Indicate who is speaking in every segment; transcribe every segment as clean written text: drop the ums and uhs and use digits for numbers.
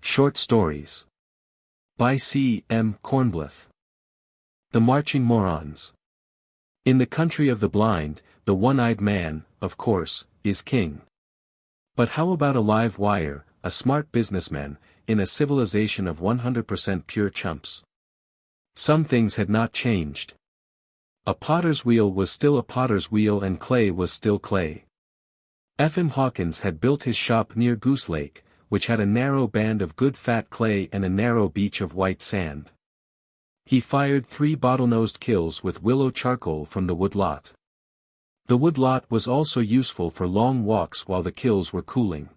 Speaker 1: Short Stories. By C. M. Kornbluth. The Marching Morons. In the country of the blind, the one-eyed man, of course, is king. But how about a live wire, a smart businessman, in a civilization of 100% pure chumps? Some things had not changed. A potter's wheel was still a potter's wheel and clay was still clay. F.M. Hawkins had built his shop near Goose Lake, which had a narrow band of good fat clay and a narrow beach of white sand. He fired 3 bottlenose kills with willow charcoal from the wood lot. The wood lot was also useful for long walks while the kills were cooling.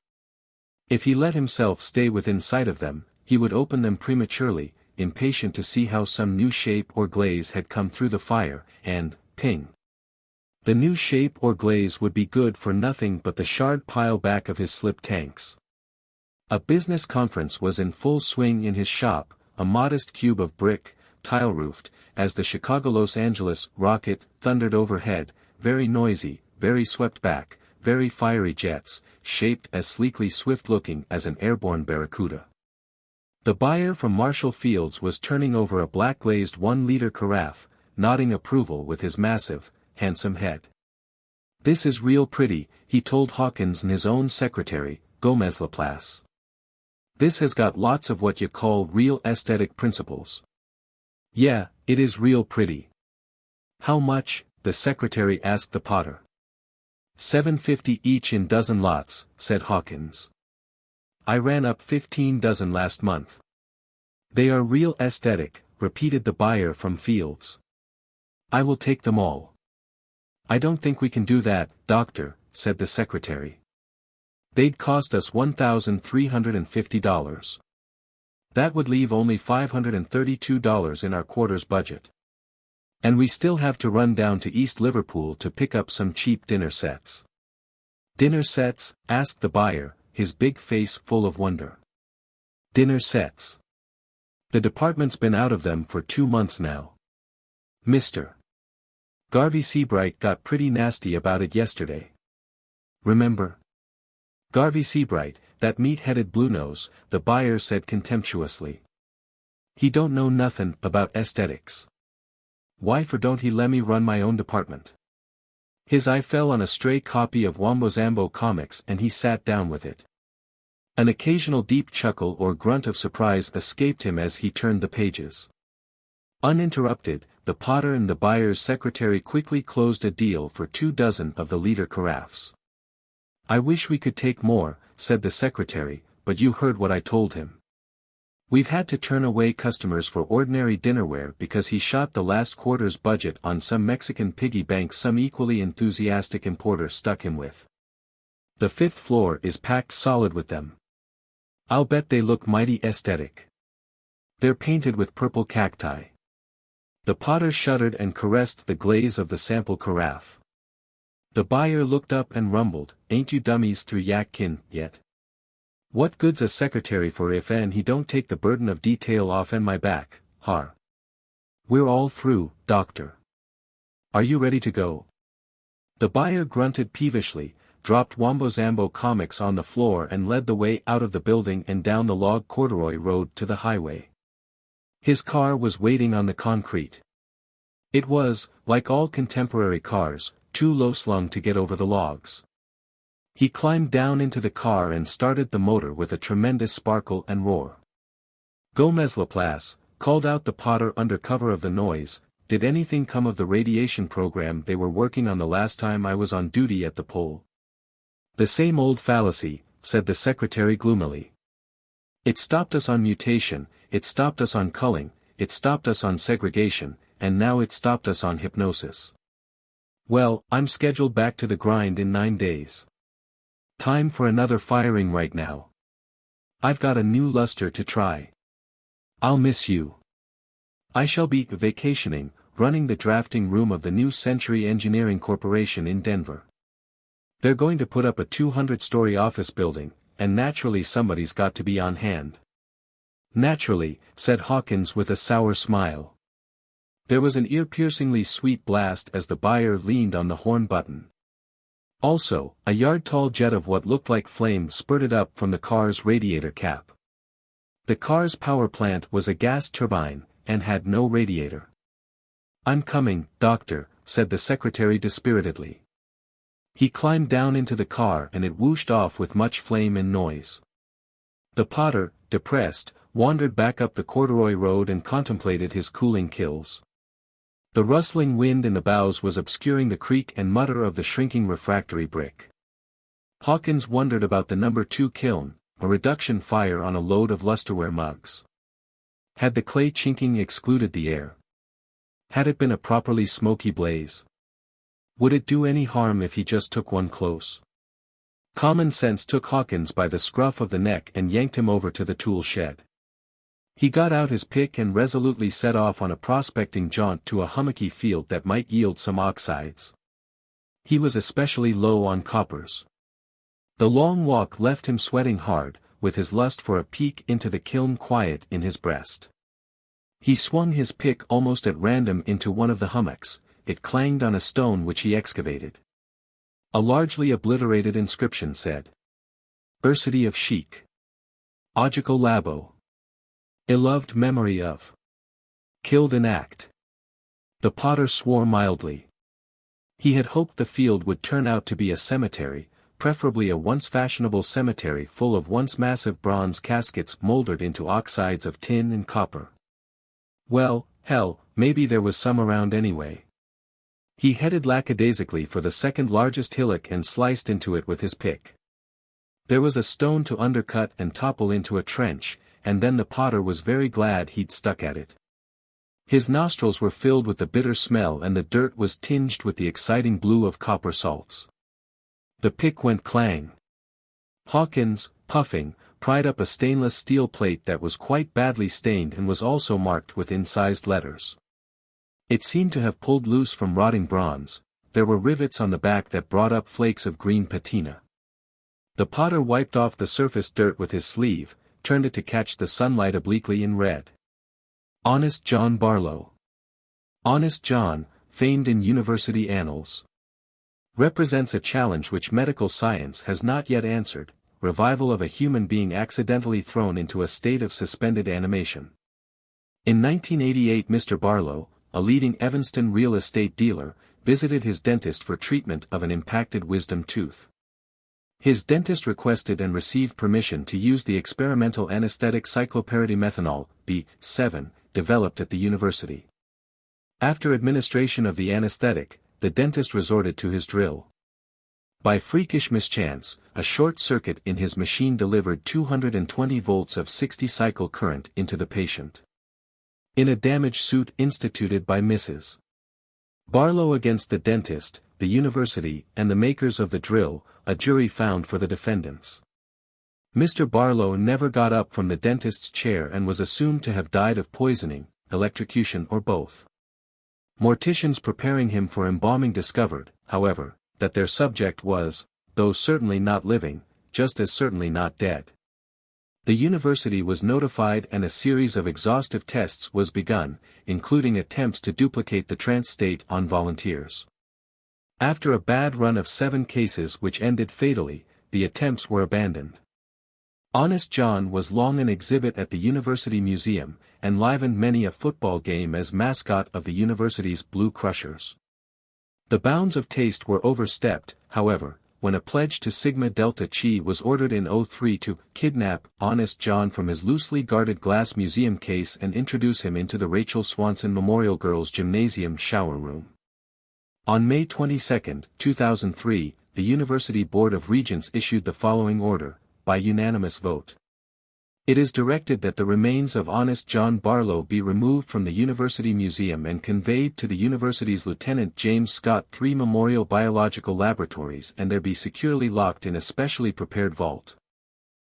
Speaker 1: If he let himself stay within sight of them, he would open them prematurely, impatient to see how some new shape or glaze had come through the fire, and, ping. The new shape or glaze would be good for nothing but the shard pile back of his slip tanks. A business conference was in full swing in his shop, a modest cube of brick, tile-roofed, as the Chicago-Los Angeles rocket thundered overhead, very noisy, very swept back, very fiery jets, shaped as sleekly swift-looking as an airborne barracuda. The buyer from Marshall Fields was turning over a black-glazed 1-liter carafe, nodding approval with his massive, handsome head. "This is real pretty," he told Hawkins and his own secretary, Gomez Laplace. "This has got lots of what you call real aesthetic principles." "Yeah, it is real pretty." "How much?" the secretary asked the potter. $7.50 each in dozen lots," said Hawkins. "I ran up 15 dozen last month." "They are real aesthetic," repeated the buyer from Fields. "I will take them all." "I don't think we can do that, doctor," said the secretary. "They'd cost us $1,350. That would leave only $532 in our quarter's budget. And we still have to run down to East Liverpool to pick up some cheap dinner sets." "Dinner sets?" asked the buyer, his big face full of wonder. "Dinner sets. The department's been out of them for 2 months now. Mr. Garvey Seabright got pretty nasty about it yesterday. Remember? Garvey Seabright, that meat-headed bluenose," the buyer said contemptuously. "He don't know nothin' about aesthetics. Why for don't he lemme run my own department?" His eye fell on a stray copy of Wombo-Zambo comics and he sat down with it. An occasional deep chuckle or grunt of surprise escaped him as he turned the pages. Uninterrupted, the potter and the buyer's secretary quickly closed a deal for 2 dozen of the liter carafes. "I wish we could take more," said the secretary, "but you heard what I told him. We've had to turn away customers for ordinary dinnerware because he shot the last quarter's budget on some Mexican piggy bank some equally enthusiastic importer stuck him with. The 5th floor is packed solid with them. I'll bet they look mighty aesthetic. They're painted with purple cacti." The potter shuddered and caressed the glaze of the sample carafe. The buyer looked up and rumbled, "Ain't you dummies through yak kin yet? What good's a secretary for if he don't take the burden of detail off my back, har? We're all through, doctor. Are you ready to go?" The buyer grunted peevishly, dropped Wombo-Zambo comics on the floor and led the way out of the building and down the log corduroy road to the highway. His car was waiting on the concrete. It was, like all contemporary cars, too low-slung to get over the logs. He climbed down into the car and started the motor with a tremendous sparkle and roar. "Gomez Laplace," called out the potter under cover of the noise, "did anything come of the radiation program they were working on the last time I was on duty at the pole?" "The same old fallacy," said the secretary gloomily. "It stopped us on mutation, it stopped us on culling, it stopped us on segregation, and now it stopped us on hypnosis. Well, I'm scheduled back to the grind in 9 days. Time for another firing right now. I've got a new luster to try. I'll miss you. I shall be vacationing, running the drafting room of the new Century Engineering Corporation in Denver. They're going to put up a 200-story office building, and naturally somebody's got to be on hand." "Naturally," said Hawkins with a sour smile. There was an ear-piercingly sweet blast as the buyer leaned on the horn button. Also, a yard-tall jet of what looked like flame spurted up from the car's radiator cap. The car's power plant was a gas turbine, and had no radiator. "I'm coming, doctor," said the secretary dispiritedly. He climbed down into the car and it whooshed off with much flame and noise. The potter, depressed, wandered back up the corduroy road and contemplated his cooling kills. The rustling wind in the boughs was obscuring the creak and mutter of the shrinking refractory brick. Hawkins wondered about the number 2 kiln, a reduction fire on a load of lusterware mugs. Had the clay chinking excluded the air? Had it been a properly smoky blaze? Would it do any harm if he just took one close? Common sense took Hawkins by the scruff of the neck and yanked him over to the tool shed. He got out his pick and resolutely set off on a prospecting jaunt to a hummocky field that might yield some oxides. He was especially low on coppers. The long walk left him sweating hard, with his lust for a peek into the kiln quiet in his breast. He swung his pick almost at random into one of the hummocks. It clanged on a stone which he excavated. A largely obliterated inscription said, "Ursity of Chic. Ogical Labo. Beloved memory of. Killed in act." The potter swore mildly. He had hoped the field would turn out to be a cemetery, preferably a once fashionable cemetery full of once massive bronze caskets molded into oxides of tin and copper. Well, hell, maybe there was some around anyway. He headed lackadaisically for the second largest hillock and sliced into it with his pick. There was a stone to undercut and topple into a trench, and then the potter was very glad he'd stuck at it. His nostrils were filled with the bitter smell and the dirt was tinged with the exciting blue of copper salts. The pick went clang. Hawkins, puffing, pried up a stainless steel plate that was quite badly stained and was also marked with incised letters. It seemed to have pulled loose from rotting bronze. There were rivets on the back that brought up flakes of green patina. The potter wiped off the surface dirt with his sleeve, turned it to catch the sunlight obliquely and read. Honest John Barlow. Honest John, famed in university annals. Represents a challenge which medical science has not yet answered, revival of a human being accidentally thrown into a state of suspended animation. In 1988 Mr. Barlow, a leading Evanston real estate dealer, visited his dentist for treatment of an impacted wisdom tooth. His dentist requested and received permission to use the experimental anesthetic cyclopyridine B7, developed at the university. After administration of the anesthetic, the dentist resorted to his drill. By freakish mischance, a short circuit in his machine delivered 220 volts of 60-cycle current into the patient. In a damage suit instituted by Mrs. Barlow against the dentist, the university, and the makers of the drill, a jury found for the defendants. Mr. Barlow never got up from the dentist's chair and was assumed to have died of poisoning, electrocution or both. Morticians preparing him for embalming discovered, however, that their subject was, though certainly not living, just as certainly not dead. The university was notified and a series of exhaustive tests was begun, including attempts to duplicate the trance state on volunteers. After a bad run of 7 cases which ended fatally, the attempts were abandoned. Honest John was long an exhibit at the University Museum, and livened many a football game as mascot of the university's Blue Crushers. The bounds of taste were overstepped, however, when a pledge to Sigma Delta Chi was ordered in 03 to kidnap Honest John from his loosely guarded glass museum case and introduce him into the Rachel Swanson Memorial Girls Gymnasium shower room. On May 22, 2003, the University Board of Regents issued the following order, by unanimous vote. It is directed that the remains of Honest John Barlow be removed from the University Museum and conveyed to the university's Lieutenant James Scott III Memorial Biological Laboratories and there be securely locked in a specially prepared vault.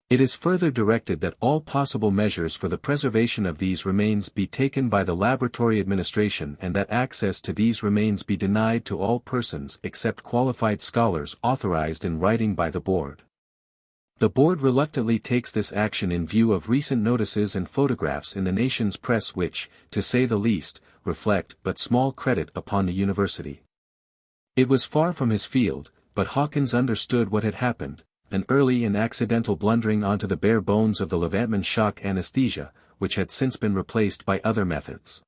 Speaker 1: It is further directed that all possible measures for the preservation of these remains be taken by the laboratory administration and that access to these remains be denied to all persons except qualified scholars authorized in writing by the board. The board reluctantly takes this action in view of recent notices and photographs in the nation's press which, to say the least, reflect but small credit upon the university. It was far from his field, but Hawkins understood what had happened, an early and accidental blundering onto the bare bones of the Levantman shock anesthesia, which had since been replaced by other methods.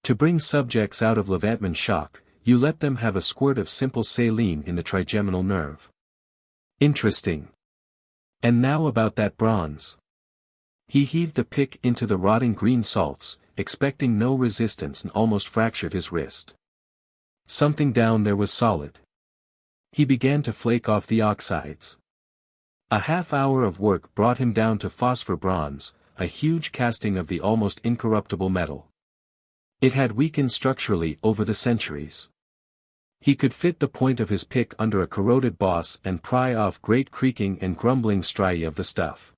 Speaker 1: To bring subjects out of Levantman shock, you let them have a squirt of simple saline in the trigeminal nerve. Interesting. And now about that bronze. He heaved the pick into the rotting green salts, expecting no resistance, and almost fractured his wrist. Something down there was solid. He began to flake off the oxides. A half hour of work brought him down to phosphor bronze, a huge casting of the almost incorruptible metal. It had weakened structurally over the centuries. He could fit the point of his pick under a corroded boss and pry off great creaking and grumbling striae of the stuff.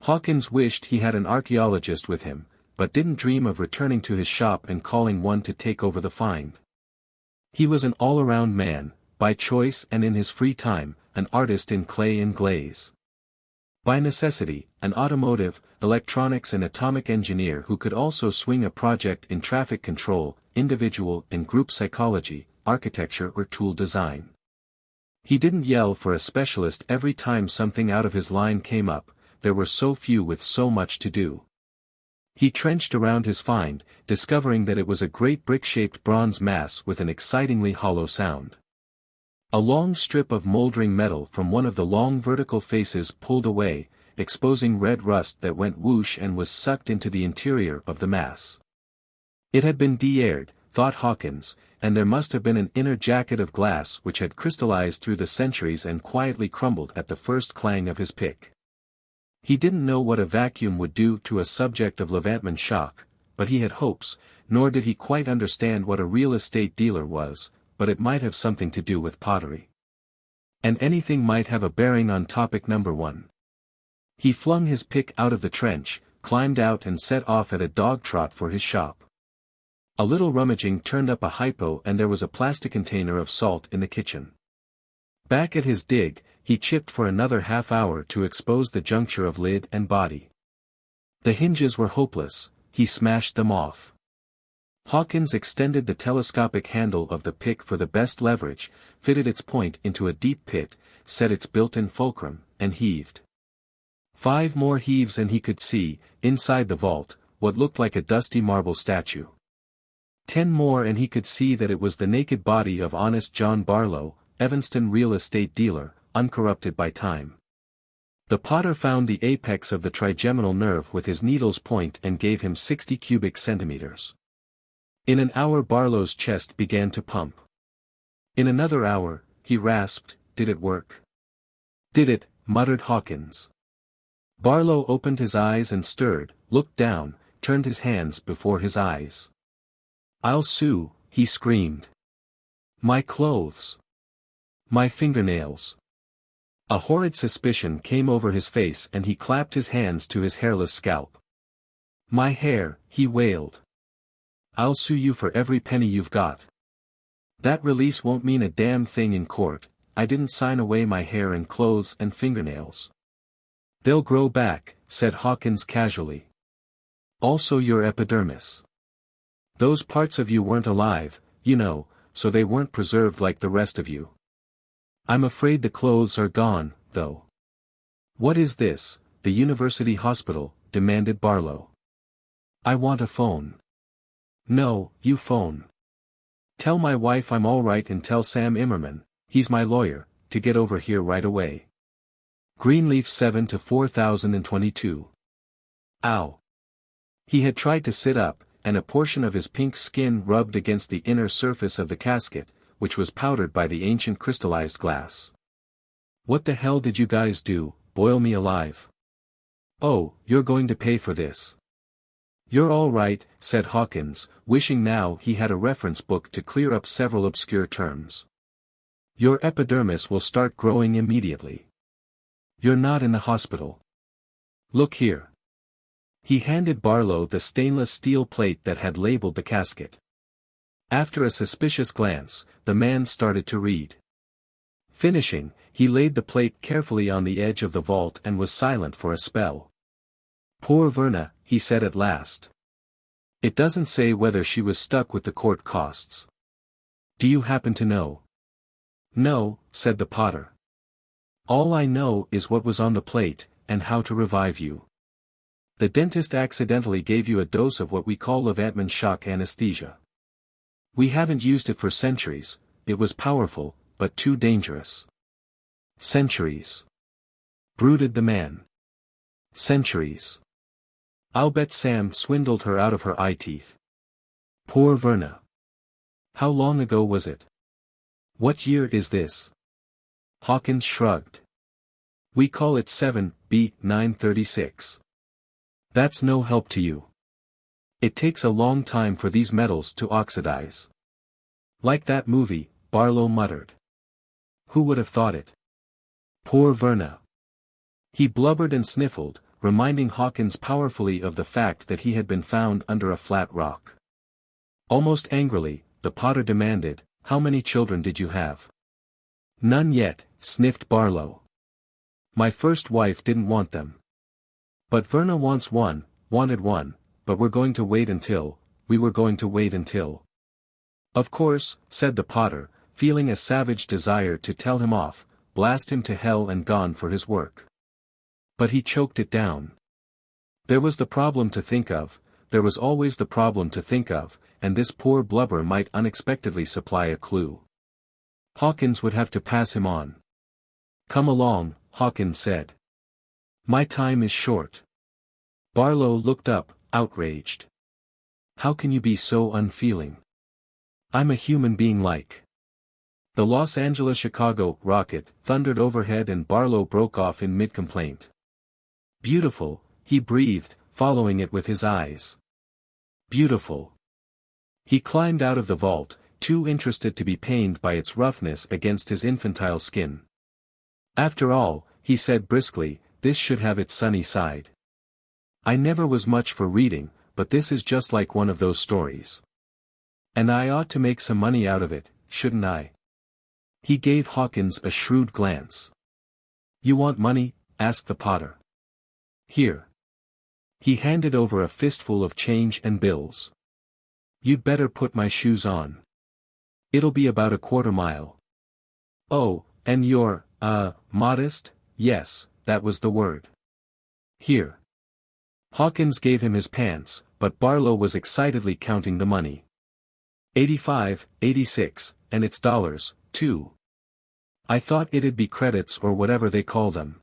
Speaker 1: Hawkins wished he had an archaeologist with him, but didn't dream of returning to his shop and calling one to take over the find. He was an all-around man, by choice and in his free time, an artist in clay and glaze. By necessity, an automotive, electronics and atomic engineer who could also swing a project in traffic control, individual and group psychology, architecture or tool design. He didn't yell for a specialist every time something out of his line came up, there were so few with so much to do. He trenched around his find, discovering that it was a great brick-shaped bronze mass with an excitingly hollow sound. A long strip of moldering metal from one of the long vertical faces pulled away, exposing red rust that went whoosh and was sucked into the interior of the mass. It had been de-aired, thought Hawkins, and there must have been an inner jacket of glass which had crystallized through the centuries and quietly crumbled at the first clang of his pick. He didn't know what a vacuum would do to a subject of Levantman shock, but he had hopes, nor did he quite understand what a real estate dealer was, but it might have something to do with pottery. And anything might have a bearing on topic number 1. He flung his pick out of the trench, climbed out and set off at a dog trot for his shop. A little rummaging turned up a hypo and there was a plastic container of salt in the kitchen. Back at his dig, he chipped for another half hour to expose the juncture of lid and body. The hinges were hopeless, he smashed them off. Hawkins extended the telescopic handle of the pick for the best leverage, fitted its point into a deep pit, set its built-in fulcrum, and heaved. 5 more heaves and he could see, inside the vault, what looked like a dusty marble statue. 10 more and he could see that it was the naked body of honest John Barlow, Evanston real estate dealer, uncorrupted by time. The potter found the apex of the trigeminal nerve with his needle's point and gave him 60 cubic centimeters. In an hour Barlow's chest began to pump. In another hour, he rasped, "Did it work?" "Did it," muttered Hawkins. Barlow opened his eyes and stirred, looked down, turned his hands before his eyes. "I'll sue," he screamed. "My clothes. My fingernails." A horrid suspicion came over his face and he clapped his hands to his hairless scalp. "My hair," he wailed. "I'll sue you for every penny you've got. That release won't mean a damn thing in court, I didn't sign away my hair and clothes and fingernails." "They'll grow back," said Hawkins casually. "Also your epidermis. Those parts of you weren't alive, you know, so they weren't preserved like the rest of you. I'm afraid the clothes are gone, though." "What is this, the university hospital?" demanded Barlow. "I want a phone." "No, you phone. Tell my wife I'm all right and tell Sam Immerman, he's my lawyer, to get over here right away. Greenleaf 7 to 4022. Ow. He had tried to sit up, and a portion of his pink skin rubbed against the inner surface of the casket, which was powdered by the ancient crystallized glass. "What the hell did you guys do, boil me alive?" "Oh, you're going to pay for this." "You're all right," said Hawkins, wishing now he had a reference book to clear up several obscure terms. "Your epidermis will start growing immediately. You're not in the hospital. Look here." He handed Barlow the stainless steel plate that had labeled the casket. After a suspicious glance, the man started to read. Finishing, he laid the plate carefully on the edge of the vault and was silent for a spell. "Poor Verna," he said at last. "It doesn't say whether she was stuck with the court costs. Do you happen to know?" "No," said the potter. All I know is what was on the plate, and how to revive you. The dentist accidentally gave you a dose of what we call Levantman shock anesthesia. We haven't used it for centuries, it was powerful, but too dangerous. Centuries. Brooded the man. Centuries. I'll bet Sam swindled her out of her eye teeth. Poor Verna. How long ago was it? What year is this? Hawkins shrugged. We call it 7B 936. That's no help to you. It takes a long time for these metals to oxidize. Like that movie, Barlow muttered. Who would have thought it? Poor Verna. He blubbered and sniffled, reminding Hawkins powerfully of the fact that he had been found under a flat rock. Almost angrily, the Potter demanded, how many children did you have? None yet, sniffed Barlow. My first wife didn't want them. But Verna wanted one, but we were going to wait until. Of course, said the Potter, feeling a savage desire to tell him off, blast him to hell and gone for his work. But he choked it down. There was the problem to think of, there was always the problem to think of, and this poor blubber might unexpectedly supply a clue. Hawkins would have to pass him on. Come along, Hawkins said. My time is short. Barlow looked up, outraged. How can you be so unfeeling? I'm a human being like. The Los Angeles-Chicago rocket thundered overhead and Barlow broke off in mid-complaint. Beautiful, he breathed, following it with his eyes. Beautiful. He climbed out of the vault, too interested to be pained by its roughness against his infantile skin. After all, he said briskly, this should have its sunny side. I never was much for reading, but this is just like one of those stories. And I ought to make some money out of it, shouldn't I? He gave Hawkins a shrewd glance. You want money? Asked the Potter. Here. He handed over a fistful of change and bills. You'd better put my shoes on. It'll be about a quarter mile. Oh, and you're, modest? Yes, that was the word. Here. Hawkins gave him his pants, but Barlow was excitedly counting the money. 85, 86, and it's dollars, too. I thought it'd be credits or whatever they call them.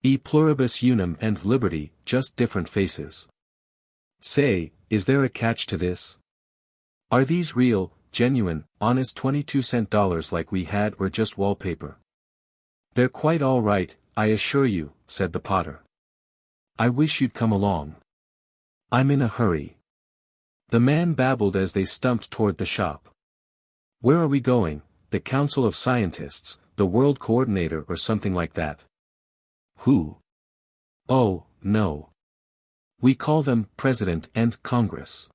Speaker 1: E pluribus unum and liberty, just different faces. Say, is there a catch to this? Are these real, genuine, honest 22-cent dollars like we had or just wallpaper? They're quite all right, I assure you, said the Potter. I wish you'd come along. I'm in a hurry. The man babbled as they stumped toward the shop. Where are we going? The Council of Scientists, the World Coordinator or something like that. Who? Oh, no. We call them President and Congress.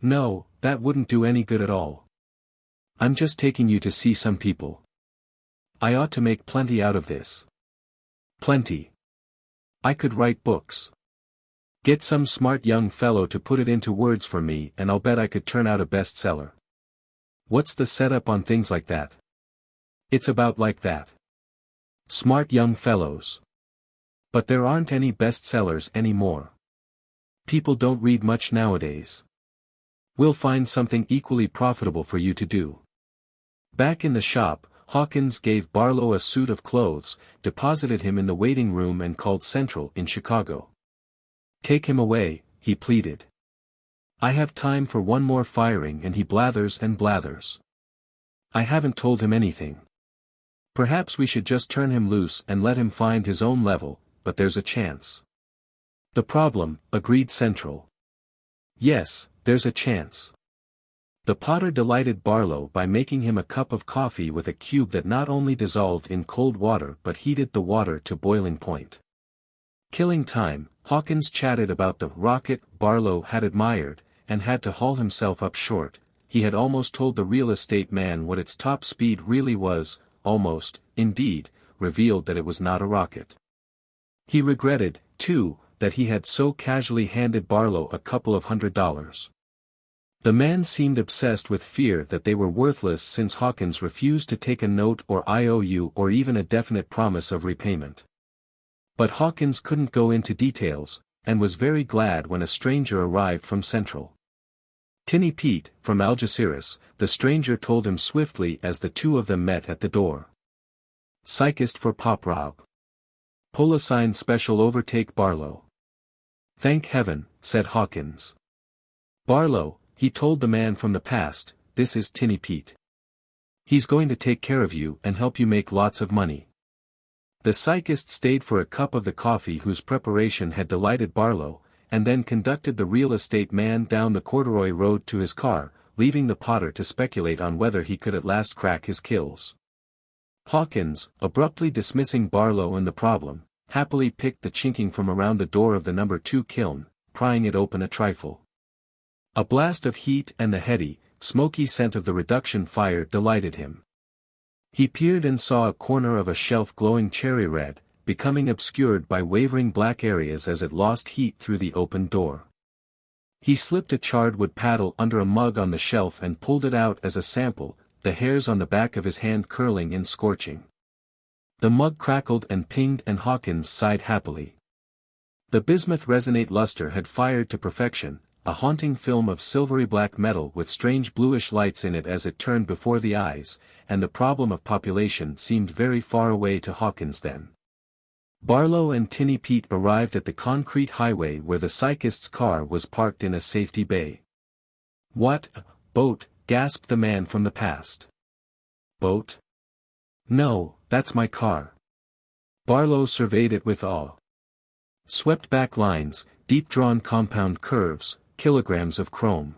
Speaker 1: No, that wouldn't do any good at all. I'm just taking you to see some people. I ought to make plenty out of this. Plenty. I could write books. Get some smart young fellow to put it into words for me and I'll bet I could turn out a bestseller. What's the setup on things like that? It's about like that. Smart young fellows. But there aren't any bestsellers anymore. People don't read much nowadays. We'll find something equally profitable for you to do. Back in the shop, Hawkins gave Barlow a suit of clothes, deposited him in the waiting room and called Central in Chicago. Take him away, he pleaded. I have time for one more firing and he blathers and blathers. I haven't told him anything. Perhaps we should just turn him loose and let him find his own level, but there's a chance. The problem, agreed Central. Yes, there's a chance. The Potter delighted Barlow by making him a cup of coffee with a cube that not only dissolved in cold water but heated the water to boiling point. Killing time, Hawkins chatted about the rocket Barlow had admired, and had to haul himself up short. He had almost told the real estate man what its top speed really was, almost, indeed, revealed that it was not a rocket. He regretted, too, that he had so casually handed Barlow a couple of $100. The man seemed obsessed with fear that they were worthless since Hawkins refused to take a note or IOU or even a definite promise of repayment. But Hawkins couldn't go into details, and was very glad when a stranger arrived from Central. "Tinny Pete, from Algeciras," the stranger told him swiftly as the two of them met at the door. "Psychist for Pop Rob. Pull a sign special overtake Barlow." "Thank heaven," said Hawkins. "Barlow," he told the man from the past, "this is Tinny Pete. He's going to take care of you and help you make lots of money." The psychist stayed for a cup of the coffee whose preparation had delighted Barlow, and then conducted the real estate man down the corduroy road to his car, leaving the potter to speculate on whether he could at last crack his kills. Hawkins, abruptly dismissing Barlow and the problem, happily picked the chinking from around the door of the number 2 kiln, prying it open a trifle. A blast of heat and the heady, smoky scent of the reduction fire delighted him. He peered and saw a corner of a shelf glowing cherry red, becoming obscured by wavering black areas as it lost heat through the open door. He slipped a charred wood paddle under a mug on the shelf and pulled it out as a sample, the hairs on the back of his hand curling and scorching. The mug crackled and pinged and Hawkins sighed happily. The bismuth resonate luster had fired to perfection, a haunting film of silvery black metal with strange bluish lights in it as it turned before the eyes, and the problem of population seemed very far away to Hawkins then. Barlow and Tinny Pete arrived at the concrete highway where the psychist's car was parked in a safety bay. "What, boat?" gasped the man from the past. "Boat? No, that's my car." Barlow surveyed it with awe. Swept back lines, deep-drawn compound curves, kilograms of chrome.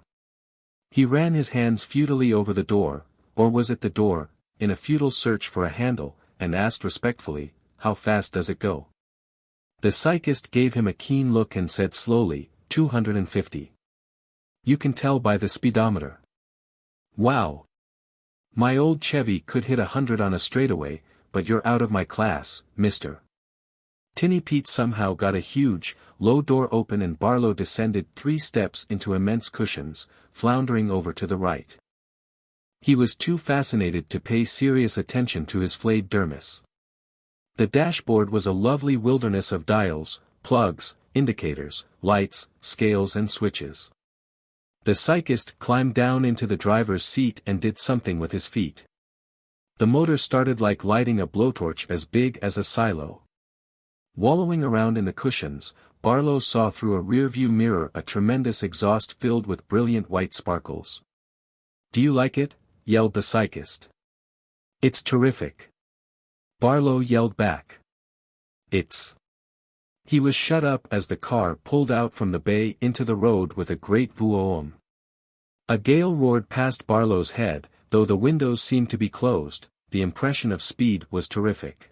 Speaker 1: He ran his hands futilely over the door, or was it the door, in a futile search for a handle, and asked respectfully, "How fast does it go?" The psychist gave him a keen look and said slowly, 250. "You can tell by the speedometer." "Wow. My old Chevy could hit 100 on a straightaway, but you're out of my class, mister." Tinny Pete somehow got a huge, low door open and Barlow descended 3 steps into immense cushions, floundering over to the right. He was too fascinated to pay serious attention to his flayed dermis. The dashboard was a lovely wilderness of dials, plugs, indicators, lights, scales and switches. The psychist climbed down into the driver's seat and did something with his feet. The motor started like lighting a blowtorch as big as a silo. Wallowing around in the cushions, Barlow saw through a rearview mirror a tremendous exhaust filled with brilliant white sparkles. "Do you like it?" yelled the psychist. "It's terrific." Barlow yelled back. "It's..." He was shut up as the car pulled out from the bay into the road with a great vroom. A gale roared past Barlow's head, though the windows seemed to be closed, the impression of speed was terrific.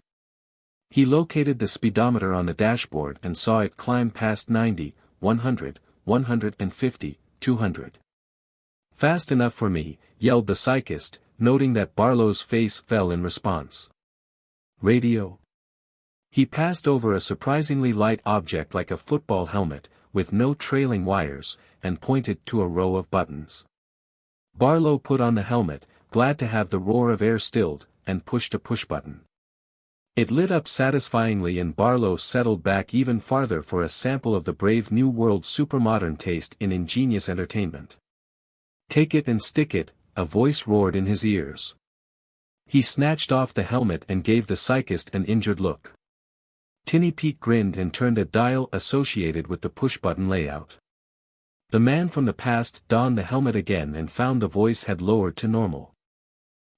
Speaker 1: He located the speedometer on the dashboard and saw it climb past 90, 100, 150, 200. "Fast enough for me," yelled the psychist, noting that Barlow's face fell in response. "Radio?" He passed over a surprisingly light object like a football helmet, with no trailing wires, and pointed to a row of buttons. Barlow put on the helmet, glad to have the roar of air stilled, and pushed a push-button. It lit up satisfyingly and Barlow settled back even farther for a sample of the brave new world's supermodern taste in ingenious entertainment. "Take it and stick it," a voice roared in his ears. He snatched off the helmet and gave the psychist an injured look. Tinny Pete grinned and turned a dial associated with the push-button layout. The man from the past donned the helmet again and found the voice had lowered to normal.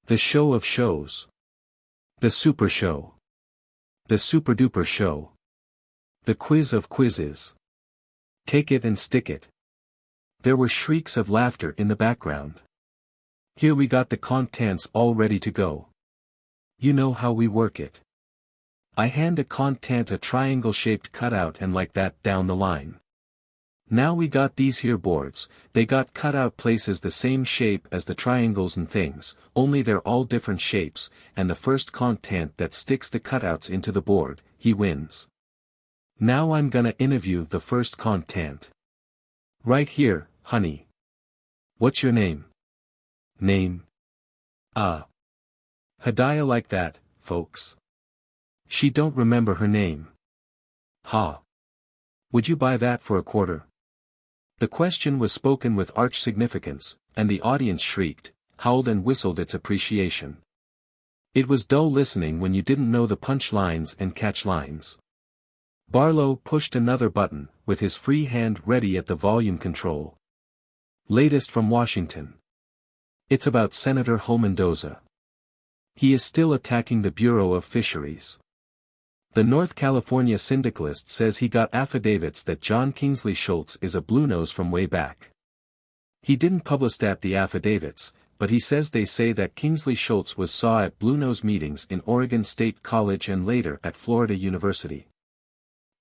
Speaker 1: "The show of shows. The super show. The super-duper show. The quiz of quizzes. Take it and stick it." There were shrieks of laughter in the background. "Here we got the contents all ready to go. You know how we work it. I hand a content a triangle-shaped cutout and like that down the line. Now we got these here boards, they got cut out places the same shape as the triangles and things, only they're all different shapes, and the first content that sticks the cutouts into the board, he wins. Now I'm gonna interview the first content. Right here, honey. What's your name? Name? Hadiah like that, folks. She don't remember her name. Ha. Would you buy that for a quarter? The question was spoken with arch significance, and the audience shrieked, howled and whistled its appreciation. It was dull listening when you didn't know the punch lines and catch lines. Barlow pushed another button, with his free hand ready at the volume control. Latest from Washington. It's about Senator Mendoza. He is still attacking the Bureau of Fisheries. The North California syndicalist says he got affidavits that John Kingsley Schultz is a bluenose from way back. He didn't publistat the affidavits, but he says they say that Kingsley Schultz was saw at bluenose meetings in Oregon State College and later at Florida University.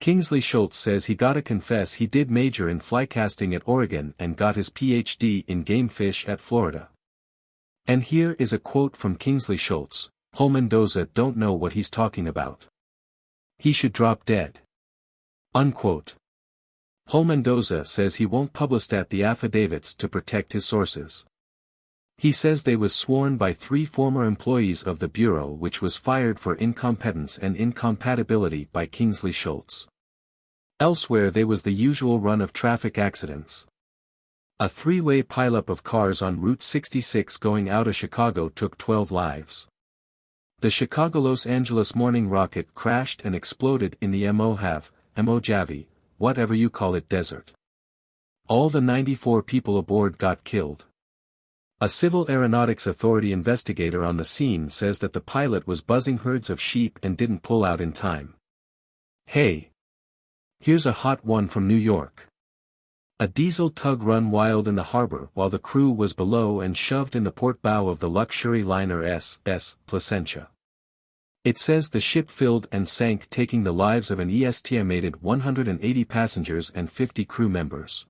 Speaker 1: Kingsley Schultz says he gotta confess he did major in flycasting at Oregon and got his PhD in game fish at Florida. And here is a quote from Kingsley Schultz, Mendoza don't know what he's talking about. He should drop dead. Unquote. Mendoza says he won't publistat the affidavits to protect his sources. He says they was sworn by 3 former employees of the Bureau which was fired for incompetence and incompatibility by Kingsley Schultz. Elsewhere they was the usual run of traffic accidents. A 3-way pileup of cars on Route 66 going out of Chicago took 12 lives. The Chicago-Los Angeles morning rocket crashed and exploded in the Mojave, whatever you call it desert. All the 94 people aboard got killed. A Civil Aeronautics Authority investigator on the scene says that the pilot was buzzing herds of sheep and didn't pull out in time. Hey! Here's a hot one from New York. A diesel tug run wild in the harbor while the crew was below and shoved in the port bow of the luxury liner SS Placentia. It says the ship filled and sank, taking the lives of an estimated 180 passengers and 50 crew members.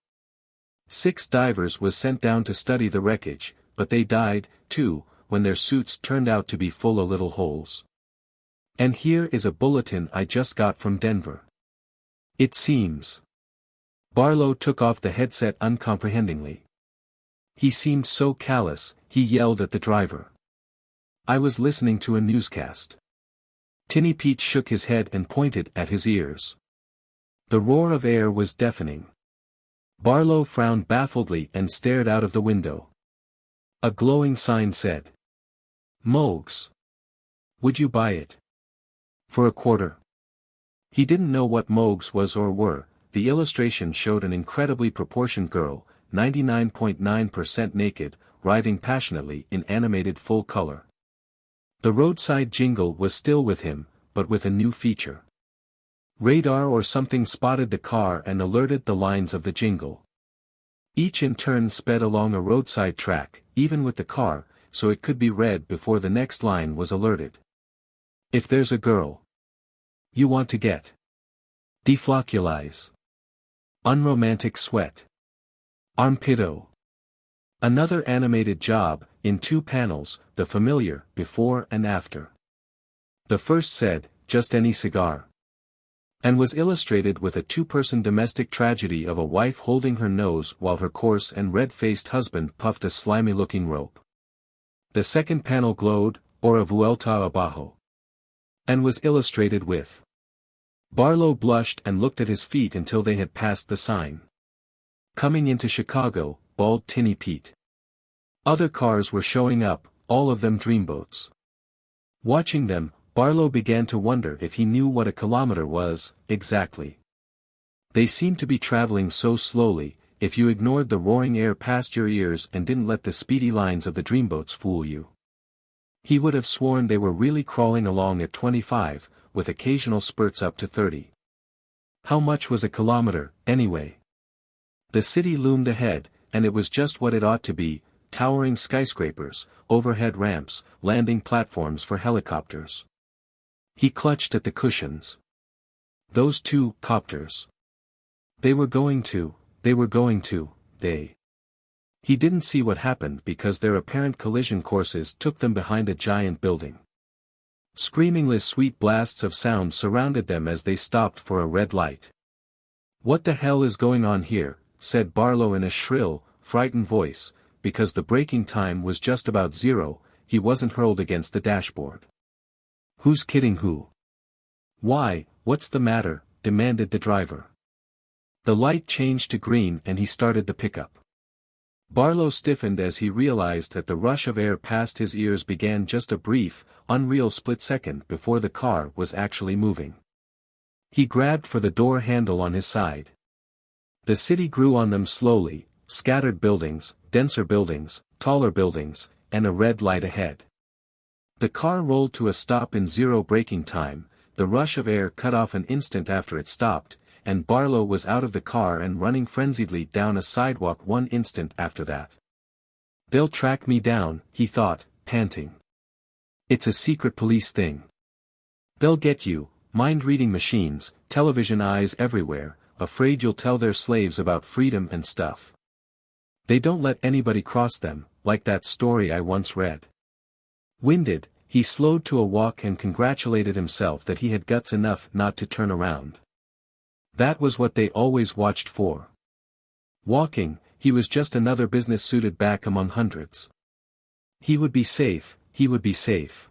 Speaker 1: 6 divers was sent down to study the wreckage, but they died, too, when their suits turned out to be full of little holes. And here is a bulletin I just got from Denver. It seems. Barlow took off the headset uncomprehendingly. He seemed so callous, he yelled at the driver. I was listening to a newscast. Tinny Pete shook his head and pointed at his ears. The roar of air was deafening. Barlow frowned baffledly and stared out of the window. A glowing sign said, Mogs. Would you buy it? For a quarter. He didn't know what Mogs was or were. The illustration showed an incredibly proportioned girl, 99.9% naked, writhing passionately in animated full color. The roadside jingle was still with him, but with a new feature. Radar or something spotted the car and alerted the lines of the jingle. Each in turn sped along a roadside track, even with the car, so it could be read before the next line was alerted. If there's a girl you want to get, deflocculize. Unromantic sweat. Armpito. Another animated job, in 2 panels, the familiar, before and after. The first said, just any cigar. And was illustrated with a 2-person domestic tragedy of a wife holding her nose while her coarse and red-faced husband puffed a slimy-looking rope. The second panel glowed, or a vuelta abajo. And was illustrated with. Barlow blushed and looked at his feet until they had passed the sign. Coming into Chicago, bawled Tinny Pete. Other cars were showing up, all of them dreamboats. Watching them, Barlow began to wonder if he knew what a kilometer was, exactly. They seemed to be traveling so slowly, if you ignored the roaring air past your ears and didn't let the speedy lines of the dreamboats fool you. He would have sworn they were really crawling along at 25, with occasional spurts up to 30. How much was a kilometer, anyway? The city loomed ahead, and it was just what it ought to be, towering skyscrapers, overhead ramps, landing platforms for helicopters. He clutched at the cushions. Those 2 copters. They. He didn't see what happened because their apparent collision courses took them behind a giant building. Screamingly sweet blasts of sound surrounded them as they stopped for a red light. What the hell is going on here, said Barlow in a shrill, frightened voice, because the braking time was just about 0, he wasn't hurled against the dashboard. Who's kidding who? Why, what's the matter? Demanded the driver. The light changed to green and he started the pickup. Barlow stiffened as he realized that the rush of air past his ears began just a brief, unreal split second before the car was actually moving. He grabbed for the door handle on his side. The city grew on them slowly, scattered buildings, denser buildings, taller buildings, and a red light ahead. The car rolled to a stop in 0 braking time, the rush of air cut off an instant after it stopped, and Barlow was out of the car and running frenziedly down a sidewalk 1 instant after that. They'll track me down, he thought, panting. It's a secret police thing. They'll get you, mind-reading machines, television eyes everywhere, afraid you'll tell their slaves about freedom and stuff. They don't let anybody cross them, like that story I once read. Winded, he slowed to a walk and congratulated himself that he had guts enough not to turn around. That was what they always watched for. Walking, he was just another business-suited back among hundreds. He would be safe, he would be safe.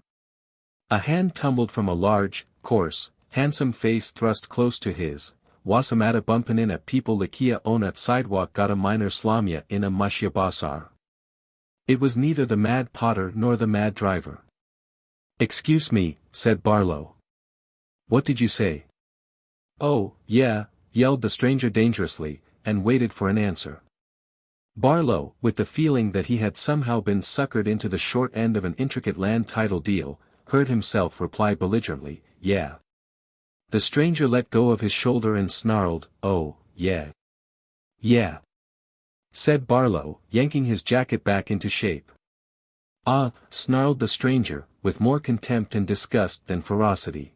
Speaker 1: A hand tumbled from a large, coarse, handsome face thrust close to his. Wasamata bumpin' in at people Lakia on at sidewalk got a minor slamya in a mushya basar. It was neither the mad potter nor the mad driver. Excuse me, said Barlow. What did you say? Oh, yeah, yelled the stranger dangerously, and waited for an answer. Barlow, with the feeling that he had somehow been suckered into the short end of an intricate land title deal, heard himself reply belligerently, yeah. The stranger let go of his shoulder and snarled, oh, yeah. Yeah. Said Barlow, yanking his jacket back into shape. Ah, snarled the stranger, with more contempt and disgust than ferocity.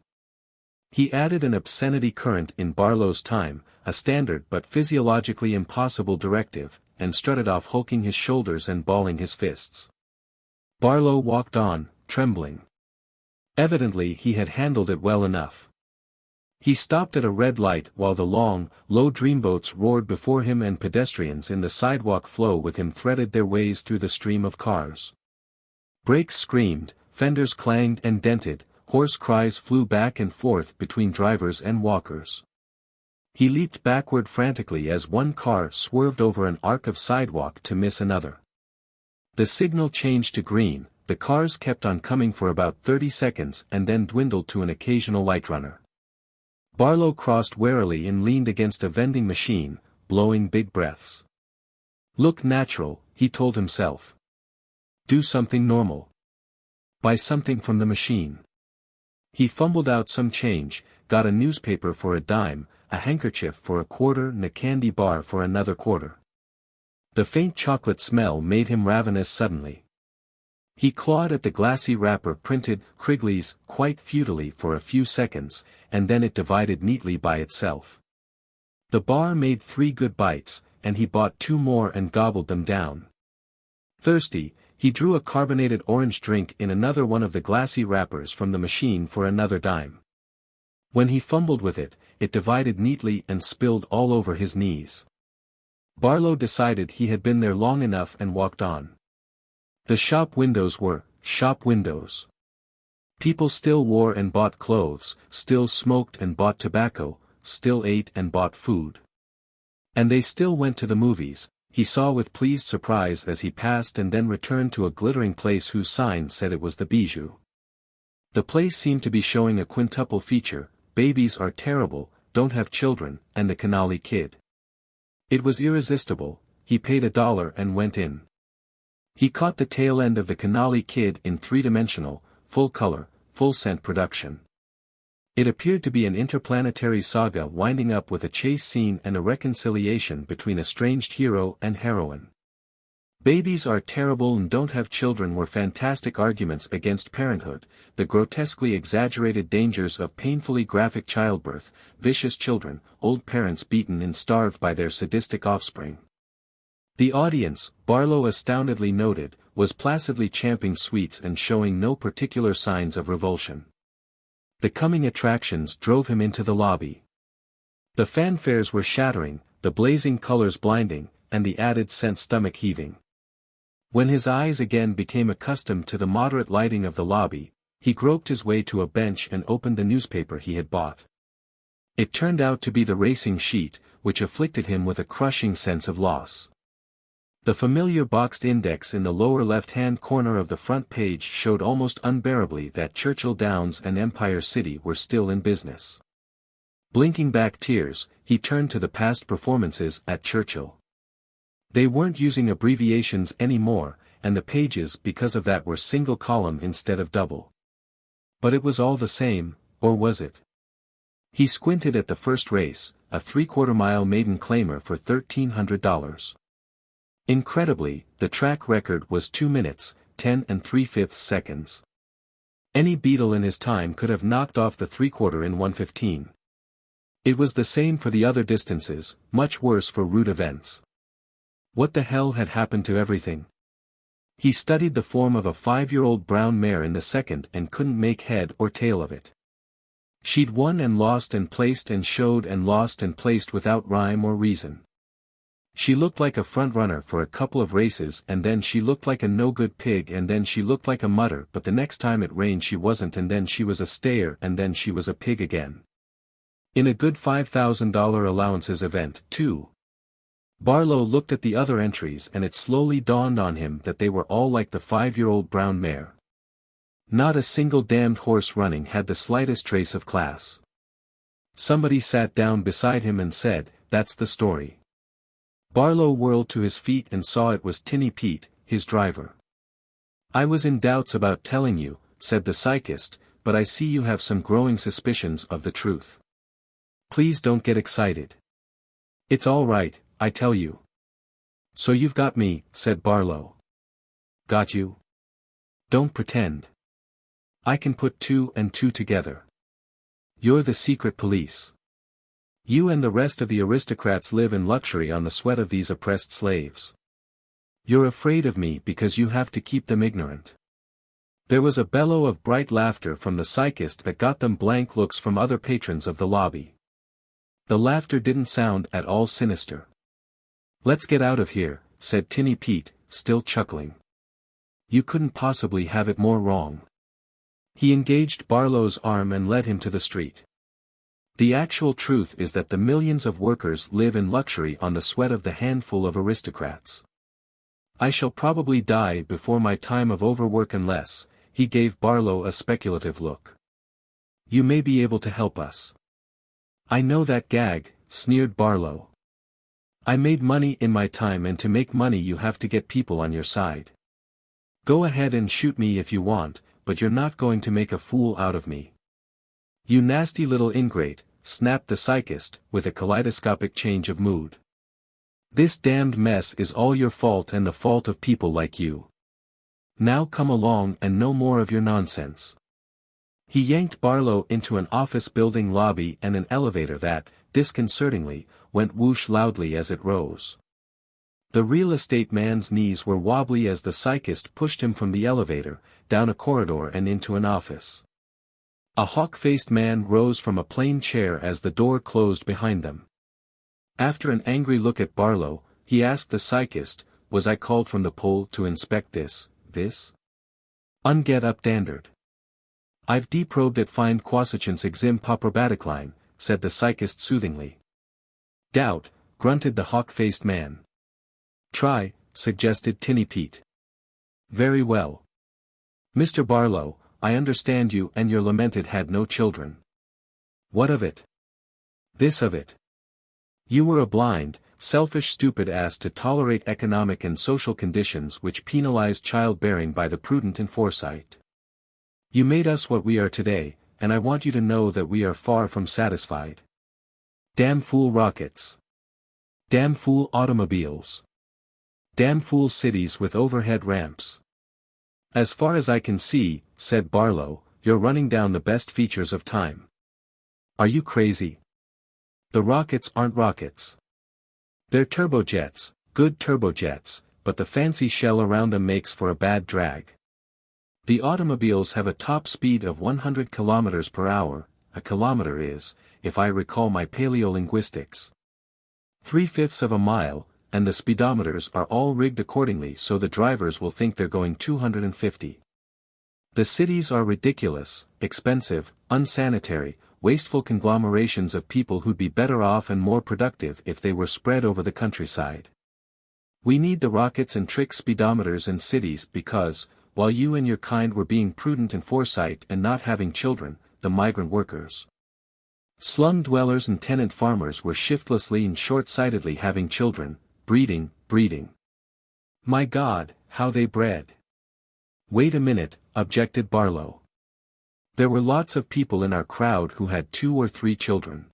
Speaker 1: He added an obscenity current in Barlow's time, a standard but physiologically impossible directive, and strutted off hulking his shoulders and balling his fists. Barlow walked on, trembling. Evidently he had handled it well enough. He stopped at a red light while the long, low dreamboats roared before him and pedestrians in the sidewalk flow with him threaded their ways through the stream of cars. Brakes screamed, fenders clanged and dented, hoarse cries flew back and forth between drivers and walkers. He leaped backward frantically as one car swerved over an arc of sidewalk to miss another. The signal changed to green, the cars kept on coming for about 30 seconds and then dwindled to an occasional light runner. Barlow crossed warily and leaned against a vending machine, blowing big breaths. Look natural, he told himself. Do something normal. Buy something from the machine. He fumbled out some change, got a newspaper for a dime, a handkerchief for a quarter and a candy bar for another quarter. The faint chocolate smell made him ravenous suddenly. He clawed at the glassy wrapper printed Krigley's quite futilely for a few seconds, and then it divided neatly by itself. The bar made 3 good bites, and he bought 2 more and gobbled them down. Thirsty, he drew a carbonated orange drink in another one of the glassy wrappers from the machine for another dime. When he fumbled with it, it divided neatly and spilled all over his knees. Barlow decided he had been there long enough and walked on. The shop windows were shop windows. People still wore and bought clothes, still smoked and bought tobacco, still ate and bought food. And they still went to the movies, he saw with pleased surprise as he passed and then returned to a glittering place whose sign said it was the Bijou. The place seemed to be showing a quintuple feature, babies are terrible, don't have children, and the Canali Kid. It was irresistible, he paid $1 and went in. He caught the tail end of the Canali Kid in 3-dimensional, full-color, full-scent production. It appeared to be an interplanetary saga winding up with a chase scene and a reconciliation between estranged hero and heroine. Babies are terrible and don't have children were fantastic arguments against parenthood, the grotesquely exaggerated dangers of painfully graphic childbirth, vicious children, old parents beaten and starved by their sadistic offspring. The audience, Barlow astoundedly noted, was placidly champing sweets and showing no particular signs of revulsion. The coming attractions drove him into the lobby. The fanfares were shattering, the blazing colors blinding, and the added scent stomach heaving. When his eyes again became accustomed to the moderate lighting of the lobby, he groped his way to a bench and opened the newspaper he had bought. It turned out to be the racing sheet, which afflicted him with a crushing sense of loss. The familiar boxed index in the lower left-hand corner of the front page showed almost unbearably that Churchill Downs and Empire City were still in business. Blinking back tears, he turned to the past performances at Churchill. They weren't using abbreviations anymore, and the pages because of that were single column instead of double. But it was all the same, or was it? He squinted at the first race, a 3/4-mile maiden claimer for $1,300. Incredibly, the track record was 2 minutes, 10 3/5 seconds. Any beetle in his time could have knocked off the 3/4 in 1:15. It was the same for the other distances, much worse for route events. What the hell had happened to everything? He studied the form of a 5-year-old brown mare in the second and couldn't make head or tail of it. She'd won and lost and placed and showed and lost and placed without rhyme or reason. She looked like a front-runner for a couple of races and then she looked like a no-good pig and then she looked like a mutter but the next time it rained she wasn't and then she was a stayer and then she was a pig again. In a good $5,000 allowances event, too. Barlow looked at the other entries and it slowly dawned on him that they were all like the 5-year-old brown mare. Not a single damned horse running had the slightest trace of class. Somebody sat down beside him and said, "That's the story." Barlow whirled to his feet and saw it was Tinny Pete, his driver. "I was in doubts about telling you," said the psychist, "but I see you have some growing suspicions of the truth. Please don't get excited. It's all right, I tell you." "So you've got me," said Barlow. "Got you? Don't pretend. I can put 2 and 2 together. You're the secret police. You and the rest of the aristocrats live in luxury on the sweat of these oppressed slaves. You're afraid of me because you have to keep them ignorant." There was a bellow of bright laughter from the psychist that got them blank looks from other patrons of the lobby. The laughter didn't sound at all sinister. "Let's get out of here," said Tinny Pete, still chuckling. "You couldn't possibly have it more wrong." He engaged Barlow's arm and led him to the street. "The actual truth is that the millions of workers live in luxury on the sweat of the handful of aristocrats. I shall probably die before my time of overwork unless," he gave Barlow a speculative look. "You may be able to help us." "I know that gag," sneered Barlow. "I made money in my time and to make money you have to get people on your side. Go ahead and shoot me if you want, but you're not going to make a fool out of me." "You nasty little ingrate," snapped the psychist, with a kaleidoscopic change of mood. "This damned mess is all your fault and the fault of people like you. Now come along and no more of your nonsense." He yanked Barlow into an office building lobby and an elevator that, disconcertingly, went whoosh loudly as it rose. The real estate man's knees were wobbly as the psychist pushed him from the elevator, down a corridor and into an office. A hawk-faced man rose from a plain chair as the door closed behind them. After an angry look at Barlow, he asked the psychist, "Was I called from the pole to inspect this? Unget up dandard. I've deprobed at find quasichance exim poprobaticline," said the psychist soothingly. "Doubt," grunted the hawk-faced man. "Try," suggested Tinny Pete. "Very well. Mr. Barlow, I understand you and your lamented had no children." "What of it?" "This of it. You were a blind, selfish stupid ass to tolerate economic and social conditions which penalize childbearing by the prudent in foresight. You made us what we are today, and I want you to know that we are far from satisfied. Damn fool rockets. Damn fool automobiles. Damn fool cities with overhead ramps. As far as I can see," said Barlow, "you're running down the best features of time. Are you crazy? The rockets aren't rockets. They're turbojets, good turbojets, but the fancy shell around them makes for a bad drag. The automobiles have a top speed of 100 kilometers per hour, a kilometer is, if I recall my paleolinguistics, 3/5 of a mile, and the speedometers are all rigged accordingly so the drivers will think they're going 250. The cities are ridiculous, expensive, unsanitary, wasteful conglomerations of people who'd be better off and more productive if they were spread over the countryside. We need the rockets and trick speedometers in cities because, while you and your kind were being prudent in foresight and not having children, the migrant workers, slum dwellers and tenant farmers were shiftlessly and short-sightedly having children, breeding. My God, how they bred. Wait a minute, objected Barlow. There were lots of people in our crowd who had 2 or 3 children.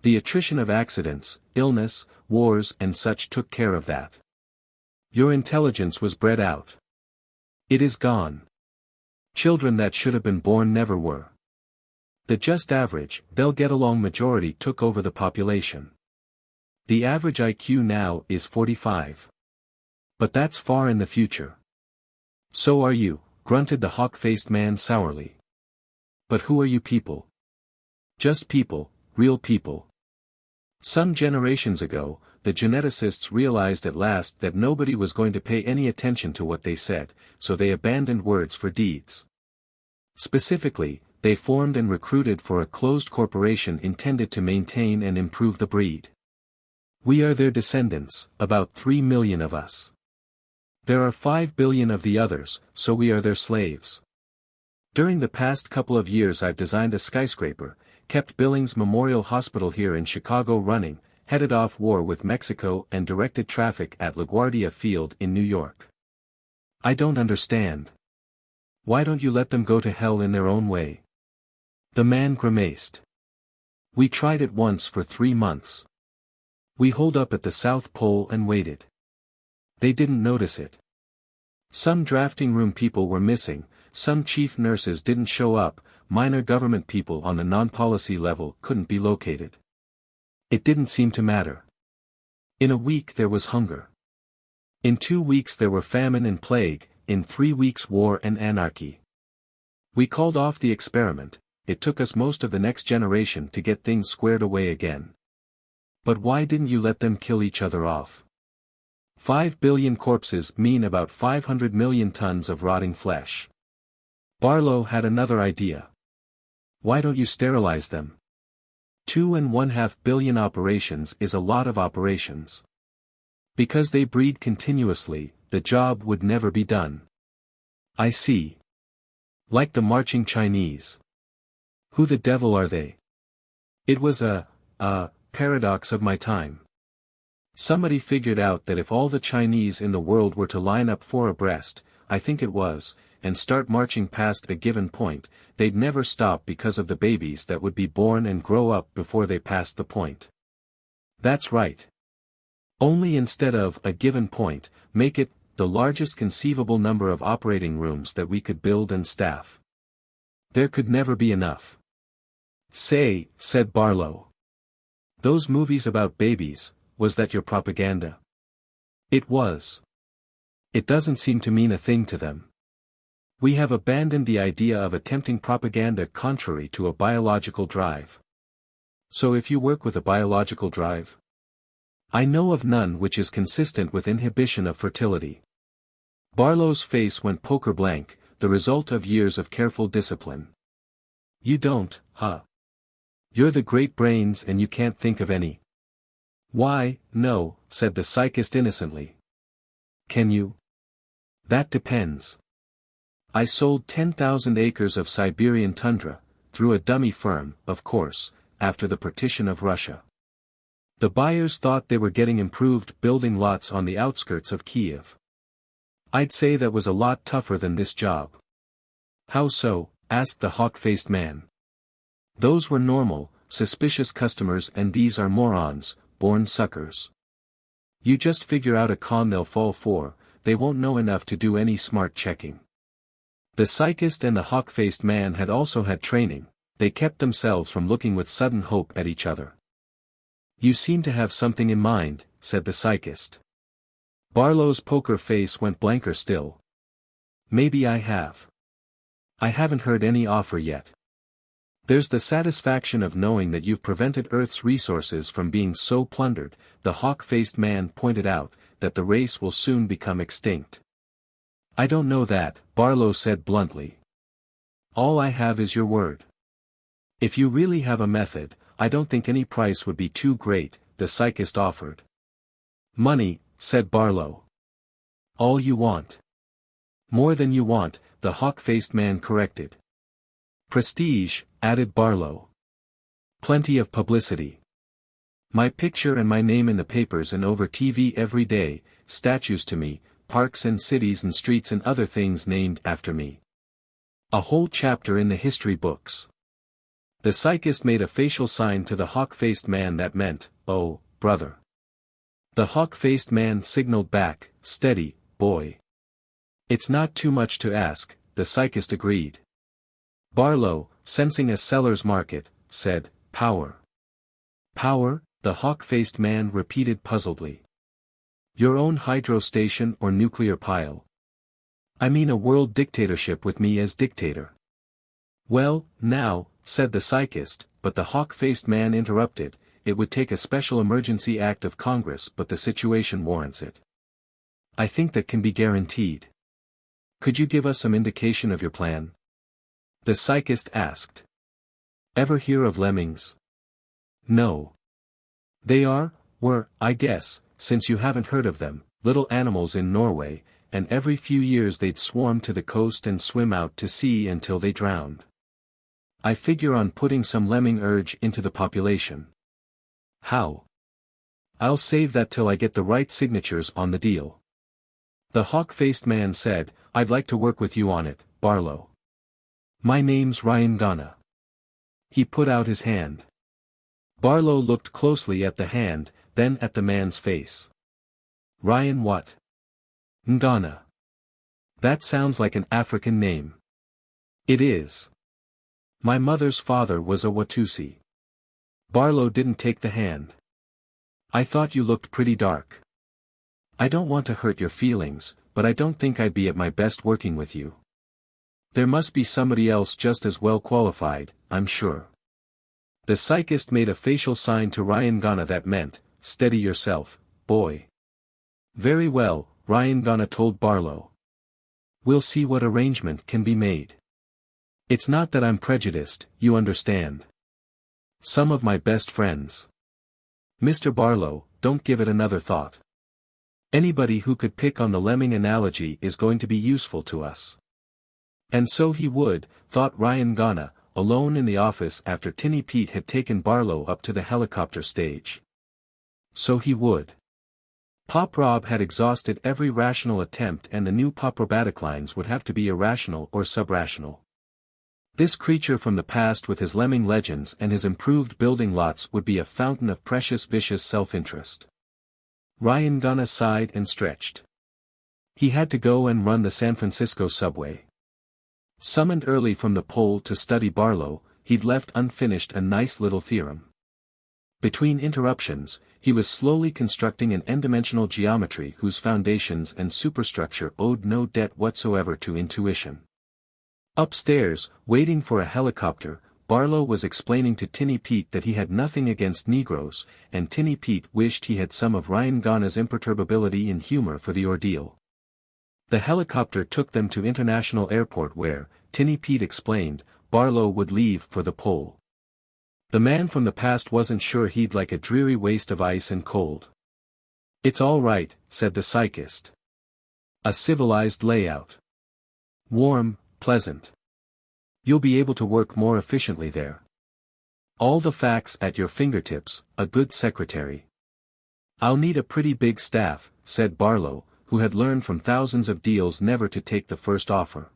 Speaker 1: The attrition of accidents, illness, wars and such took care of that. Your intelligence was bred out. It is gone. Children that should have been born never were. The just average, they'll get along majority took over the population. The average IQ now is 45. But that's far in the future. So are you, grunted the hawk-faced man sourly. But who are you people? Just people, real people. Some generations ago, the geneticists realized at last that nobody was going to pay any attention to what they said, so they abandoned words for deeds. Specifically, they formed and recruited for a closed corporation intended to maintain and improve the breed. We are their descendants, about 3 million of us. There are 5 billion of the others, so we are their slaves. During the past couple of years I've designed a skyscraper, kept Billings Memorial Hospital here in Chicago running, headed off war with Mexico and directed traffic at LaGuardia Field in New York. I don't understand. Why don't you let them go to hell in their own way? The man grimaced. We tried it once for 3 months. We holed up at the South Pole and waited. They didn't notice it. Some drafting room people were missing, some chief nurses didn't show up, minor government people on the non-policy level couldn't be located. It didn't seem to matter. In a week there was hunger. In 2 weeks there were famine and plague, in 3 weeks war and anarchy. We called off the experiment, it took us most of the next generation to get things squared away again. But why didn't you let them kill each other off? 5 billion corpses mean about 500 million tons of rotting flesh. Barlow had another idea. Why don't you sterilize them? 2.5 billion operations is a lot of operations. Because they breed continuously, the job would never be done. I see. Like the marching Chinese. Who the devil are they? It was a paradox of my time. Somebody figured out that if all the Chinese in the world were to line up 4 abreast, I think it was, and start marching past a given point, they'd never stop because of the babies that would be born and grow up before they passed the point. That's right. Only instead of a given point, make it the largest conceivable number of operating rooms that we could build and staff. There could never be enough. Say, said Barlow. Those movies about babies, was that your propaganda? It was. It doesn't seem to mean a thing to them. We have abandoned the idea of attempting propaganda contrary to a biological drive. So if you work with a biological drive? I know of none which is consistent with inhibition of fertility. Barlow's face went poker blank, the result of years of careful discipline. You don't, huh? You're the great brains and you can't think of any. Why, no, said the psychist innocently. Can you? That depends. I sold 10,000 acres of Siberian tundra, through a dummy firm, of course, after the partition of Russia. The buyers thought they were getting improved building lots on the outskirts of Kiev. I'd say that was a lot tougher than this job. How so? Asked the hawk-faced man. Those were normal, suspicious customers and these are morons, born suckers. You just figure out a con they'll fall for, they won't know enough to do any smart checking. The psychist and the hawk-faced man had also had training, they kept themselves from looking with sudden hope at each other. You seem to have something in mind, said the psychist. Barlow's poker face went blanker still. Maybe I have. I haven't heard any offer yet. There's the satisfaction of knowing that you've prevented Earth's resources from being so plundered, the hawk-faced man pointed out, that the race will soon become extinct. I don't know that, Barlow said bluntly. All I have is your word. If you really have a method, I don't think any price would be too great, the psychist offered. Money, said Barlow. All you want. More than you want, the hawk-faced man corrected. Prestige, added Barlow. Plenty of publicity. My picture and my name in the papers and over TV every day, statues to me, parks and cities and streets and other things named after me. A whole chapter in the history books. The psychist made a facial sign to the hawk-faced man that meant, oh, brother. The hawk-faced man signaled back, steady, boy. It's not too much to ask, the psychist agreed. Barlow, sensing a seller's market, said, power. Power, the hawk-faced man repeated puzzledly. Your own hydro station or nuclear pile. I mean a world dictatorship with me as dictator. Well, now, said the psychist, but the hawk-faced man interrupted, it would take a special emergency act of Congress but the situation warrants it. I think that can be guaranteed. Could you give us some indication of your plan? The psychist asked. Ever hear of lemmings? No. They were, I guess, since you haven't heard of them, little animals in Norway, and every few years they'd swarm to the coast and swim out to sea until they drowned. I figure on putting some lemming urge into the population. How? I'll save that till I get the right signatures on the deal. The hawk-faced man said, I'd like to work with you on it, Barlow. My name's Ryan Ghana. He put out his hand. Barlow looked closely at the hand, then at the man's face. Ryan what? Ngana. That sounds like an African name. It is. My mother's father was a Watusi. Barlow didn't take the hand. I thought you looked pretty dark. I don't want to hurt your feelings, but I don't think I'd be at my best working with you. There must be somebody else just as well qualified, I'm sure. The psychist made a facial sign to Ryan Ghana that meant, steady yourself, boy. Very well, Ryan Ghana told Barlow. We'll see what arrangement can be made. It's not that I'm prejudiced, you understand. Some of my best friends. Mr. Barlow, don't give it another thought. Anybody who could pick on the lemming analogy is going to be useful to us. And so he would, thought Ryan Ghana, alone in the office after Tinny Pete had taken Barlow up to the helicopter stage. So he would. Pop Rob had exhausted every rational attempt and the new Pop Robotic lines would have to be irrational or subrational. This creature from the past with his lemming legends and his improved building lots would be a fountain of precious vicious self-interest. Ryan Ghana sighed and stretched. He had to go and run the San Francisco subway. Summoned early from the pole to study Barlow, he'd left unfinished a nice little theorem. Between interruptions, he was slowly constructing an n-dimensional geometry whose foundations and superstructure owed no debt whatsoever to intuition. Upstairs, waiting for a helicopter, Barlow was explaining to Tinny Pete that he had nothing against Negroes, and Tinny Pete wished he had some of Ryan Ghana's imperturbability and humor for the ordeal. The helicopter took them to International Airport where, Tinny Pete explained, Barlow would leave for the pole. The man from the past wasn't sure he'd like a dreary waste of ice and cold. It's all right, said the psychist. A civilized layout. Warm, pleasant. You'll be able to work more efficiently there. All the facts at your fingertips, a good secretary. I'll need a pretty big staff, said Barlow, who had learned from thousands of deals never to take the first offer.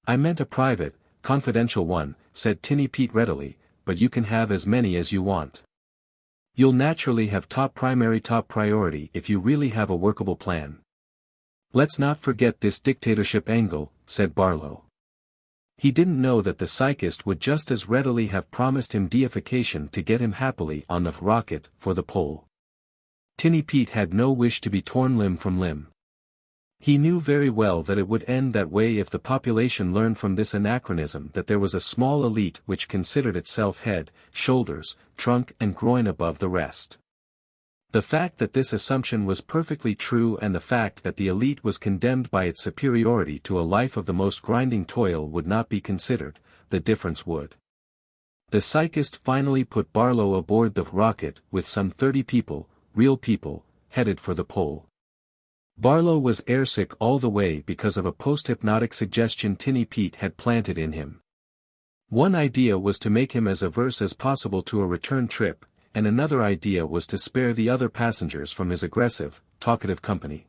Speaker 1: I meant a private, confidential one, said Tinny Pete readily, but you can have as many as you want. You'll naturally have top priority if you really have a workable plan. Let's not forget this dictatorship angle, said Barlow. He didn't know that the psychist would just as readily have promised him deification to get him happily on the rocket for the pole. Tinny Pete had no wish to be torn limb from limb. He knew very well that it would end that way if the population learned from this anachronism that there was a small elite which considered itself head, shoulders, trunk and groin above the rest. The fact that this assumption was perfectly true and the fact that the elite was condemned by its superiority to a life of the most grinding toil would not be considered, the difference would. The psychist finally put Barlow aboard the rocket with some 30 people, real people, headed for the pole. Barlow was airsick all the way because of a post-hypnotic suggestion Tinny Pete had planted in him. One idea was to make him as averse as possible to a return trip, and another idea was to spare the other passengers from his aggressive, talkative company.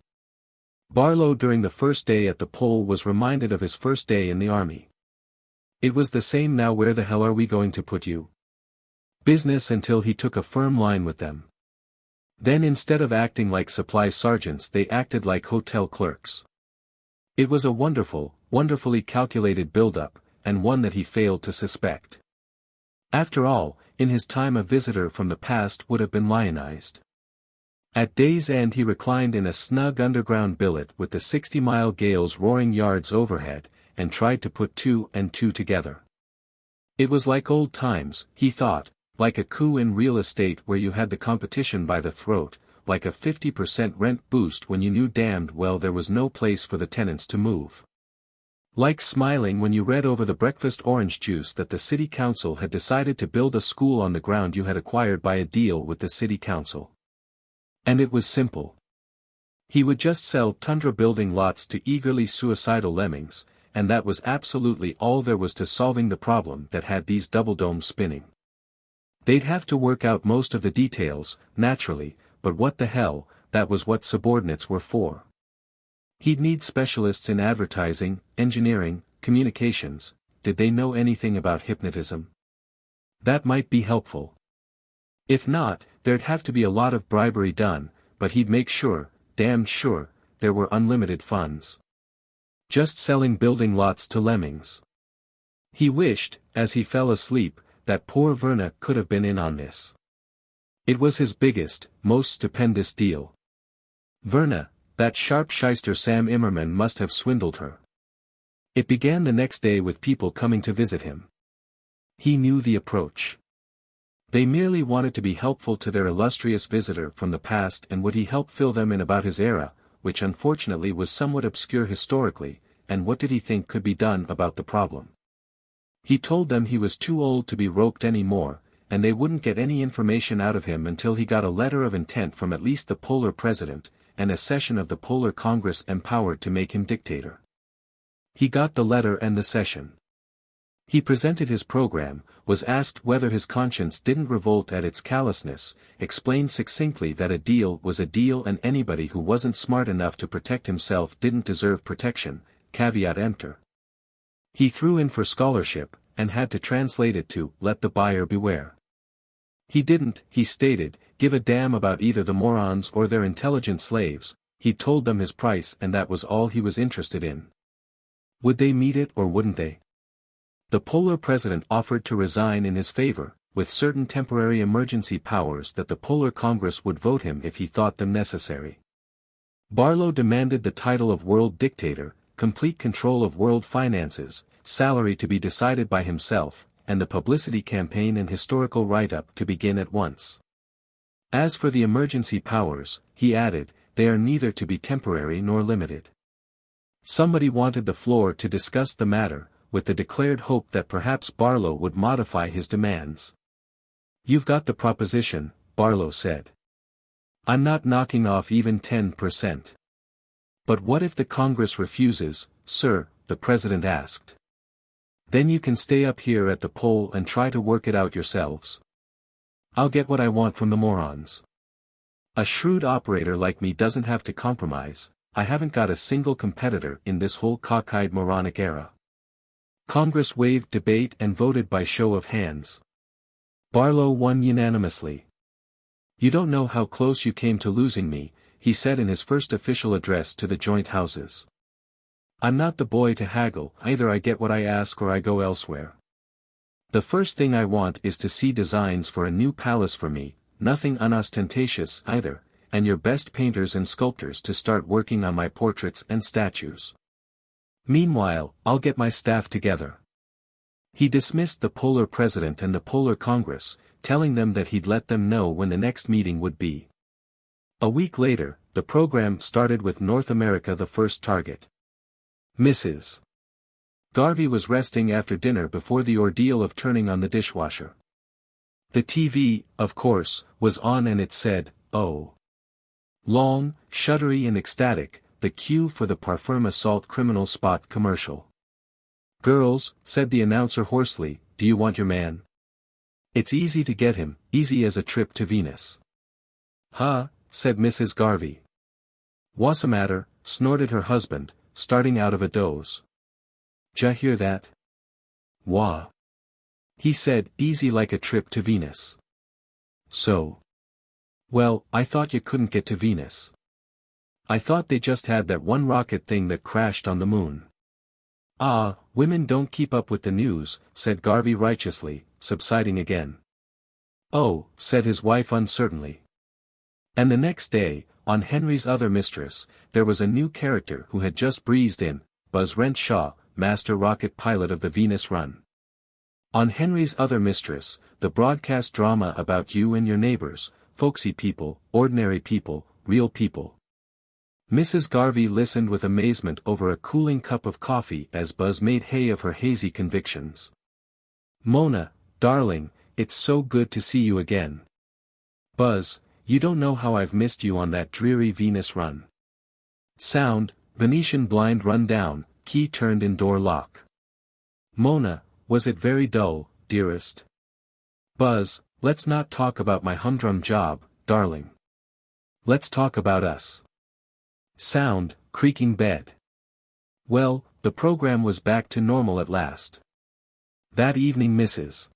Speaker 1: Barlow during the first day at the pole was reminded of his first day in the army. It was the same now. Where the hell are we going to put you? Business until he took a firm line with them. Then instead of acting like supply sergeants they acted like hotel clerks. It was a wonderfully calculated build-up, and one that he failed to suspect. After all, in his time a visitor from the past would have been lionized. At day's end he reclined in a snug underground billet with the 60-mile gales roaring yards overhead, and tried to put two and two together. It was like old times, he thought, like a coup in real estate where you had the competition by the throat, like a 50% rent boost when you knew damned well there was no place for the tenants to move. Like smiling when you read over the breakfast orange juice that the city council had decided to build a school on the ground you had acquired by a deal with the city council. And it was simple. He would just sell tundra building lots to eagerly suicidal lemmings, and that was absolutely all there was to solving the problem that had these double domes spinning. They'd have to work out most of the details, naturally, but what the hell, that was what subordinates were for. He'd need specialists in advertising, engineering, communications. Did they know anything about hypnotism? That might be helpful. If not, there'd have to be a lot of bribery done, but he'd make sure, damned sure, there were unlimited funds. Just selling building lots to lemmings. He wished, as he fell asleep, that poor Verna could have been in on this. It was his biggest, most stupendous deal. Verna, that sharp shyster Sam Immerman must have swindled her. It began the next day with people coming to visit him. He knew the approach. They merely wanted to be helpful to their illustrious visitor from the past, and would he help fill them in about his era, which unfortunately was somewhat obscure historically, and what did he think could be done about the problem? He told them he was too old to be roped anymore, and they wouldn't get any information out of him until he got a letter of intent from at least the Polar President, and a session of the Polar Congress empowered to make him dictator. He got the letter and the session. He presented his program, was asked whether his conscience didn't revolt at its callousness, explained succinctly that a deal was a deal and anybody who wasn't smart enough to protect himself didn't deserve protection, caveat emptor. He threw in for scholarship, and had to translate it to, let the buyer beware. He didn't, he stated, give a damn about either the morons or their intelligent slaves. He told them his price and that was all he was interested in. Would they meet it or wouldn't they? The Polar President offered to resign in his favor, with certain temporary emergency powers that the Polar Congress would vote him if he thought them necessary. Barlow demanded the title of World Dictator, complete control of world finances, salary to be decided by himself, and the publicity campaign and historical write-up to begin at once. As for the emergency powers, he added, they are neither to be temporary nor limited. Somebody wanted the floor to discuss the matter, with the declared hope that perhaps Barlow would modify his demands. You've got the proposition, Barlow said. I'm not knocking off even 10%. But what if the Congress refuses, sir? The President asked. Then you can stay up here at the pole and try to work it out yourselves. I'll get what I want from the morons. A shrewd operator like me doesn't have to compromise. I haven't got a single competitor in this whole cockeyed moronic era. Congress waived debate and voted by show of hands. Barlow won unanimously. You don't know how close you came to losing me, he said in his first official address to the joint houses. I'm not the boy to haggle, either I get what I ask or I go elsewhere. The first thing I want is to see designs for a new palace for me, nothing unostentatious either, and your best painters and sculptors to start working on my portraits and statues. Meanwhile, I'll get my staff together." He dismissed the Polar President and the Polar Congress, telling them that he'd let them know when the next meeting would be. A week later, the program started with North America the first target. Mrs. Garvey was resting after dinner before the ordeal of turning on the dishwasher. The TV, of course, was on and it said, "Oh." Long, shuddery and ecstatic, the cue for the Parfum Assault Criminal Spot commercial. "Girls," said the announcer hoarsely, "do you want your man? It's easy to get him, easy as a trip to Venus." "Huh," said Mrs. Garvey. "Whassamatter," snorted her husband, starting out of a doze. "Ja hear that?" "Wah." He said, "Easy like a trip to Venus." "So? Well, I thought you couldn't get to Venus. I thought they just had that one rocket thing that crashed on the moon." "Ah, women don't keep up with the news," said Garvey righteously, subsiding again. "Oh," said his wife uncertainly. And the next day, on Henry's Other Mistress, there was a new character who had just breezed in, Buzz Renshaw, master rocket pilot of the Venus run. On Henry's Other Mistress, the broadcast drama about you and your neighbors, folksy people, ordinary people, real people. Mrs. Garvey listened with amazement over a cooling cup of coffee as Buzz made hay of her hazy convictions. "Mona, darling, it's so good to see you again. Buzz, you don't know how I've missed you on that dreary Venus run. Sound, Venetian blind run down, key turned in door lock. Mona, was it very dull, dearest? Buzz, let's not talk about my humdrum job, darling. Let's talk about us." Sound, creaking bed. Well, the program was back to normal at last. That evening Mrs.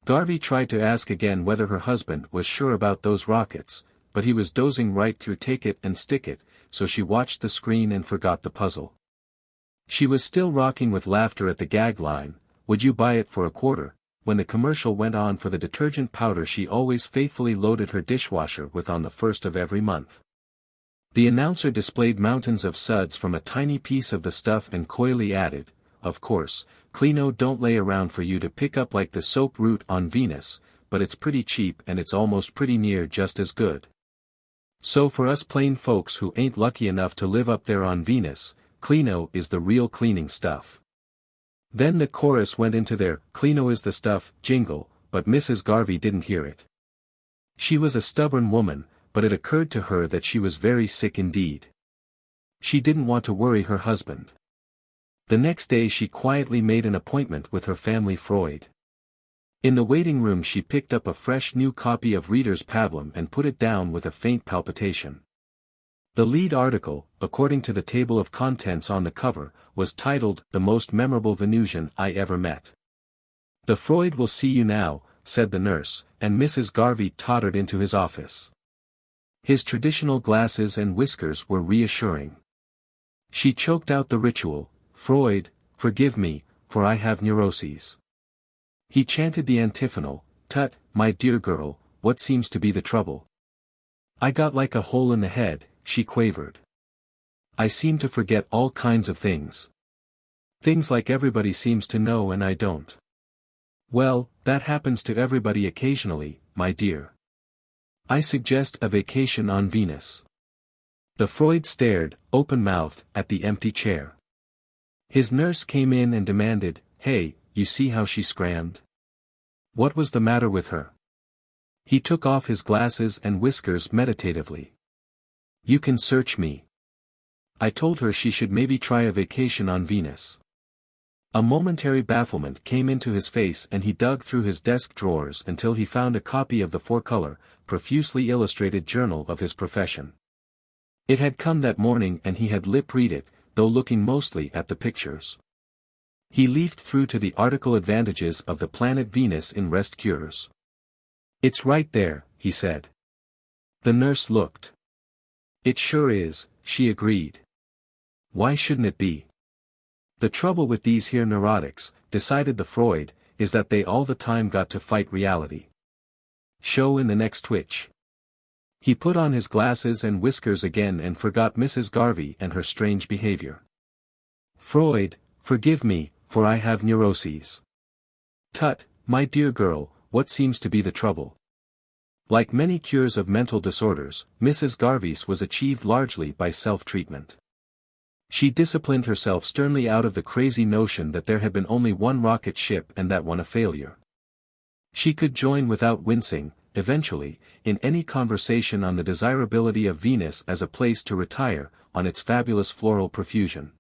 Speaker 1: Garvey tried to ask again whether her husband was sure about those rockets, but he was dozing right through Take It and Stick It, so she watched the screen and forgot the puzzle. She was still rocking with laughter at the gag line, "Would you buy it for a quarter?" when the commercial went on for the detergent powder she always faithfully loaded her dishwasher with on the first of every month. The announcer displayed mountains of suds from a tiny piece of the stuff and coyly added, "Of course, Clino don't lay around for you to pick up like the soap route on Venus, but it's pretty cheap and it's almost pretty near just as good. So for us plain folks who ain't lucky enough to live up there on Venus, Clino is the real cleaning stuff." Then the chorus went into their "Clino is the stuff" jingle, but Mrs. Garvey didn't hear it. She was a stubborn woman, but it occurred to her that she was very sick indeed. She didn't want to worry her husband. The next day she quietly made an appointment with her family Freud. In the waiting room she picked up a fresh new copy of Reader's Pablum and put it down with a faint palpitation. The lead article, according to the table of contents on the cover, was titled, "The Most Memorable Venusian I Ever Met." "The Freud will see you now," said the nurse, and Mrs. Garvey tottered into his office. His traditional glasses and whiskers were reassuring. She choked out the ritual, "Freud, forgive me, for I have neuroses." He chanted the antiphonal, "Tut, my dear girl, what seems to be the trouble?" "I got like a hole in the head," she quavered. "I seem to forget all kinds of things. Things like everybody seems to know and I don't." "Well, that happens to everybody occasionally, my dear. I suggest a vacation on Venus." The Freud stared, open-mouthed, at the empty chair. His nurse came in and demanded, "Hey, you see how she scrammed? What was the matter with her?" He took off his glasses and whiskers meditatively. "You can search me. I told her she should maybe try a vacation on Venus." A momentary bafflement came into his face and he dug through his desk drawers until he found a copy of the four-color, profusely illustrated journal of his profession. It had come that morning and he had lip-read it, though looking mostly at the pictures. He leafed through to the article "Advantages of the Planet Venus in Rest Cures." "It's right there," he said. The nurse looked. "It sure is," she agreed. "Why shouldn't it be? The trouble with these here neurotics," decided the Freud, "is that they all the time got to fight reality. Show in the next twitch. He put on his glasses and whiskers again and forgot Mrs. Garvey and her strange behavior. Freud, forgive me, for I have neuroses. Tut, my dear girl, what seems to be the trouble? Like many cures of mental disorders, Mrs. Garvey's was achieved largely by self-treatment. She disciplined herself sternly out of the crazy notion that there had been only one rocket ship and that one a failure. She could join without wincing, eventually, in any conversation on the desirability of Venus as a place to retire, on its fabulous floral profusion.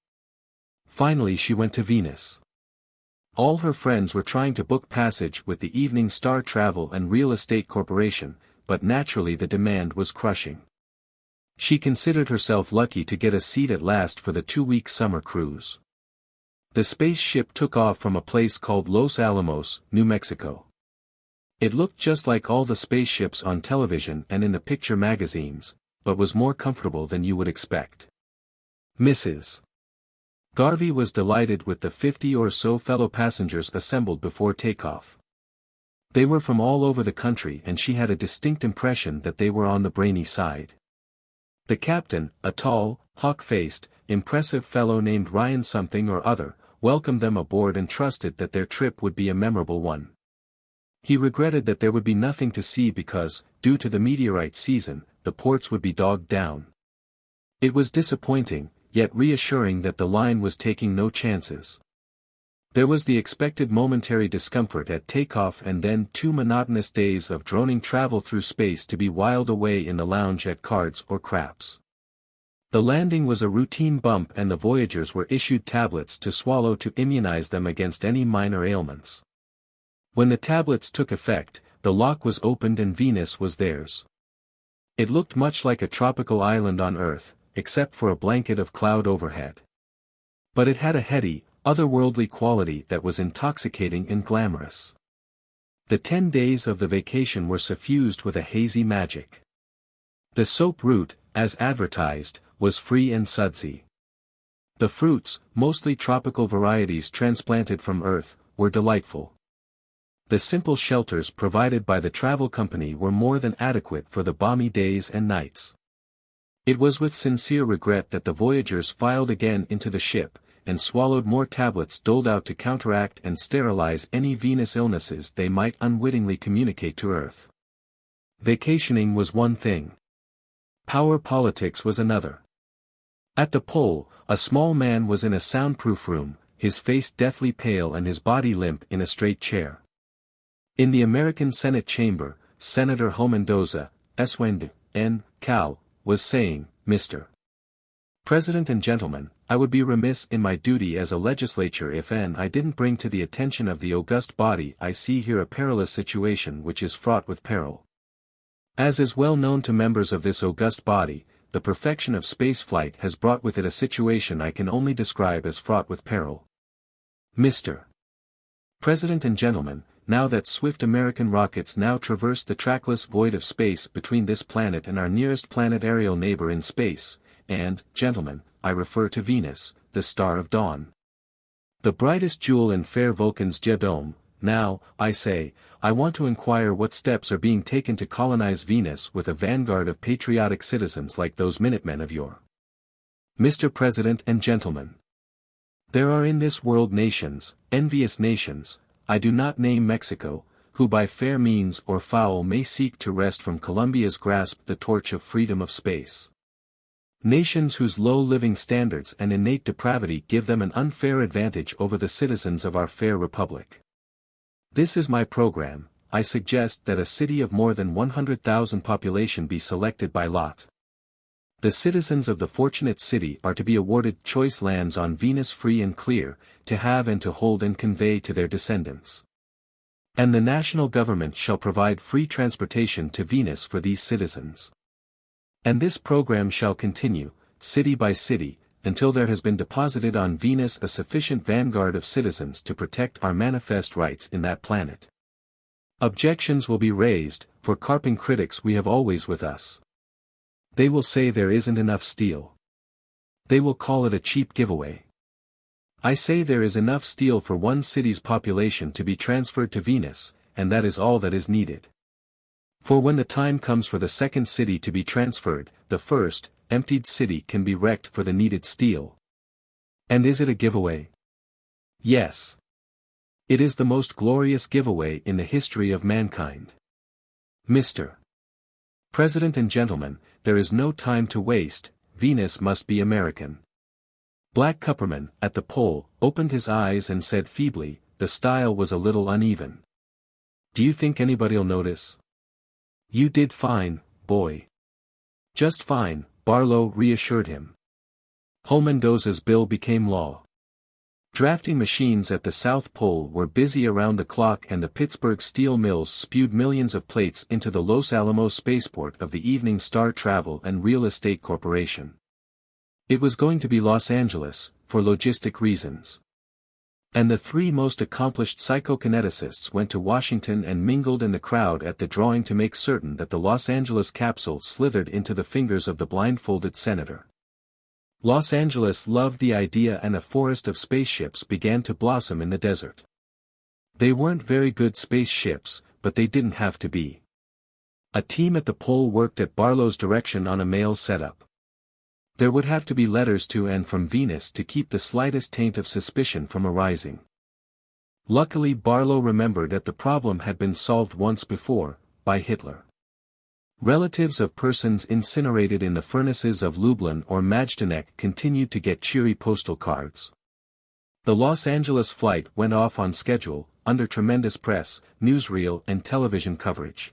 Speaker 1: Finally she went to Venus. All her friends were trying to book passage with the Evening Star Travel and Real Estate Corporation, but naturally the demand was crushing. She considered herself lucky to get a seat at last for the 2-week summer cruise. The space ship took off from a place called Los Alamos, New Mexico. It looked just like all the spaceships on television and in the picture magazines, but was more comfortable than you would expect. Mrs. Garvey was delighted with the 50 or so fellow passengers assembled before takeoff. They were from all over the country and she had a distinct impression that they were on the brainy side. The captain, a tall, hawk-faced, impressive fellow named Ryan something or other, welcomed them aboard and trusted that their trip would be a memorable one. He regretted that there would be nothing to see because, due to the meteorite season, the ports would be dogged down. It was disappointing, yet reassuring that the line was taking no chances. There was the expected momentary discomfort at takeoff and then 2 monotonous days of droning travel through space to be whiled away in the lounge at cards or craps. The landing was a routine bump and the voyagers were issued tablets to swallow to immunize them against any minor ailments. When the tablets took effect, the lock was opened and Venus was theirs. It looked much like a tropical island on Earth, except for a blanket of cloud overhead. But it had a heady, otherworldly quality that was intoxicating and glamorous. The 10 days of the vacation were suffused with a hazy magic. The soap route, as advertised, was free and sudsy. The fruits, mostly tropical varieties transplanted from Earth, were delightful. The simple shelters provided by the travel company were more than adequate for the balmy days and nights. It was with sincere regret that the voyagers filed again into the ship, and swallowed more tablets doled out to counteract and sterilize any Venus illnesses they might unwittingly communicate to Earth. Vacationing was one thing. Power politics was another. At the pole, a small man was in a soundproof room, his face deathly pale and his body limp in a straight chair. In the American Senate chamber, Senator Homendoza, Swnd. N. Cal, was saying, Mr. President and gentlemen, I would be remiss in my duty as a legislature if I didn't bring to the attention of the august body I see here a perilous situation which is fraught with peril. As is well known to members of this august body, the perfection of spaceflight has brought with it a situation I can only describe as fraught with peril. Mr. President and gentlemen, now that swift American rockets now traverse the trackless void of space between this planet and our nearest planetary neighbor in space, and, gentlemen, I refer to Venus, the star of dawn. The brightest jewel in fair Vulcan's geodome, now, I say, I want to inquire what steps are being taken to colonize Venus with a vanguard of patriotic citizens like those Minutemen of yore. Mr. President and gentlemen, there are in this world nations, envious nations, I do not name Mexico, who by fair means or foul may seek to wrest from Columbia's grasp the torch of freedom of space. Nations whose low living standards and innate depravity give them an unfair advantage over the citizens of our fair republic. This is my program. I suggest that a city of more than 100,000 population be selected by lot. The citizens of the fortunate city are to be awarded choice lands on Venus free and clear, to have and to hold and convey to their descendants. And the national government shall provide free transportation to Venus for these citizens. And this program shall continue, city by city, until there has been deposited on Venus a sufficient vanguard of citizens to protect our manifest rights in that planet. Objections will be raised, for carping critics we have always with us. They will say there isn't enough steel. They will call it a cheap giveaway. I say there is enough steel for one city's population to be transferred to Venus, and that is all that is needed. For when the time comes for the second city to be transferred, the first, emptied city can be wrecked for the needed steel. And is it a giveaway? Yes. It is the most glorious giveaway in the history of mankind. Mr. President and gentlemen, there is no time to waste, Venus must be American. Black Cupperman, at the pole, opened his eyes and said feebly, the style was a little uneven. Do you think anybody'll notice? You did fine, boy. Just fine, Barlow reassured him. Hull Mendoza's bill became law. Drafting machines at the South Pole were busy around the clock and the Pittsburgh steel mills spewed millions of plates into the Los Alamos spaceport of the Evening Star Travel and Real Estate Corporation. It was going to be Los Angeles, for logistic reasons. And the three most accomplished psychokineticists went to Washington and mingled in the crowd at the drawing to make certain that the Los Angeles capsule slithered into the fingers of the blindfolded senator. Los Angeles loved the idea and a forest of spaceships began to blossom in the desert. They weren't very good spaceships, but they didn't have to be. A team at the pole worked at Barlow's direction on a mail setup. There would have to be letters to and from Venus to keep the slightest taint of suspicion from arising. Luckily Barlow remembered that the problem had been solved once before, by Hitler. Relatives of persons incinerated in the furnaces of Lublin or Majdanek continued to get cheery postal cards. The Los Angeles flight went off on schedule, under tremendous press, newsreel and television coverage.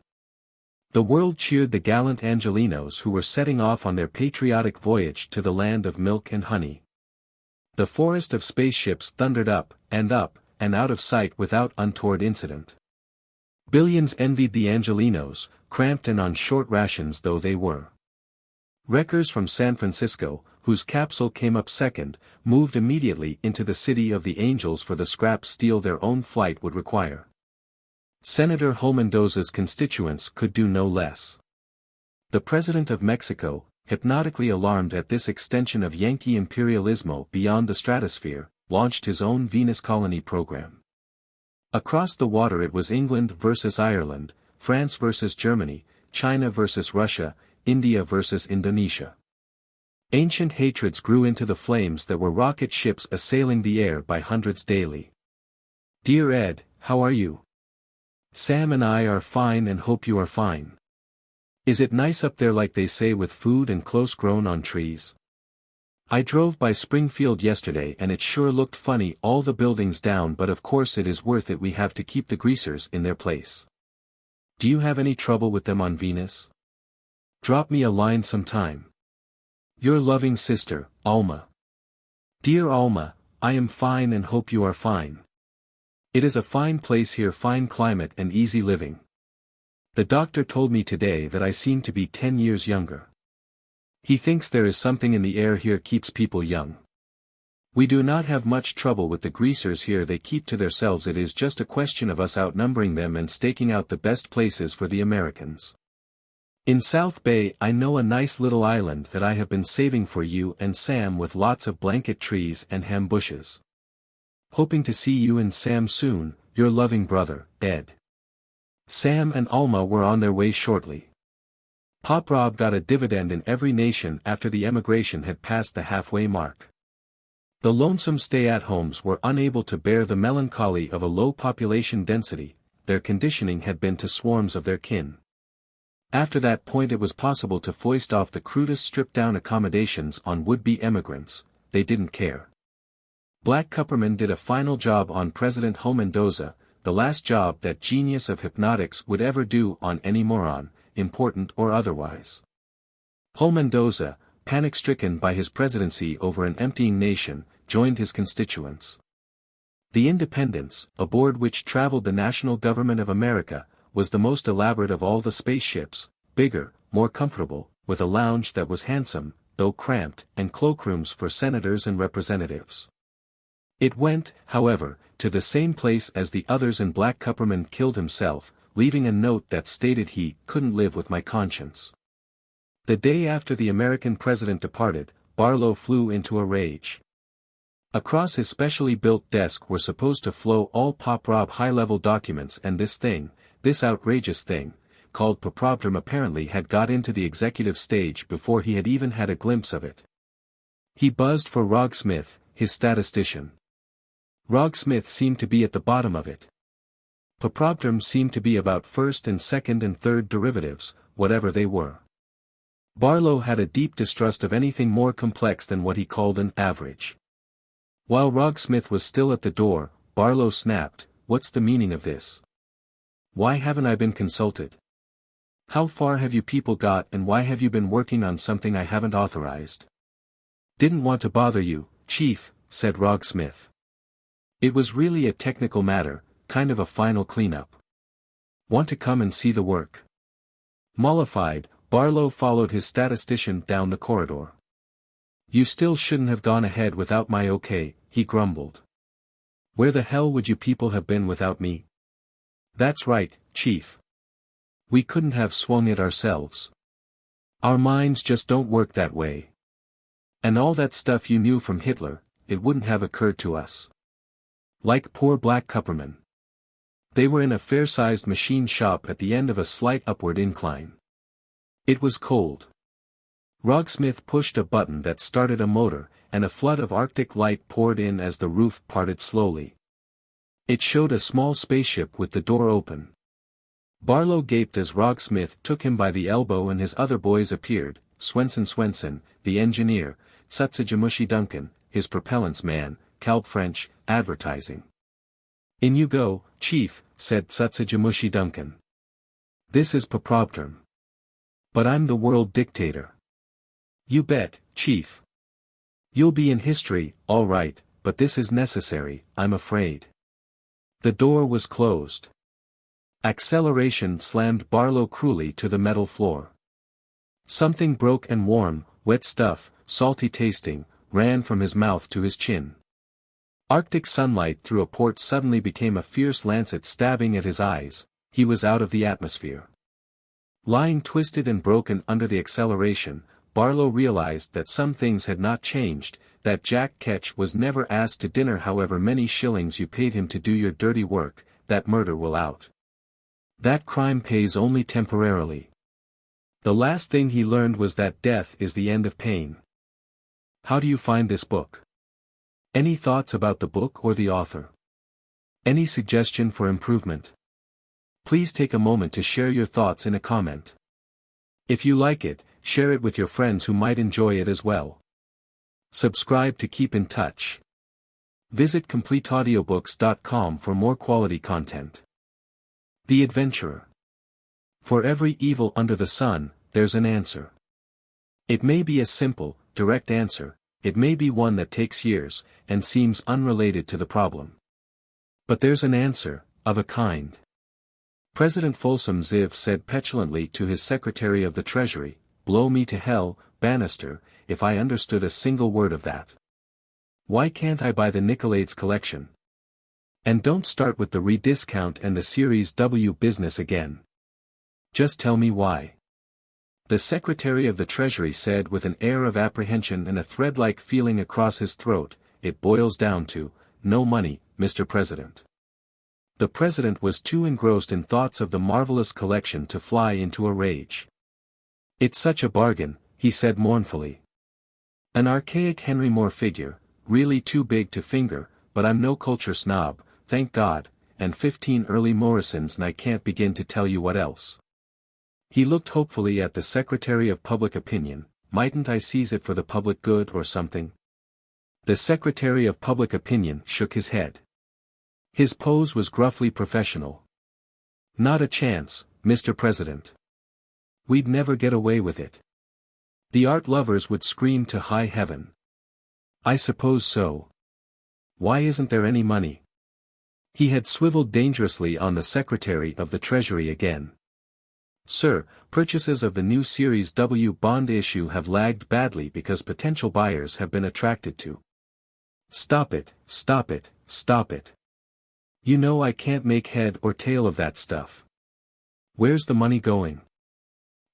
Speaker 1: The world cheered the gallant Angelenos who were setting off on their patriotic voyage to the land of milk and honey. The forest of spaceships thundered up, and out of sight without untoward incident. Billions envied the Angelenos, cramped and on short rations though they were. Wreckers from San Francisco, whose capsule came up second, moved immediately into the city of the angels for the scrap steel their own flight would require. Senator Hull Mendoza's constituents could do no less. The President of Mexico, hypnotically alarmed at this extension of Yankee imperialismo beyond the stratosphere, launched his own Venus colony program. Across the water it was England versus Ireland, France versus Germany, China versus Russia, India versus Indonesia. Ancient hatreds grew into the flames that were rocket ships assailing the air by hundreds daily. Dear Ed, how are you? Sam and I are fine and hope you are fine. Is it nice up there like they say with food and close grown on trees? I drove by Springfield yesterday and it sure looked funny, all the buildings down, but of course it is worth it, we have to keep the greasers in their place. Do you have any trouble with them on Venus? Drop me a line sometime. Your loving sister, Alma. Dear Alma, I am fine and hope you are fine. It is a fine place here, fine climate and easy living. The doctor told me today that I seem to be 10 years younger. He thinks there is something in the air here keeps people young. We do not have much trouble with the greasers here, they keep to themselves, it is just a question of us outnumbering them and staking out the best places for the Americans. In South Bay I know a nice little island that I have been saving for you and Sam with lots of blanket trees and ham bushes. Hoping to see you and Sam soon, your loving brother, Ed. Sam and Alma were on their way shortly. Pop Rob got a dividend in every nation after the emigration had passed the halfway mark. The lonesome stay-at-homes were unable to bear the melancholy of a low population density, their conditioning had been to swarms of their kin. After that point it was possible to foist off the crudest stripped-down accommodations on would-be emigrants, they didn't care. Black Cupperman did a final job on President Hull Mendoza, the last job that genius of hypnotics would ever do on any moron, important or otherwise. Hull Mendoza, panic-stricken by his presidency over an emptying nation, joined his constituents. The Independence, aboard which traveled the national government of America, was the most elaborate of all the spaceships, bigger, more comfortable, with a lounge that was handsome, though cramped, and cloakrooms for senators and representatives. It went, however, to the same place as the others, and Black Cupperman killed himself, leaving a note that stated he couldn't live with my conscience. The day after the American president departed, Barlow flew into a rage. Across his specially built desk were supposed to flow all Pop Rob high-level documents, and this outrageous thing, called Poprobterm apparently had got into the executive stage before he had even had a glimpse of it. He buzzed for Rogsmith, his statistician. Rogsmith seemed to be at the bottom of it. Poprobterm seemed to be about first and second and third derivatives, whatever they were. Barlow had a deep distrust of anything more complex than what he called an average. While Rogsmith was still at the door, Barlow snapped, "What's the meaning of this? Why haven't I been consulted? How far have you people got, and why have you been working on something I haven't authorized?" "Didn't want to bother you, Chief," said Rogsmith. "It was really a technical matter, kind of a final cleanup. Want to come and see the work?" Mollified, Barlow followed his statistician down the corridor. "You still shouldn't have gone ahead without my okay," he grumbled. "Where the hell would you people have been without me?" "That's right, Chief. We couldn't have swung it ourselves. Our minds just don't work that way. And all that stuff you knew from Hitler, it wouldn't have occurred to us. Like poor Black Cupperman. They were in a fair-sized machine shop at the end of a slight upward incline. It was cold. Rogsmith pushed a button that started a motor, and a flood of Arctic light poured in as the roof parted slowly. It showed a small spaceship with the door open. Barlow gaped as Rogsmith took him by the elbow and his other boys appeared, Swenson, the engineer, Tsutsajamushi Duncan, his propellants man, Calb French, advertising. "In you go, Chief," said Tsutsajamushi Duncan. "This is Poprobterm. But I'm the world dictator." "You bet, Chief. You'll be in history, all right, but this is necessary, I'm afraid." The door was closed. Acceleration slammed Barlow cruelly to the metal floor. Something broke and warm, wet stuff, salty tasting, ran from his mouth to his chin. Arctic sunlight through a port suddenly became a fierce lancet stabbing at his eyes. He was out of the atmosphere. Lying twisted and broken under the acceleration, Barlow realized that some things had not changed, that Jack Ketch was never asked to dinner however many shillings you paid him to do your dirty work, that murder will out. That crime pays only temporarily. The last thing he learned was that death is the end of pain. How do you find this book? Any thoughts about the book or the author? Any suggestion for improvement? Please take a moment to share your thoughts in a comment. If you like it, share it with your friends who might enjoy it as well. Subscribe to keep in touch. Visit CompleteAudiobooks.com for more quality content. The Adventurer. For every evil under the sun, there's an answer. It may be a simple, direct answer, it may be one that takes years, and seems unrelated to the problem. But there's an answer, of a kind. President Folsom Ziv said petulantly to his Secretary of the Treasury, "Blow me to hell, Bannister, if I understood a single word of that. Why can't I buy the Nicolaides collection? And don't start with the rediscount and the Series W business again. Just tell me why." The Secretary of the Treasury said with an air of apprehension and a thread-like feeling across his throat, "It boils down to, no money, Mr. President." The President was too engrossed in thoughts of the marvelous collection to fly into a rage. "It's such a bargain," he said mournfully. "An archaic Henry Moore figure, really too big to finger, but I'm no culture snob, thank God, and 15 early Morrisons and I can't begin to tell you what else." He looked hopefully at the Secretary of Public Opinion, "Mightn't I seize it for the public good or something?" The Secretary of Public Opinion shook his head. His pose was gruffly professional. "Not a chance, Mr. President. We'd never get away with it. The art lovers would scream to high heaven." "I suppose so. Why isn't there any money?" He had swiveled dangerously on the Secretary of the Treasury again. "Sir, purchases of the new Series W bond issue have lagged badly because potential buyers have been attracted to." "Stop it, stop it, stop it. You know I can't make head or tail of that stuff. Where's the money going?"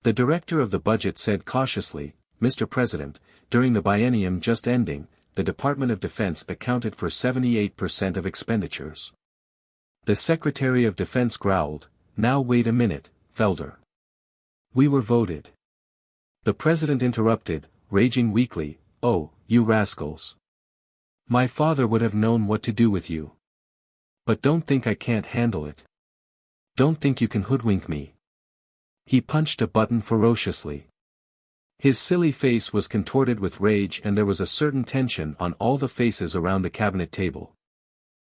Speaker 1: The Director of the Budget said cautiously, "Mr. President, during the biennium just ending, the Department of Defense accounted for 78% of expenditures." The Secretary of Defense growled, "Now wait a minute, Felder. We were voted. The president interrupted, raging weakly, "Oh, you rascals. My father would have known what to do with you. But don't think I can't handle it. Don't think you can hoodwink me." He punched a button ferociously. His silly face was contorted with rage and there was a certain tension on all the faces around the cabinet table.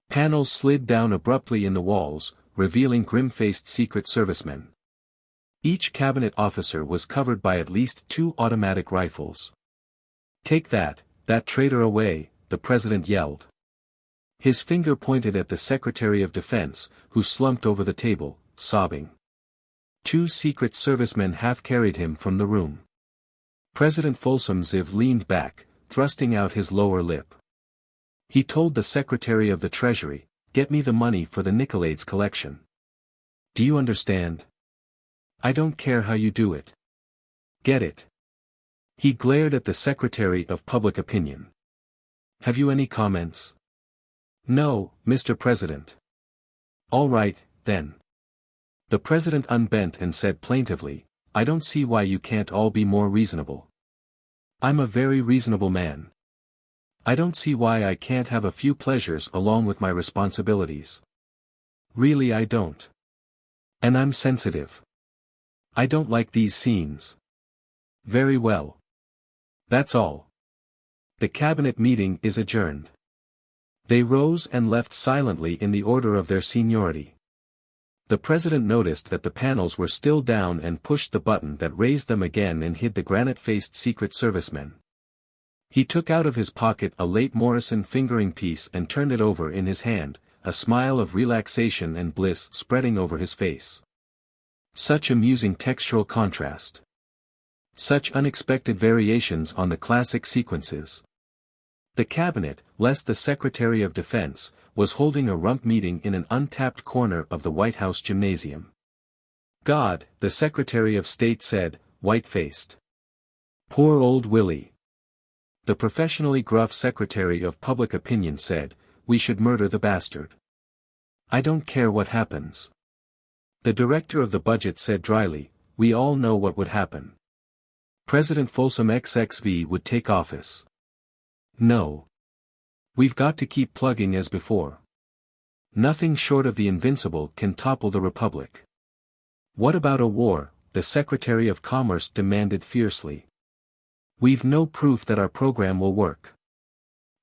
Speaker 1: Panels slid down abruptly in the walls, revealing grim-faced Secret Servicemen. Each cabinet officer was covered by at least 2 automatic rifles. "Take that traitor away," the president yelled. His finger pointed at the Secretary of Defense, who slumped over the table, sobbing. 2 Secret Servicemen half-carried him from the room. President Folsom Ziv leaned back, thrusting out his lower lip. He told the Secretary of the Treasury, "Get me the money for the Nicolaides collection. Do you understand? I don't care how you do it. Get it." He glared at the Secretary of Public Opinion. "Have you any comments?" "No, Mr. President." "All right, then." The president unbent and said plaintively, "I don't see why you can't all be more reasonable. I'm a very reasonable man. I don't see why I can't have a few pleasures along with my responsibilities. Really I don't. And I'm sensitive. I don't like these scenes." "Very well. That's all. The cabinet meeting is adjourned." They rose and left silently in the order of their seniority. The president noticed that the panels were still down and pushed the button that raised them again and hid the granite-faced Secret Servicemen. He took out of his pocket a late Morrison fingering piece and turned it over in his hand, a smile of relaxation and bliss spreading over his face. Such amusing textural contrast. Such unexpected variations on the classic sequences. The cabinet, less the Secretary of Defense, was holding a rump meeting in an untapped corner of the White House gymnasium. "God," the Secretary of State said, white-faced. "Poor old Willie." The professionally gruff Secretary of Public Opinion said, "We should murder the bastard. I don't care what happens." The Director of the Budget said dryly, "We all know what would happen. President Folsom XXV would take office. No. We've got to keep plugging as before. Nothing short of the invincible can topple the Republic." "What about a war?" the Secretary of Commerce demanded fiercely. "We've no proof that our program will work."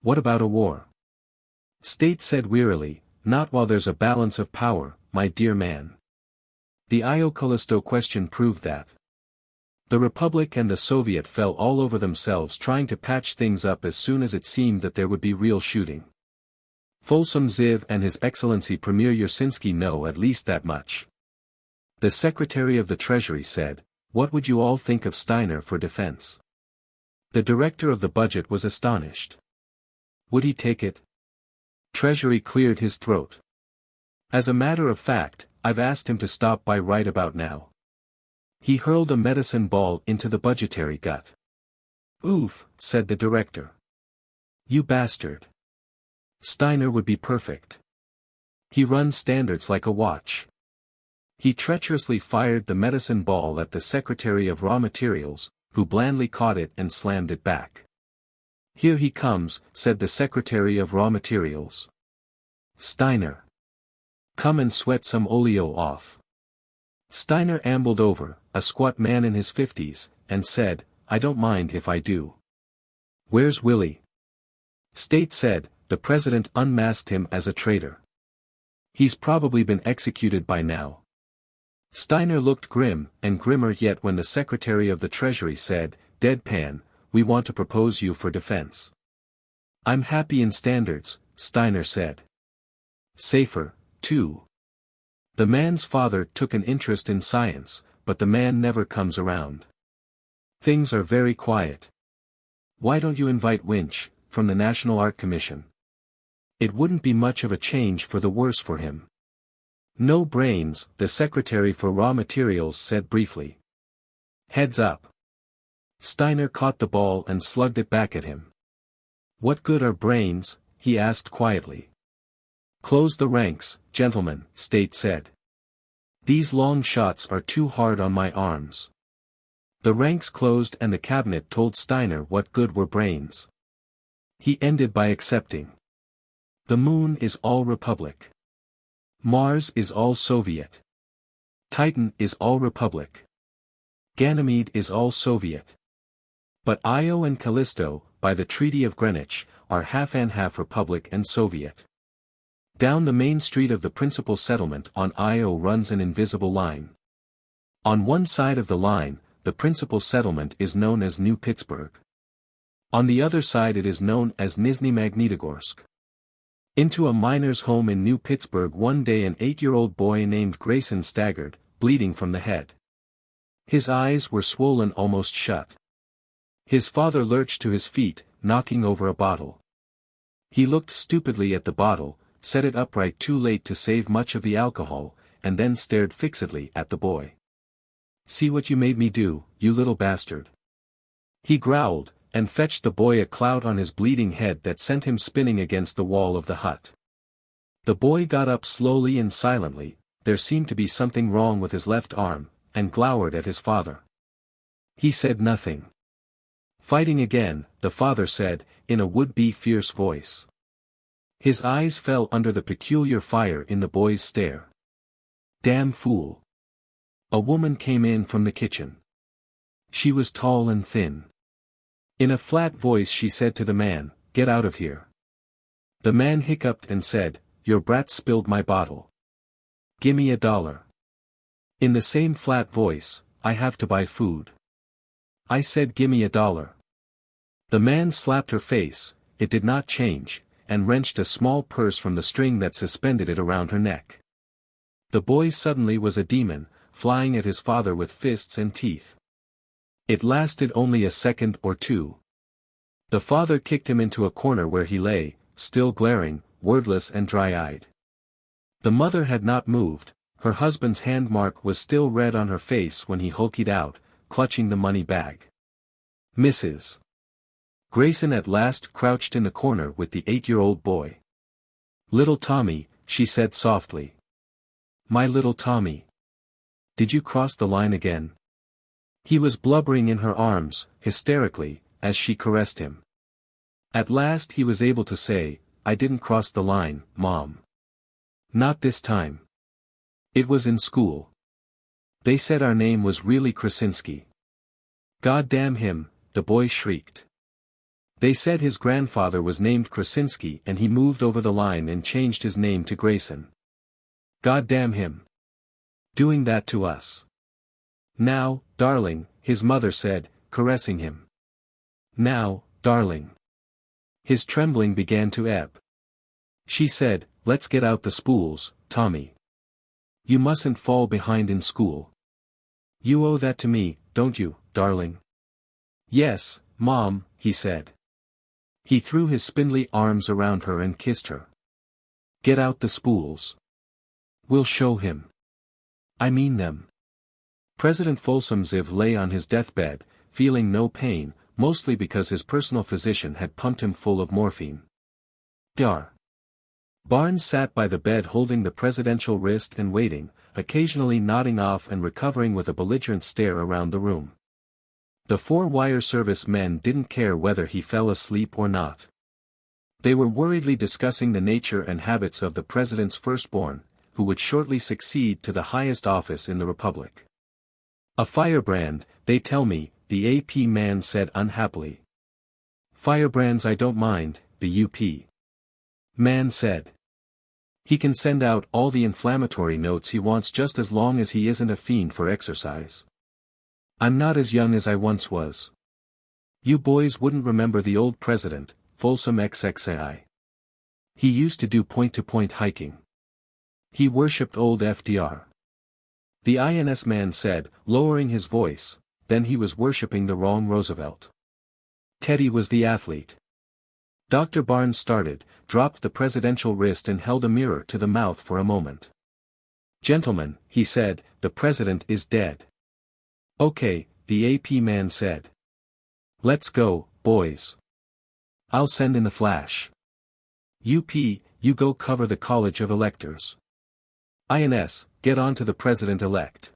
Speaker 1: "What about a war?" State said wearily, "Not while there's a balance of power, my dear man. The Io Callisto question proved that. The Republic and the Soviet fell all over themselves trying to patch things up as soon as it seemed that there would be real shooting. Folsom Ziv and His Excellency Premier Yersinsky know at least that much." The Secretary of the Treasury said, "What would you all think of Steiner for defense?" The Director of the Budget was astonished. Would he take it? Treasury cleared his throat. "As a matter of fact, I've asked him to stop by right about now." He hurled a medicine ball into the budgetary gut. "Oof," said the director. "You bastard. Steiner would be perfect. He runs standards like a watch." He treacherously fired the medicine ball at the Secretary of Raw Materials, who blandly caught it and slammed it back. "Here he comes," said the Secretary of Raw Materials. "Steiner. Come and sweat some oleo off." Steiner ambled over, a squat man in his 50s, and said, "I don't mind if I do." "Where's Willie?" State said, "The president unmasked him as a traitor. He's probably been executed by now." Steiner looked grim, and grimmer yet when the Secretary of the Treasury said, deadpan, "We want to propose you for defense." "I'm happy in standards," Steiner said. "Safer, too. The man's father took an interest in science, but the man never comes around. Things are very quiet. Why don't you invite Winch, from the National Art Commission? It wouldn't be much of a change for the worse for him." "No brains," the Secretary for Raw Materials said briefly. "Heads up." Steiner caught the ball and slugged it back at him. "What good are brains?" he asked quietly. "Close the ranks, gentlemen," State said. "These long shots are too hard on my arms." The ranks closed and the cabinet told Steiner what good were brains. He ended by accepting. The moon is all Republic. Mars is all Soviet. Titan is all Republic. Ganymede is all Soviet. But Io and Callisto, by the Treaty of Greenwich, are half and half Republic and Soviet. Down the main street of the principal settlement on Io runs an invisible line. On one side of the line, the principal settlement is known as New Pittsburgh. On the other side it is known as Nizhny Magnitogorsk. Into a miner's home in New Pittsburgh one day an 8-year-old boy named Grayson staggered, bleeding from the head. His eyes were swollen almost shut. His father lurched to his feet, knocking over a bottle. He looked stupidly at the bottle, set it upright too late to save much of the alcohol, and then stared fixedly at the boy. "See what you made me do, you little bastard." He growled, and fetched the boy a clout on his bleeding head that sent him spinning against the wall of the hut. The boy got up slowly and silently, there seemed to be something wrong with his left arm, and glowered at his father. He said nothing. "Fighting again," the father said, in a would-be fierce voice. His eyes fell under the peculiar fire in the boy's stare. "Damn fool." A woman came in from the kitchen. She was tall and thin. In a flat voice she said to the man, "Get out of here." The man hiccuped and said, "Your brat spilled my bottle. Gimme $1. In the same flat voice, "I have to buy food." I said gimme $1. The man slapped her face, it did not change, and wrenched a small purse from the string that suspended it around her neck. The boy suddenly was a demon, flying at his father with fists and teeth. It lasted only a second or two. The father kicked him into a corner where he lay, still glaring, wordless and dry-eyed. The mother had not moved, her husband's hand mark was still red on her face when he hulkied out, clutching the money bag. "Mrs. Grayson at last crouched in the corner with the 8-year-old boy. "Little Tommy," she said softly. "My little Tommy. Did you cross the line again?" He was blubbering in her arms, hysterically, as she caressed him. At last he was able to say, "I didn't cross the line, Mom. Not this time. It was in school. They said our name was really Krasinski." "God damn him," the boy shrieked. "They said his grandfather was named Krasinski and he moved over the line and changed his name to Grayson. God damn him. Doing that to us. Now, darling," his mother said, caressing him. "Now, darling." His trembling began to ebb. She said, "Let's get out the spools, Tommy. You mustn't fall behind in school. You owe that to me, don't you, darling?" "Yes, Mom," he said. He threw his spindly arms around her and kissed her. "Get out the spools. We'll show him. I mean them." President Folsom Ziv lay on his deathbed, feeling no pain, mostly because his personal physician had pumped him full of morphine. Dar. Barnes sat by the bed holding the presidential wrist and waiting, occasionally nodding off and recovering with a belligerent stare around the room. The 4 wire service men didn't care whether he fell asleep or not. They were worriedly discussing the nature and habits of the president's firstborn, who would shortly succeed to the highest office in the republic. "A firebrand, they tell me," the AP man said unhappily. "Firebrands I don't mind," the UP man said. "He can send out all the inflammatory notes he wants just as long as he isn't a fiend for exercise. I'm not as young as I once was. You boys wouldn't remember the old president, Folsom XXAI. He used to do point-to-point hiking. He worshipped old FDR. The INS man said, lowering his voice, then he was worshipping the wrong Roosevelt. Teddy was the athlete. Dr. Barnes started, dropped the presidential wrist and held a mirror to the mouth for a moment. "Gentlemen," he said, "the president is dead." "Okay," the AP man said. "Let's go, boys. I'll send in the flash. UP, you go cover the College of Electors. INS, get on to the president-elect.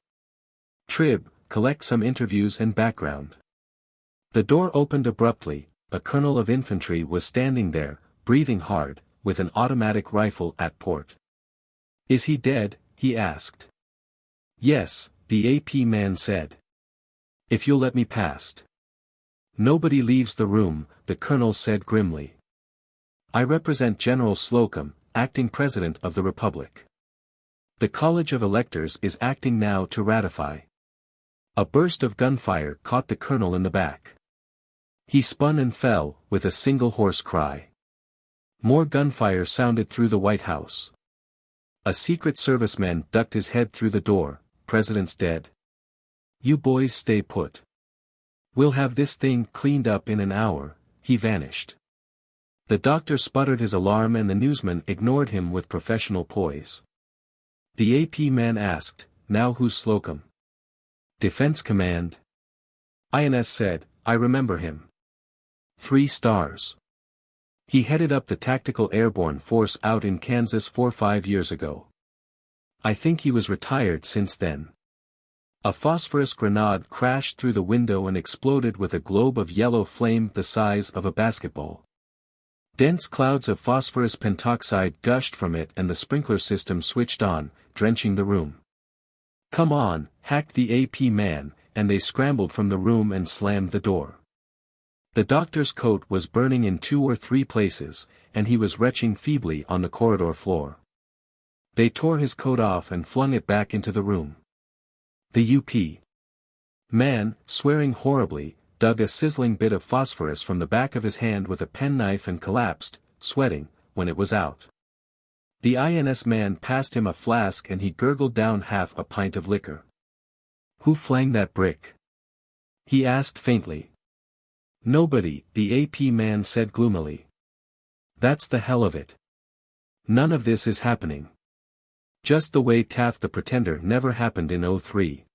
Speaker 1: Trib, collect some interviews and background. The door opened abruptly. A colonel of infantry was standing there, breathing hard, with an automatic rifle at port. "Is he dead?" he asked. "Yes," the AP man said. "If you'll let me past." "Nobody leaves the room," the colonel said grimly. "I represent General Slocum, acting President of the Republic. The College of Electors is acting now to ratify." A burst of gunfire caught the colonel in the back. He spun and fell, with a single hoarse cry. More gunfire sounded through the White House. A Secret Service man ducked his head through the door. "President's dead. You boys stay put. We'll have this thing cleaned up in an hour." He vanished. The doctor sputtered his alarm and the newsman ignored him with professional poise. The AP man asked, "Now who's Slocum?" "Defense Command." INS said, "I remember him. 3 stars. He headed up the Tactical Airborne Force out in Kansas 4-5 years ago. I think he was retired since then." A phosphorus grenade crashed through the window and exploded with a globe of yellow flame the size of a basketball. Dense clouds of phosphorus pentoxide gushed from it and the sprinkler system switched on, drenching the room. "Come on," hacked the AP man, and they scrambled from the room and slammed the door. The doctor's coat was burning in 2 or 3 places, and he was retching feebly on the corridor floor. They tore his coat off and flung it back into the room. The UP man, swearing horribly, dug a sizzling bit of phosphorus from the back of his hand with a penknife and collapsed, sweating, when it was out. The INS man passed him a flask and he gurgled down half a pint of liquor. "Who flanged that brick?" he asked faintly. "Nobody," the AP man said gloomily. "That's the hell of it. None of this is happening. Just the way Taft the Pretender never happened in 03.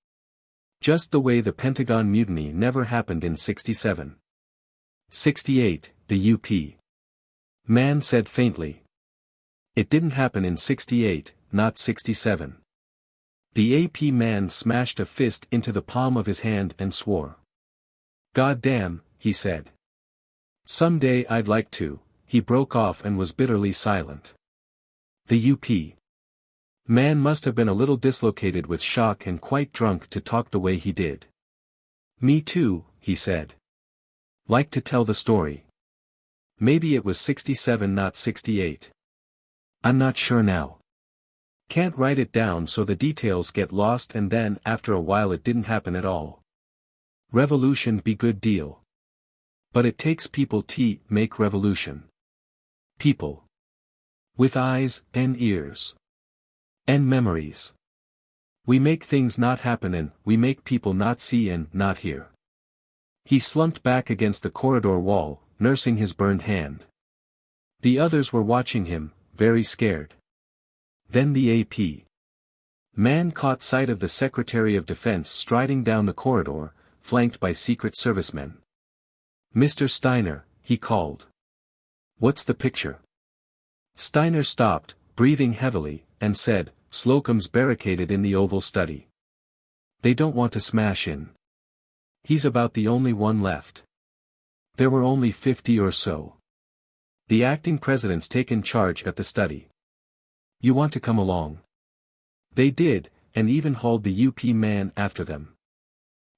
Speaker 1: Just the way the Pentagon Mutiny never happened in 67. 68, the UP man said faintly. "It didn't happen in 68, not 67. The AP man smashed a fist into the palm of his hand and swore. "God damn," he said. "Someday I'd like to," he broke off and was bitterly silent. The UP man must have been a little dislocated with shock and quite drunk to talk the way he did. "Me too," he said. "Like to tell the story. Maybe it was 67 not 68. I'm not sure now. Can't write it down so the details get lost and then after a while it didn't happen at all. Revolution be good deal. But it takes people to make revolution. People. With eyes and ears. And memories. We make things not happen and we make people not see and not hear." He slumped back against the corridor wall, nursing his burned hand. The others were watching him, very scared. Then the AP man caught sight of the Secretary of Defense striding down the corridor, flanked by Secret Servicemen. "Mr. Steiner," he called. "What's the picture?" Steiner stopped, breathing heavily, and said, "Slocum's barricaded in the Oval Study. They don't want to smash in. He's about the only one left. There were only 50 or so. The acting president's taken charge at the study. You want to come along?" They did, and even hauled the UP man after them.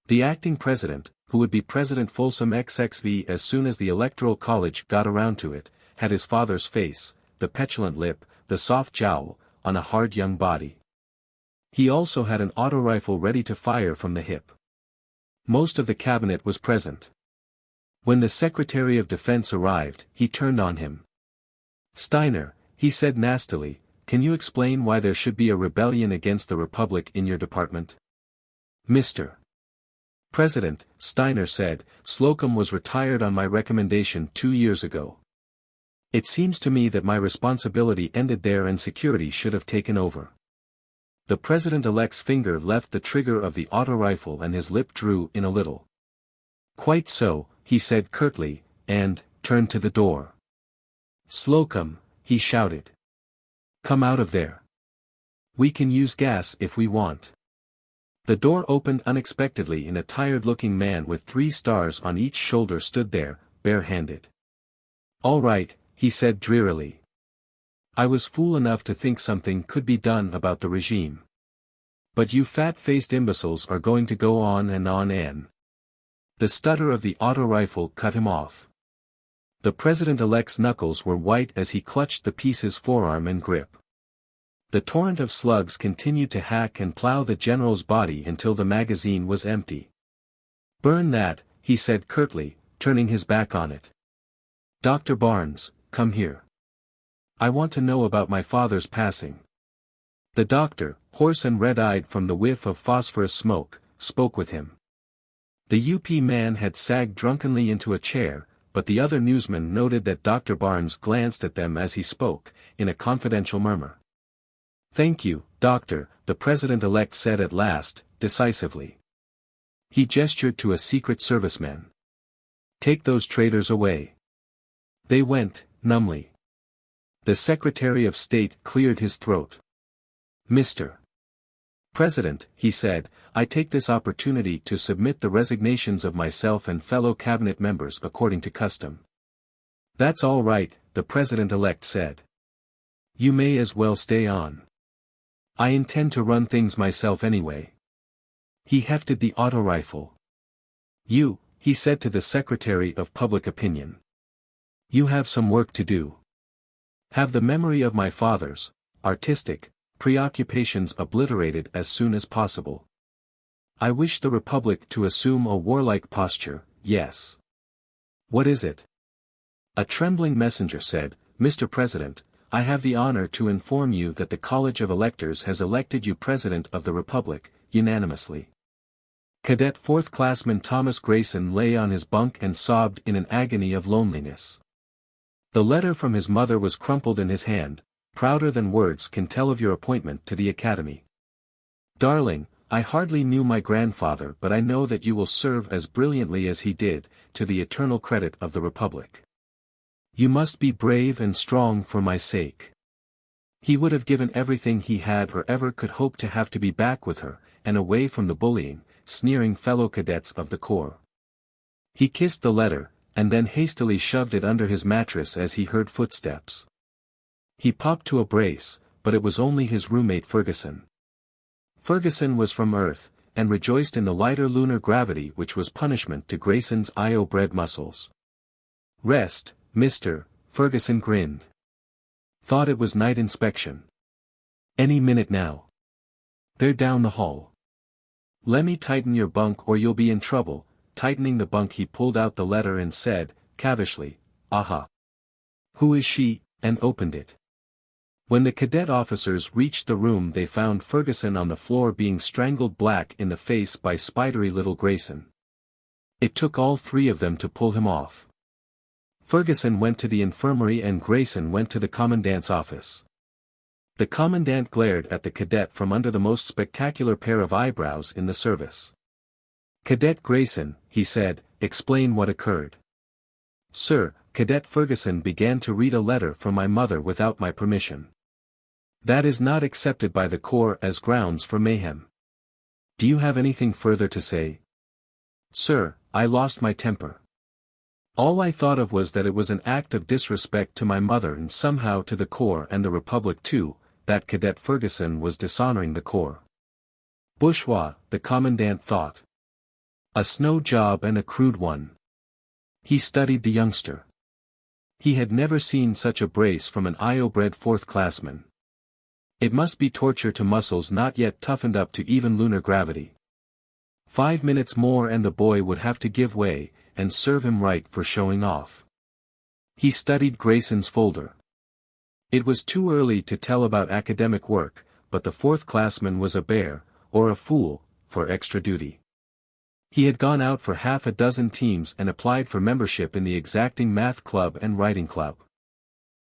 Speaker 1: The acting president, who would be President Folsom XXV as soon as the Electoral College got around to it, had his father's face, the petulant lip, the soft jowl, on a hard young body. He also had an auto rifle ready to fire from the hip. Most of the cabinet was present. When the Secretary of Defense arrived, he turned on him. "Steiner," he said nastily, "can you explain why there should be a rebellion against the Republic in your department?" "Mr. President," Steiner said, "Slocum was retired on my recommendation 2 years ago. It seems to me that my responsibility ended there and security should have taken over." The president-elect's finger left the trigger of the auto rifle and his lip drew in a little. "Quite so," he said curtly, and turned to the door. "Slocum," he shouted. "Come out of there. We can use gas if we want." The door opened unexpectedly and a tired-looking man with 3 stars on each shoulder stood there, bare-handed. "All right," he said drearily. "I was fool enough to think something could be done about the regime. But you fat-faced imbeciles are going to go on and on and—" The stutter of the auto rifle cut him off. The president-elect's knuckles were white as he clutched the piece's forearm and grip. The torrent of slugs continued to hack and plow the general's body until the magazine was empty. "Burn that," he said curtly, turning his back on it. "Dr. Barnes, come here. I want to know about my father's passing." The doctor, hoarse and red-eyed from the whiff of phosphorus smoke, spoke with him. The UP man had sagged drunkenly into a chair, but the other newsmen noted that Dr. Barnes glanced at them as he spoke, in a confidential murmur. "Thank you, Doctor," the president-elect said at last, decisively. He gestured to a Secret Service man. "Take those traitors away." They went, numbly. The Secretary of State cleared his throat. "Mr. President," he said, "I take this opportunity to submit the resignations of myself and fellow cabinet members according to custom." "That's all right," the president-elect said. "You may as well stay on. I intend to run things myself anyway." He hefted the auto rifle. "You," he said to the Secretary of Public Opinion. "You have some work to do. Have the memory of my father's artistic preoccupations obliterated as soon as possible. I wish the Republic to assume a warlike posture, yes." "What is it?" A trembling messenger said, "Mr. President, I have the honor to inform you that the College of Electors has elected you President of the Republic, unanimously." Cadet 4th Classman Thomas Grayson lay on his bunk and sobbed in an agony of loneliness. The letter from his mother was crumpled in his hand. "Prouder than words can tell of your appointment to the Academy. Darling, I hardly knew my grandfather, but I know that you will serve as brilliantly as he did, to the eternal credit of the Republic. You must be brave and strong for my sake." He would have given everything he had or ever could hope to have to be back with her, and away from the bullying, sneering fellow cadets of the Corps. He kissed the letter, and then hastily shoved it under his mattress as he heard footsteps. He popped to a brace, but it was only his roommate Ferguson. Ferguson was from Earth, and rejoiced in the lighter lunar gravity which was punishment to Grayson's Io-bred muscles. "Rest, mister," Ferguson grinned. "Thought it was night inspection. Any minute now. They're down the hall. Lemme tighten your bunk or you'll be in trouble." Tightening the bunk he pulled out the letter and said, cavishly, "Aha. Who is she?" and opened it. When the cadet officers reached the room they found Ferguson on the floor being strangled black in the face by spidery little Grayson. It took all 3 of them to pull him off. Ferguson went to the infirmary and Grayson went to the commandant's office. The commandant glared at the cadet from under the most spectacular pair of eyebrows in the service. "Cadet Grayson," he said, "explain what occurred." "Sir," Cadet Ferguson began to read a letter from my mother without my permission. "That is not accepted by the Corps as grounds for mayhem. Do you have anything further to say?" "Sir, I lost my temper. All I thought of was that it was an act of disrespect to my mother and somehow to the Corps and the Republic too, that Cadet Ferguson was dishonoring the Corps. Bourgeois, the commandant thought. A snow job and a crude one." He studied the youngster. He had never seen such a brace from an Io-bred 4th classman. It must be torture to muscles not yet toughened up to even lunar gravity. 5 minutes more and the boy would have to give way, and serve him right for showing off. He studied Grayson's folder. It was too early to tell about academic work, but the 4th classman was a bear, or a fool, for extra duty. He had gone out for half a dozen teams and applied for membership in the exacting math club and writing club.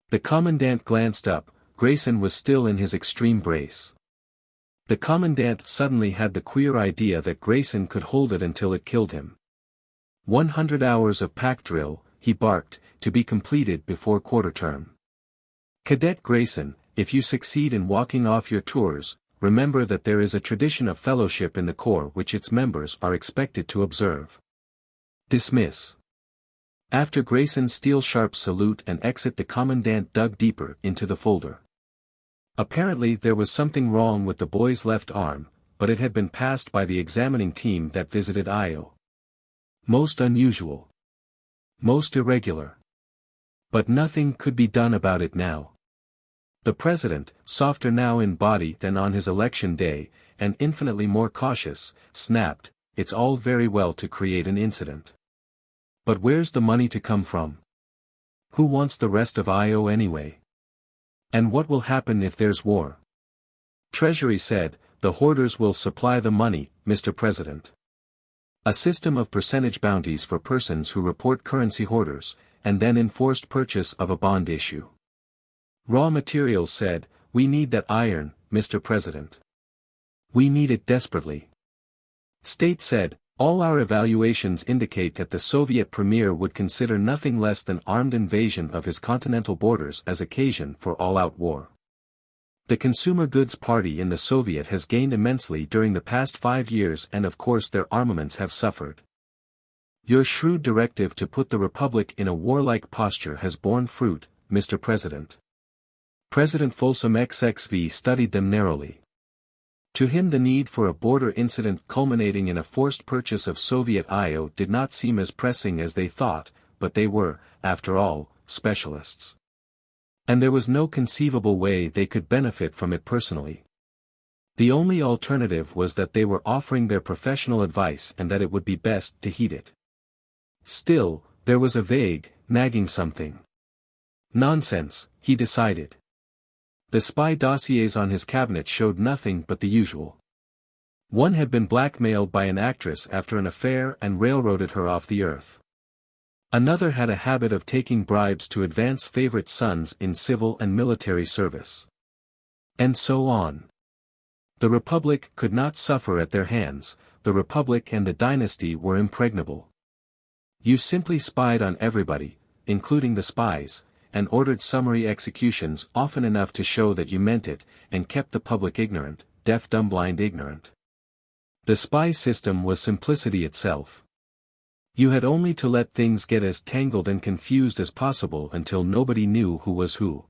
Speaker 1: The commandant glanced up. Grayson was still in his extreme brace. The commandant suddenly had the queer idea that Grayson could hold it until it killed him. 100 hours of pack drill, he barked, to be completed before quarter term. "Cadet Grayson, if you succeed in walking off your tours, remember that there is a tradition of fellowship in the Corps which its members are expected to observe. Dismiss. After Grayson's steel-sharp salute and exit, the commandant dug deeper into the folder. Apparently there was something wrong with the boy's left arm, but it had been passed by the examining team that visited Io. Most unusual. Most irregular. But nothing could be done about it now. The president, softer now in body than on his election day, and infinitely more cautious, snapped, "It's all very well to create an incident. But where's the money to come from? Who wants the rest of Io anyway? And what will happen if there's war?" Treasury said, "The hoarders will supply the money, Mr. President. A system of percentage bounties for persons who report currency hoarders, and then enforced purchase of a bond issue." Raw materials said, "We need that iron, Mr. President. We need it desperately." State said, "All our evaluations indicate that the Soviet premier would consider nothing less than armed invasion of his continental borders as occasion for all-out war." The Consumer Goods Party in the Soviet has gained immensely during the past 5 years, and of course their armaments have suffered. Your shrewd directive to put the Republic in a warlike posture has borne fruit, Mr. President. President Folsom XXV studied them narrowly. To him the need for a border incident culminating in a forced purchase of Soviet IO did not seem as pressing as they thought, but they were, after all, specialists. And there was no conceivable way they could benefit from it personally. The only alternative was that they were offering their professional advice and that it would be best to heed it. Still, there was a vague, nagging something. Nonsense, he decided. The spy dossiers on his cabinet showed nothing but the usual. One had been blackmailed by an actress after an affair and railroaded her off the earth. Another had a habit of taking bribes to advance favorite sons in civil and military service. And so on. The Republic could not suffer at their hands, the Republic and the dynasty were impregnable. You simply spied on everybody, including the spies, and ordered summary executions often enough to show that you meant it, and kept the public ignorant, deaf dumb blind ignorant. The spy system was simplicity itself. You had only to let things get as tangled and confused as possible until nobody knew who was who.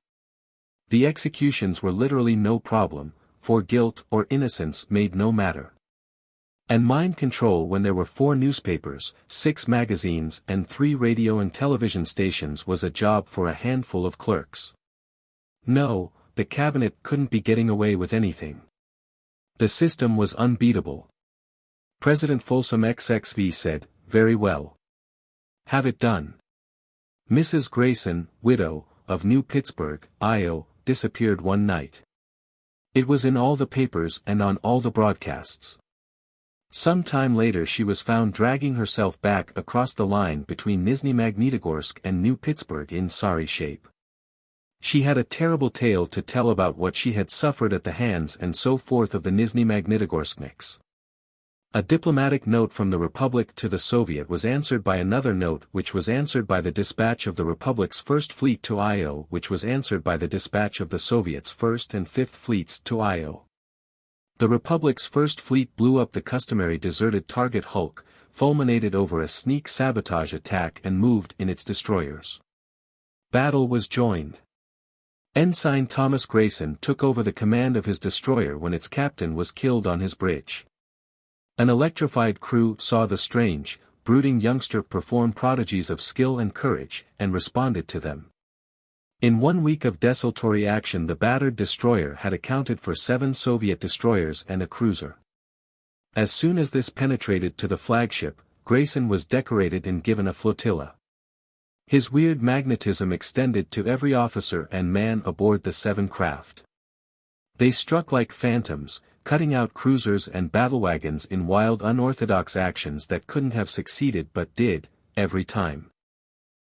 Speaker 1: The executions were literally no problem, for guilt or innocence made no matter. And mind control when there were 4 newspapers, 6 magazines and 3 radio and television stations was a job for a handful of clerks. No, the cabinet couldn't be getting away with anything. The system was unbeatable. President Folsom XXV said, "Very well. Have it done." Mrs. Grayson, widow, of New Pittsburgh, Io, disappeared one night. It was in all the papers and on all the broadcasts. Some time later she was found dragging herself back across the line between Nizhny Magnitogorsk and New Pittsburgh in sorry shape. She had a terrible tale to tell about what she had suffered at the hands and so forth of the Nizhny Magnitogorskniks. A diplomatic note from the Republic to the Soviet was answered by another note which was answered by the dispatch of the Republic's First Fleet to Io, which was answered by the dispatch of the Soviet's First and Fifth Fleets to Io. The Republic's First Fleet blew up the customary deserted target hulk, fulminated over a sneak sabotage attack and moved in its destroyers. Battle was joined. Ensign Thomas Grayson took over the command of his destroyer when its captain was killed on his bridge. An electrified crew saw the strange, brooding youngster perform prodigies of skill and courage, and responded to them. In 1 week of desultory action the battered destroyer had accounted for 7 Soviet destroyers and a cruiser. As soon as this penetrated to the flagship, Grayson was decorated and given a flotilla. His weird magnetism extended to every officer and man aboard the 7 craft. They struck like phantoms, cutting out cruisers and battlewagons in wild unorthodox actions that couldn't have succeeded but did, every time.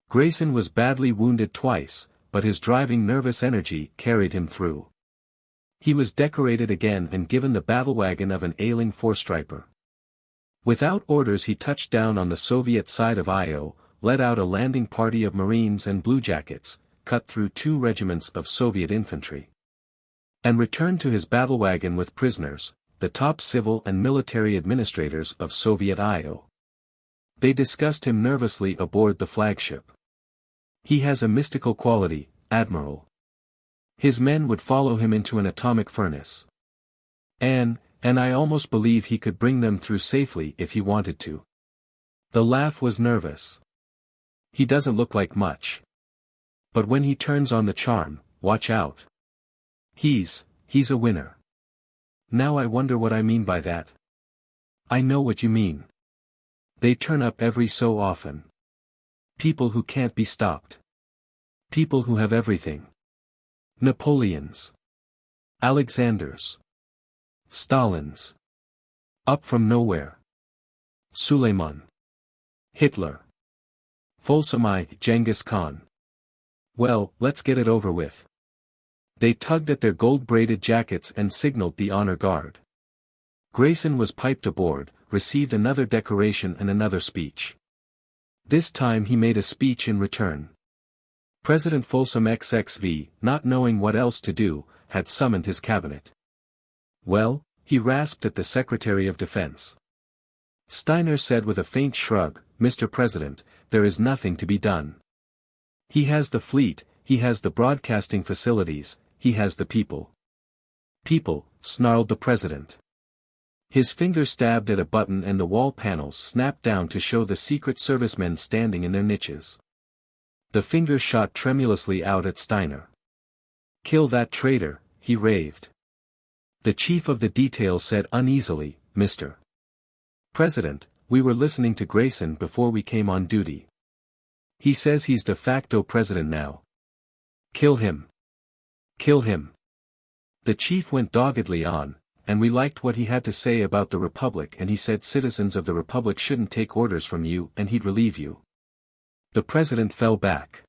Speaker 1: Grayson was badly wounded twice, but his driving nervous energy carried him through. He was decorated again and given the battlewagon of an ailing four-striper. Without orders he touched down on the Soviet side of Io, led out a landing party of Marines and bluejackets, cut through 2 regiments of Soviet infantry. and returned to his battle wagon with prisoners, the top civil and military administrators of Soviet IO. They discussed him nervously aboard the flagship. He has a mystical quality, Admiral. His men would follow him into an atomic furnace. And I almost believe he could bring them through safely if he wanted to. The laugh was nervous. He doesn't look like much. But when he turns on the charm, watch out. He's a winner. Now I wonder what I mean by that. I know what you mean. They turn up every so often. People who can't be stopped. People who have everything. Napoleons. Alexanders. Stalins. Up from nowhere. Suleiman. Hitler. Folsomai, Genghis Khan. Well, let's get it over with. They tugged at their gold-braided jackets and signaled the honor guard. Grayson was piped aboard, received another decoration and another speech. This time he made a speech in return. President Folsom XXV, not knowing what else to do, had summoned his cabinet. Well, he rasped at the Secretary of Defense. Steiner said with a faint shrug, Mr. President, there is nothing to be done. He has the fleet, he has the broadcasting facilities, he has the people. People, snarled the president. His finger stabbed at a button and the wall panels snapped down to show the Secret Servicemen standing in their niches. The finger shot tremulously out at Steiner. Kill that traitor, he raved. The chief of the detail said uneasily, Mr. President, we were listening to Grayson before we came on duty. He says he's de facto president now. Kill him. Kill him. The chief went doggedly on, and we liked what he had to say about the Republic, and he said citizens of the Republic shouldn't take orders from you and he'd relieve you. The president fell back.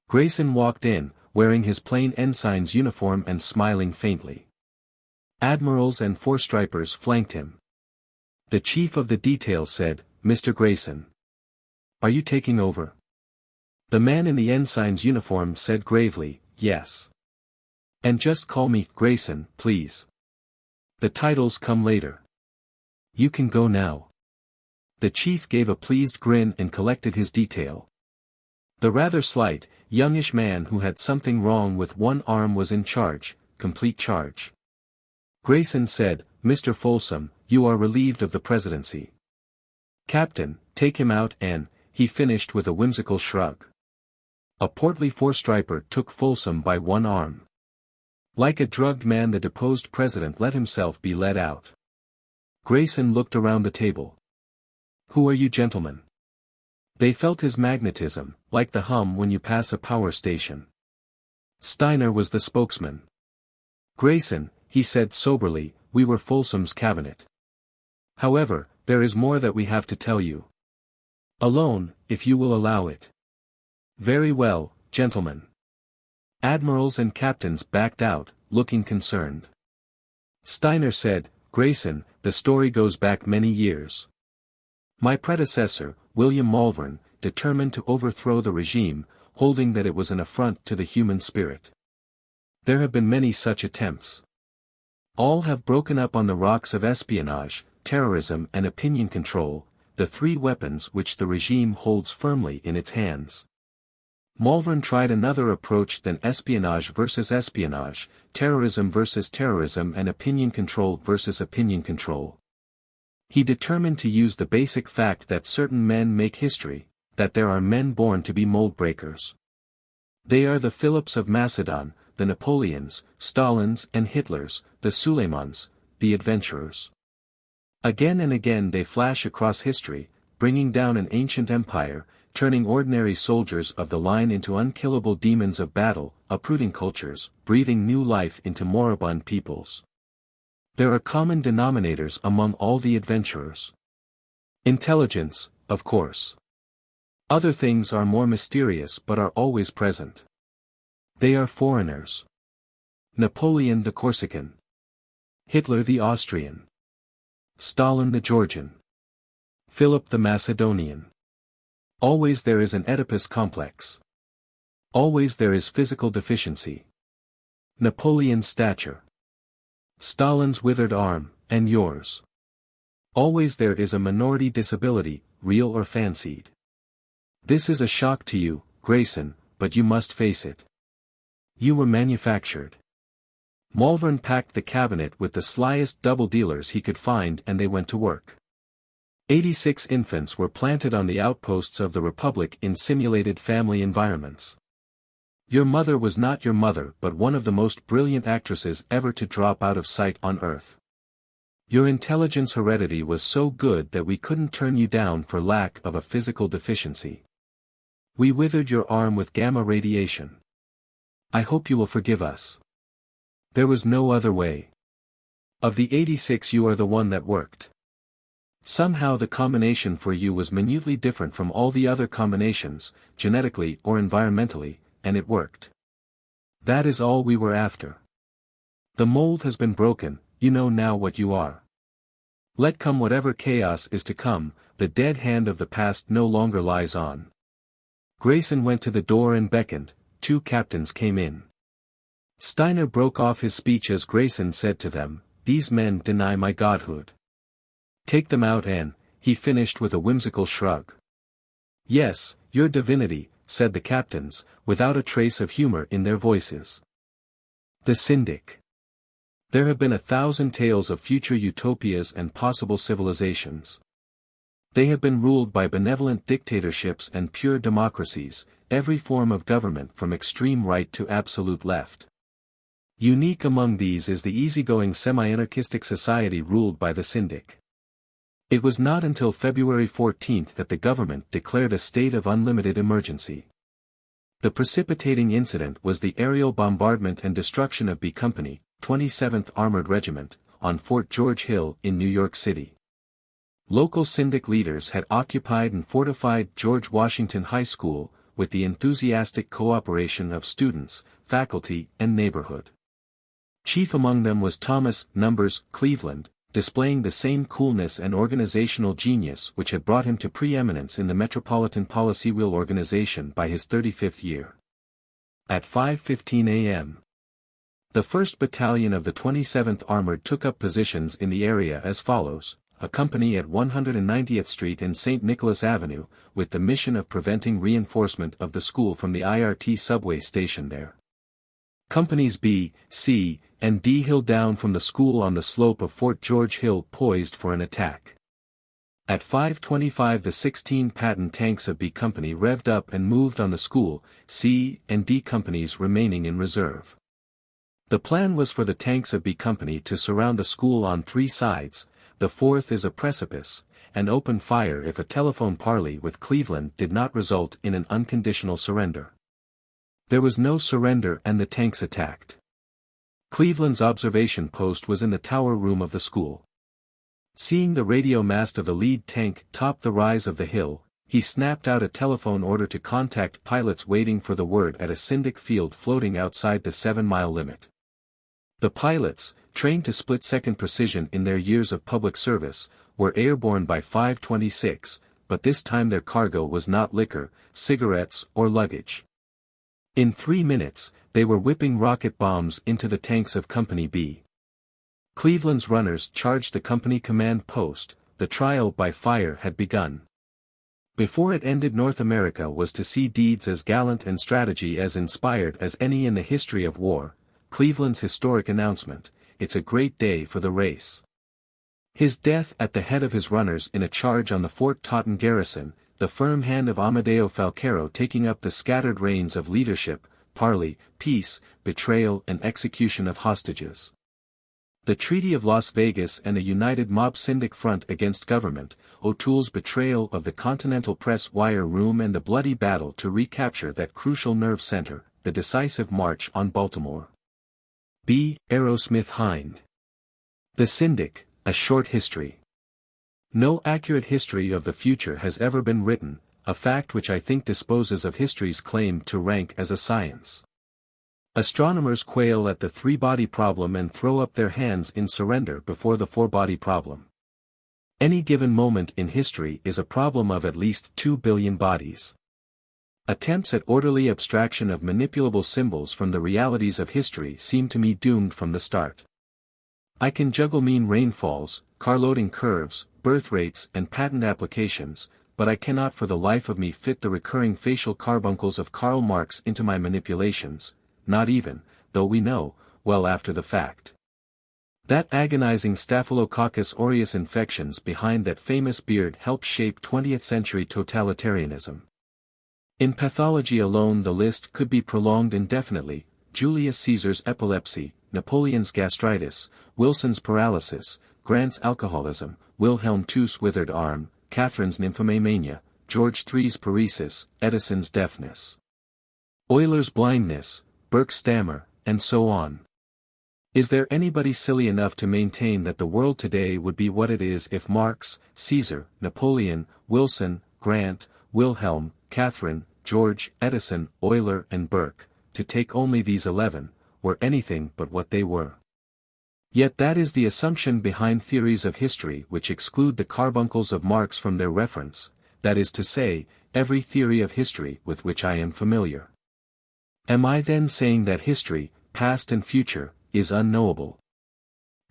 Speaker 1: Grayson walked in, wearing his plain ensign's uniform and smiling faintly. Admirals and four-stripers flanked him. The chief of the detail said, Mr. Grayson. Are you taking over? The man in the ensign's uniform said gravely, yes. And just call me Grayson, please. The titles come later. You can go now. The chief gave a pleased grin and collected his detail. The rather slight, youngish man who had something wrong with one arm was in charge, complete charge. Grayson said, Mr. Folsom, you are relieved of the presidency. Captain, take him out and, he finished with a whimsical shrug. A portly four-striper took Folsom by one arm. Like a drugged man the deposed president let himself be led out. Grayson looked around the table. Who are you gentlemen? They felt his magnetism, like the hum when you pass a power station. Steiner was the spokesman. Grayson, he said soberly, we were Folsom's cabinet. However, there is more that we have to tell you. Alone, if you will allow it. Very well, gentlemen. Admirals and captains backed out, looking concerned. Steiner said, Grayson, the story goes back many years. My predecessor, William Malvern, determined to overthrow the regime, holding that it was an affront to the human spirit. There have been many such attempts. All have broken up on the rocks of espionage, terrorism and opinion control, the three weapons which the regime holds firmly in its hands. Malvern tried another approach than espionage versus espionage, terrorism versus terrorism and opinion control versus opinion control. He determined to use the basic fact that certain men make history, that there are men born to be mold breakers. They are the Philips of Macedon, the Napoleons, Stalins and Hitlers, the Suleimans, the adventurers. Again and again they flash across history, bringing down an ancient empire, turning ordinary soldiers of the line into unkillable demons of battle, uprooting cultures, breathing new life into moribund peoples. There are common denominators among all the adventurers. Intelligence, of course. Other things are more mysterious but are always present. They are foreigners. Napoleon the Corsican. Hitler the Austrian. Stalin the Georgian. Philip the Macedonian. Always there is an Oedipus complex. Always there is physical deficiency. Napoleon's stature. Stalin's withered arm, and yours. Always there is a minority disability, real or fancied. This is a shock to you, Grayson, but you must face it. You were manufactured. Malvern packed the cabinet with the slyest double-dealers he could find and they went to work. 86 infants were planted on the outposts of the Republic in simulated family environments. Your mother was not your mother but one of the most brilliant actresses ever to drop out of sight on Earth. Your intelligence heredity was so good that we couldn't turn you down for lack of a physical deficiency. We withered your arm with gamma radiation. I hope you will forgive us. There was no other way. Of the 86 you are the one that worked. Somehow the combination for you was minutely different from all the other combinations, genetically or environmentally, and it worked. That is all we were after. The mold has been broken, you know now what you are. Let come whatever chaos is to come, the dead hand of the past no longer lies on. Grayson went to the door and beckoned, 2 captains came in. Steiner broke off his speech as Grayson said to them, "These men deny my godhood. Take them out and," he finished with a whimsical shrug. "Yes, your divinity," said the captains, without a trace of humor in their voices. The Syndic. There have been 1,000 tales of future utopias and possible civilizations. They have been ruled by benevolent dictatorships and pure democracies, every form of government from extreme right to absolute left. Unique among these is the easygoing semi-anarchistic society ruled by the Syndic. It was not until February 14 that the government declared a state of unlimited emergency. The precipitating incident was the aerial bombardment and destruction of B Company, 27th Armored Regiment, on Fort George Hill in New York City. Local Syndic leaders had occupied and fortified George Washington High School, with the enthusiastic cooperation of students, faculty, and neighborhood. Chief among them was Thomas Numbers Cleveland, displaying the same coolness and organizational genius which had brought him to preeminence in the Metropolitan Policy Wheel organization by his 35th year. At 5:15 a.m., the 1st Battalion of the 27th Armored took up positions in the area as follows: a company at 190th Street and St. Nicholas Avenue, with the mission of preventing reinforcement of the school from the IRT subway station there. Companies B, C, and D hill down from the school on the slope of Fort George Hill poised for an attack. At 5:25 the 16 Patton tanks of B Company revved up and moved on the school, C and D companies remaining in reserve. The plan was for the tanks of B Company to surround the school on 3 sides, the 4th is a precipice, and open fire if a telephone parley with Cleveland did not result in an unconditional surrender. There was no surrender and the tanks attacked. Cleveland's observation post was in the tower room of the school. Seeing the radio mast of the lead tank top the rise of the hill, he snapped out a telephone order to contact pilots waiting for the word at a Syndic field floating outside the 7-mile limit. The pilots, trained to split-second precision in their years of public service, were airborne by 5:26, but this time their cargo was not liquor, cigarettes, or luggage. In 3 minutes, they were whipping rocket bombs into the tanks of Company B. Cleveland's runners charged the company command post, the trial by fire had begun. Before it ended, North America was to see deeds as gallant and strategy as inspired as any in the history of war. Cleveland's historic announcement, "It's a great day for the race." His death at the head of his runners in a charge on the Fort Totten garrison, the firm hand of Amadeo Falcaro taking up the scattered reins of leadership, parley, peace, betrayal and execution of hostages. The Treaty of Las Vegas and a united mob Syndic front against government, O'Toole's betrayal of the Continental Press wire room and the bloody battle to recapture that crucial nerve center, the decisive march on Baltimore. B. Aerosmith Hind. The Syndic, a short history. No accurate history of the future has ever been written, a fact which I think disposes of history's claim to rank as a science. Astronomers quail at the 3-body problem and throw up their hands in surrender before the 4-body problem. Any given moment in history is a problem of at least 2 billion bodies. Attempts at orderly abstraction of manipulable symbols from the realities of history seem to me doomed from the start. I can juggle mean rainfalls, car-loading curves, birth rates and patent applications, but I cannot for the life of me fit the recurring facial carbuncles of Karl Marx into my manipulations, not even, though we know, well after the fact, that agonizing Staphylococcus aureus infections behind that famous beard helped shape 20th-century totalitarianism. In pathology alone the list could be prolonged indefinitely: Julius Caesar's epilepsy, Napoleon's gastritis, Wilson's paralysis, Grant's alcoholism, Wilhelm II's withered arm, Catherine's nymphomania, George III's paresis, Edison's deafness, Euler's blindness, Burke's stammer, and so on. Is there anybody silly enough to maintain that the world today would be what it is if Marx, Caesar, Napoleon, Wilson, Grant, Wilhelm, Catherine, George, Edison, Euler and Burke, to take only these 11, were anything but what they were? Yet that is the assumption behind theories of history which exclude the carbuncles of Marx from their reference, that is to say, every theory of history with which I am familiar. Am I then saying that history, past and future, is unknowable?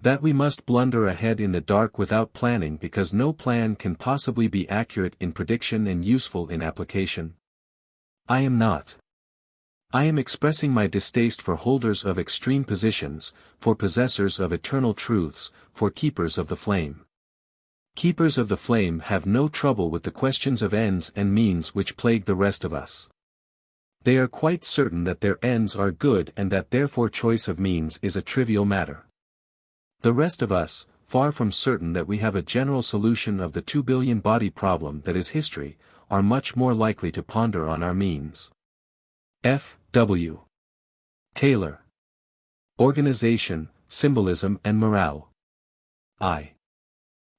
Speaker 1: That we must blunder ahead in the dark without planning because no plan can possibly be accurate in prediction and useful in application? I am not. I am expressing my distaste for holders of extreme positions, for possessors of eternal truths, for keepers of the flame. Keepers of the flame have no trouble with the questions of ends and means which plague the rest of us. They are quite certain that their ends are good and that therefore choice of means is a trivial matter. The rest of us, far from certain that we have a general solution of the 2 billion body problem that is history, are much more likely to ponder on our means. F. W. Taylor. Organization, Symbolism and Morale. I.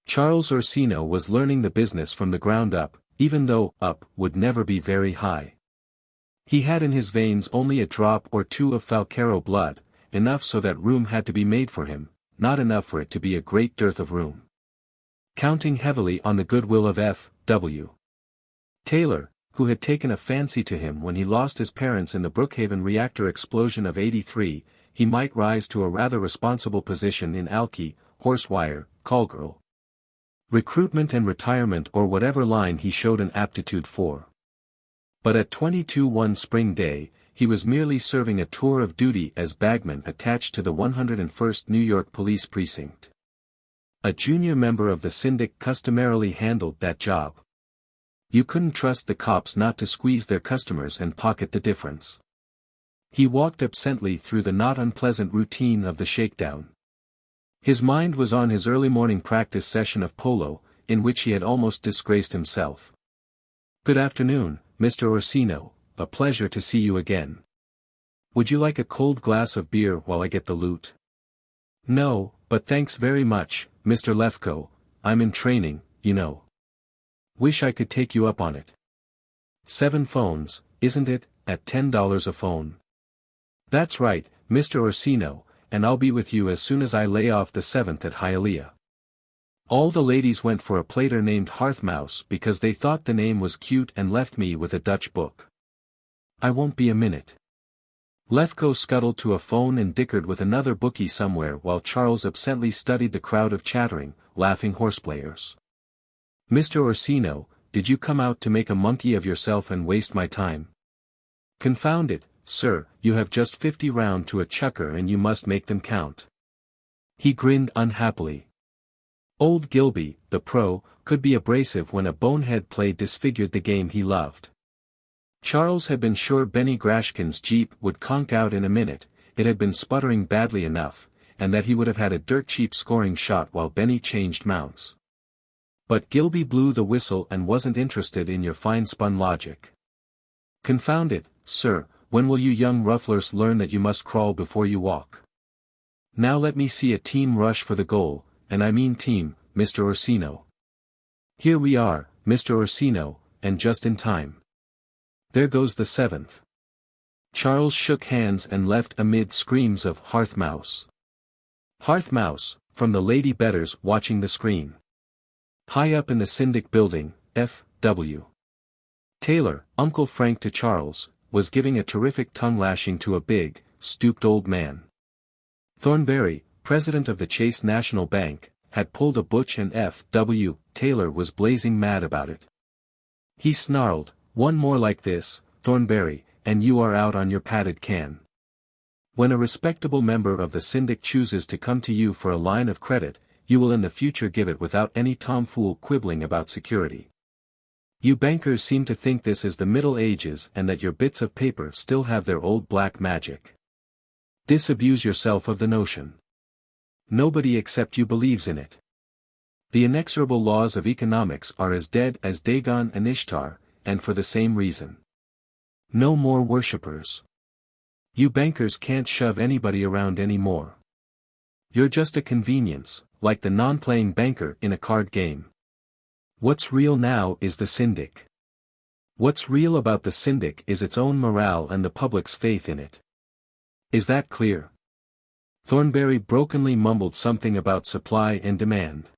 Speaker 1: Charles Orsino was learning the business from the ground up, even though up would never be very high. He had in his veins only a drop or two of Falcaro blood, enough so that room had to be made for him, not enough for it to be a great dearth of room. Counting heavily on the goodwill of F. W. Taylor, who had taken a fancy to him when he lost his parents in the Brookhaven reactor explosion of '83, he might rise to a rather responsible position in alky, horsewire, callgirl, recruitment and retirement or whatever line he showed an aptitude for. But at 22 one spring day, he was merely serving a tour of duty as bagman attached to the 101st New York Police Precinct. A junior member of the Syndic customarily handled that job. You couldn't trust the cops not to squeeze their customers and pocket the difference. He walked absently through the not unpleasant routine of the shakedown. His mind was on his early morning practice session of polo, in which he had almost disgraced himself. "Good afternoon, Mr. Orsino, a pleasure to see you again. Would you like a cold glass of beer while I get the loot?" "No, but thanks very much, Mr. Lefko, I'm in training, you know. Wish I could take you up on it. 7 phones, isn't it, at $10 a phone?" "That's right, Mr. Orsino, and I'll be with you as soon as I lay off the 7th at Hialeah." All the ladies went for a plater named Hearthmouse because they thought the name was cute and left me with a Dutch book. "I won't be a minute." Lefko scuttled to a phone and dickered with another bookie somewhere while Charles absently studied the crowd of chattering, laughing horseplayers. "Mr. Orsino, did you come out to make a monkey of yourself and waste my time?" "Confound it, sir, you have just 50 round to a chucker and you must make them count." He grinned unhappily. Old Gilby, the pro, could be abrasive when a bonehead play disfigured the game he loved. Charles had been sure Benny Grashkin's Jeep would conk out in a minute, it had been sputtering badly enough, and that he would have had a dirt cheap scoring shot while Benny changed mounts. But Gilby blew the whistle and wasn't interested in your fine-spun logic. "Confound it, sir, when will you young rufflers learn that you must crawl before you walk? Now let me see a team rush for the goal, and I mean team, Mr. Orsino. Here we are, Mr. Orsino, and just in time. There goes the 7th. Charles shook hands and left amid screams of "Hearth Mouse! Hearth Mouse!" from the lady betters watching the screen. High up in the Syndic building, F. W. Taylor, Uncle Frank to Charles, was giving a terrific tongue-lashing to a big, stooped old man. Thornberry, president of the Chase National Bank, had pulled a Butch and F.W. Taylor was blazing mad about it. He snarled, "One more like this, Thornberry, and you are out on your padded can. When a respectable member of the Syndic chooses to come to you for a line of credit, you will in the future give it without any tomfool quibbling about security. You bankers seem to think this is the Middle Ages and that your bits of paper still have their old black magic. Disabuse yourself of the notion. Nobody except you believes in it. The inexorable laws of economics are as dead as Dagon and Ishtar, and for the same reason. No more worshippers. You bankers can't shove anybody around anymore. You're just a convenience, like the non-playing banker in a card game. What's real now is the Syndic. What's real about the Syndic is its own morale and the public's faith in it. Is that clear?" Thornberry brokenly mumbled something about supply and demand.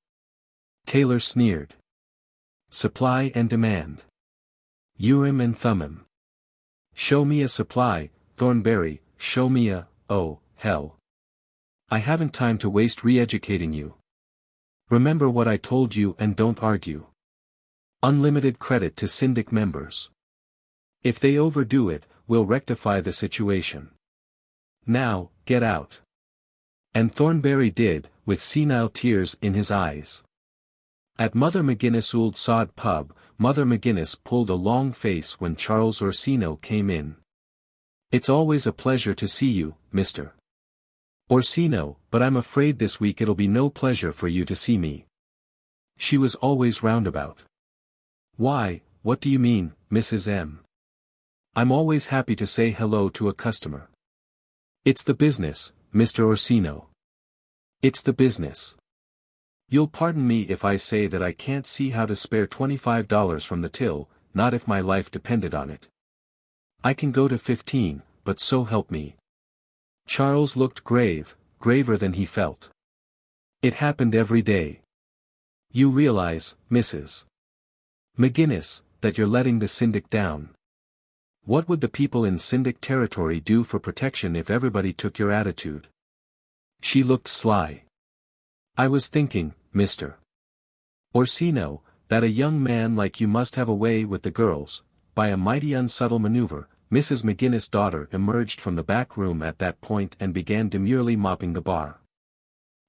Speaker 1: Taylor sneered. "Supply and demand. Urim and Thummim. Show me a supply, Thornberry, show me a, oh, hell. I haven't time to waste re-educating you. Remember what I told you and don't argue. Unlimited credit to Syndic members. If they overdo it, we'll rectify the situation. Now, get out." And Thornberry did, with senile tears in his eyes. At Mother McGinnis' Old Sod pub, Mother McGinnis pulled a long face when Charles Orsino came in. "It's always a pleasure to see you, Mr. Orsino, but I'm afraid this week it'll be no pleasure for you to see me." She was always roundabout. "Why, what do you mean, Mrs. M? I'm always happy to say hello to a customer." "It's the business, Mr. Orsino. It's the business. You'll pardon me if I say that I can't see how to spare $25 from the till, not if my life depended on it. I can go to 15, but so help me." Charles looked grave, graver than he felt. "It happened every day. You realize, Mrs. McGinnis, that you're letting the Syndic down. What would the people in Syndic territory do for protection if everybody took your attitude?" She looked sly. "I was thinking, Mr. Orsino, that a young man like you must have a way with the girls." By a mighty unsubtle maneuver, Mrs. McGinnis' daughter emerged from the back room at that point and began demurely mopping the bar.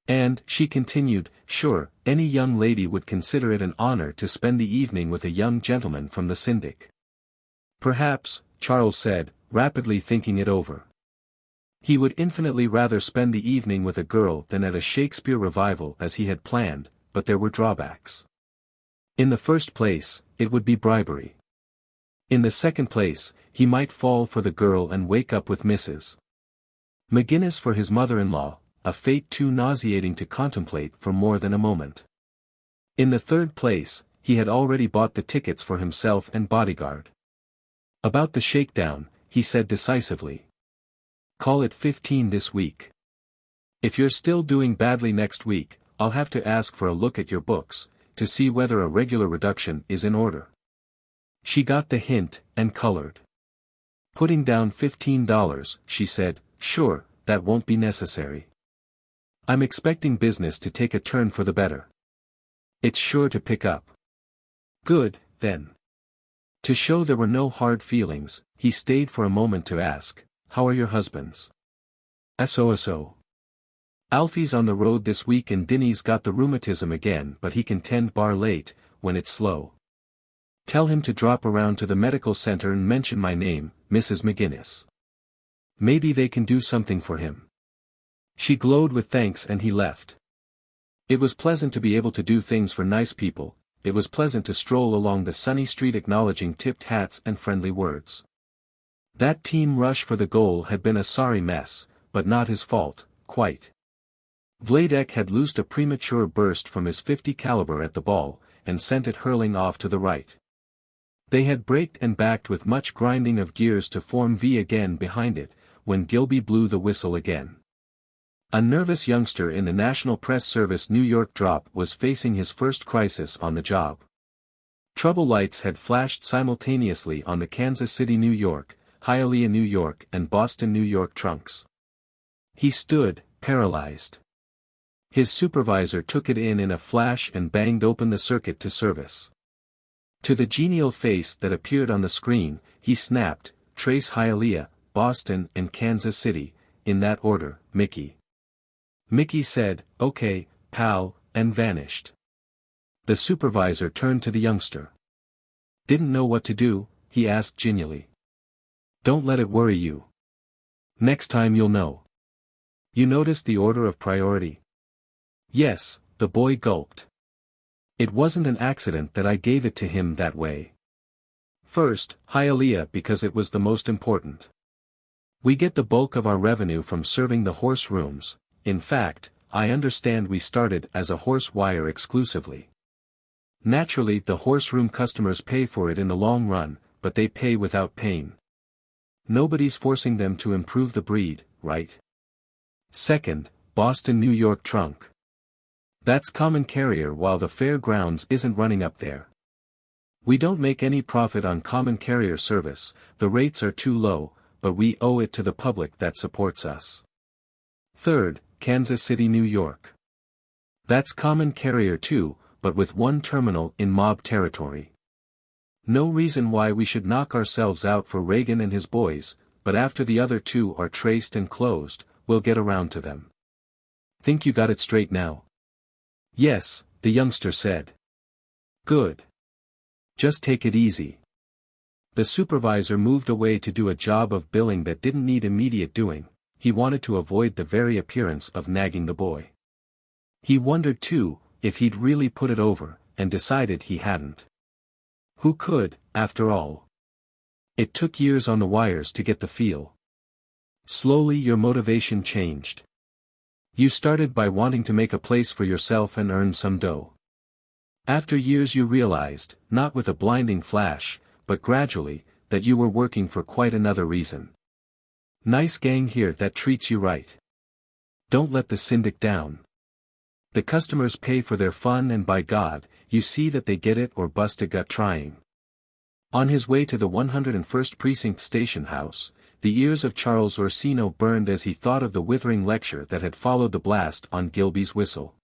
Speaker 1: "And," she continued, "sure, any young lady would consider it an honor to spend the evening with a young gentleman from the Syndic." "Perhaps," Charles said, rapidly thinking it over. He would infinitely rather spend the evening with a girl than at a Shakespeare revival as he had planned, but there were drawbacks. In the first place, it would be bribery. In the second place, he might fall for the girl and wake up with Mrs. McGinnis for his mother-in-law, a fate too nauseating to contemplate for more than a moment. In the third place, he had already bought the tickets for himself and bodyguard. About the shakedown, he said decisively. "Call it 15 this week. If you're still doing badly next week, I'll have to ask for a look at your books, to see whether a regular reduction is in order." She got the hint, and colored. "Putting down $15, she said, "sure, that won't be necessary. I'm expecting business to take a turn for the better. It's sure to pick up." "Good, then." To show there were no hard feelings, he stayed for a moment to ask, "How are your husbands?" "So. Alfie's on the road this week and Dinny's got the rheumatism again, but he can tend bar late, when it's slow. Tell him to drop around to the medical center and mention my name, Mrs. McGinnis. Maybe they can do something for him." She glowed with thanks and he left. It was pleasant to be able to do things for nice people. It was pleasant to stroll along the sunny street acknowledging tipped hats and friendly words. That team rush for the goal had been a sorry mess, but not his fault, quite. Vladek had loosed a premature burst from his .50 caliber at the ball, and sent it hurling off to the right. They had braked and backed with much grinding of gears to form V again behind it, when Gilby blew the whistle again. A nervous youngster in the National Press Service New York drop was facing his first crisis on the job. Trouble lights had flashed simultaneously on the Kansas City, New York, Hialeah, New York, and Boston, New York trunks. He stood, paralyzed. His supervisor took it in a flash and banged open the circuit to service. To the genial face that appeared on the screen, he snapped, "Trace Hialeah, Boston, and Kansas City, in that order, Mickey." Mickey said, "Okay, pal," and vanished. The supervisor turned to the youngster. "Didn't know what to do?" he asked genially. "Don't let it worry you. Next time you'll know." "You noticed the order of priority?" "Yes," the boy gulped. "It wasn't an accident that I gave it to him that way. First, Hialeah because it was the most important. We get the bulk of our revenue from serving the horse rooms. In fact, I understand we started as a horse wire exclusively. Naturally, the horse room customers pay for it in the long run, but they pay without pain. Nobody's forcing them to improve the breed, right? Second, Boston, New York trunk. That's common carrier while the fairgrounds isn't running up there. We don't make any profit on common carrier service, the rates are too low, but we owe it to the public that supports us. Third, Kansas City, New York. That's common carrier too, but with one terminal in mob territory. No reason why we should knock ourselves out for Reagan and his boys, but after the other two are traced and closed, we'll get around to them. Think you got it straight now?" "Yes," the youngster said. "Good. Just take it easy." The supervisor moved away to do a job of billing that didn't need immediate doing. He wanted to avoid the very appearance of nagging the boy. He wondered too, if he'd really put it over, and decided he hadn't. Who could, after all? It took years on the wires to get the feel. Slowly your motivation changed. You started by wanting to make a place for yourself and earn some dough. After years you realized, not with a blinding flash, but gradually, that you were working for quite another reason. Nice gang here that treats you right. Don't let the Syndic down. The customers pay for their fun and by God, you see that they get it or bust a gut trying. On his way to the 101st Precinct Station House, the ears of Charles Orsino burned as he thought of the withering lecture that had followed the blast on Gilby's whistle.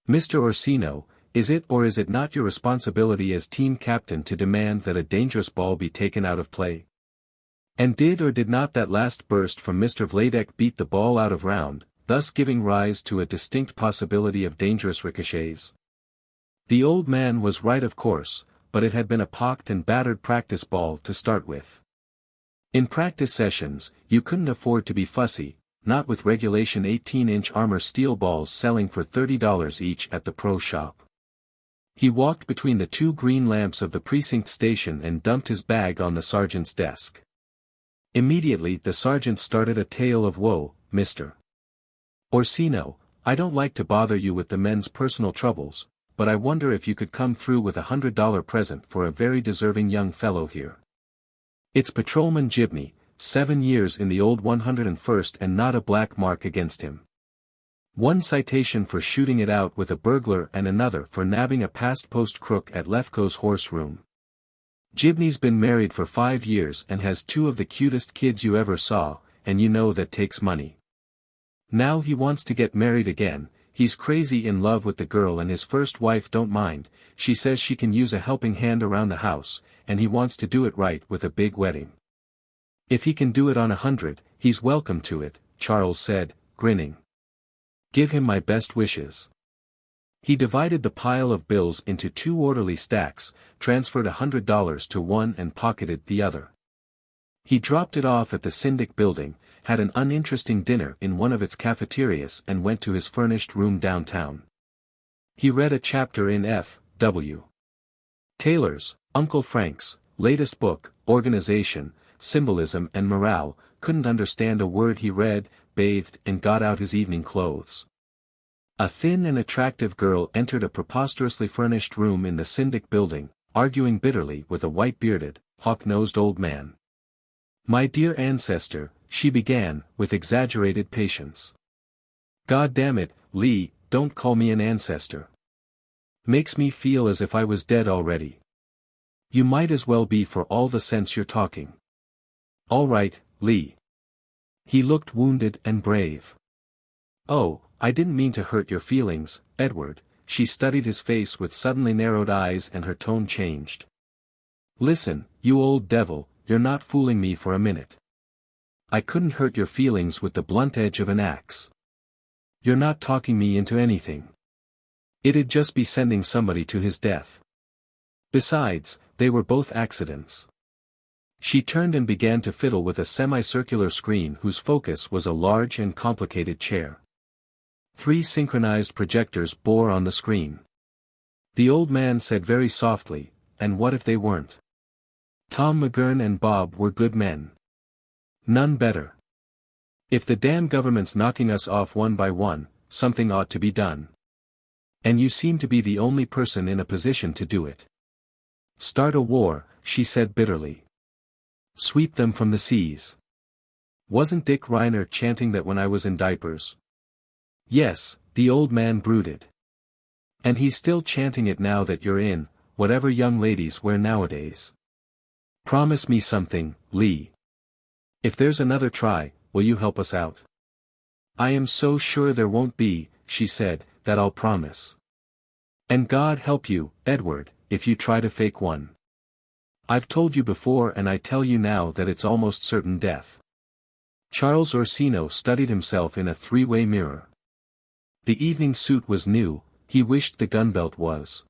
Speaker 1: "Mr. Orsino, is it or is it not your responsibility as team captain to demand that a dangerous ball be taken out of play? And did or did not that last burst from Mr. Vladek beat the ball out of round, thus giving rise to a distinct possibility of dangerous ricochets?" The old man was right of course, but it had been a pocked and battered practice ball to start with. In practice sessions, you couldn't afford to be fussy, not with regulation 18-inch armor steel balls selling for $30 each at the pro shop. He walked between the two green lamps of the precinct station and dumped his bag on the sergeant's desk. Immediately the sergeant started a tale of woe. "Mr. Orsino, I don't like to bother you with the men's personal troubles, but I wonder if you could come through with a $100 present for a very deserving young fellow here. It's Patrolman Gibney, 7 years in the old 101st and not a black mark against him. One citation for shooting it out with a burglar and another for nabbing a past-post crook at Lefko's horse room. Gibney's been married for 5 years and has 2 of the cutest kids you ever saw, and you know that takes money. Now he wants to get married again. He's crazy in love with the girl and his first wife don't mind, she says she can use a helping hand around the house, and he wants to do it right with a big wedding. If he can do it on 100, he's welcome to it," Charles said, grinning. "Give him my best wishes." He divided the pile of bills into 2 orderly stacks, transferred $100 to one and pocketed the other. He dropped it off at the Syndic building, had an uninteresting dinner in one of its cafeterias and went to his furnished room downtown. He read a chapter in F. W. Taylor's, Uncle Frank's, latest book, Organization, Symbolism and Morale, couldn't understand a word he read, bathed and got out his evening clothes. A thin and attractive girl entered a preposterously furnished room in the Syndic building, arguing bitterly with a white-bearded, hawk-nosed old man. "My dear ancestor," she began, with exaggerated patience. "God damn it, Lee, don't call me an ancestor. Makes me feel as if I was dead already. You might as well be for all the sense you're talking. All right, Lee. He looked wounded and brave. Oh, I didn't mean to hurt your feelings, Edward. She studied his face with suddenly narrowed eyes and her tone changed. Listen, you old devil, you're not fooling me for a minute. I couldn't hurt your feelings with the blunt edge of an axe. You're not talking me into anything. It'd just be sending somebody to his death. Besides, they were both accidents. She turned and began to fiddle with a semicircular screen whose focus was a large and complicated chair. 3 synchronized projectors bore on the screen. The old man said very softly, and what if they weren't? Tom McGurn and Bob were good men. None better. If the damn government's knocking us off one by one, something ought to be done. And you seem to be the only person in a position to do it. Start a war, she said bitterly. Sweep them from the seas. Wasn't Dick Reiner chanting that when I was in diapers? Yes, the old man brooded. And he's still chanting it now that you're in, whatever young ladies wear nowadays. Promise me something, Lee. If there's another try, will you help us out? I am so sure there won't be, she said, that I'll promise. And God help you, Edward, if you try to fake one. I've told you before and I tell you now that it's almost certain death. Charles Orsino studied himself in a 3-way mirror. The evening suit was new, he wished the gunbelt was.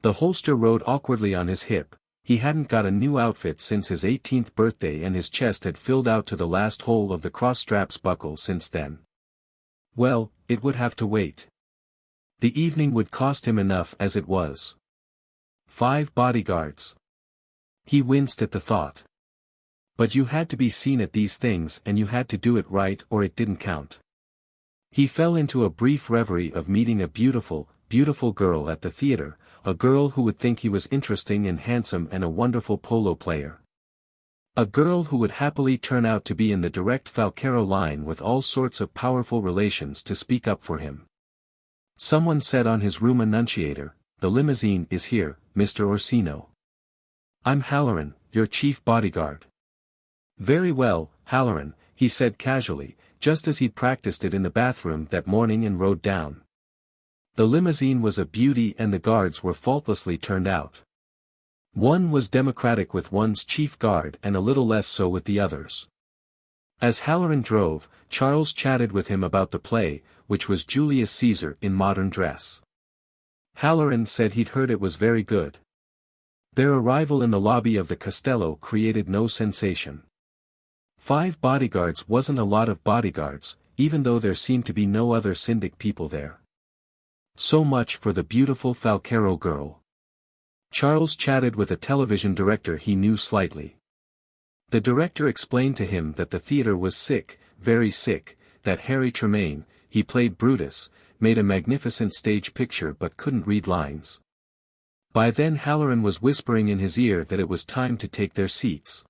Speaker 1: The holster rode awkwardly on his hip, he hadn't got a new outfit since his 18th birthday and his chest had filled out to the last hole of the cross-straps buckle since then. Well, it would have to wait. The evening would cost him enough as it was. 5 bodyguards. He winced at the thought. But you had to be seen at these things and you had to do it right or it didn't count. He fell into a brief reverie of meeting a beautiful, beautiful girl at the theater, a girl who would think he was interesting and handsome and a wonderful polo player. A girl who would happily turn out to be in the direct Falcaro line with all sorts of powerful relations to speak up for him. Someone said on his room annunciator, "The limousine is here, Mr. Orsino." "I'm Halloran, your chief bodyguard." "Very well, Halloran," he said casually, just as he'd practiced it in the bathroom that morning and rode down. The limousine was a beauty and the guards were faultlessly turned out. One was democratic with one's chief guard and a little less so with the others. As Halloran drove, Charles chatted with him about the play, which was Julius Caesar in modern dress. Halloran said he'd heard it was very good. Their arrival in the lobby of the Castello created no sensation. 5 bodyguards wasn't a lot of bodyguards, even though there seemed to be no other Syndic people there. So much for the beautiful Falcaro girl. Charles chatted with a television director he knew slightly. The director explained to him that the theater was sick, very sick, that Harry Tremaine, he played Brutus, made a magnificent stage picture but couldn't read lines. By then Halloran was whispering in his ear that it was time to take their seats.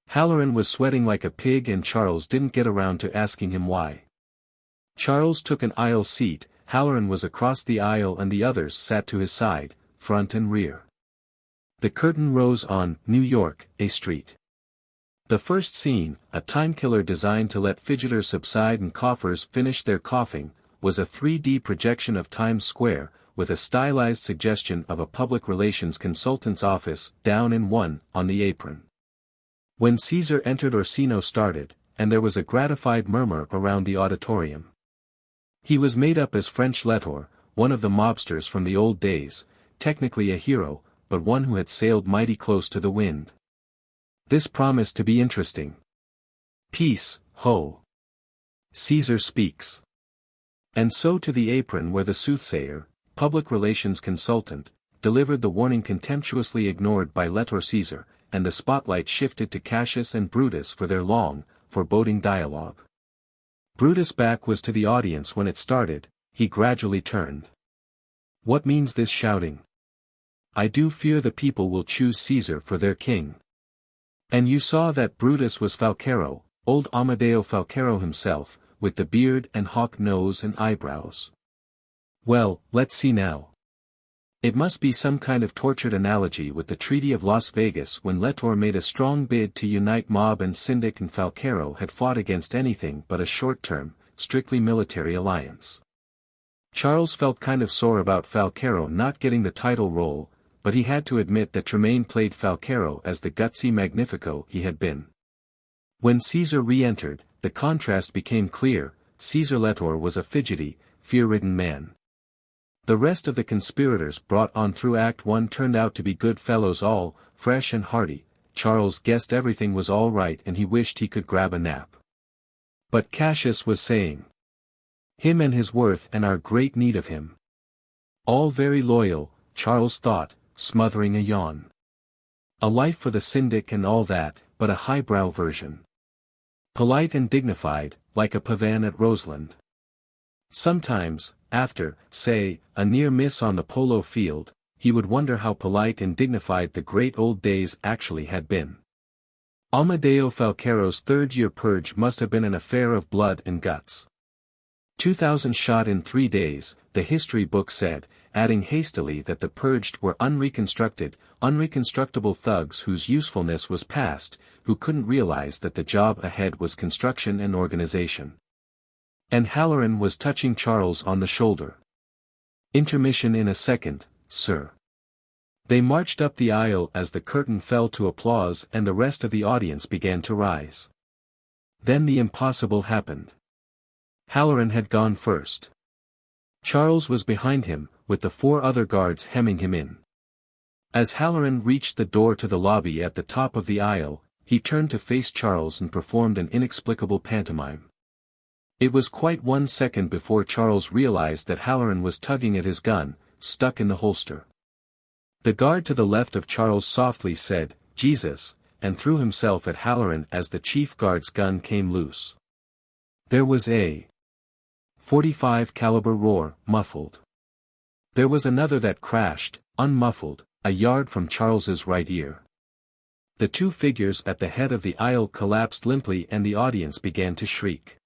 Speaker 1: Halloran was sweating like a pig and Charles didn't get around to asking him why. Charles took an aisle seat, Halloran was across the aisle and the others sat to his side, front and rear. The curtain rose on New York, a street. The first scene, a time-killer designed to let fidgeters subside and coughers finish their coughing, was a 3D projection of Times Square, with a stylized suggestion of a public relations consultant's office down in one, on the apron. When Caesar entered Orsino started, and there was a gratified murmur around the auditorium. He was made up as French Letor, one of the mobsters from the old days, technically a hero, but one who had sailed mighty close to the wind. This promised to be interesting. Peace, ho! Caesar speaks. And so to the apron where the soothsayer, public relations consultant, delivered the warning contemptuously ignored by Letor Caesar, and the spotlight shifted to Cassius and Brutus for their long, foreboding dialogue. Brutus' back was to the audience when it started, he gradually turned. What means this shouting? I do fear the people will choose Caesar for their king. And you saw that Brutus was Falcaro, old Amadeo Falcaro himself, with the beard and hawk nose and eyebrows. Well, let's see now. It must be some kind of tortured analogy with the Treaty of Las Vegas when Letor made a strong bid to unite Mob and Syndic, and Falcaro had fought against anything but a short-term, strictly military alliance. Charles felt kind of sore about Falcaro not getting the title role, but he had to admit that Tremaine played Falcaro as the gutsy magnifico he had been. When Caesar re-entered, the contrast became clear. Caesar Letor was a fidgety, fear-ridden man. The rest of the conspirators brought on through Act 1 turned out to be good fellows, all fresh and hearty. Charles guessed everything was all right and he wished he could grab a nap. But Cassius was saying, "Him and his worth and our great need of him." All very loyal, Charles thought, smothering a yawn. A life for the Syndic and all that, but a highbrow version. Polite and dignified, like a pavan at Roseland. Sometimes, after, say, a near miss on the polo field, he would wonder how polite and dignified the great old days actually had been. Amadeo Falcaro's third-year purge must have been an affair of blood and guts. 2,000 shot in 3 days, the history book said, adding hastily that the purged were unreconstructible thugs whose usefulness was past, who couldn't realize that the job ahead was construction and organization. And Halloran was touching Charles on the shoulder. "Intermission in a second, sir." They marched up the aisle as the curtain fell to applause and the rest of the audience began to rise. Then the impossible happened. Halloran had gone first. Charles was behind him, with the 4 other guards hemming him in. As Halloran reached the door to the lobby at the top of the aisle, he turned to face Charles and performed an inexplicable pantomime. It was quite 1 second before Charles realized that Halloran was tugging at his gun, stuck in the holster. The guard to the left of Charles softly said, "Jesus," and threw himself at Halloran as the chief guard's gun came loose. There was a .45 caliber roar, muffled. There was another that crashed, unmuffled, a yard from Charles's right ear. The 2 figures at the head of the aisle collapsed limply and the audience began to shriek.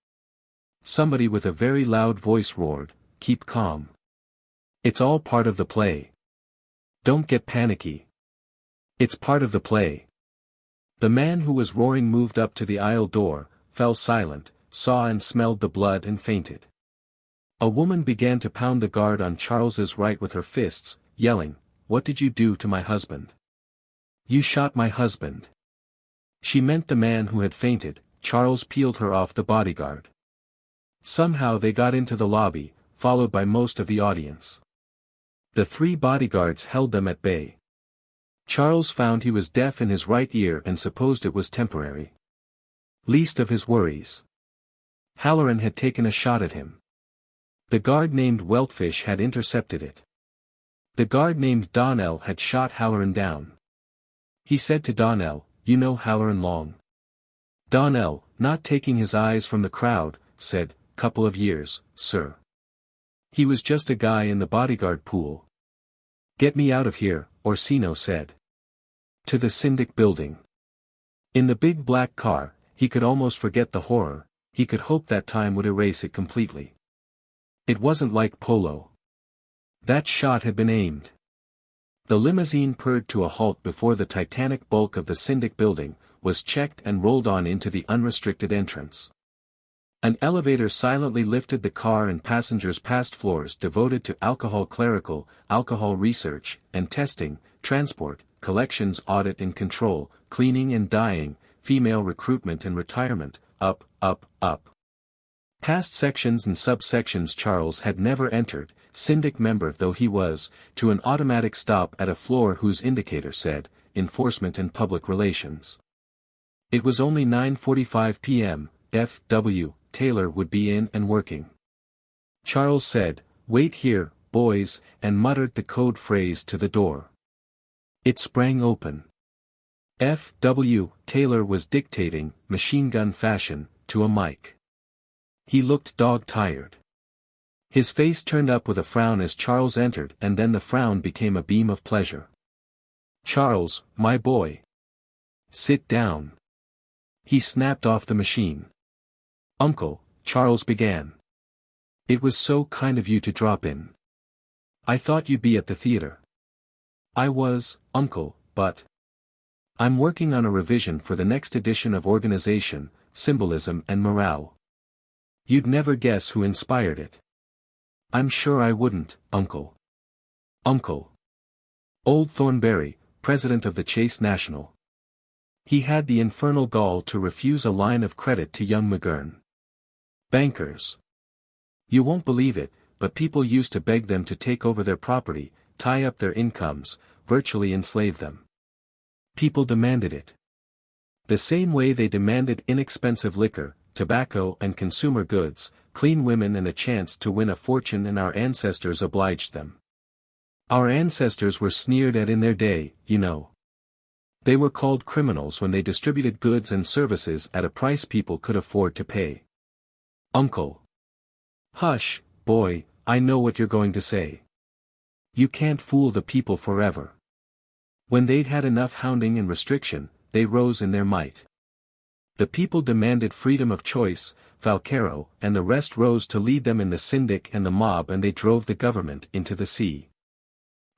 Speaker 1: Somebody with a very loud voice roared, "Keep calm. It's all part of the play. Don't get panicky. It's part of the play." The man who was roaring moved up to the aisle door, fell silent, saw and smelled the blood and fainted. A woman began to pound the guard on Charles's right with her fists, yelling, "What did you do to my husband? You shot my husband." She meant the man who had fainted. Charles peeled her off the bodyguard. Somehow they got into the lobby, followed by most of the audience. The 3 bodyguards held them at bay. Charles found he was deaf in his right ear and supposed it was temporary. Least of his worries. Halloran had taken a shot at him. The guard named Weltfish had intercepted it. The guard named Donnell had shot Halloran down. He said to Donnell, "You know Halloran long?" Donnell, not taking his eyes from the crowd, said, "Couple of years, sir. He was just a guy in the bodyguard pool." "Get me out of here," Orsino said. To the Syndic building. In the big black car, he could almost forget the horror, he could hope that time would erase it completely. It wasn't like polo. That shot had been aimed. The limousine purred to a halt before the titanic bulk of the Syndic building, was checked and rolled on into the unrestricted entrance. An elevator silently lifted the car and passengers past floors devoted to alcohol clerical, alcohol research, and testing, transport, collections audit and control, cleaning and dyeing, female recruitment and retirement, up, up, up. Past sections and subsections Charles had never entered, Syndic member though he was, to an automatic stop at a floor whose indicator said, Enforcement and Public Relations. It was only 9:45 p.m., F.W. Taylor would be in and working. Charles said, "Wait here, boys," and muttered the code phrase to the door. It sprang open. F.W. Taylor was dictating, machine gun fashion, to a mic. He looked dog-tired. His face turned up with a frown as Charles entered and then the frown became a beam of pleasure. "Charles, my boy. Sit down." He snapped off the machine. "Uncle," Charles began. "It was so kind of you to drop in. I thought you'd be at the theater." I was, uncle, but I'm working on a revision for the next edition of Organization, Symbolism and Morale. You'd never guess who inspired it. I'm sure I wouldn't, uncle. Uncle. Old Thornberry, president of the Chase National. He had the infernal gall to refuse a line of credit to young McGurn. Bankers. You won't believe it, but people used to beg them to take over their property, tie up their incomes, virtually enslave them. People demanded it. The same way they demanded inexpensive liquor, tobacco and consumer goods, clean women and a chance to win a fortune, and our ancestors obliged them. Our ancestors were sneered at in their day, you know. They were called criminals when they distributed goods and services at a price people could afford to pay. Uncle. Hush, boy, I know what you're going to say. You can't fool the people forever. When they'd had enough hounding and restriction, they rose in their might. The people demanded freedom of choice, Falcaro and the rest rose to lead them in the Syndic and the mob, and they drove the government into the sea.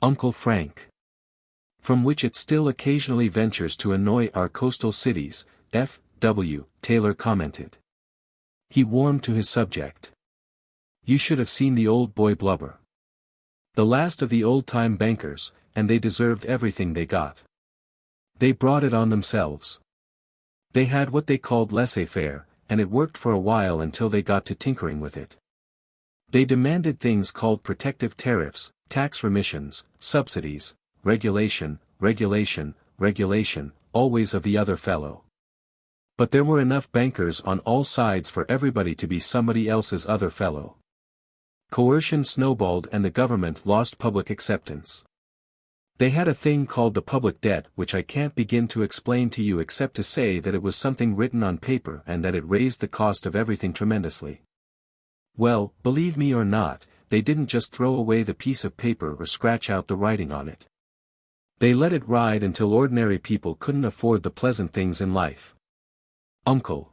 Speaker 1: Uncle Frank. From which it still occasionally ventures to annoy our coastal cities, F. W. Taylor commented. He warmed to his subject. You should have seen the old boy blubber. The last of the old-time bankers, and they deserved everything they got. They brought it on themselves. They had what they called laissez-faire, and it worked for a while until they got to tinkering with it. They demanded things called protective tariffs, tax remissions, subsidies, regulation, always of the other fellow. But there were enough bankers on all sides for everybody to be somebody else's other fellow. Coercion snowballed and the government lost public acceptance. They had a thing called the public debt, which I can't begin to explain to you except to say that it was something written on paper and that it raised the cost of everything tremendously. Well, believe me or not, they didn't just throw away the piece of paper or scratch out the writing on it. They let it ride until ordinary people couldn't afford the pleasant things in life. Uncle.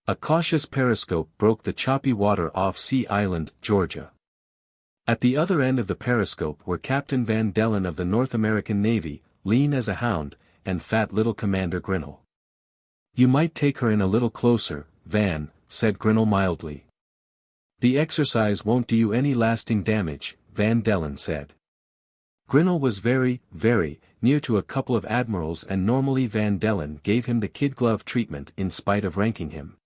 Speaker 1: A cautious periscope broke the choppy water off Sea Island, Georgia. At the other end of the periscope were Captain Van Dellen of the North American Navy, lean as a hound, and fat little Commander Grinnell. You might take her in a little closer, Van, said Grinnell mildly. The exercise won't do you any lasting damage, Van Dellen said. Grinnell was very, very, near to a couple of admirals, and normally Van Dellen gave him the kid glove treatment in spite of ranking him.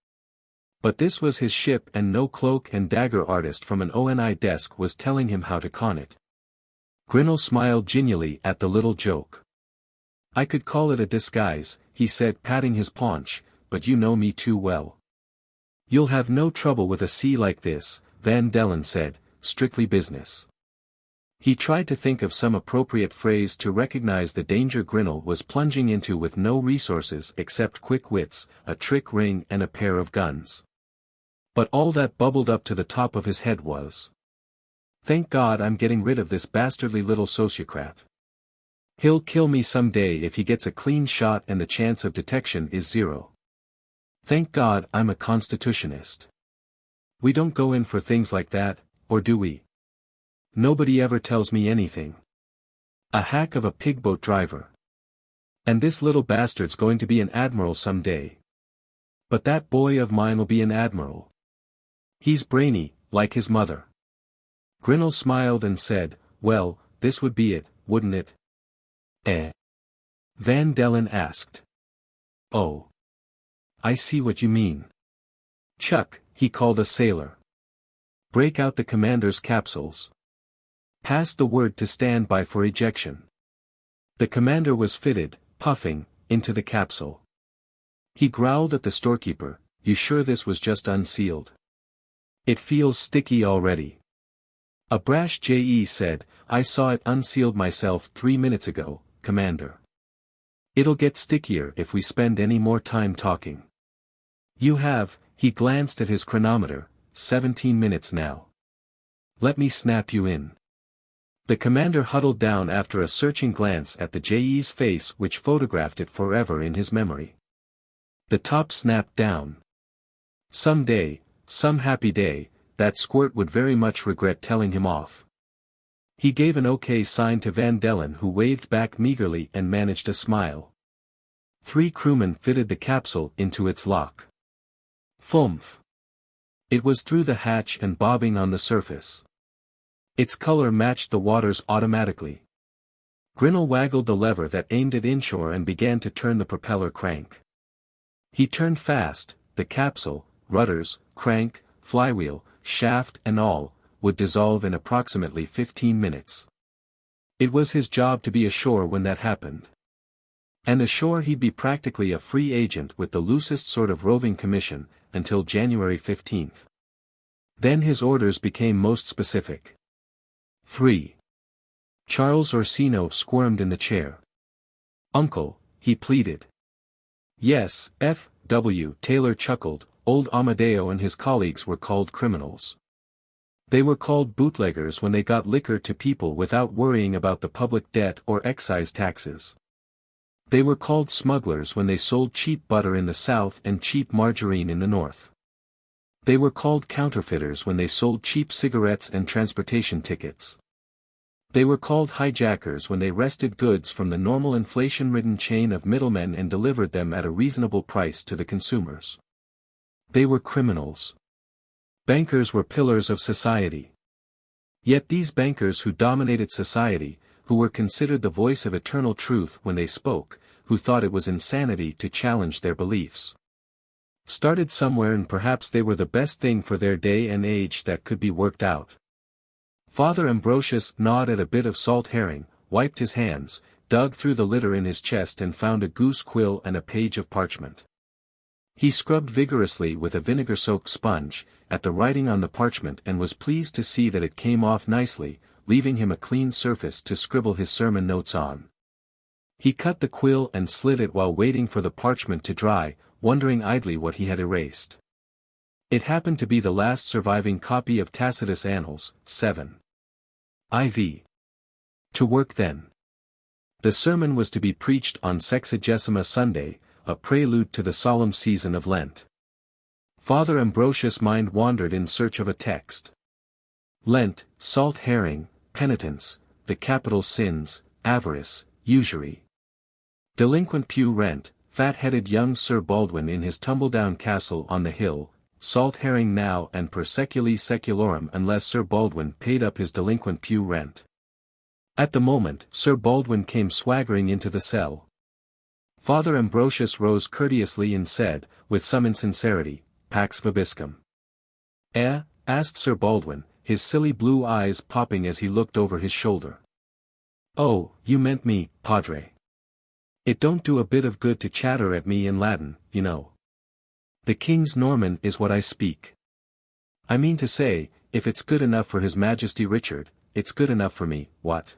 Speaker 1: But this was his ship, and no cloak and dagger artist from an ONI desk was telling him how to con it. Grinnell smiled genially at the little joke. I could call it a disguise, he said, patting his paunch, but you know me too well. You'll have no trouble with a sea like this, Van Dellen said, strictly business. He tried to think of some appropriate phrase to recognize the danger Grinnell was plunging into with no resources except quick wits, a trick ring and a pair of guns. But all that bubbled up to the top of his head was, thank God I'm getting rid of this bastardly little sociocrat. He'll kill me some day if he gets a clean shot and the chance of detection is zero. Thank God I'm a constitutionist. We don't go in for things like that, or do we? Nobody ever tells me anything. A hack of a pigboat driver. And this little bastard's going to be an admiral some day. But that boy of mine will be an admiral. He's brainy, like his mother. Grinnell smiled and said, well, this would be it, wouldn't it? Eh? Van Dellen asked. Oh. I see what you mean. Chuck, he called a sailor. Break out the commander's capsules. Pass the word to stand by for ejection. The commander was fitted, puffing, into the capsule. He growled at the storekeeper, you sure this was just unsealed? It feels sticky already. A brash JE said, I saw it unsealed myself 3 minutes ago, Commander. It'll get stickier if we spend any more time talking. You have, he glanced at his chronometer, 17 minutes now. Let me snap you in. The commander huddled down after a searching glance at the JE's face which photographed it forever in his memory. The top snapped down. Some day, some happy day, that squirt would very much regret telling him off. He gave an okay sign to Van Dellen, who waved back meagerly and managed a smile. 3 crewmen fitted the capsule into its lock. Thumph! It was through the hatch and bobbing on the surface. Its color matched the waters automatically. Grinnell waggled the lever that aimed it inshore and began to turn the propeller crank. He turned fast. The capsule, rudders, crank, flywheel, shaft and all, would dissolve in approximately 15 minutes. It was his job to be ashore when that happened. And ashore he'd be practically a free agent with the loosest sort of roving commission, until January 15th. Then his orders became most specific. 3. Charles Orsino squirmed in the chair. "Uncle," he pleaded. "Yes, F.W. Taylor chuckled. Old Amadeo and his colleagues were called criminals. They were called bootleggers when they got liquor to people without worrying about the public debt or excise taxes. They were called smugglers when they sold cheap butter in the South and cheap margarine in the North. They were called counterfeiters when they sold cheap cigarettes and transportation tickets. They were called hijackers when they wrested goods from the normal inflation-ridden chain of middlemen and delivered them at a reasonable price to the consumers. They were criminals. Bankers were pillars of society. Yet these bankers who dominated society, who were considered the voice of eternal truth when they spoke, who thought it was insanity to challenge their beliefs, started somewhere, and perhaps they were the best thing for their day and age that could be worked out. Father Ambrosius gnawed at a bit of salt herring, wiped his hands, dug through the litter in his chest and found a goose quill and a page of parchment. He scrubbed vigorously with a vinegar-soaked sponge at the writing on the parchment and was pleased to see that it came off nicely, leaving him a clean surface to scribble his sermon notes on. He cut the quill and slid it while waiting for the parchment to dry, wondering idly what he had erased. It happened to be the last surviving copy of Tacitus' Annals, 7. IV. To work then. The sermon was to be preached on Sexagesima Sunday, a prelude to the solemn season of Lent. Father Ambrosius' mind wandered in search of a text. Lent, salt herring, penitence, the capital sins, avarice, usury. Delinquent pew rent, fat-headed young Sir Baldwin in his tumble-down castle on the hill, salt herring now and per seculi seculorum unless Sir Baldwin paid up his delinquent pew rent. At the moment Sir Baldwin came swaggering into the cell. Father Ambrosius rose courteously and said, with some insincerity, "Pax vobiscum." "Eh?" asked Sir Baldwin, his silly blue eyes popping as he looked over his shoulder. "Oh, you meant me, Padre. It don't do a bit of good to chatter at me in Latin, you know. The King's Norman is what I speak. I mean to say, if it's good enough for His Majesty Richard, it's good enough for me, what?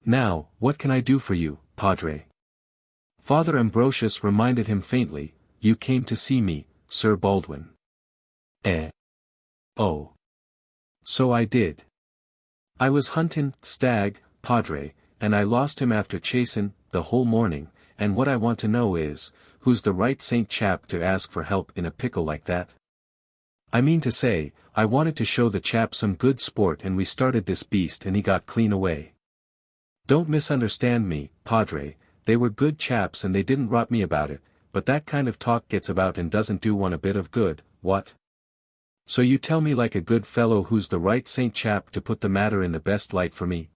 Speaker 1: Now, what can I do for you, Padre?" Father Ambrosius reminded him faintly, "You came to see me, Sir Baldwin." "Eh? Oh. So I did. I was huntin' stag, Padre, and I lost him after chasin' the whole morning, and what I want to know is, who's the right saint chap to ask for help in a pickle like that? I mean to say, I wanted to show the chap some good sport and we started this beast and he got clean away. Don't misunderstand me, Padre, they were good chaps and they didn't rot me about it, but that kind of talk gets about and doesn't do one a bit of good, what? So you tell me like a good fellow who's the right saint chap to put the matter in the best light for me?"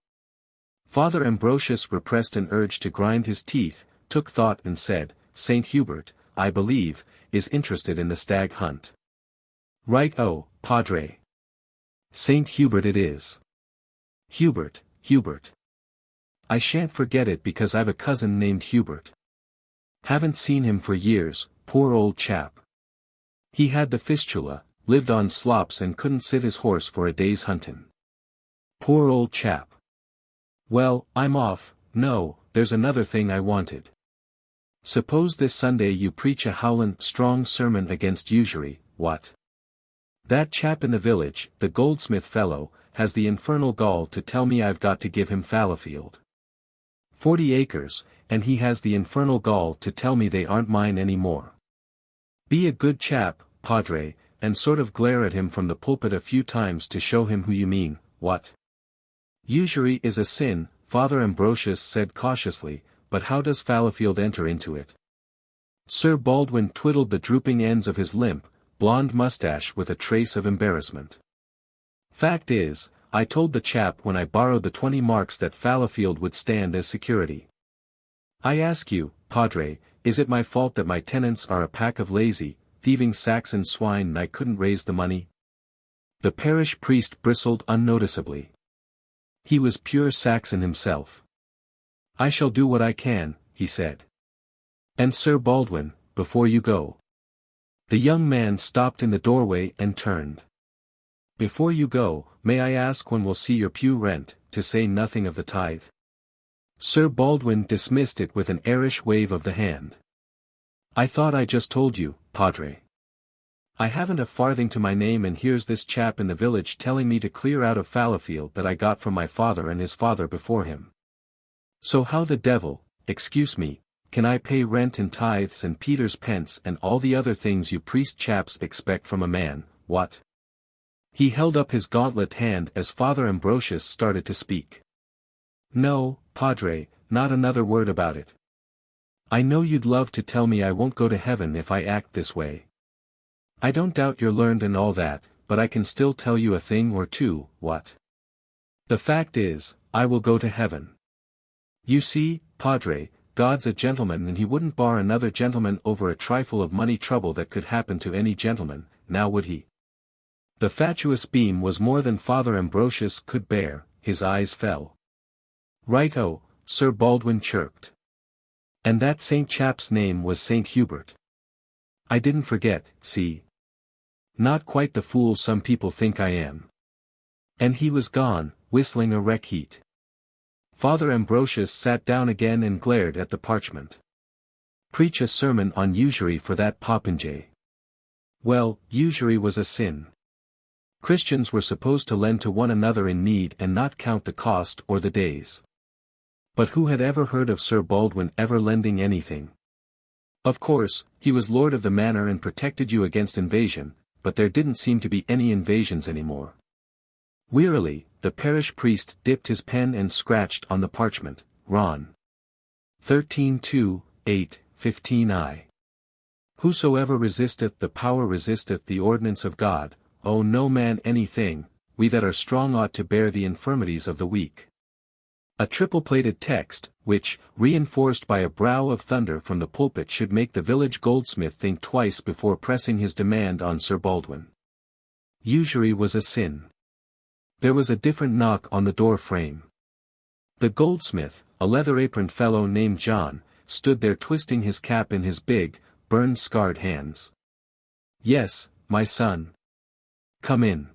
Speaker 1: Father Ambrosius repressed an urge to grind his teeth, took thought and said, "Saint Hubert, I believe, is interested in the stag hunt." "Right oh, Padre. Saint Hubert it is. Hubert, Hubert. I shan't forget it because I've a cousin named Hubert. Haven't seen him for years, poor old chap. He had the fistula, lived on slops and couldn't sit his horse for a day's huntin'. Poor old chap. Well, I'm off. No, there's another thing I wanted. Suppose this Sunday you preach a howlin' strong sermon against usury, what? That chap in the village, the goldsmith fellow, has the infernal gall to tell me I've got to give him Fallowfield. 40 acres, and he has the infernal gall to tell me they aren't mine any more. Be a good chap, Padre, and sort of glare at him from the pulpit a few times to show him who you mean, what? Usury is a sin, Father Ambrosius said cautiously, but how does Fallowfield enter into it? Sir Baldwin twiddled the drooping ends of his limp, blonde mustache with a trace of embarrassment. Fact is, I told the chap when I borrowed the 20 marks that Fallowfield would stand as security. I ask you, Padre, is it my fault that my tenants are a pack of lazy, thieving Saxon swine and I couldn't raise the money? The parish priest bristled unnoticeably. He was pure Saxon himself. I shall do what I can, he said. And Sir Baldwin, before you go. The young man stopped in the doorway and turned. Before you go, may I ask when we'll see your pew rent, to say nothing of the tithe? Sir Baldwin dismissed it with an airish wave of the hand. I thought I just told you, Padre. I haven't a farthing to my name and here's this chap in the village telling me to clear out of Fallowfield that I got from my father and his father before him. So how the devil, excuse me, can I pay rent and tithes and Peter's pence and all the other things you priest chaps expect from a man, what? He held up his gauntlet hand as Father Ambrosius started to speak. No, Padre, not another word about it. I know you'd love to tell me I won't go to heaven if I act this way. I don't doubt you're learned and all that, but I can still tell you a thing or two, what? The fact is, I will go to heaven. You see, Padre, God's a gentleman and he wouldn't bar another gentleman over a trifle of money trouble that could happen to any gentleman, now would he? The fatuous beam was more than Father Ambrosius could bear, his eyes fell. Right-o, Sir Baldwin chirped. And that Saint chap's name was Saint Hubert. I didn't forget, see. Not quite the fool some people think I am. And he was gone, whistling a wreck heat. Father Ambrosius sat down again and glared at the parchment. Preach a sermon on usury for that popinjay. Well, usury was a sin. Christians were supposed to lend to one another in need and not count the cost or the days. But who had ever heard of Sir Baldwin ever lending anything? Of course, he was lord of the manor and protected you against invasion, but there didn't seem to be any invasions anymore. Wearily, the parish priest dipped his pen and scratched on the parchment, Ron. 13:2, 8:15. Whosoever resisteth the power resisteth the ordinance of God, owe no man anything, we that are strong ought to bear the infirmities of the weak. A triple-plated text, which, reinforced by a brow of thunder from the pulpit should make the village goldsmith think twice before pressing his demand on Sir Baldwin. Usury was a sin. There was a different knock on the door frame. The goldsmith, a leather-aproned fellow named John, stood there twisting his cap in his big, burn-scarred hands. Yes, my son. Come in.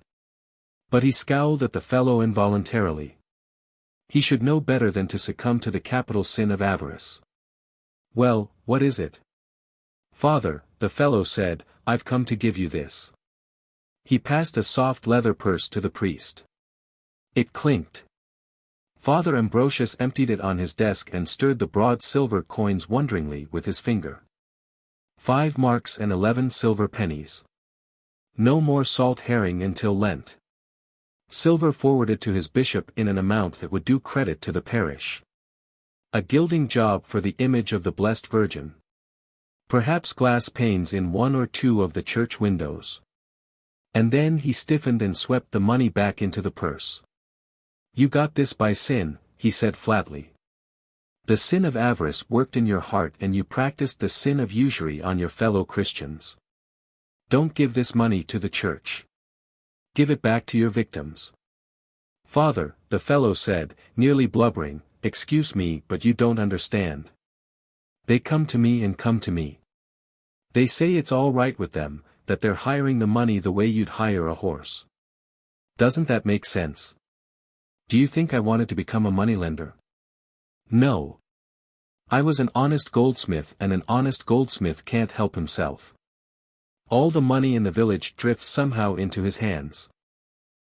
Speaker 1: But he scowled at the fellow involuntarily. He should know better than to succumb to the capital sin of avarice. Well, what is it? Father, the fellow said, I've come to give you this. He passed a soft leather purse to the priest. It clinked. Father Ambrosius emptied it on his desk and stirred the broad silver coins wonderingly with his finger. 5 marks and 11 silver pennies. No more salt herring until Lent. Silver forwarded to his bishop in an amount that would do credit to the parish. A gilding job for the image of the Blessed Virgin. Perhaps glass panes in 1 or 2 of the church windows. And then he stiffened and swept the money back into the purse. You got this by sin, he said flatly. The sin of avarice worked in your heart and you practiced the sin of usury on your fellow Christians. Don't give this money to the church. Give it back to your victims. Father, the fellow said, nearly blubbering, excuse me but you don't understand. They come to me and come to me. They say it's all right with them, that they're hiring the money the way you'd hire a horse. Doesn't that make sense? Do you think I wanted to become a moneylender? No. I was an honest goldsmith and an honest goldsmith can't help himself. All the money in the village drifts somehow into his hands.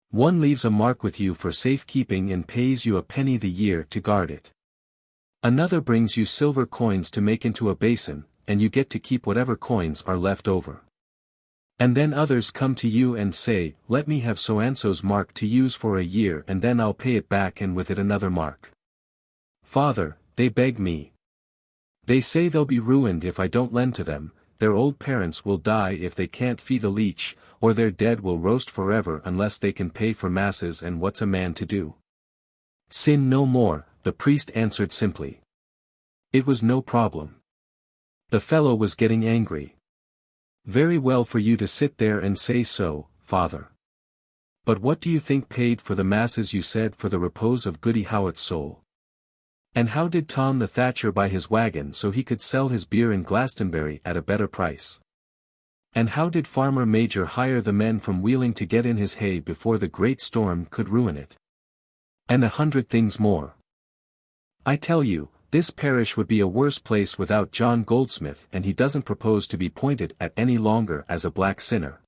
Speaker 1: One leaves a mark with you for safekeeping and pays you a penny the year to guard it. Another brings you silver coins to make into a basin, and you get to keep whatever coins are left over. And then others come to you and say, let me have so-and-so's mark to use for a year and then I'll pay it back and with it another mark. Father, they beg me. They say they'll be ruined if I don't lend to them, their old parents will die if they can't feed a leech, or their dead will roast forever unless they can pay for masses, and what's a man to do? Sin no more, the priest answered simply. It was no problem. The fellow was getting angry. Very well for you to sit there and say so, Father. But what do you think paid for the masses you said for the repose of Goody Howitt's soul? And how did Tom the Thatcher buy his wagon so he could sell his beer in Glastonbury at a better price? And how did Farmer Major hire the men from Wheeling to get in his hay before the great storm could ruin it? And 100 things more. I tell you, this parish would be a worse place without John Goldsmith, and he doesn't propose to be pointed at any longer as a black sinner.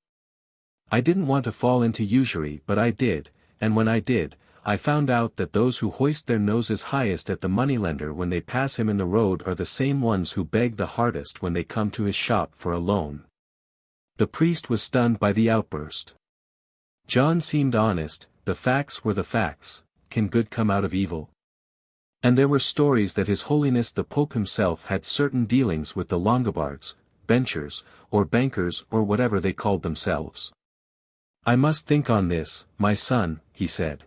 Speaker 1: I didn't want to fall into usury, but I did, and when I did, I found out that those who hoist their noses highest at the moneylender when they pass him in the road are the same ones who beg the hardest when they come to his shop for a loan. The priest was stunned by the outburst. John seemed honest, the facts were the facts. Can good come out of evil? And there were stories that His Holiness the Pope himself had certain dealings with the Longobards, benchers, or bankers or whatever they called themselves. I must think on this, my son, he said.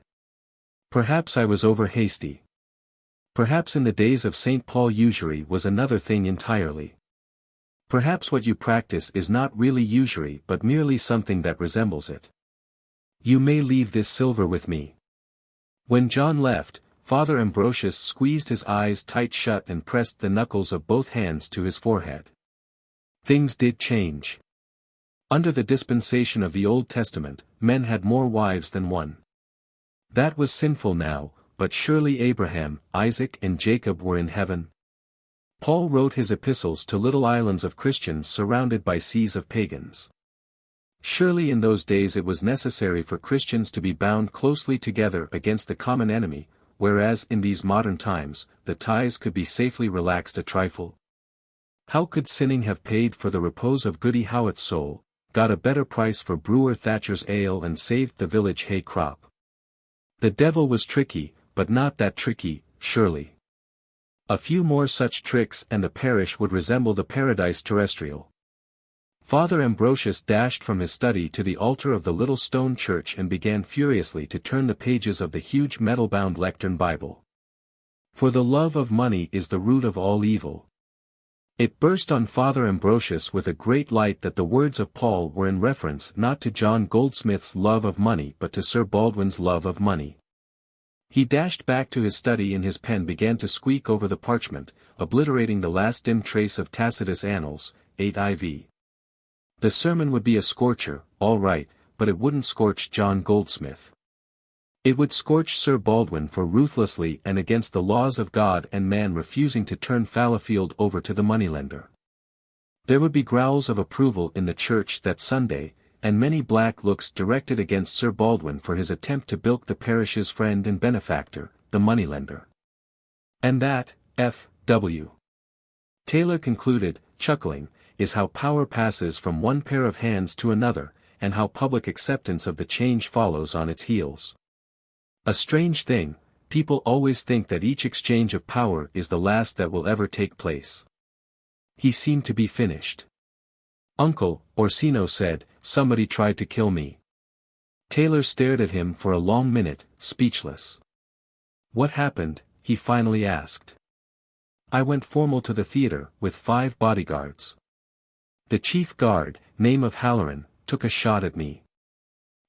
Speaker 1: Perhaps I was over hasty. Perhaps in the days of St. Paul usury was another thing entirely. Perhaps what you practice is not really usury but merely something that resembles it. You may leave this silver with me. When John left, Father Ambrosius squeezed his eyes tight shut and pressed the knuckles of both hands to his forehead. Things did change. Under the dispensation of the Old Testament, men had more wives than one. That was sinful now, but surely Abraham, Isaac and Jacob were in heaven. Paul wrote his epistles to little islands of Christians surrounded by seas of pagans. Surely in those days it was necessary for Christians to be bound closely together against the common enemy, whereas in these modern times, the ties could be safely relaxed a trifle. How could sinning have paid for the repose of Goody Howitt's soul, got a better price for Brewer Thatcher's ale and saved the village hay crop? The devil was tricky, but not that tricky, surely. A few more such tricks and the parish would resemble the paradise terrestrial. Father Ambrosius dashed from his study to the altar of the little stone church and began furiously to turn the pages of the huge metal-bound lectern Bible. For the love of money is the root of all evil. It burst on Father Ambrosius with a great light that the words of Paul were in reference not to John Goldsmith's love of money but to Sir Baldwin's love of money. He dashed back to his study and his pen began to squeak over the parchment, obliterating the last dim trace of Tacitus' Annals, 8 IV. The sermon would be a scorcher, all right, but it wouldn't scorch John Goldsmith. It would scorch Sir Baldwin for ruthlessly and against the laws of God and man refusing to turn Fallowfield over to the moneylender. There would be growls of approval in the church that Sunday, and many black looks directed against Sir Baldwin for his attempt to bilk the parish's friend and benefactor, the moneylender. And that, F.W. Taylor concluded, chuckling, is how power passes from one pair of hands to another, and how public acceptance of the change follows on its heels. A strange thing, people always think that each exchange of power is the last that will ever take place. He seemed to be finished. Uncle, Orsino said, somebody tried to kill me. Taylor stared at him for a long minute, speechless. What happened? He finally asked. I went formal to the theater, with 5 bodyguards. The chief guard, name of Halloran, took a shot at me.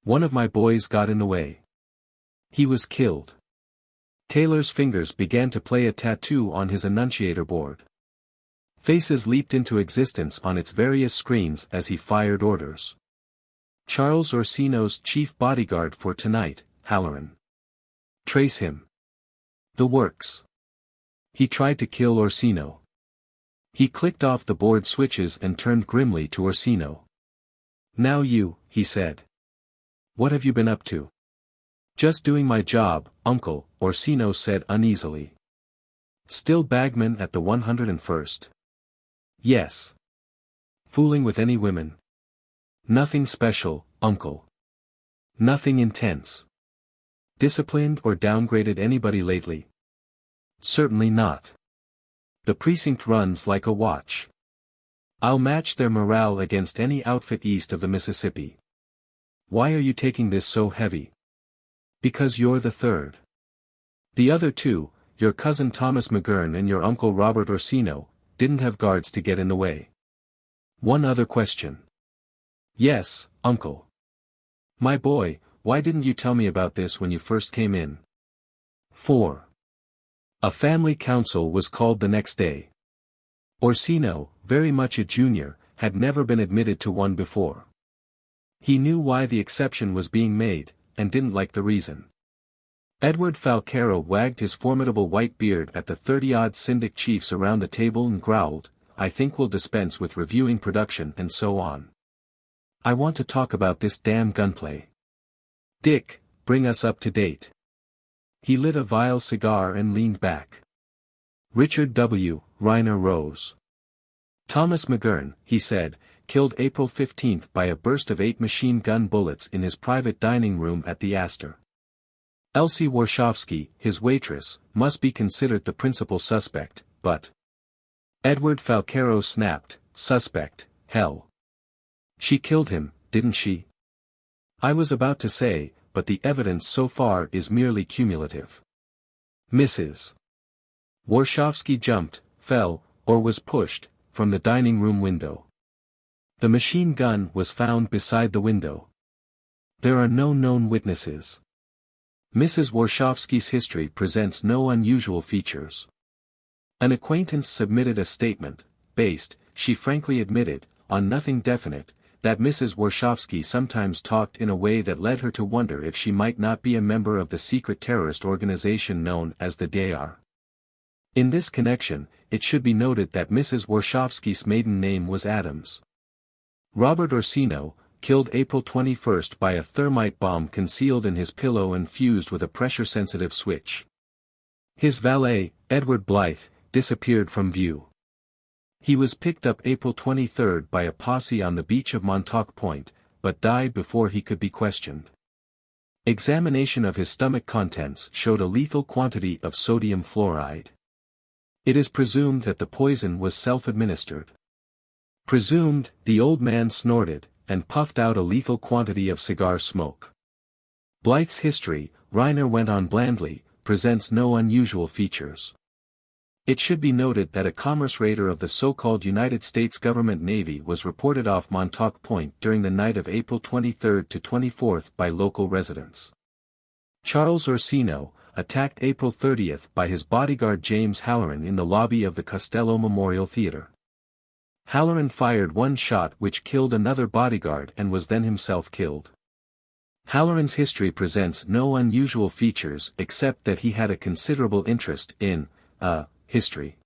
Speaker 1: One of my boys got in the way. He was killed. Taylor's fingers began to play a tattoo on his annunciator board. Faces leaped into existence on its various screens as he fired orders. Charles Orsino's chief bodyguard for tonight, Halloran. Trace him. The works. He tried to kill Orsino. He clicked off the board switches and turned grimly to Orsino. Now you, he said. What have you been up to? Just doing my job, Uncle, Orsino said uneasily. Still bagman at the 101st? Yes. Fooling with any women? Nothing special, uncle. Nothing intense. Disciplined or downgraded anybody lately? Certainly not. The precinct runs like a watch. I'll match their morale against any outfit east of the Mississippi. Why are you taking this so heavy? Because you're the third. The other two, your cousin Thomas McGurn and your uncle Robert Orsino, didn't have guards to get in the way. One other question. Yes, uncle. My boy, why didn't you tell me about this when you first came in? 4. A family council was called the next day. Orsino, very much a junior, had never been admitted to one before. He knew why the exception was being made, and didn't like the reason. Edward Falcaro wagged his formidable white beard at the 30-odd Syndic chiefs around the table and growled, I think we'll dispense with reviewing production and so on. I want to talk about this damn gunplay. Dick, bring us up to date. He lit a vile cigar and leaned back. Richard W. Reiner rose. Thomas McGurn, he said, killed April 15 by a burst of 8 machine gun bullets in his private dining room at the Astor. Elsie Warshawski, his waitress, must be considered the principal suspect, but... Edward Falcaro snapped, suspect, hell. She killed him, didn't she? I was about to say, but the evidence so far is merely cumulative. Mrs. Warshawski jumped, fell, or was pushed, from the dining room window. The machine gun was found beside the window. There are no known witnesses. Mrs. Warshawski's history presents no unusual features. An acquaintance submitted a statement, based, she frankly admitted, on nothing definite, that Mrs. Warshawski sometimes talked in a way that led her to wonder if she might not be a member of the secret terrorist organization known as the DR. In this connection, it should be noted that Mrs. Warshawski's maiden name was Adams. Robert Orsino, killed April 21 by a thermite bomb concealed in his pillow and fused with a pressure-sensitive switch. His valet, Edward Blythe, disappeared from view. He was picked up April 23 by a posse on the beach of Montauk Point, but died before he could be questioned. Examination of his stomach contents showed a lethal quantity of sodium fluoride. It is presumed that the poison was self-administered. Presumed, the old man snorted, and puffed out a lethal quantity of cigar smoke. Blythe's history, Reiner went on blandly, presents no unusual features. It should be noted that a commerce raider of the so-called United States government Navy was reported off Montauk Point during the night of April 23 to 24 by local residents. Charles Orsino, attacked April 30 by his bodyguard James Halloran in the lobby of the Costello Memorial Theater. Halloran fired one shot which killed another bodyguard and was then himself killed. Halloran's history presents no unusual features except that he had a considerable interest in, history.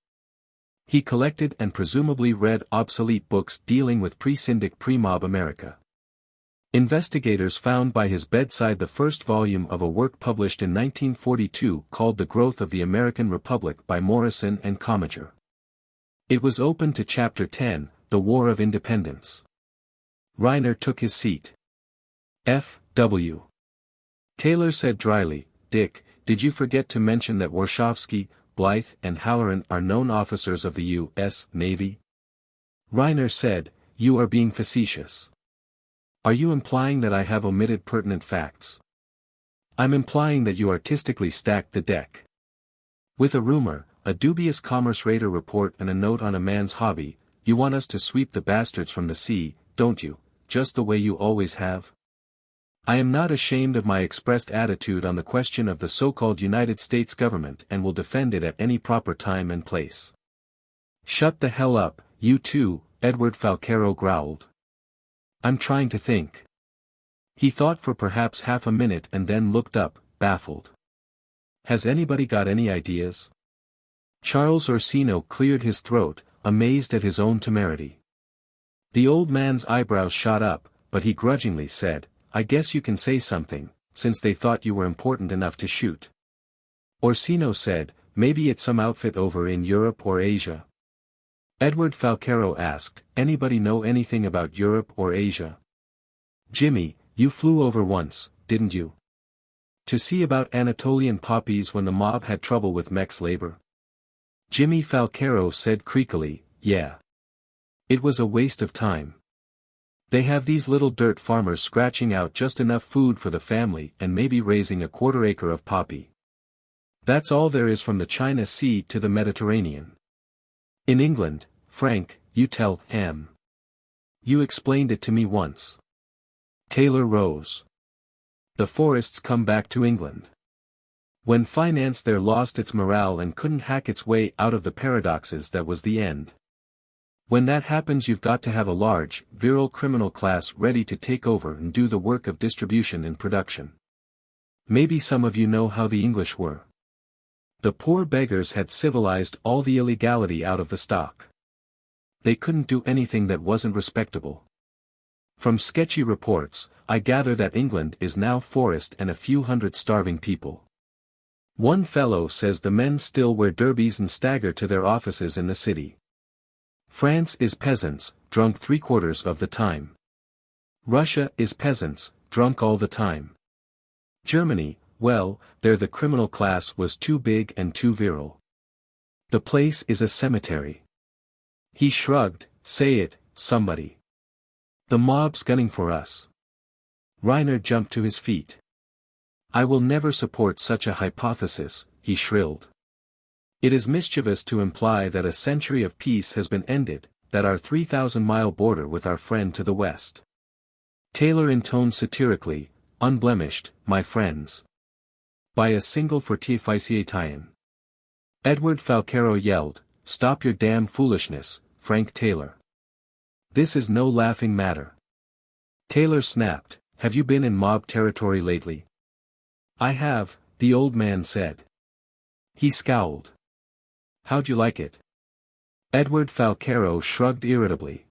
Speaker 1: He collected and presumably read obsolete books dealing with pre-Syndic pre-mob America. Investigators found by his bedside the first volume of a work published in 1942 called The Growth of the American Republic by Morrison and Commager. It was open to Chapter 10, The War of Independence. Reiner took his seat. F. W. Taylor said dryly, Dick, did you forget to mention that Warshawski, Blythe and Halloran are known officers of the U.S. Navy? Reiner said, you are being facetious. Are you implying that I have omitted pertinent facts? I'm implying that you artistically stacked the deck. With a rumor, a dubious commerce raider report and a note on a man's hobby, you want us to sweep the bastards from the sea, don't you, just the way you always have? I am not ashamed of my expressed attitude on the question of the so-called United States government and will defend it at any proper time and place. Shut the hell up, you too, Edward Falcaro growled. I'm trying to think. He thought for perhaps half a minute and then looked up, baffled. Has anybody got any ideas? Charles Orsino cleared his throat, amazed at his own temerity. The old man's eyebrows shot up, but he grudgingly said, I guess you can say something, since they thought you were important enough to shoot. Orsino said, maybe it's some outfit over in Europe or Asia. Edward Falcaro asked, anybody know anything about Europe or Asia? Jimmy, you flew over once, didn't you? To see about Anatolian poppies when the mob had trouble with Mex labor? Jimmy Falcaro said creakily, yeah. It was a waste of time. They have these little dirt farmers scratching out just enough food for the family and maybe raising a quarter acre of poppy. That's all there is from the China Sea to the Mediterranean. In England, Frank, you tell him. You explained it to me once. Taylor rose. The forests come back to England. When finance there lost its morale and couldn't hack its way out of the paradoxes, that was the end. When that happens, you've got to have a large, virile criminal class ready to take over and do the work of distribution and production. Maybe some of you know how the English were. The poor beggars had civilized all the illegality out of the stock. They couldn't do anything that wasn't respectable. From sketchy reports, I gather that England is now forest and a few hundred starving people. One fellow says the men still wear derbies and stagger to their offices in the city. France is peasants, drunk 3/4 of the time. Russia is peasants, drunk all the time. Germany, well, there the criminal class was too big and too virile. The place is a cemetery. He shrugged. Say it, somebody. The mob's gunning for us. Reiner jumped to his feet. I will never support such a hypothesis, he shrilled. It is mischievous to imply that a century of peace has been ended, that our 3,000-mile border with our friend to the west. Taylor intoned satirically, unblemished, my friends. By a single fortification. Edward Falcaro yelled, stop your damn foolishness, Frank Taylor. This is no laughing matter. Taylor snapped, have you been in mob territory lately? I have, the old man said. He scowled. How'd you like it? Edward Falcaro shrugged irritably.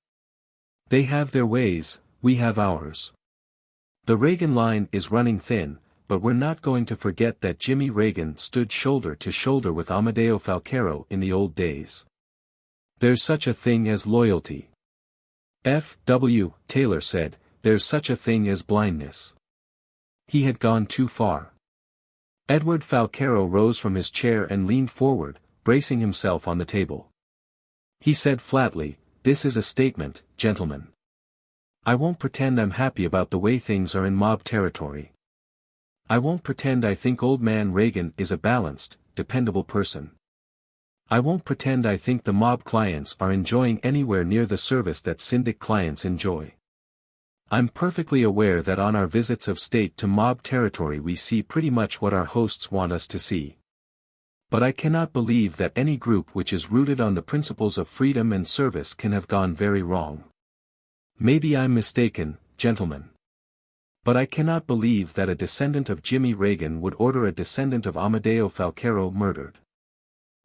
Speaker 1: They have their ways, we have ours. The Reagan line is running thin, but we're not going to forget that Jimmy Reagan stood shoulder to shoulder with Amadeo Falcaro in the old days. There's such a thing as loyalty. F.W. Taylor said, there's such a thing as blindness. He had gone too far. Edward Falcaro rose from his chair and leaned forward, bracing himself on the table. He said flatly, this is a statement, gentlemen. I won't pretend I'm happy about the way things are in mob territory. I won't pretend I think old man Reagan is a balanced, dependable person. I won't pretend I think the mob clients are enjoying anywhere near the service that Syndic clients enjoy. I'm perfectly aware that on our visits of state to mob territory we see pretty much what our hosts want us to see. But I cannot believe that any group which is rooted on the principles of freedom and service can have gone very wrong. Maybe I'm mistaken, gentlemen. But I cannot believe that a descendant of Jimmy Reagan would order a descendant of Amadeo Falcaro murdered.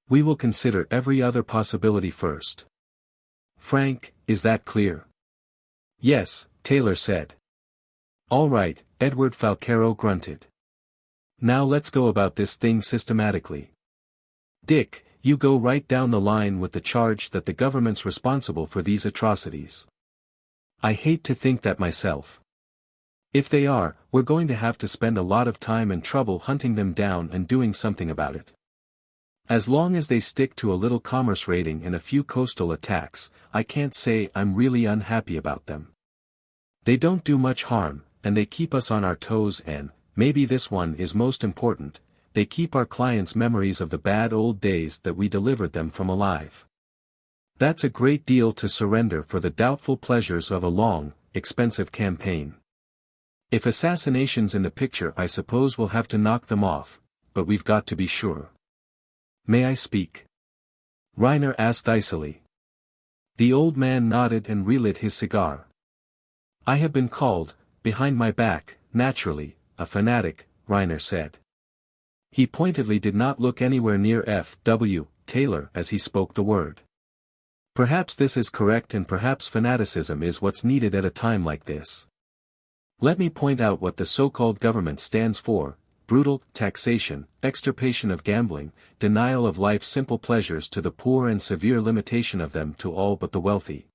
Speaker 1: We will consider every other possibility first. Frank, is that clear? Yes, Taylor said. All right, Edward Falcaro grunted. Now let's go about this thing systematically. Dick, you go right down the line with the charge that the government's responsible for these atrocities. I hate to think that myself. If they are, we're going to have to spend a lot of time and trouble hunting them down and doing something about it. As long as they stick to a little commerce raiding and a few coastal attacks, I can't say I'm really unhappy about them. They don't do much harm, and they keep us on our toes and, maybe this one is most important, they keep our clients' memories of the bad old days that we delivered them from alive. That's a great deal to surrender for the doubtful pleasures of a long, expensive campaign. If assassination's in the picture, I suppose we'll have to knock them off, but we've got to be sure. May I speak? Reiner asked icily. The old man nodded and relit his cigar. I have been called, behind my back, naturally, a fanatic, Reiner said. He pointedly did not look anywhere near F.W. Taylor as he spoke the word. Perhaps this is correct, and perhaps fanaticism is what's needed at a time like this. Let me point out what the so-called government stands for: brutal taxation, extirpation of gambling, denial of life's simple pleasures to the poor and severe limitation of them to all but the wealthy.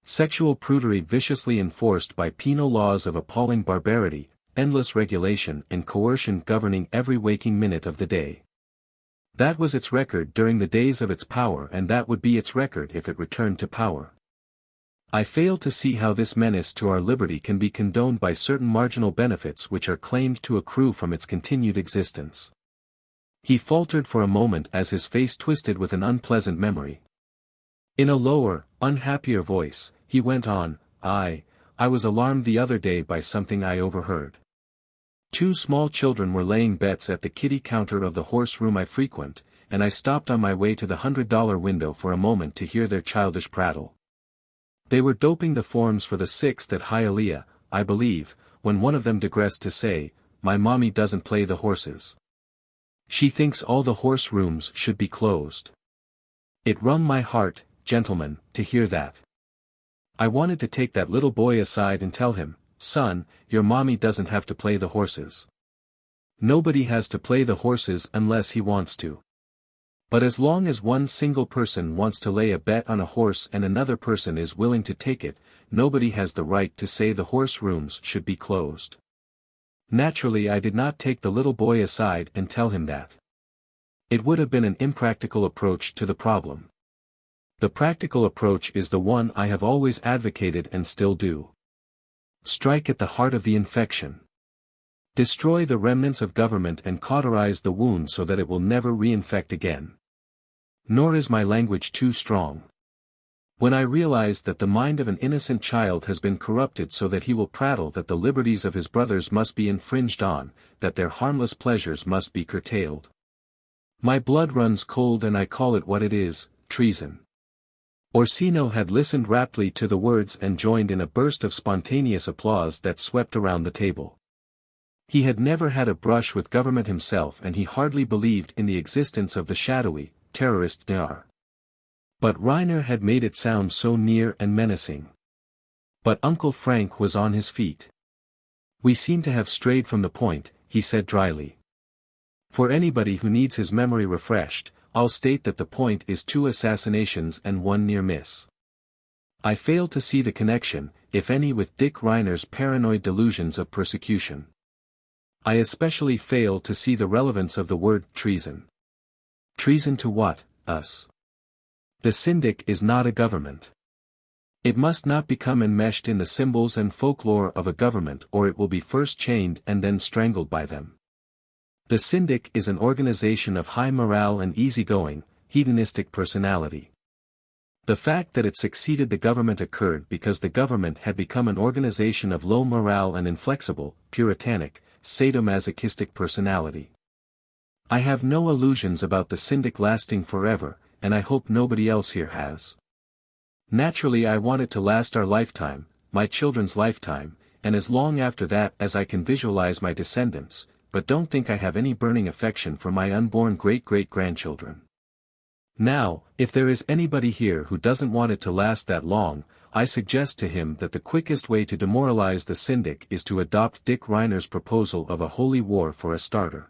Speaker 1: Sexual prudery viciously enforced by penal laws of appalling barbarity, endless regulation and coercion governing every waking minute of the day. That was its record during the days of its power, and that would be its record if it returned to power. I fail to see how this menace to our liberty can be condoned by certain marginal benefits which are claimed to accrue from its continued existence. He faltered for a moment as his face twisted with an unpleasant memory. In a lower, unhappier voice, he went on, I was alarmed the other day by something I overheard. 2 small children were laying bets at the kiddie counter of the horse room I frequent, and I stopped on my way to the $100 window for a moment to hear their childish prattle. They were doping the forms for the 6th at Hialeah, I believe, when one of them digressed to say, my mommy doesn't play the horses. She thinks all the horse rooms should be closed. It wrung my heart, gentlemen, to hear that. I wanted to take that little boy aside and tell him, son, your mommy doesn't have to play the horses. Nobody has to play the horses unless he wants to. But as long as one single person wants to lay a bet on a horse and another person is willing to take it, nobody has the right to say the horse rooms should be closed. Naturally, I did not take the little boy aside and tell him that. It would have been an impractical approach to the problem. The practical approach is the one I have always advocated and still do. Strike at the heart of the infection. Destroy the remnants of government and cauterize the wound so that it will never reinfect again. Nor is my language too strong. When I realize that the mind of an innocent child has been corrupted so that he will prattle that the liberties of his brothers must be infringed on, that their harmless pleasures must be curtailed. My blood runs cold and I call it what it is, treason. Orsino had listened raptly to the words and joined in a burst of spontaneous applause that swept around the table. He had never had a brush with government himself, and he hardly believed in the existence of the shadowy, terrorist Nar. But Reiner had made it sound so near and menacing. But Uncle Frank was on his feet. We seem to have strayed from the point, he said dryly. For anybody who needs his memory refreshed, I'll state that the point is 2 assassinations and 1 near miss. I fail to see the connection, if any, with Dick Reiner's paranoid delusions of persecution. I especially fail to see the relevance of the word treason. Treason to what, us? The Syndic is not a government. It must not become enmeshed in the symbols and folklore of a government, or it will be first chained and then strangled by them. The Syndic is an organization of high morale and easygoing, hedonistic personality. The fact that it succeeded the government occurred because the government had become an organization of low morale and inflexible, puritanic, sadomasochistic personality. I have no illusions about the Syndic lasting forever, and I hope nobody else here has. Naturally, I want it to last our lifetime, my children's lifetime, and as long after that as I can visualize my descendants, but don't think I have any burning affection for my unborn great-great-grandchildren. Now, if there is anybody here who doesn't want it to last that long, I suggest to him that the quickest way to demoralize the Syndic is to adopt Dick Reiner's proposal of a holy war for a starter.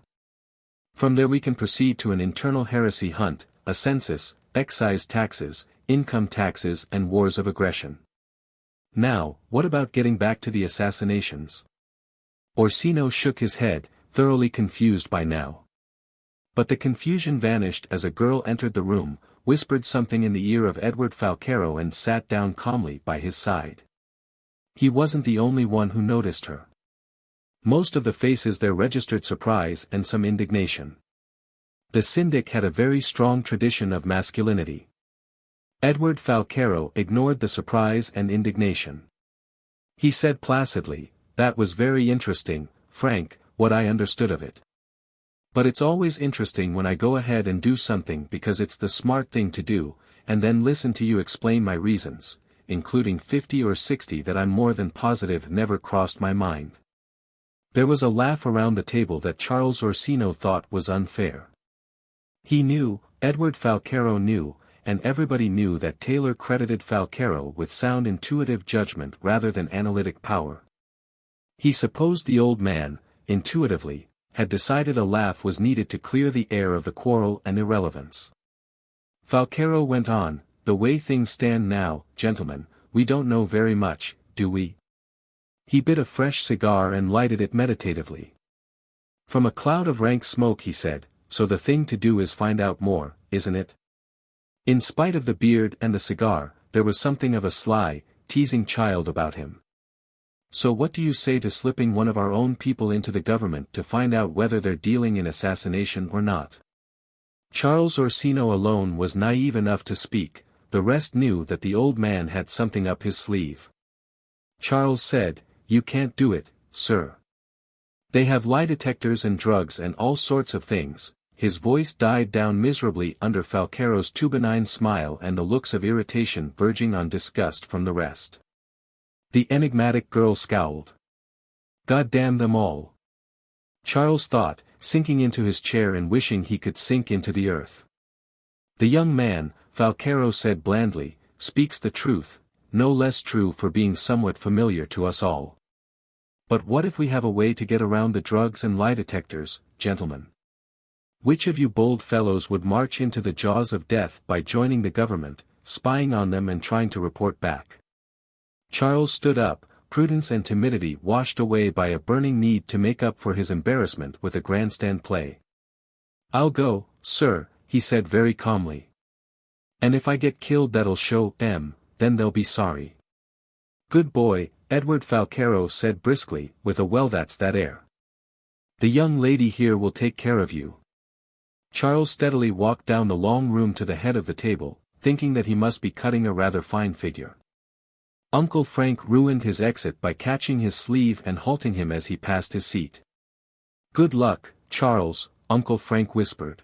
Speaker 1: From there we can proceed to an internal heresy hunt, a census, excise taxes, income taxes and wars of aggression. Now, what about getting back to the assassinations? Orsino shook his head, thoroughly confused by now. But the confusion vanished as a girl entered the room, whispered something in the ear of Edward Falcaro and sat down calmly by his side. He wasn't the only one who noticed her. Most of the faces there registered surprise and some indignation. The Syndic had a very strong tradition of masculinity. Edward Falcaro ignored the surprise and indignation. He said placidly, "That was very interesting, Frank, what I understood of it. But it's always interesting when I go ahead and do something because it's the smart thing to do, and then listen to you explain my reasons, including 50 or 60 that I'm more than positive never crossed my mind." There was a laugh around the table that Charles Orsino thought was unfair. He knew, Edward Falcaro knew, and everybody knew that Taylor credited Falcaro with sound intuitive judgment rather than analytic power. He supposed the old man, intuitively, had decided a laugh was needed to clear the air of the quarrel and irrelevance. Falcaro went on, "The way things stand now, gentlemen, we don't know very much, do we? He bit a fresh cigar and lighted it meditatively. From a cloud of rank smoke he said, so the thing to do is find out more, isn't it? In spite of the beard and the cigar, there was something of a sly, teasing child about him. So what do you say to slipping one of our own people into the government to find out whether they're dealing in assassination or not? Charles Orsino alone was naive enough to speak, the rest knew that the old man had something up his sleeve. Charles said, "You can't do it, sir. They have lie detectors and drugs and all sorts of things." His voice died down miserably under Falcaro's too benign smile and the looks of irritation verging on disgust from the rest. The enigmatic girl scowled. God damn them all. Charles thought, sinking into his chair and wishing he could sink into the earth. The young man, Falcaro said blandly, speaks the truth, no less true for being somewhat familiar to us all. But what if we have a way to get around the drugs and lie detectors, gentlemen? Which of you bold fellows would march into the jaws of death by joining the government, spying on them and trying to report back? Charles stood up, prudence and timidity washed away by a burning need to make up for his embarrassment with a grandstand play. "I'll go, sir," he said very calmly. "And if I get killed that'll show them, then they'll be sorry." "Good boy," Edward Falcaro said briskly, with a "well that's that air. The young lady here will take care of you." Charles steadily walked down the long room to the head of the table, thinking that he must be cutting a rather fine figure. Uncle Frank ruined his exit by catching his sleeve and halting him as he passed his seat. "Good luck, Charles," Uncle Frank whispered.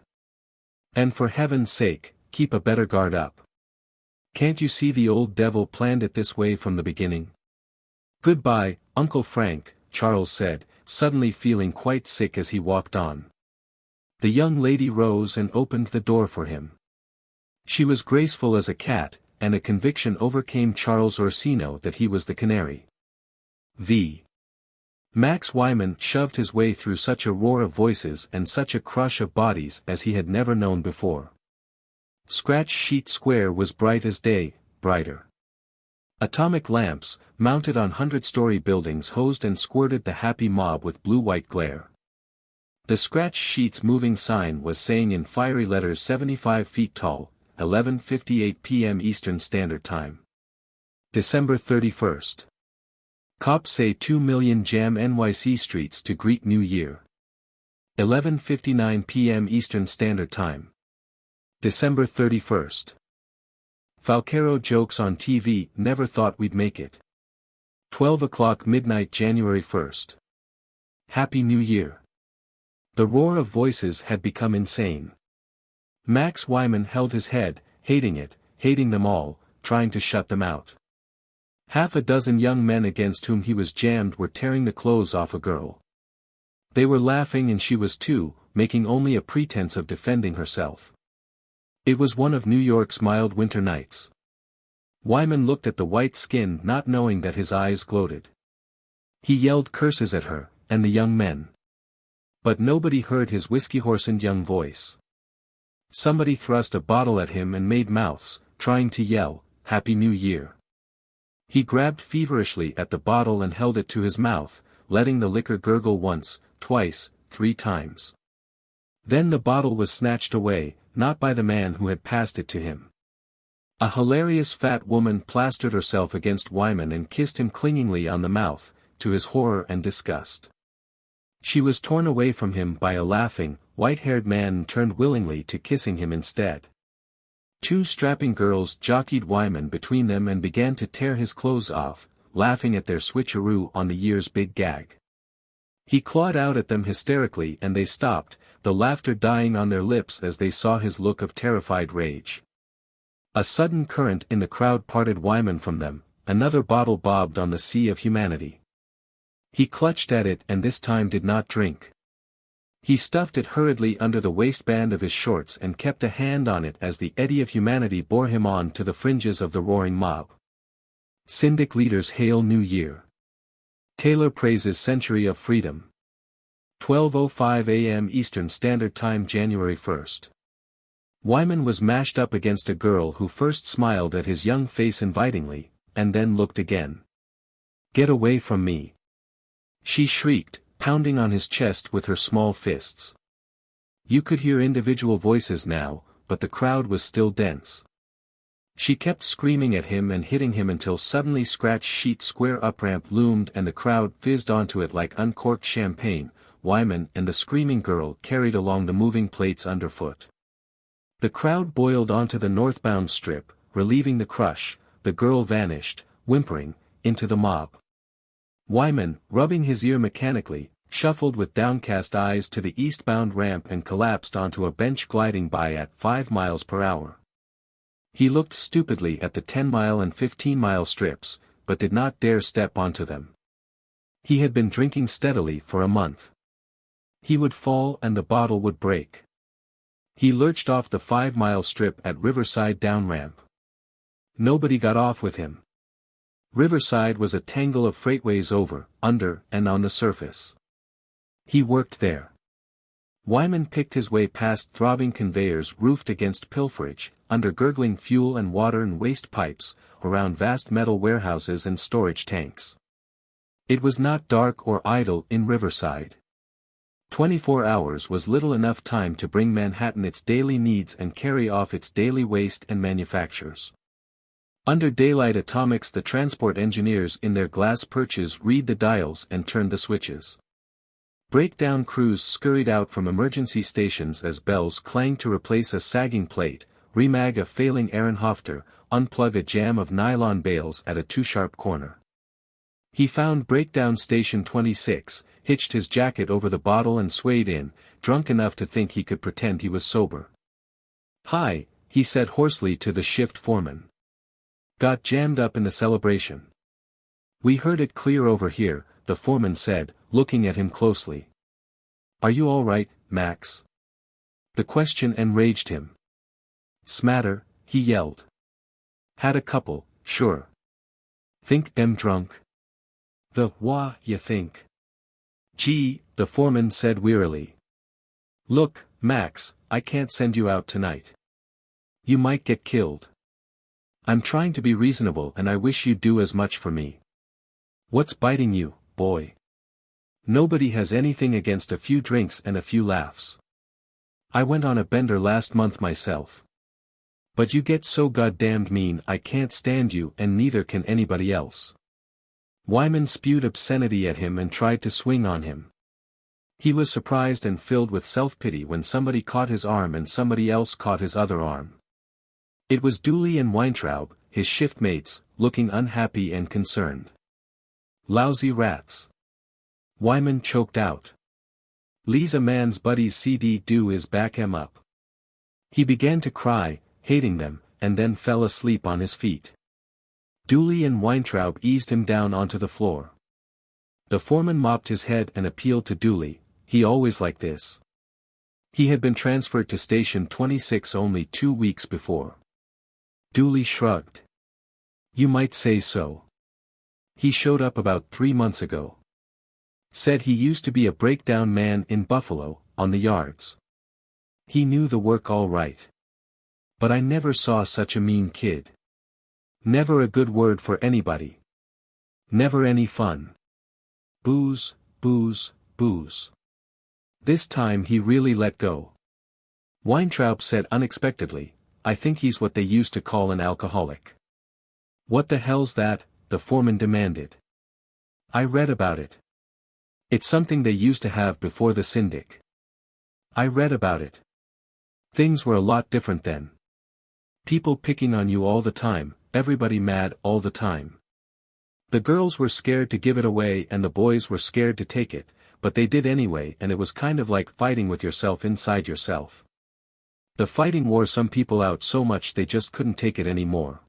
Speaker 1: "And for heaven's sake, keep a better guard up. Can't you see the old devil planned it this way from the beginning?" "Goodbye, Uncle Frank," Charles said, suddenly feeling quite sick as he walked on. The young lady rose and opened the door for him. She was graceful as a cat, and a conviction overcame Charles Orsino that he was the canary. Max Wyman shoved his way through such a roar of voices and such a crush of bodies as he had never known before. Scratch Sheet Square was bright as day, brighter. Atomic lamps, mounted on 100-story buildings hosed and squirted the happy mob with blue-white glare. The Scratch Sheet's moving sign was saying in fiery letters 75 feet tall, 11:58 p.m. Eastern Standard Time. December 31st. Cops say 2 million jam NYC streets to greet New Year. 11:59 p.m. Eastern Standard Time. December 31st. Falcaro jokes on TV, never thought we'd make it. 12 o'clock midnight January 1st. Happy New Year. The roar of voices had become insane. Max Wyman held his head, hating it, hating them all, trying to shut them out. Half a dozen young men against whom he was jammed were tearing the clothes off a girl. They were laughing and she was too, making only a pretense of defending herself. It was one of New York's mild winter nights. Wyman looked at the white skin not knowing that his eyes gloated. He yelled curses at her, and the young men. But nobody heard his whiskey-hoarsened young voice. Somebody thrust a bottle at him and made mouths, trying to yell, "Happy New Year." He grabbed feverishly at the bottle and held it to his mouth, letting the liquor gurgle once, twice, 3 times. Then the bottle was snatched away, not by the man who had passed it to him. A hilarious fat woman plastered herself against Wyman and kissed him clingingly on the mouth, to his horror and disgust. She was torn away from him by a laughing, white-haired man and turned willingly to kissing him instead. 2 strapping girls jockeyed Wyman between them and began to tear his clothes off, laughing at their switcheroo on the year's big gag. He clawed out at them hysterically and they stopped, the laughter dying on their lips as they saw his look of terrified rage. A sudden current in the crowd parted Wyman from them, another bottle bobbed on the sea of humanity. He clutched at it and this time did not drink. He stuffed it hurriedly under the waistband of his shorts and kept a hand on it as the eddy of humanity bore him on to the fringes of the roaring mob. Syndic leaders hail New Year. Taylor praises Century of Freedom. 12:05 a.m. Eastern Standard Time January 1st. Wyman was mashed up against a girl who first smiled at his young face invitingly, and then looked again. "Get away from me!" she shrieked, pounding on his chest with her small fists. You could hear individual voices now, but the crowd was still dense. She kept screaming at him and hitting him until suddenly Scratch Sheet Square Up-ramp loomed and the crowd fizzed onto it like uncorked champagne. Wyman and the screaming girl carried along the moving plates underfoot. The crowd boiled onto the northbound strip, relieving the crush. The girl vanished, whimpering, into the mob. Wyman, rubbing his ear mechanically, shuffled with downcast eyes to the eastbound ramp and collapsed onto a bench gliding by at 5 miles per hour. He looked stupidly at the 10-mile and 15-mile strips, but did not dare step onto them. He had been drinking steadily for a month. He would fall and the bottle would break. He lurched off the 5-mile strip at Riverside down ramp. Nobody got off with him. Riverside was a tangle of freightways over, under, and on the surface. He worked there. Wyman picked his way past throbbing conveyors roofed against pilferage, under gurgling fuel and water and waste pipes, around vast metal warehouses and storage tanks. It was not dark or idle in Riverside. 24 hours was little enough time to bring Manhattan its daily needs and carry off its daily waste and manufactures. Under daylight atomics, the transport engineers in their glass perches read the dials and turn the switches. Breakdown crews scurried out from emergency stations as bells clanged to replace a sagging plate, remag a failing Ehrenhofter, unplug a jam of nylon bales at a too-sharp corner. He found Breakdown Station 26, hitched his jacket over the bottle and swayed in, drunk enough to think he could pretend he was sober. "Hi," he said hoarsely to the shift foreman. "Got jammed up in the celebration." "We heard it clear over here," the foreman said, looking at him closely. "Are you all right, Max?" The question enraged him. "Smatter," he yelled. "Had a couple, sure. Think I'm drunk?" "The wha you think?" "Gee," the foreman said wearily. "Look, Max, I can't send you out tonight. You might get killed. I'm trying to be reasonable and I wish you'd do as much for me. What's biting you, boy? Nobody has anything against a few drinks and a few laughs. I went on a bender last month myself. But you get so goddamned mean I can't stand you and neither can anybody else." Wyman spewed obscenity at him and tried to swing on him. He was surprised and filled with self-pity when somebody caught his arm and somebody else caught his other arm. It was Dooley and Weintraub, his shiftmates, looking unhappy and concerned. "Lousy rats." Wyman choked out. "Lee's a man's buddy's CD do is back 'em up." He began to cry, hating them, and then fell asleep on his feet. Dooley and Weintraub eased him down onto the floor. The foreman mopped his head and appealed to Dooley, he always like this. He had been transferred to Station 26 only 2 weeks before. Dooley shrugged. "You might say so. He showed up about 3 months ago. Said he used to be a breakdown man in Buffalo, on the yards. He knew the work all right. But I never saw such a mean kid. Never a good word for anybody. Never any fun. Booze, booze, booze." This time he really let go. Weintraub said unexpectedly, "I think he's what they used to call an alcoholic." "What the hell's that?" the foreman demanded. "I read about it. It's something they used to have before the Syndic. I read about it. Things were a lot different then. People picking on you all the time, everybody mad all the time. The girls were scared to give it away and the boys were scared to take it, but they did anyway and it was kind of like fighting with yourself inside yourself. The fighting wore some people out so much they just couldn't take it anymore.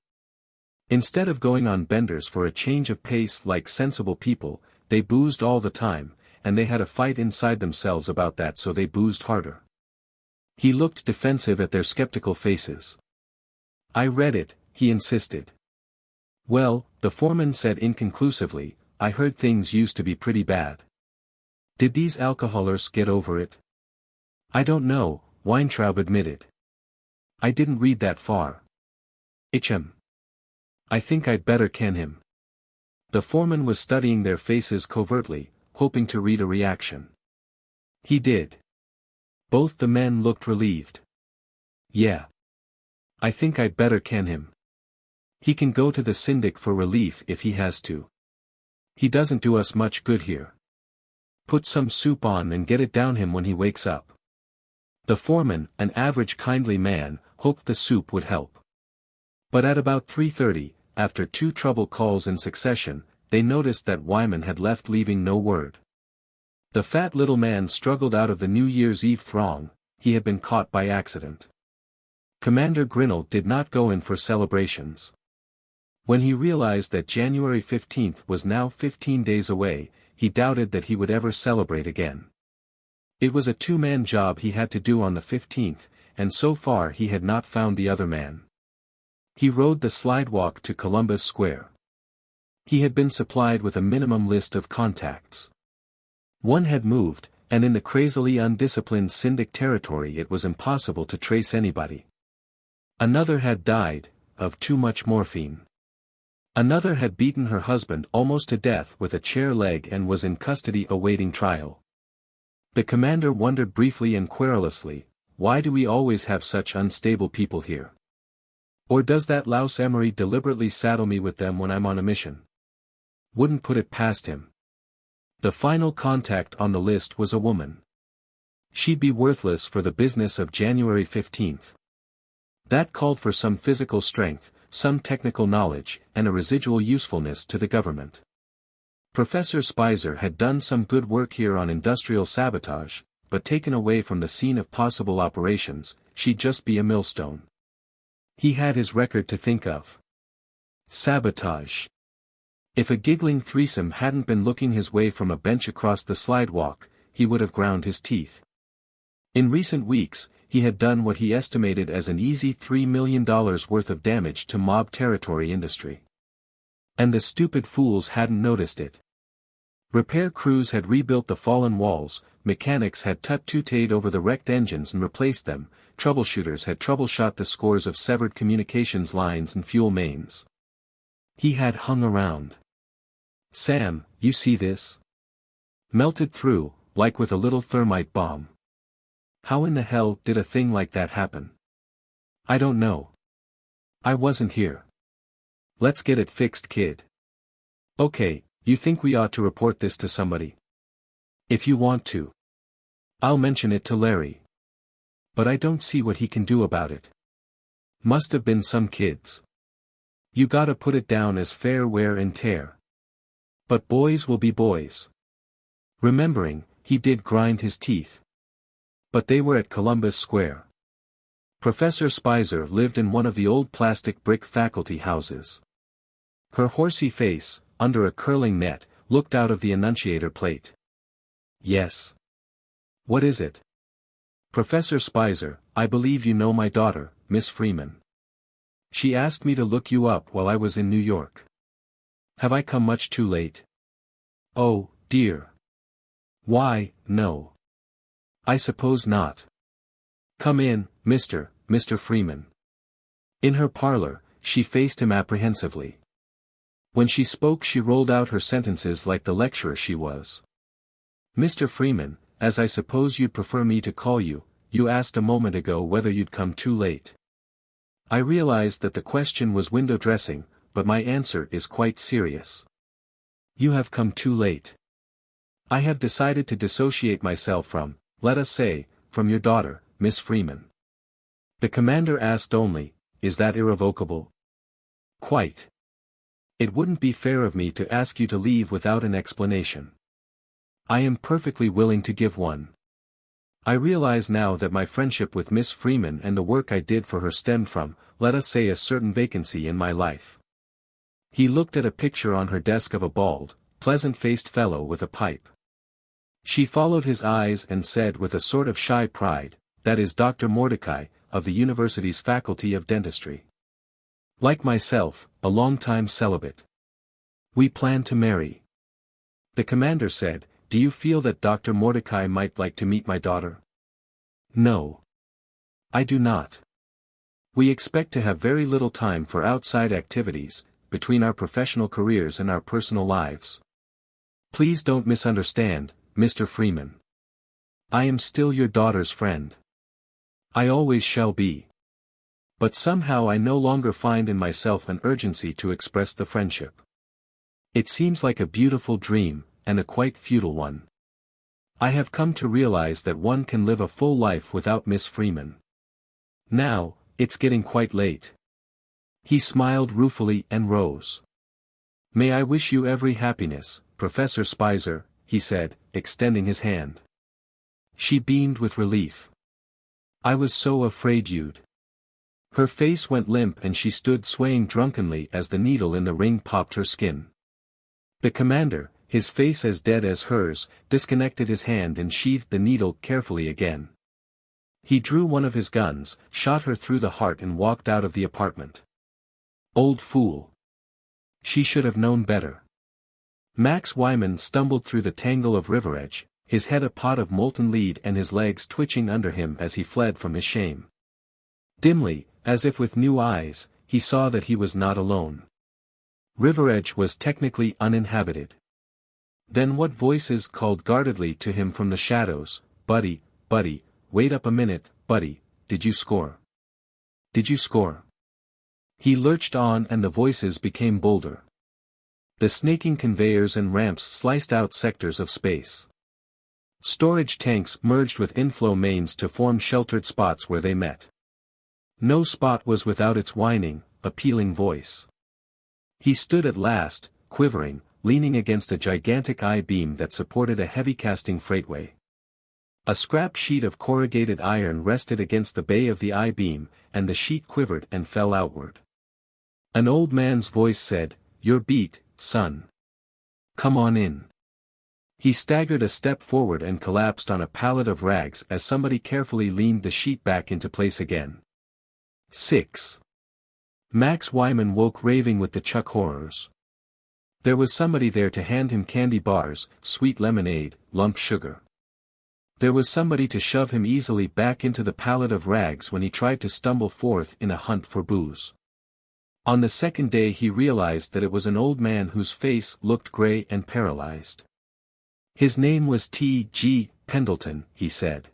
Speaker 1: Instead of going on benders for a change of pace like sensible people, they boozed all the time, and they had a fight inside themselves about that so they boozed harder." He looked defensive at their skeptical faces. "I read it," he insisted. "Well," the foreman said inconclusively, "I heard things used to be pretty bad. Did these alcoholics get over it?" "I don't know," Weintraub admitted. "I didn't read that far. Itchem." I think I'd better can him. The foreman was studying their faces covertly, hoping to read a reaction. He did. Both the men looked relieved. Yeah. I think I'd better can him. He can go to the Syndic for relief if he has to. He doesn't do us much good here. Put some soup on and get it down him when he wakes up. The foreman, an average kindly man, hoped the soup would help. But at about 3:30, after 2 trouble calls in succession, they noticed that Wyman had left leaving no word. The fat little man struggled out of the New Year's Eve throng. He had been caught by accident. Commander Grinnell did not go in for celebrations. When he realized that January 15th was now 15 days away, he doubted that he would ever celebrate again. It was a 2-man job he had to do on the 15th, and so far he had not found the other man. He rode the slidewalk to Columbus Square. He had been supplied with a minimum list of contacts. One had moved, and in the crazily undisciplined Syndic territory it was impossible to trace anybody. Another had died, of too much morphine. Another had beaten her husband almost to death with a chair leg and was in custody awaiting trial. The commander wondered briefly and querulously, why do we always have such unstable people here? Or does that louse Emery deliberately saddle me with them when I'm on a mission? Wouldn't put it past him. The final contact on the list was a woman. She'd be worthless for the business of January 15th. That called for some physical strength, some technical knowledge, and a residual usefulness to the government. Professor Spicer had done some good work here on industrial sabotage, but taken away from the scene of possible operations, she'd just be a millstone. He had his record to think of. Sabotage. If a giggling threesome hadn't been looking his way from a bench across the slidewalk, he would have ground his teeth. In recent weeks, he had done what he estimated as an easy $3 million worth of damage to mob territory industry. And the stupid fools hadn't noticed it. Repair crews had rebuilt the fallen walls, mechanics had tut-tutted over the wrecked engines and replaced them, troubleshooters had troubleshot the scores of severed communications lines and fuel mains. He had hung around. Sam, you see this? Melted through, like with a little thermite bomb. How in the hell did a thing like that happen? I don't know. I wasn't here. Let's get it fixed, kid. Okay, you think we ought to report this to somebody? If you want to. I'll mention it to Larry. But I don't see what he can do about it. Must have been some kids. You gotta put it down as fair wear and tear. But boys will be boys. Remembering, he did grind his teeth. But they were at Columbus Square. Professor Spicer lived in one of the old plastic brick faculty houses. Her horsey face, under a curling net, looked out of the annunciator plate. Yes. What is it? Professor Spicer, I believe you know my daughter, Miss Freeman. She asked me to look you up while I was in New York. Have I come much too late? Oh, dear. Why, no. I suppose not. Come in, Mr. Freeman. In her parlor, she faced him apprehensively. When she spoke she rolled out her sentences like the lecturer she was. Mr. Freeman, as I suppose you'd prefer me to call you, you asked a moment ago whether you'd come too late. I realized that the question was window dressing, but my answer is quite serious. You have come too late. I have decided to dissociate myself from, let us say, from your daughter, Miss Freeman. The commander asked only, is that irrevocable? Quite. It wouldn't be fair of me to ask you to leave without an explanation. I am perfectly willing to give one. I realize now that my friendship with Miss Freeman and the work I did for her stemmed from, let us say, a certain vacancy in my life. He looked at a picture on her desk of a bald, pleasant-faced fellow with a pipe. She followed his eyes and said with a sort of shy pride, that is Dr. Mordecai, of the university's faculty of dentistry. Like myself, a long-time celibate. We plan to marry. The commander said, do you feel that Dr. Mordecai might like to meet my daughter? No. I do not. We expect to have very little time for outside activities, between our professional careers and our personal lives. Please don't misunderstand, Mr. Freeman. I am still your daughter's friend. I always shall be. But somehow I no longer find in myself an urgency to express the friendship. It seems like a beautiful dream, and a quite futile one. I have come to realize that one can live a full life without Miss Freeman. Now, it's getting quite late. He smiled ruefully and rose. May I wish you every happiness, Professor Spicer, he said, extending his hand. She beamed with relief. I was so afraid you'd. Her face went limp and she stood swaying drunkenly as the needle in the ring popped her skin. The commander, his face as dead as hers, disconnected his hand and sheathed the needle carefully again. He drew one of his guns, shot her through the heart and walked out of the apartment. Old fool. She should have known better. Max Wyman stumbled through the tangle of river edge, his head a pot of molten lead and his legs twitching under him as he fled from his shame. Dimly, as if with new eyes, he saw that he was not alone. River edge was technically uninhabited. Then what voices called guardedly to him from the shadows, Buddy, Buddy, wait up a minute, Buddy, did you score? Did you score? He lurched on and the voices became bolder. The snaking conveyors and ramps sliced out sectors of space. Storage tanks merged with inflow mains to form sheltered spots where they met. No spot was without its whining, appealing voice. He stood at last, quivering, leaning against a gigantic I-beam that supported a heavy casting freightway. A scrap sheet of corrugated iron rested against the bay of the I-beam, and the sheet quivered and fell outward. An old man's voice said, "You're beat, son. Come on in." He staggered a step forward and collapsed on a pallet of rags as somebody carefully leaned the sheet back into place again. 6. Max Wyman woke raving with the chuck horrors. There was somebody there to hand him candy bars, sweet lemonade, lump sugar. There was somebody to shove him easily back into the pallet of rags when he tried to stumble forth in a hunt for booze. On the second day he realized that it was an old man whose face looked gray and paralyzed. His name was T.G. Pendleton, he said.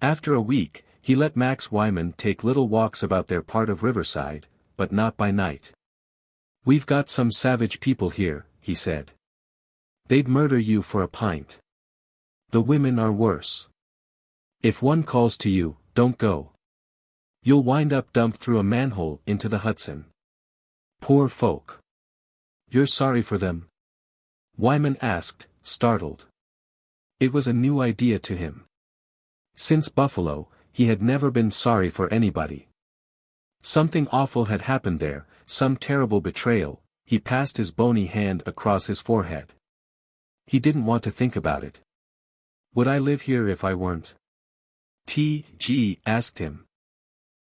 Speaker 1: After a week, he let Max Wyman take little walks about their part of Riverside, but not by night. "We've got some savage people here," he said. "They'd murder you for a pint. The women are worse. If one calls to you, don't go. You'll wind up dumped through a manhole into the Hudson. Poor folk. You're sorry for them?" Wyman asked, startled. It was a new idea to him. Since Buffalo, he had never been sorry for anybody. Something awful had happened there, some terrible betrayal. He passed his bony hand across his forehead. He didn't want to think about it. "Would I live here if I weren't?" T.G. asked him.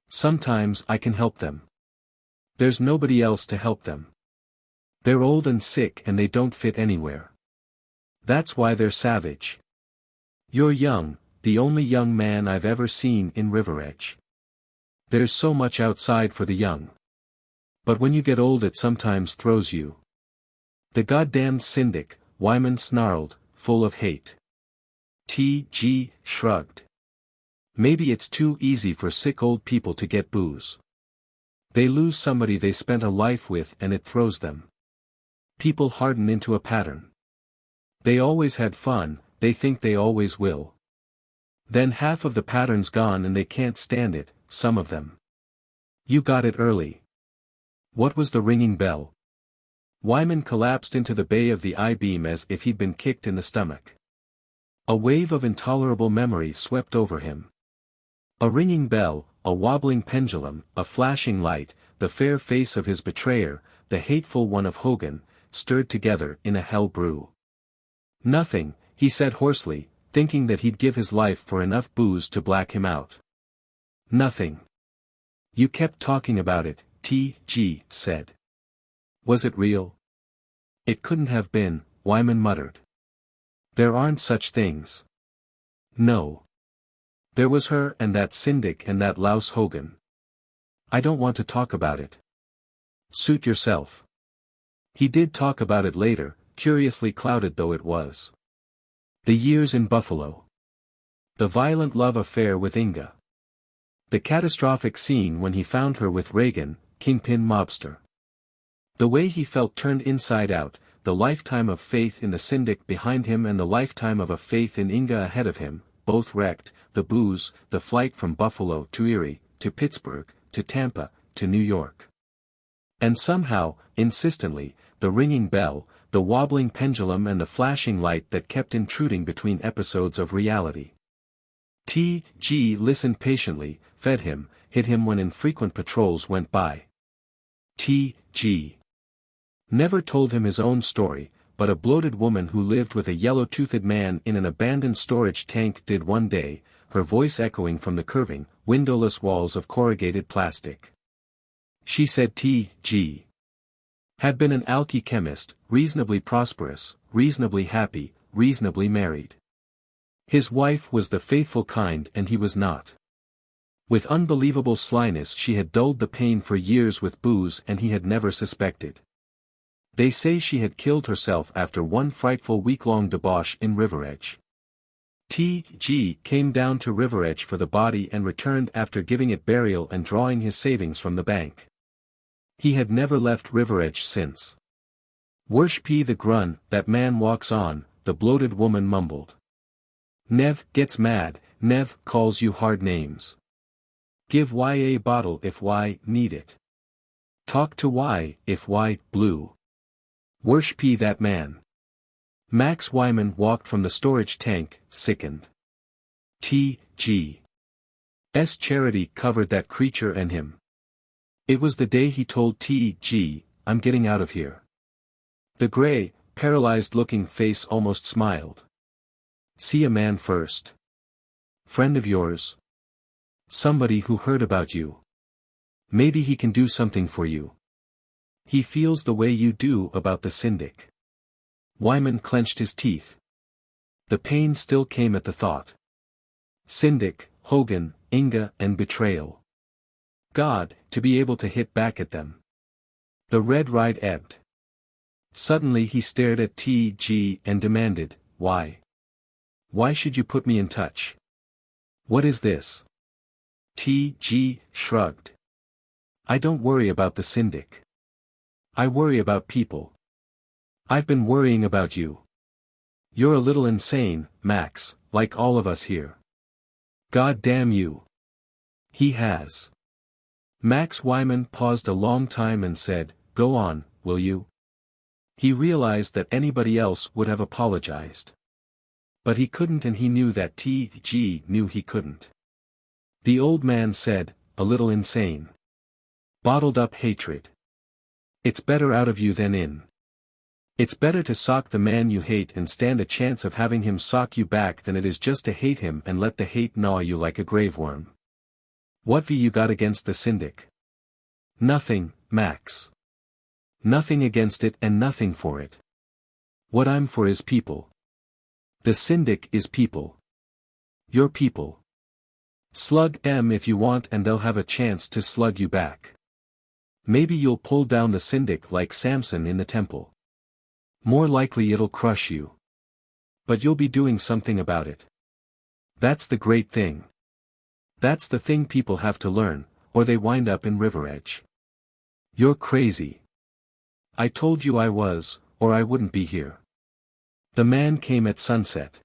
Speaker 1: "Sometimes I can help them. There's nobody else to help them. They're old and sick and they don't fit anywhere. That's why they're savage. You're young, the only young man I've ever seen in River Edge. There's so much outside for the young. But when you get old it sometimes throws you." "The goddamned Syndic," Wyman snarled, full of hate. T.G. shrugged. "Maybe it's too easy for sick old people to get booze. They lose somebody they spent a life with and it throws them. People harden into a pattern. They always had fun, they think they always will. Then half of the pattern's gone and they can't stand it, some of them. You got it early." What was the ringing bell? Wyman collapsed into the bay of the I-beam as if he'd been kicked in the stomach. A wave of intolerable memory swept over him. A ringing bell, a wobbling pendulum, a flashing light, the fair face of his betrayer, the hateful one of Hogan, stirred together in a hell brew. "Nothing," he said hoarsely, thinking that he'd give his life for enough booze to black him out. "Nothing. You kept talking about it," T.G. said. "Was it real?" "It couldn't have been," Wyman muttered. "There aren't such things." "No. There was her and that Syndic and that louse Hogan. I don't want to talk about it." "Suit yourself." He did talk about it later, curiously clouded though it was. The years in Buffalo. The violent love affair with Inga. The catastrophic scene when he found her with Reagan, kingpin mobster. The way he felt turned inside out, the lifetime of faith in the Syndic behind him and the lifetime of a faith in Inga ahead of him, both wrecked, the booze, the flight from Buffalo to Erie, to Pittsburgh, to Tampa, to New York. And somehow, insistently, the ringing bell, the wobbling pendulum and the flashing light that kept intruding between episodes of reality. T.G. listened patiently, fed him, hit him when infrequent patrols went by. T.G. never told him his own story, but a bloated woman who lived with a yellow-toothed man in an abandoned storage tank did one day, her voice echoing from the curving, windowless walls of corrugated plastic. She said T.G. had been an alky chemist, reasonably prosperous, reasonably happy, reasonably married. His wife was the faithful kind and he was not. With unbelievable slyness she had dulled the pain for years with booze and he had never suspected. They say she had killed herself after one frightful week-long debauch in Riveredge. T.G. came down to Riveredge for the body and returned after giving it burial and drawing his savings from the bank. He had never left Riveredge since. "Worship the grun, that man walks on," the bloated woman mumbled. "Nev gets mad, Nev calls you hard names. Give Y a bottle if Y need it. Talk to Y if Y blue. Worship that man." Max Wyman walked from the storage tank, sickened. T.G.'s charity covered that creature and him. It was the day he told T.G., "I'm getting out of here." The gray, paralyzed-looking face almost smiled. "See a man first. Friend of yours? Somebody who heard about you. Maybe he can do something for you. He feels the way you do about the Syndic." Wyman clenched his teeth. The pain still came at the thought. Syndic, Hogan, Inga and betrayal. God, to be able to hit back at them. The red ride ebbed. Suddenly he stared at T.G. and demanded, "Why? Why should you put me in touch? What is this?" T.G. shrugged. "I don't worry about the Syndic. I worry about people. I've been worrying about you. You're a little insane, Max, like all of us here. God damn you." "He has." Max Wyman paused a long time and said, "Go on, will you?" He realized that anybody else would have apologized. But he couldn't and he knew that T.G. knew he couldn't. The old man said, "A little insane. Bottled up hatred. It's better out of you than in. It's better to sock the man you hate and stand a chance of having him sock you back than it is just to hate him and let the hate gnaw you like a graveworm. What have you got against the Syndic?" "Nothing, Max. Nothing against it and nothing for it. What I'm for is people. The Syndic is people. Your people. Slug 'em if you want and they'll have a chance to slug you back. Maybe you'll pull down the Syndic like Samson in the temple. More likely it'll crush you. But you'll be doing something about it. That's the great thing. That's the thing people have to learn, or they wind up in Riveredge. You're crazy. I told you I was, or I wouldn't be here." The man came at sunset.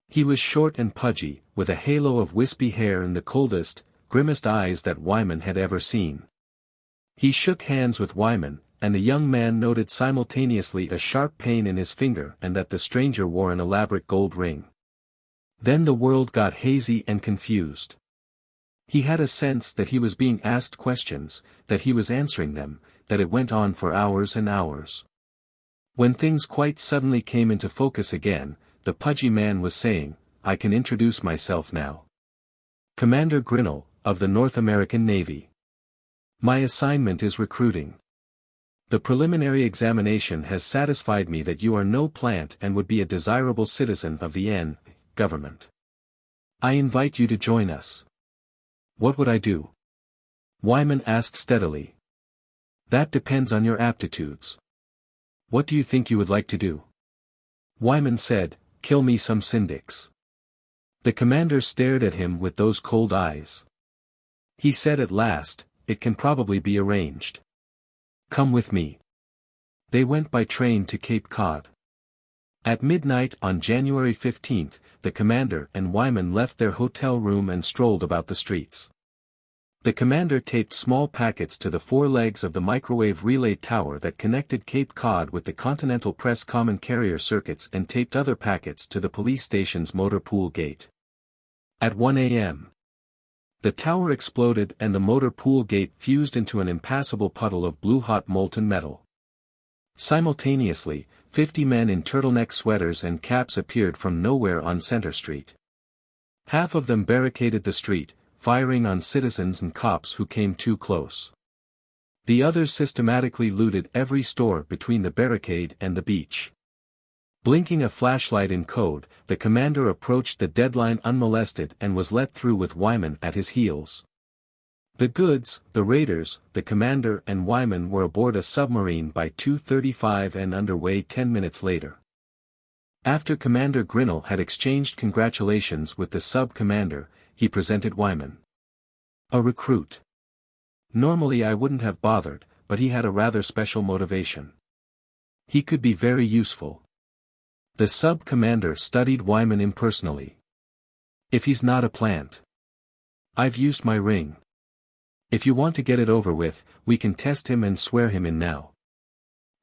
Speaker 1: He was short and pudgy, with a halo of wispy hair and the coldest, grimmest eyes that Wyman had ever seen. He shook hands with Wyman, and the young man noted simultaneously a sharp pain in his finger and that the stranger wore an elaborate gold ring. Then the world got hazy and confused. He had a sense that he was being asked questions, that he was answering them, that it went on for hours and hours. When things quite suddenly came into focus again, the pudgy man was saying, "I can introduce myself now. Commander Grinnell, of the North American Navy. My assignment is recruiting. The preliminary examination has satisfied me that you are no plant and would be a desirable citizen of the N. government. I invite you to join us." "What would I do?" Wyman asked steadily. "That depends on your aptitudes. What do you think you would like to do? Wyman said, kill me some Syndics. The commander stared at him with those cold eyes. He said at last, it can probably be arranged. Come with me. They went by train to Cape Cod. At midnight on January 15th, the commander and Wyman left their hotel room and strolled about the streets. The commander taped small packets to the four legs of the microwave relay tower that connected Cape Cod with the Continental Press Common Carrier circuits and taped other packets to the police station's motor pool gate. At 1 a.m. the tower exploded and the motor pool gate fused into an impassable puddle of blue-hot molten metal. Simultaneously, 50 men in turtleneck sweaters and caps appeared from nowhere on Center Street. Half of them barricaded the street, firing on citizens and cops who came too close. The others systematically looted every store between the barricade and the beach. Blinking a flashlight in code, the commander approached the deadline unmolested and was let through with Wyman at his heels. The goods, the raiders, the commander and Wyman were aboard a submarine by 2:35 and underway 10 minutes later. After Commander Grinnell had exchanged congratulations with the sub-commander, he presented Wyman. A recruit. Normally I wouldn't have bothered, but he had a rather special motivation. He could be very useful. The sub-commander studied Wyman impersonally. If he's not a plant. I've used my ring. If you want to get it over with, we can test him and swear him in now.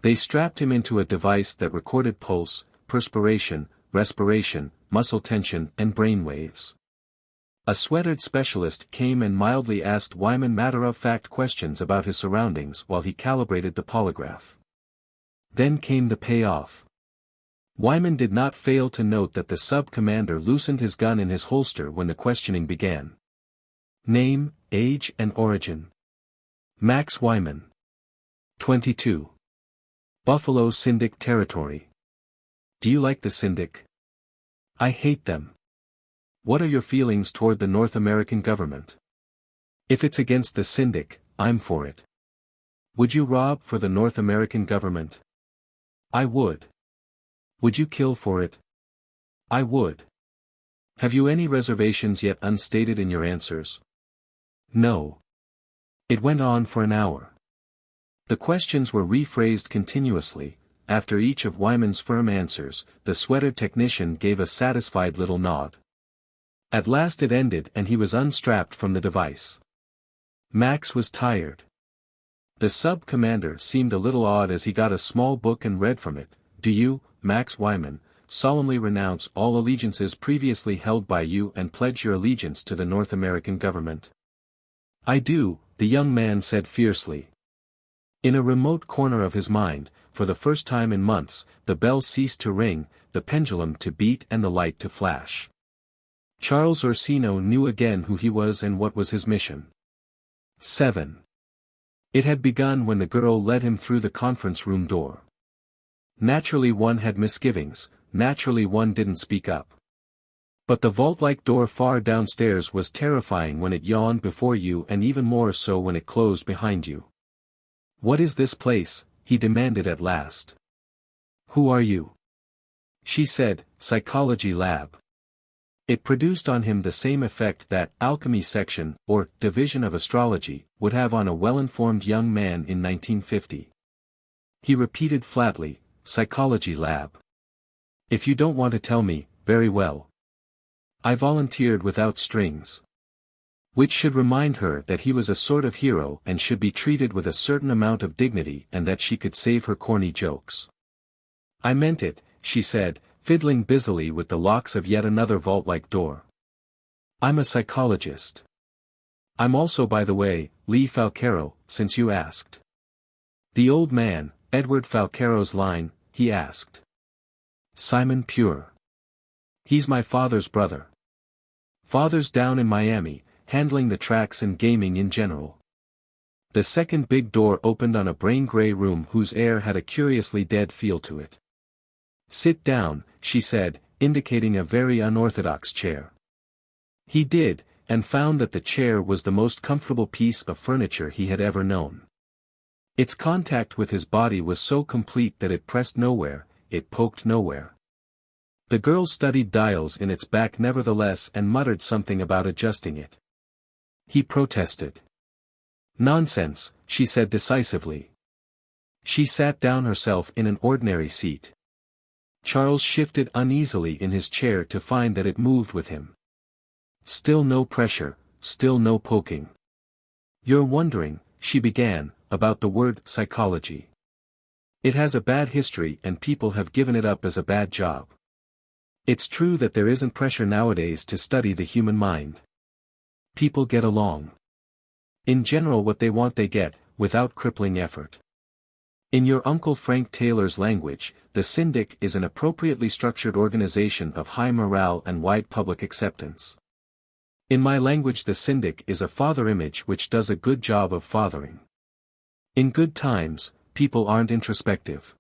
Speaker 1: They strapped him into a device that recorded pulse, perspiration, respiration, muscle tension and brain waves. A sweatered specialist came and mildly asked Wyman matter-of-fact questions about his surroundings while he calibrated the polygraph. Then came the payoff. Wyman did not fail to note that the sub-commander loosened his gun in his holster when the questioning began. Name, age and origin. Max Wyman. 22. Buffalo Syndic territory. Do you like the Syndic? I hate them. What are your feelings toward the North American government? If it's against the Syndic, I'm for it. Would you rob for the North American government? I would. Would you kill for it? I would. Have you any reservations yet unstated in your answers? No. It went on for an hour. The questions were rephrased continuously. After each of Wyman's firm answers, the sweater technician gave a satisfied little nod. At last it ended and he was unstrapped from the device. Max was tired. The sub-commander seemed a little odd as he got a small book and read from it. Do you, Max Wyman, solemnly renounce all allegiances previously held by you and pledge your allegiance to the North American government? I do, the young man said fiercely. In a remote corner of his mind, for the first time in months, the bell ceased to ring, the pendulum to beat and the light to flash. Charles Orsino knew again who he was and what was his mission. 7. It had begun when the girl led him through the conference room door. Naturally one had misgivings, naturally one didn't speak up. But the vault-like door far downstairs was terrifying when it yawned before you and even more so when it closed behind you. What is this place? He demanded at last. Who are you? She said, Psychology Lab. It produced on him the same effect that alchemy section, or division of astrology, would have on a well-informed young man in 1950. He repeated flatly, Psychology Lab. If you don't want to tell me, very well. I volunteered without strings. Which should remind her that he was a sort of hero and should be treated with a certain amount of dignity and that she could save her corny jokes. I meant it, she said, fiddling busily with the locks of yet another vault-like door. I'm a psychologist. I'm also, by the way, Lee Falcaro, since you asked. The old man, Edward Falcaro's line, he asked. Simon Pure. He's my father's brother. Father's down in Miami, handling the tracks and gaming in general. The second big door opened on a brain-gray room whose air had a curiously dead feel to it. Sit down, she said, indicating a very unorthodox chair. He did, and found that the chair was the most comfortable piece of furniture he had ever known. Its contact with his body was so complete that it pressed nowhere, it poked nowhere. The girl studied dials in its back nevertheless and muttered something about adjusting it. He protested. "Nonsense," she said decisively. She sat down herself in an ordinary seat. Charles shifted uneasily in his chair to find that it moved with him. Still no pressure, still no poking. "You're wondering," she began, "about the word psychology. It has a bad history and people have given it up as a bad job. It's true that there isn't pressure nowadays to study the human mind. People get along. In general what they want they get, without crippling effort. In your Uncle Frank Taylor's language, the Syndic is an appropriately structured organization of high morale and wide public acceptance. In my language the Syndic is a father image which does a good job of fathering. In good times, people aren't introspective.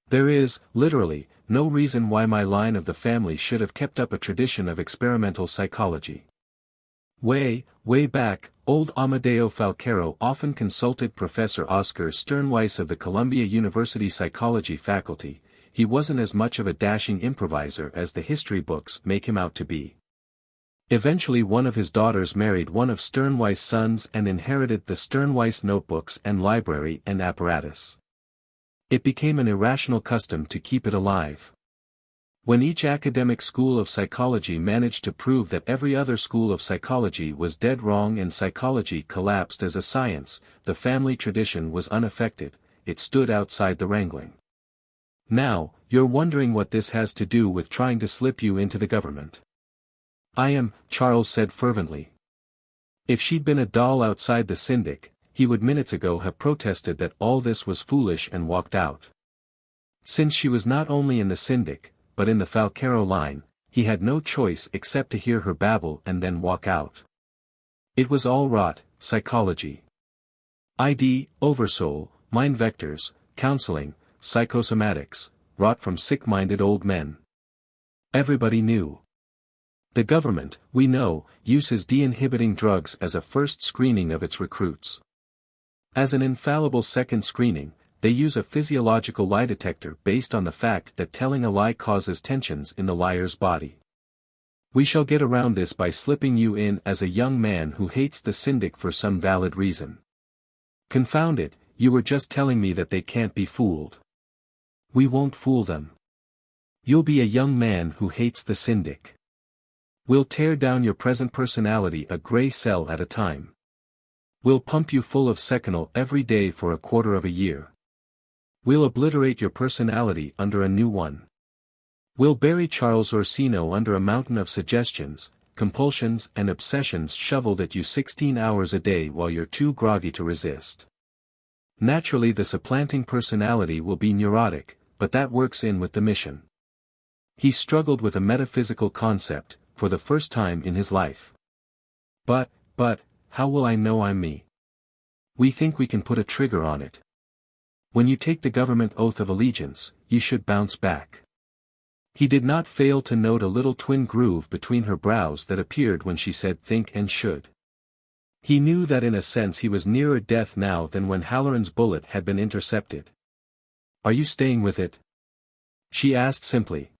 Speaker 1: There is, literally, no reason why my line of the family should have kept up a tradition of experimental psychology. Way back, old Amadeo Falcaro often consulted Professor Oscar Sternweiss of the Columbia University Psychology faculty. He wasn't as much of a dashing improviser as the history books make him out to be. Eventually one of his daughters married one of Sternweiss' sons and inherited the Sternweiss notebooks and library and apparatus. It became an irrational custom to keep it alive. When each academic school of psychology managed to prove that every other school of psychology was dead wrong and psychology collapsed as a science, the family tradition was unaffected, it stood outside the wrangling. Now, you're wondering what this has to do with trying to slip you into the government. I am, Charles said fervently. If she'd been a doll outside the Syndic, he would minutes ago have protested that all this was foolish and walked out. Since she was not only in the Syndic, but in the Falcaro line, he had no choice except to hear her babble and then walk out. It was all rot, psychology. Oversoul, mind vectors, counseling, psychosomatics, rot from sick-minded old men. Everybody knew. The government, we know, uses de-inhibiting drugs as a first screening of its recruits. As an infallible second screening, they use a physiological lie detector based on the fact that telling a lie causes tensions in the liar's body. We shall get around this by slipping you in as a young man who hates the Syndic for some valid reason. Confound it, you were just telling me that they can't be fooled. We won't fool them. You'll be a young man who hates the Syndic. We'll tear down your present personality a gray cell at a time. We'll pump you full of seconal every day for a quarter of a year. We'll obliterate your personality under a new one. We'll bury Charles Orsino under a mountain of suggestions, compulsions and obsessions shoveled at you 16 hours a day while you're too groggy to resist. Naturally the supplanting personality will be neurotic, but that works in with the mission. He struggled with a metaphysical concept, for the first time in his life. But, how will I know I'm me? We think we can put a trigger on it. When you take the government oath of allegiance, you should bounce back. He did not fail to note a little twin groove between her brows that appeared when she said think and should. He knew that in a sense he was nearer death now than when Halloran's bullet had been intercepted. Are you staying with it? She asked simply.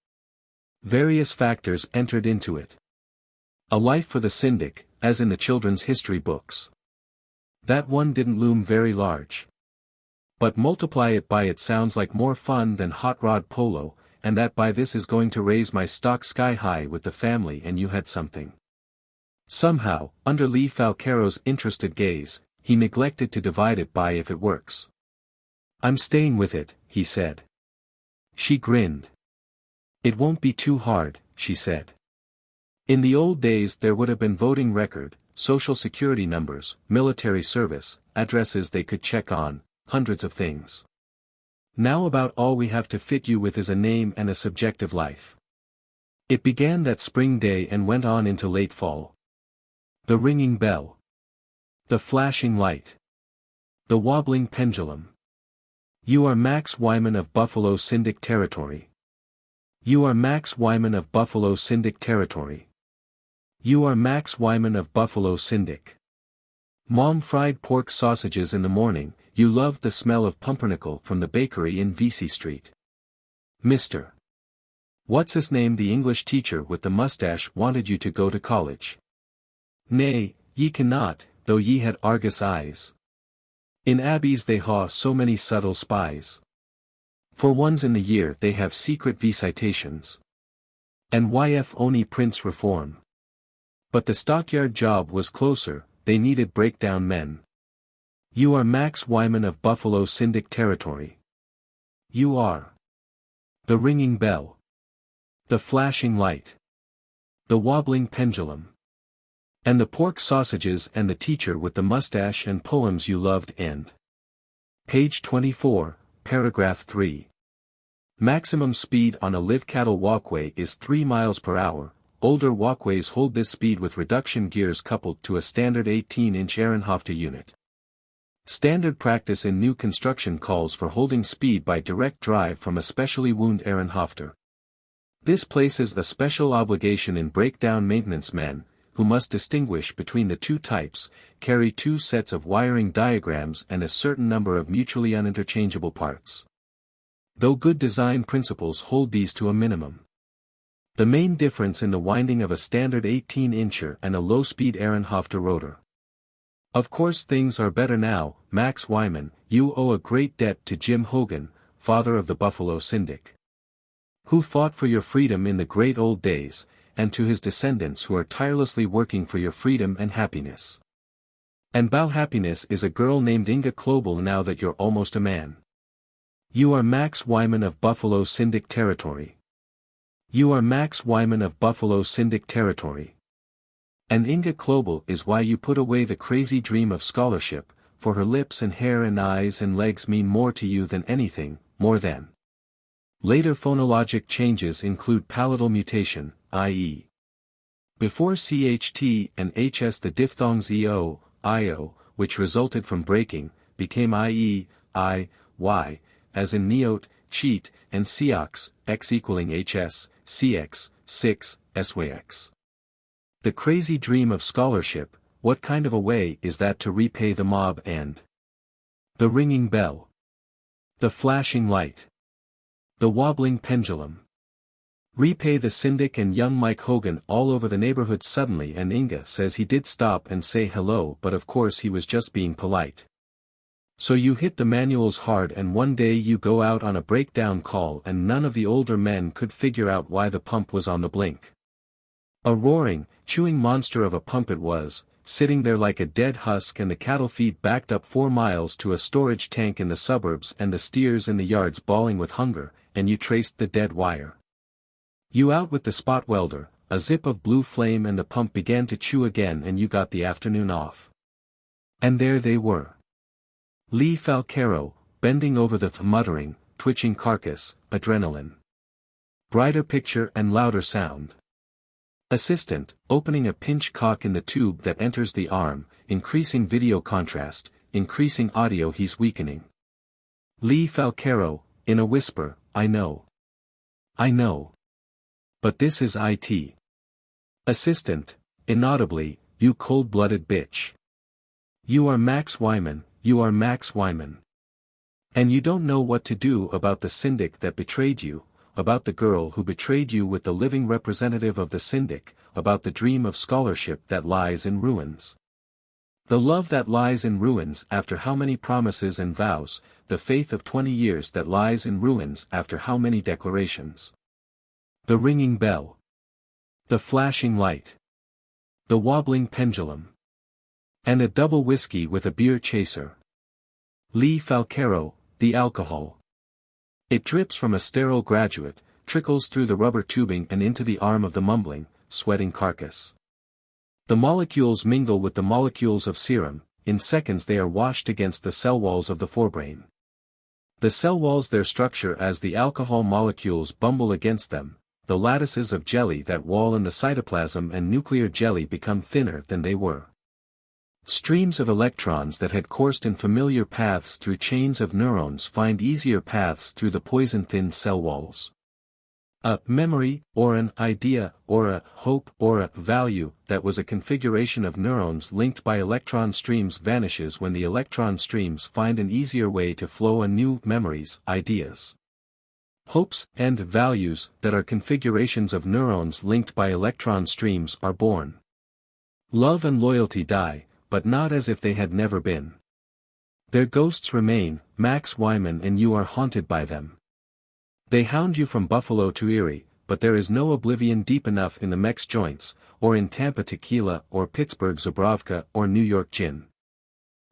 Speaker 1: Various factors entered into it. A life for the Syndic, as in the children's history books. That one didn't loom very large. But multiply it by it sounds like more fun than hot rod polo, and that by this is going to raise my stock sky high with the family and you had something. Somehow, under Lee Falcaro's interested gaze, he neglected to divide it by if it works. I'm staying with it, he said. She grinned. It won't be too hard, she said. In the old days there would have been voting record, social security numbers, military service, addresses they could check on, hundreds of things. Now about all we have to fit you with is a name and a subjective life. It began that spring day and went on into late fall. The ringing bell. The flashing light. The wobbling pendulum. You are Max Wyman of Buffalo Syndic Territory. You are Max Wyman of Buffalo Syndic Territory. You are Max Wyman of Buffalo Syndic. Mom fried pork sausages in the morning, you loved the smell of pumpernickel from the bakery in Vesey Street. Mr. What's-his-name, the English teacher with the mustache, wanted you to go to college. Nay, ye cannot, though ye had Argus eyes. In abbeys they ha so many subtle spies. For once in the year they have secret visitations. And yf only Prince Reform. But the stockyard job was closer, they needed breakdown men. You are Max Wyman of Buffalo Syndic territory. You are the ringing bell, the flashing light, the wobbling pendulum, and the pork sausages and the teacher with the mustache and poems you loved. End. Page 24, paragraph 3. Maximum speed on a live cattle walkway is 3 miles per hour. Older walkways hold this speed with reduction gears coupled to a standard 18-inch Ehrenhofter unit. Standard practice in new construction calls for holding speed by direct drive from a specially wound Ehrenhofter. This places a special obligation in breakdown maintenance men, who must distinguish between the two types, carry 2 sets of wiring diagrams and a certain number of mutually uninterchangeable parts. Though good design principles hold these to a minimum. The main difference in the winding of a standard 18-incher and a low-speed Ehrenhofter rotor. Of course things are better now, Max Wyman, you owe a great debt to Jim Hogan, father of the Buffalo Syndic, who fought for your freedom in the great old days, and to his descendants who are tirelessly working for your freedom and happiness. And Bow Happiness is a girl named Inga Klobel now that you're almost a man. You are Max Wyman of Buffalo Syndic territory. You are Max Wyman of Buffalo Syndic territory. And Inga Klobel is why you put away the crazy dream of scholarship, for her lips and hair and eyes and legs mean more to you than anything, more than. Later phonologic changes include palatal mutation, i.e. before CHT and HS the diphthongs EO, IO, which resulted from breaking, became IE, I, Y, as in neot, cheat, and Seox, X equaling HS, CX, 6, SYX. The crazy dream of scholarship, what kind of a way is that to repay the mob and the ringing bell, the flashing light, the wobbling pendulum? Repay the Syndic and young Mike Hogan all over the neighborhood suddenly, and Inga says he did stop and say hello, but of course he was just being polite. So you hit the manuals hard, and one day you go out on a breakdown call and none of the older men could figure out why the pump was on the blink. A roaring, chewing monster of a pump it was, sitting there like a dead husk, and the cattle feed backed up 4 miles to a storage tank in the suburbs and the steers in the yards bawling with hunger, and you traced the dead wire. You out with the spot welder, a zip of blue flame, and the pump began to chew again, and you got the afternoon off. And there they were. Lee Falcaro, bending over the muttering, twitching carcass, adrenaline. Brighter picture and louder sound. Assistant, opening a pinch cock in the tube that enters the arm, increasing video contrast, increasing audio. He's weakening. Lee Falcaro, in a whisper, I know. I know. But this is IT. Assistant, inaudibly, you cold-blooded bitch. You are Max Wyman, you are Max Wyman. And you don't know what to do about the Syndic that betrayed you, about the girl who betrayed you with the living representative of the Syndic, about the dream of scholarship that lies in ruins. The love that lies in ruins after how many promises and vows, the faith of 20 years that lies in ruins after how many declarations. The ringing bell. The flashing light. The wobbling pendulum. And a double whiskey with a beer chaser. Lee Falcaro, the alcohol. It drips from a sterile graduate, trickles through the rubber tubing and into the arm of the mumbling, sweating carcass. The molecules mingle with the molecules of serum, in seconds they are washed against the cell walls of the forebrain. The cell walls their structure as the alcohol molecules bumble against them, the lattices of jelly that wall in the cytoplasm and nuclear jelly become thinner than they were. Streams of electrons that had coursed in familiar paths through chains of neurons find easier paths through the poison-thin cell walls. A memory, or an idea, or a hope, or a value that was a configuration of neurons linked by electron streams vanishes when the electron streams find an easier way to flow a new memories, ideas. Hopes and values that are configurations of neurons linked by electron streams are born. Love and loyalty die, but not as if they had never been. Their ghosts remain, Max Wyman, and you are haunted by them. They hound you from Buffalo to Erie, but there is no oblivion deep enough in the Mex joints, or in Tampa tequila, or Pittsburgh Zubrovka, or New York gin.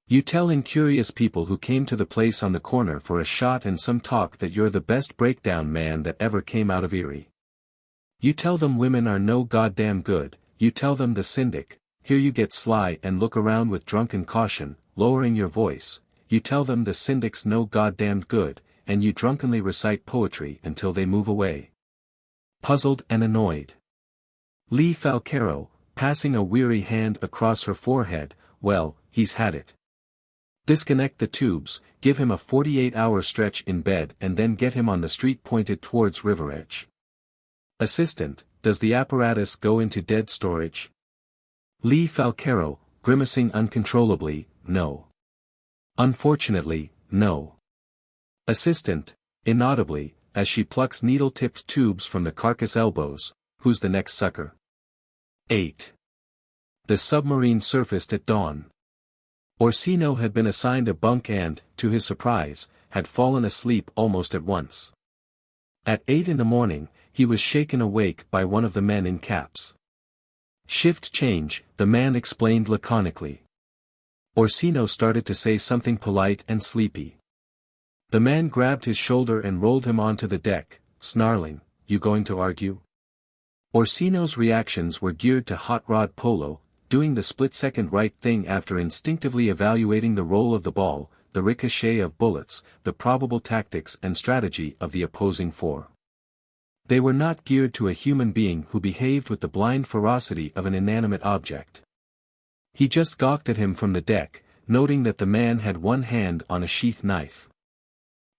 Speaker 1: You tell incurious people who came to the place on the corner for a shot and some talk that you're the best breakdown man that ever came out of Erie. You tell them women are no goddamn good, you tell them the Syndic, here you get sly and look around with drunken caution, lowering your voice, you tell them the Syndic's no goddamn good, and you drunkenly recite poetry until they move away. Puzzled and annoyed. Lee Falcaro, passing a weary hand across her forehead, well, he's had it. Disconnect the tubes, give him a 48-hour stretch in bed and then get him on the street pointed towards River Edge. Assistant, does the apparatus go into dead storage? Lee Falcaro, grimacing uncontrollably, no. Unfortunately, no. Assistant, inaudibly, as she plucks needle-tipped tubes from the carcass elbows, who's the next sucker? 8. The submarine surfaced at dawn. Orsino had been assigned a bunk and, to his surprise, had fallen asleep almost at once. At 8 in the morning, he was shaken awake by one of the men in caps. Shift change, the man explained laconically. Orsino started to say something polite and sleepy. The man grabbed his shoulder and rolled him onto the deck, snarling, "You going to argue?" Orsino's reactions were geared to hot rod polo, doing the split-second right thing after instinctively evaluating the roll of the ball, the ricochet of bullets, the probable tactics and strategy of the opposing four. They were not geared to a human being who behaved with the blind ferocity of an inanimate object. He just gawked at him from the deck, noting that the man had one hand on a sheath knife.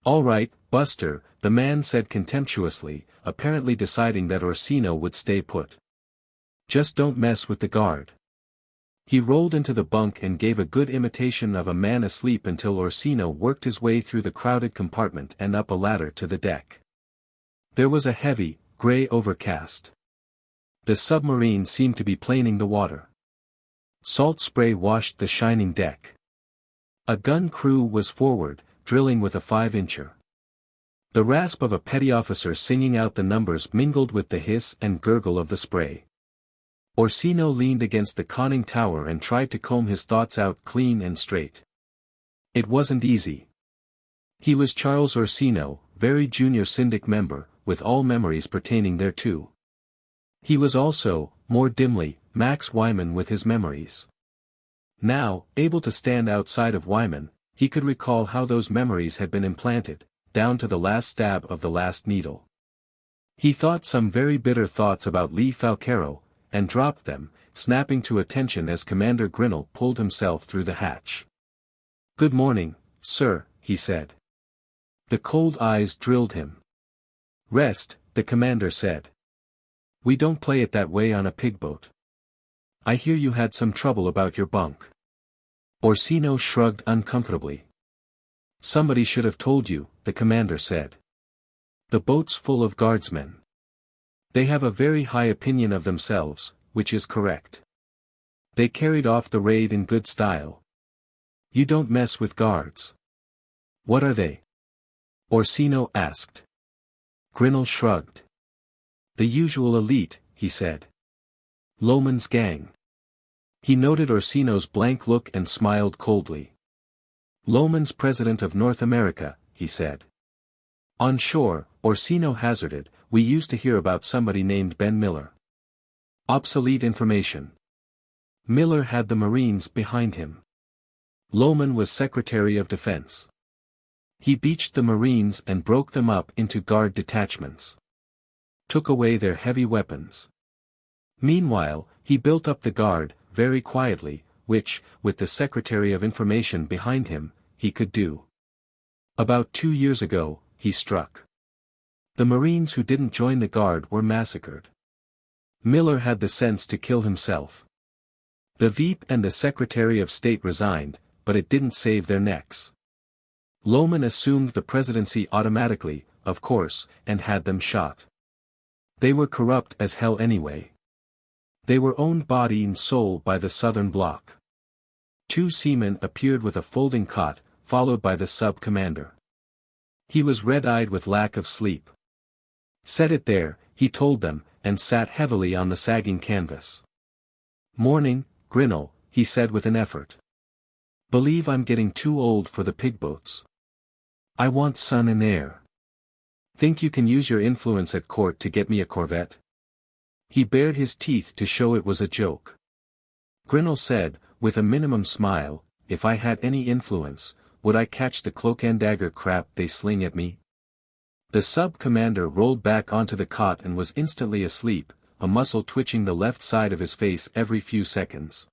Speaker 1: "All right, Buster," the man said contemptuously, apparently deciding that Orsino would stay put. "Just don't mess with the guard." He rolled into the bunk and gave a good imitation of a man asleep until Orsino worked his way through the crowded compartment and up a ladder to the deck. There was a heavy, gray overcast. The submarine seemed to be planing the water. Salt spray washed the shining deck. A gun crew was forward, drilling with a 5-incher. The rasp of a petty officer singing out the numbers mingled with the hiss and gurgle of the spray. Orsino leaned against the conning tower and tried to comb his thoughts out clean and straight. It wasn't easy. He was Charles Orsino, very junior Syndic member, with all memories pertaining thereto. He was also, more dimly, Max Wyman with his memories. Now, able to stand outside of Wyman, he could recall how those memories had been implanted, down to the last stab of the last needle. He thought some very bitter thoughts about Lee Falcaro, and dropped them, snapping to attention as Commander Grinnell pulled himself through the hatch. "Good morning, sir," he said. The cold eyes drilled him. "Rest," the commander said. "We don't play it that way on a pigboat. I hear you had some trouble about your bunk." Orsino shrugged uncomfortably. "Somebody should have told you," the commander said. "The boat's full of guardsmen. They have a very high opinion of themselves, which is correct. They carried off the raid in good style. You don't mess with guards." "What are they?" Orsino asked. Grinnell shrugged. "The usual elite," he said. "Lohman's gang." He noted Orsino's blank look and smiled coldly. "Lohman's president of North America," he said. On shore, Orsino hazarded, "We used to hear about somebody named Ben Miller." Obsolete information. Miller had the Marines behind him. Lohman was Secretary of Defense. He beached the Marines and broke them up into guard detachments. Took away their heavy weapons. Meanwhile, he built up the guard, very quietly, which, with the Secretary of Information behind him, he could do. About 2 years ago, he struck. The Marines who didn't join the guard were massacred. Miller had the sense to kill himself. The VP and the Secretary of State resigned, but it didn't save their necks. Lohman assumed the presidency automatically, of course, and had them shot. They were corrupt as hell anyway. They were owned body and soul by the Southern Bloc. 2 seamen appeared with a folding cot, followed by the sub-commander. He was red-eyed with lack of sleep. Set it there, he told them, and sat heavily on the sagging canvas. Morning, Grinnell, he said with an effort. Believe I'm getting too old for the pigboats. I want sun and air. Think you can use your influence at court to get me a Corvette? He bared his teeth to show it was a joke. Grinnell said, with a minimum smile, if I had any influence, would I catch the cloak and dagger crap they sling at me? The sub-commander rolled back onto the cot and was instantly asleep, a muscle twitching the left side of his face every few seconds.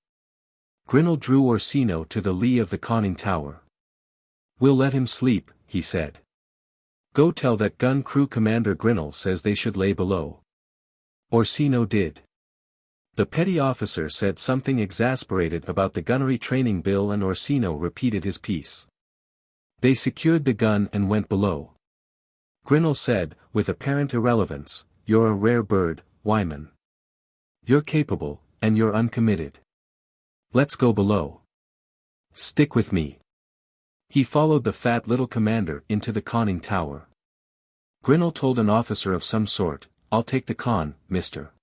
Speaker 1: Grinnell drew Orsino to the lee of the conning tower. We'll let him sleep, he said. Go tell that gun crew commander Grinnell says they should lay below. Orsino did. The petty officer said something exasperated about the gunnery training bill and Orsino repeated his piece. They secured the gun and went below. Grinnell said, with apparent irrelevance, you're a rare bird, Wyman. You're capable, and you're uncommitted. Let's go below. Stick with me. He followed the fat little commander into the conning tower. Grinnell told an officer of some sort, I'll take the con, mister.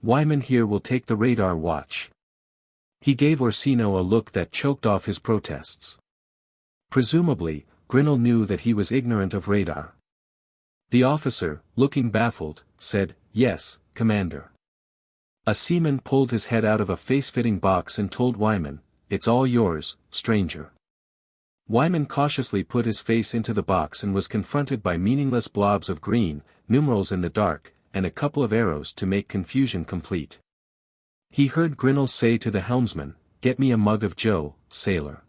Speaker 1: Wyman here will take the radar watch. He gave Orsino a look that choked off his protests. Presumably, Grinnell knew that he was ignorant of radar. The officer, looking baffled, said, Yes, Commander. A seaman pulled his head out of a face-fitting box and told Wyman, It's all yours, stranger. Wyman cautiously put his face into the box and was confronted by meaningless blobs of green, numerals in the dark, and a couple of arrows to make confusion complete. He heard Grinnell say to the helmsman, Get me a mug of Joe, sailor.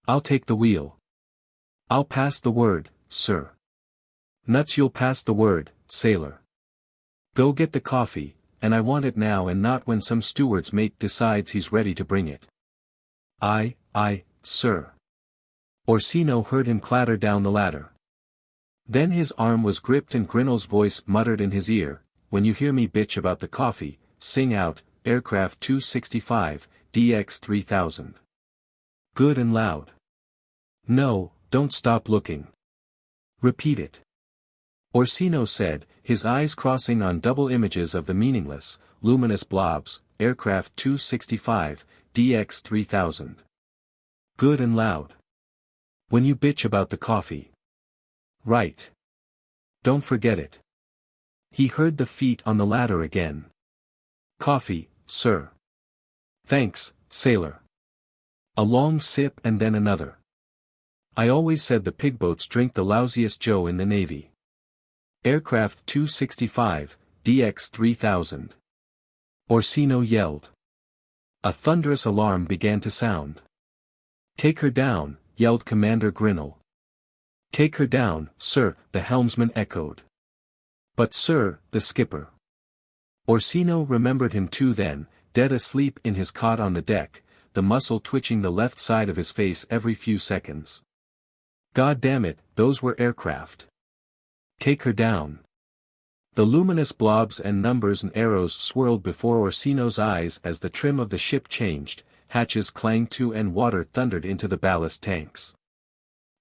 Speaker 1: I'll take the wheel. I'll pass the word, sir. Nuts, you'll pass the word, sailor. Go get the coffee, and I want it now and not when some steward's mate decides he's ready to bring it. Aye, sir. Orsino heard him clatter down the ladder. Then his arm was gripped and Grinnell's voice muttered in his ear, When you hear me bitch about the coffee, sing out, Aircraft 265, DX 3000. Good and loud. No, don't stop looking. Repeat it. Orsino said, his eyes crossing on double images of the meaningless, luminous blobs, Aircraft 265, DX 3000. Good and loud. When you bitch about the coffee. Right. Don't forget it. He heard the feet on the ladder again. Coffee, sir. Thanks, sailor. A long sip and then another. I always said the pigboats drink the lousiest Joe in the Navy. Aircraft 265, DX 3000. Orsino yelled. A thunderous alarm began to sound. Take her down, yelled Commander Grinnell. Take her down, sir, the helmsman echoed. But sir, the skipper. Orsino remembered him too then, dead asleep in his cot on the deck, the muscle twitching the left side of his face every few seconds. God damn it, those were aircraft. Take her down. The luminous blobs and numbers and arrows swirled before Orsino's eyes as the trim of the ship changed, hatches clanged to and water thundered into the ballast tanks.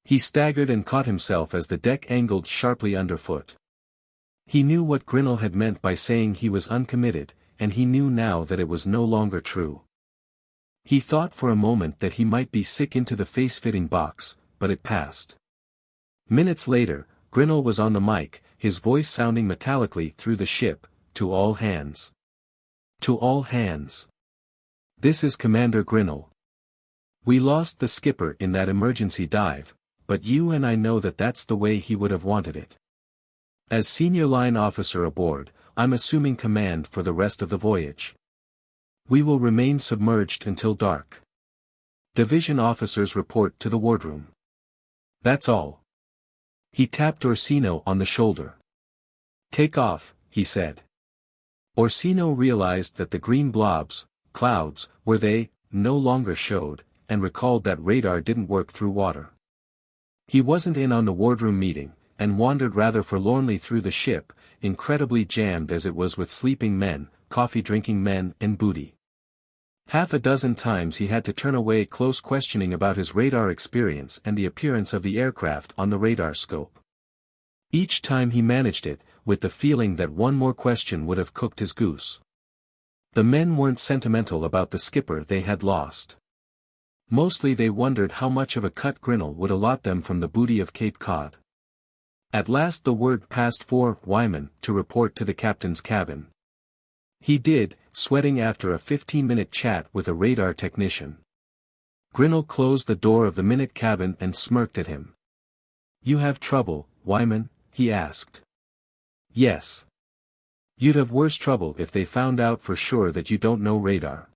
Speaker 1: He staggered and caught himself as the deck angled sharply underfoot. He knew what Grinnell had meant by saying he was uncommitted, and he knew now that it was no longer true. He thought for a moment that he might be sick into the face-fitting box, but it passed. Minutes later, Grinnell was on the mic, his voice sounding metallically through the ship, to all hands. To all hands. This is Commander Grinnell. We lost the skipper in that emergency dive, but you and I know that that's the way he would have wanted it. As senior line officer aboard, I'm assuming command for the rest of the voyage. We will remain submerged until dark. Division officers report to the wardroom. That's all. He tapped Orsino on the shoulder. "Take off," he said. Orsino realized that the green blobs, clouds, where they, no longer showed, and recalled that radar didn't work through water. He wasn't in on the wardroom meeting, and wandered rather forlornly through the ship, incredibly jammed as it was with sleeping men, coffee-drinking men and booty. Half a dozen times he had to turn away close questioning about his radar experience and the appearance of the aircraft on the radar scope. Each time he managed it, with the feeling that one more question would have cooked his goose. The men weren't sentimental about the skipper they had lost. Mostly they wondered how much of a cut Grinnell would allot them from the booty of Cape Cod. At last the word passed for Wyman to report to the captain's cabin. He did, sweating after a 15-minute chat with a radar technician. Grinnell closed the door of the minute cabin and smirked at him. "You have trouble, Wyman?" he asked. "Yes. You'd have worse trouble if they found out for sure that you don't know radar."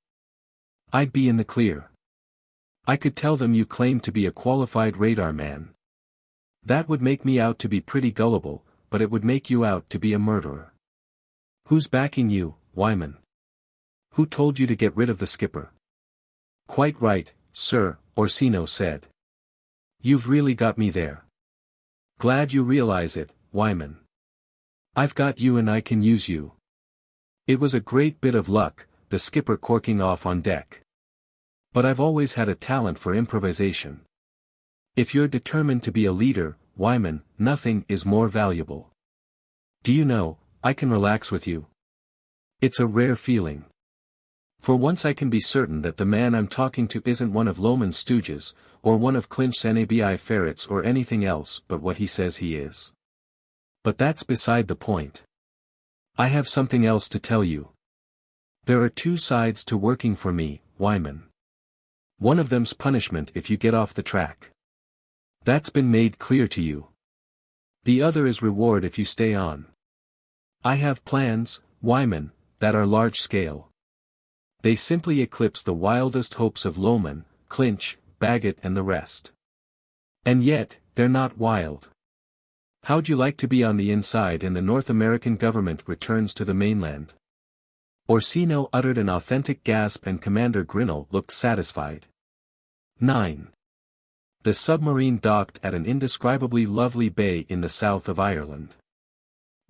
Speaker 1: "I'd be in the clear. I could tell them you claim to be a qualified radar man. That would make me out to be pretty gullible, but it would make you out to be a murderer." "Who's backing you, Wyman? Who told you to get rid of the skipper?" "Quite right, sir," Orsino said. "You've really got me there. Glad you realize it, Wyman. I've got you and I can use you. It was a great bit of luck, the skipper corking off on deck. But I've always had a talent for improvisation. If you're determined to be a leader, Wyman, nothing is more valuable. Do you know, I can relax with you. It's a rare feeling. For once I can be certain that the man I'm talking to isn't one of Lohman's stooges, or one of Clinch's NABI ferrets or anything else but what he says he is. But that's beside the point. I have something else to tell you. There are two sides to working for me, Wyman. One of them's punishment if you get off the track. That's been made clear to you. The other is reward if you stay on. I have plans, Wyman, that are large-scale. They simply eclipse the wildest hopes of Lohman, Clinch, Baggett and the rest. And yet, they're not wild. How'd you like to be on the inside and the North American government returns to the mainland?" Orsino uttered an authentic gasp and Commander Grinnell looked satisfied. 9. The submarine docked at an indescribably lovely bay in the south of Ireland.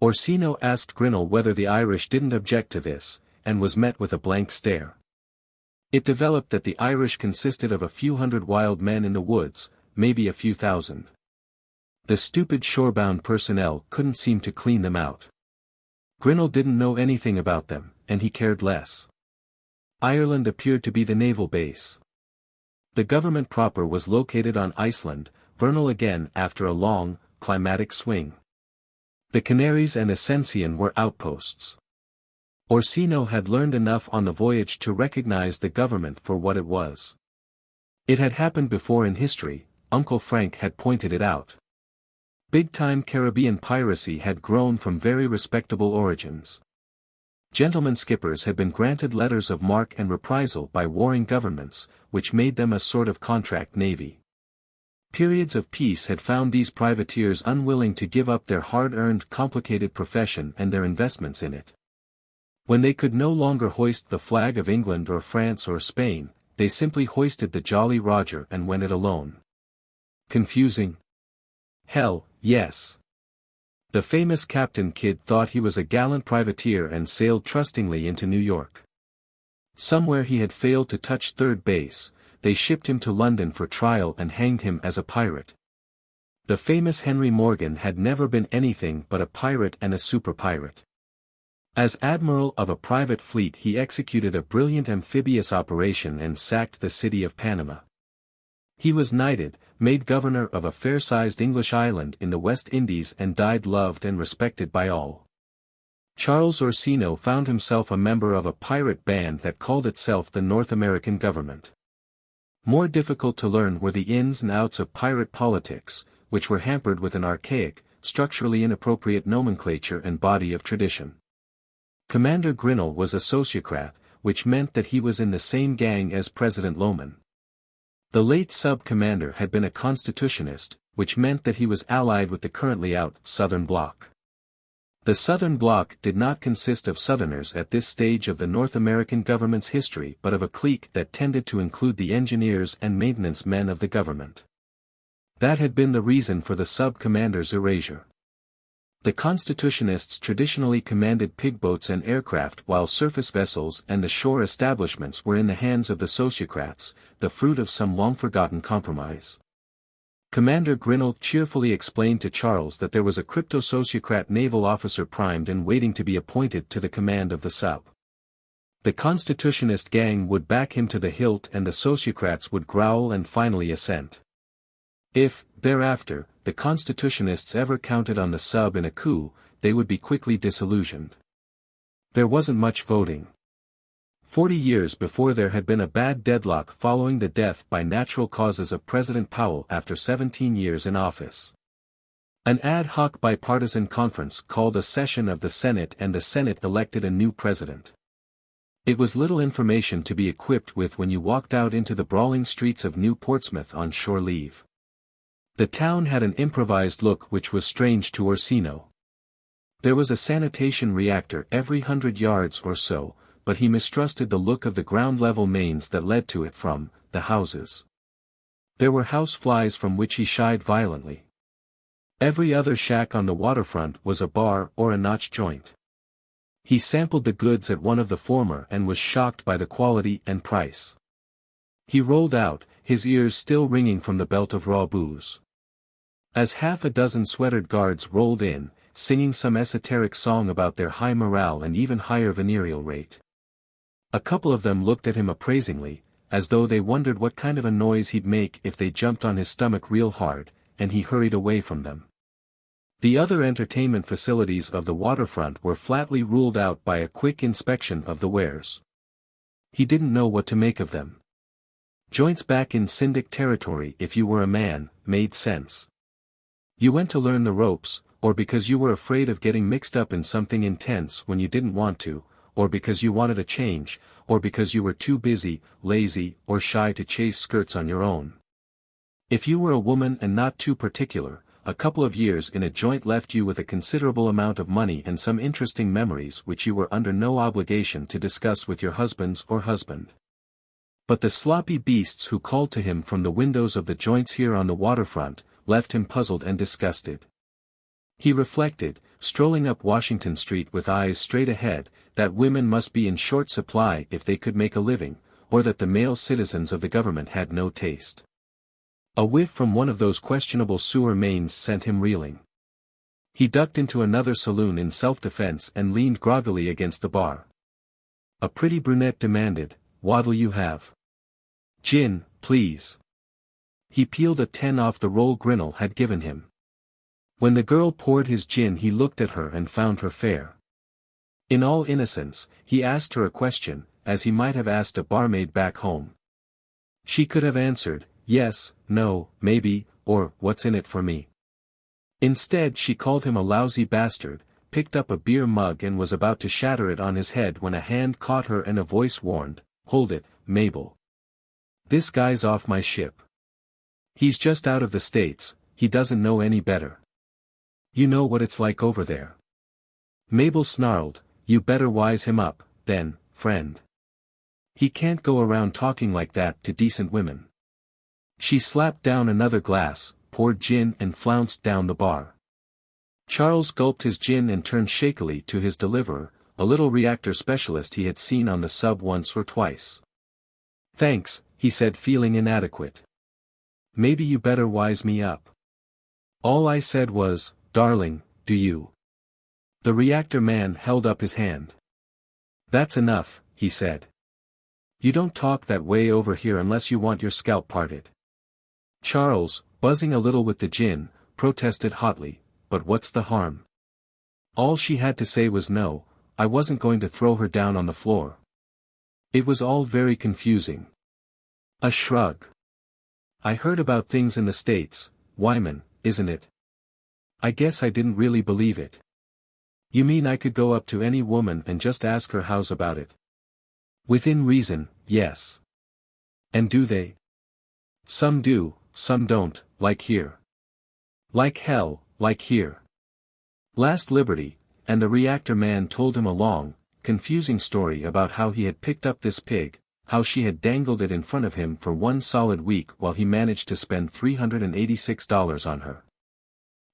Speaker 1: Orsino asked Grinnell whether the Irish didn't object to this, and was met with a blank stare. It developed that the Irish consisted of a few hundred wild men in the woods, maybe a few thousand. The stupid shorebound personnel couldn't seem to clean them out. Grinnell didn't know anything about them, and he cared less. Ireland appeared to be the naval base. The government proper was located on Iceland, vernal again after a long, climatic swing. The Canaries and Ascension were outposts. Orsino had learned enough on the voyage to recognize the government for what it was. It had happened before in history, Uncle Frank had pointed it out. Big-time Caribbean piracy had grown from very respectable origins. Gentlemen skippers had been granted letters of marque and reprisal by warring governments, which made them a sort of contract navy. Periods of peace had found these privateers unwilling to give up their hard-earned complicated profession and their investments in it. When they could no longer hoist the flag of England or France or Spain, they simply hoisted the Jolly Roger and went it alone. Confusing? Hell, yes. The famous Captain Kidd thought he was a gallant privateer and sailed trustingly into New York. Somewhere he had failed to touch third base, they shipped him to London for trial and hanged him as a pirate. The famous Henry Morgan had never been anything but a pirate and a super pirate. As admiral of a private fleet he executed a brilliant amphibious operation and sacked the city of Panama. He was knighted, made governor of a fair-sized English island in the West Indies and died loved and respected by all. Charles Orsino found himself a member of a pirate band that called itself the North American government. More difficult to learn were the ins and outs of pirate politics, which were hampered with an archaic, structurally inappropriate nomenclature and body of tradition. Commander Grinnell was a sociocrat, which meant that he was in the same gang as President Lohman. The late sub-commander had been a constitutionist, which meant that he was allied with the currently out Southern Bloc. The Southern Bloc did not consist of Southerners at this stage of the North American government's history but of a clique that tended to include the engineers and maintenance men of the government. That had been the reason for the sub-commander's erasure. The Constitutionists traditionally commanded pigboats and aircraft while surface vessels and the shore establishments were in the hands of the sociocrats, the fruit of some long-forgotten compromise. Commander Grinnell cheerfully explained to Charles that there was a crypto-sociocrat naval officer primed and waiting to be appointed to the command of the sub. The Constitutionist gang would back him to the hilt and the sociocrats would growl and finally assent. If, thereafter, the Constitutionists ever counted on the sub in a coup, they would be quickly disillusioned. There wasn't much voting. 40 years before there had been a bad deadlock following the death by natural causes of President Powell after 17 years in office. An ad hoc bipartisan conference called a session of the Senate and the Senate elected a new president. It was little information to be equipped with when you walked out into the brawling streets of New Portsmouth on shore leave. The town had an improvised look which was strange to Orsino. There was a sanitation reactor every 100 yards or so, but he mistrusted the look of the ground-level mains that led to it from the houses. There were house flies from which he shied violently. Every other shack on the waterfront was a bar or a notch joint. He sampled the goods at one of the former and was shocked by the quality and price. He rolled out, his ears still ringing from the belt of raw booze. As half a dozen sweatered guards rolled in, singing some esoteric song about their high morale and even higher venereal rate. A couple of them looked at him appraisingly, as though they wondered what kind of a noise he'd make if they jumped on his stomach real hard, and he hurried away from them. The other entertainment facilities of the waterfront were flatly ruled out by a quick inspection of the wares. He didn't know what to make of them. Joints back in Syndic territory if you were a man, made sense. You went to learn the ropes, or because you were afraid of getting mixed up in something intense when you didn't want to, or because you wanted a change, or because you were too busy, lazy, or shy to chase skirts on your own. If you were a woman and not too particular, a couple of years in a joint left you with a considerable amount of money and some interesting memories which you were under no obligation to discuss with your husband. But the sloppy beasts who called to him from the windows of the joints here on the waterfront, left him puzzled and disgusted. He reflected, strolling up Washington Street with eyes straight ahead, that women must be in short supply if they could make a living, or that the male citizens of the government had no taste. A whiff from one of those questionable sewer mains sent him reeling. He ducked into another saloon in self-defense and leaned groggily against the bar. A pretty brunette demanded, "What'll you have?" "Gin, please." He peeled a 10 off the roll Grinnell had given him. When the girl poured his gin he looked at her and found her fair. In all innocence, he asked her a question, as he might have asked a barmaid back home. She could have answered, yes, no, maybe, or what's in it for me. Instead she called him a lousy bastard, picked up a beer mug and was about to shatter it on his head when a hand caught her and a voice warned, "Hold it, Mabel. This guy's off my ship. He's just out of the States, he doesn't know any better. You know what it's like over there." Mabel snarled, "You better wise him up, then, friend. He can't go around talking like that to decent women." She slapped down another glass, poured gin and flounced down the bar. Charles gulped his gin and turned shakily to his deliverer, a little reactor specialist he had seen on the sub once or twice. "Thanks," he said, feeling inadequate. "Maybe you better wise me up. All I said was, darling, do you?" The reactor man held up his hand. "That's enough," he said. "You don't talk that way over here unless you want your scalp parted." Charles, buzzing a little with the gin, protested hotly, "But what's the harm?" All she had to say was no, I wasn't going to throw her down on the floor. It was all very confusing. A shrug. "I heard about things in the States, Wyman, isn't it? I guess I didn't really believe it." "You mean I could go up to any woman and just ask her how's about it?" "Within reason, yes." "And do they?" "Some do, some don't, like here." Like hell, like here. Last Liberty, and the reactor man told him a long, confusing story about how he had picked up this pig, how she had dangled it in front of him for one solid week while he managed to spend $386 on her.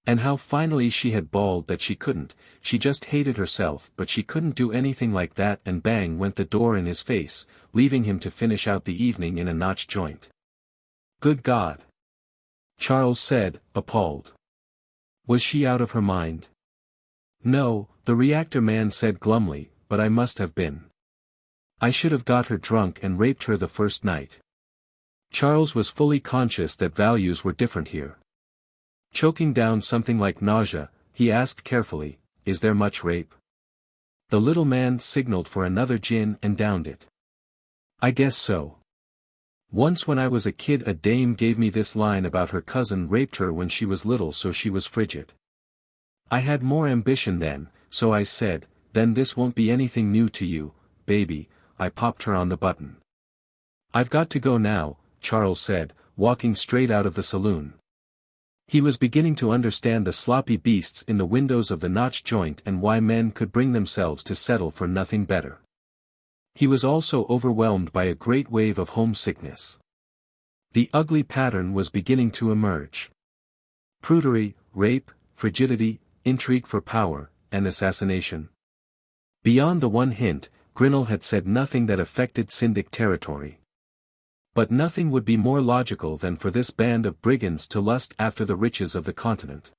Speaker 1: And how finally she had bawled that she couldn't, she just hated herself but she couldn't do anything like that, and bang went the door in his face, leaving him to finish out the evening in a notch joint. Good God! Charles said, appalled. Was she out of her mind? No, the reactor man said glumly, but I must have been. I should have got her drunk and raped her the first night. Charles was fully conscious that values were different here. Choking down something like nausea, he asked carefully, is there much rape? The little man signaled for another gin and downed it. I guess so. Once when I was a kid a dame gave me this line about her cousin raped her when she was little so she was frigid. I had more ambition then, so I said, then this won't be anything new to you, baby. I popped her on the button. I've got to go now, Charles said, walking straight out of the saloon. He was beginning to understand the sloppy beasts in the windows of the notch joint and why men could bring themselves to settle for nothing better. He was also overwhelmed by a great wave of homesickness. The ugly pattern was beginning to emerge. Prudery, rape, frigidity, intrigue for power, and assassination. Beyond the one hint, Grinnell had said nothing that affected Syndic territory. But nothing would be more logical than for this band of brigands to lust after the riches of the continent.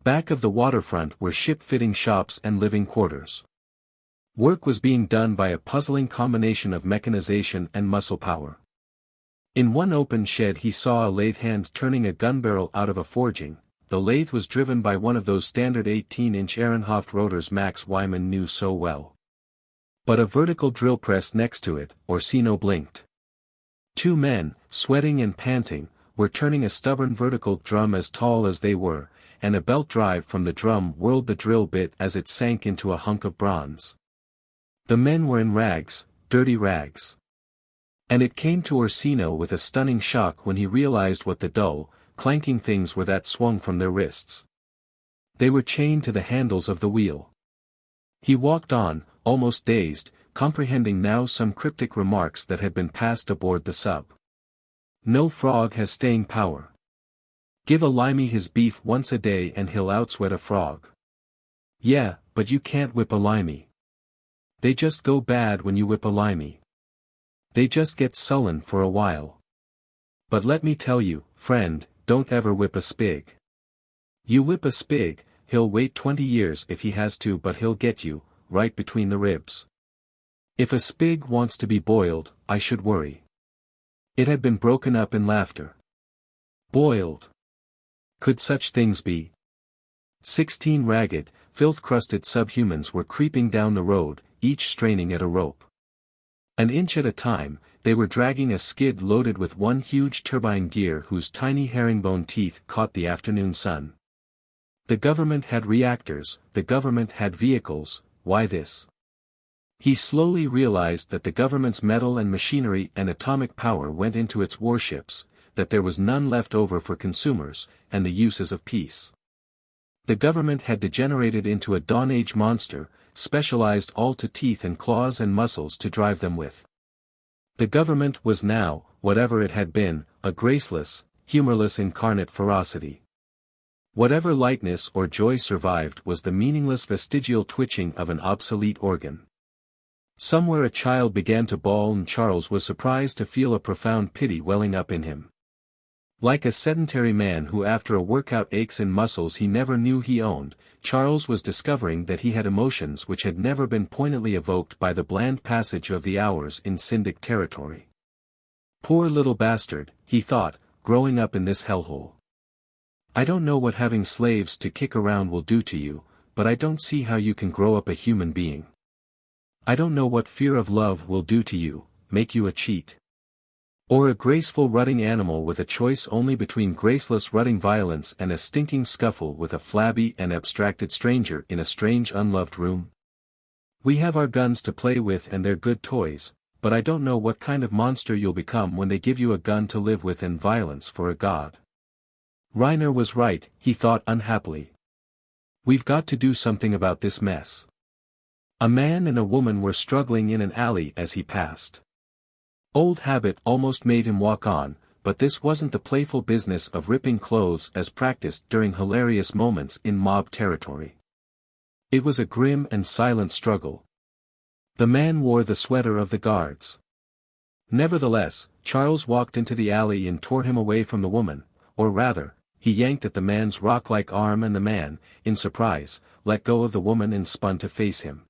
Speaker 1: Back of the waterfront were ship-fitting shops and living quarters. Work was being done by a puzzling combination of mechanization and muscle power. In one open shed he saw a lathe hand turning a gun barrel out of a forging. The lathe was driven by one of those standard 18-inch Ehrenhoft rotors Max Wyman knew so well. But a vertical drill press next to it, Orsino blinked. Two men, sweating and panting, were turning a stubborn vertical drum as tall as they were, and a belt drive from the drum whirled the drill bit as it sank into a hunk of bronze. The men were in rags, dirty rags. And it came to Orsino with a stunning shock when he realized what the dull, clanking things were that swung from their wrists. They were chained to the handles of the wheel. He walked on, almost dazed, comprehending now some cryptic remarks that had been passed aboard the sub. No frog has staying power. Give a limey his beef once a day and he'll outsweat a frog. Yeah, but you can't whip a limey. They just go bad when you whip a limey. They just get sullen for a while. But let me tell you, friend, don't ever whip a spig. You whip a spig, he'll wait 20 years if he has to, but he'll get you, right between the ribs. If a spig wants to be boiled, I should worry. It had been broken up in laughter. Boiled. Could such things be? 16 ragged, filth-crusted subhumans were creeping down the road, each straining at a rope. An inch at a time, they were dragging a skid loaded with one huge turbine gear whose tiny herringbone teeth caught the afternoon sun. The government had reactors, the government had vehicles, why this? He slowly realized that the government's metal and machinery and atomic power went into its warships, that there was none left over for consumers, and the uses of peace. The government had degenerated into a Dawn Age monster, specialized all to teeth and claws and muscles to drive them with. The government was now, whatever it had been, a graceless, humorless incarnate ferocity. Whatever lightness or joy survived was the meaningless vestigial twitching of an obsolete organ. Somewhere a child began to bawl and Charles was surprised to feel a profound pity welling up in him. Like a sedentary man who after a workout aches in muscles he never knew he owned, Charles was discovering that he had emotions which had never been poignantly evoked by the bland passage of the hours in Syndic territory. Poor little bastard, he thought, growing up in this hellhole. I don't know what having slaves to kick around will do to you, but I don't see how you can grow up a human being. I don't know what fear of love will do to you, make you a cheat. Or a graceful rutting animal with a choice only between graceless rutting violence and a stinking scuffle with a flabby and abstracted stranger in a strange unloved room. We have our guns to play with and they're good toys, but I don't know what kind of monster you'll become when they give you a gun to live with and violence for a god. Reiner was right, he thought unhappily. We've got to do something about this mess. A man and a woman were struggling in an alley as he passed. Old habit almost made him walk on, but this wasn't the playful business of ripping clothes as practiced during hilarious moments in mob territory. It was a grim and silent struggle. The man wore the sweater of the guards. Nevertheless, Charles walked into the alley and tore him away from the woman, or rather, he yanked at the man's rock-like arm and the man, in surprise, let go of the woman and spun to face him.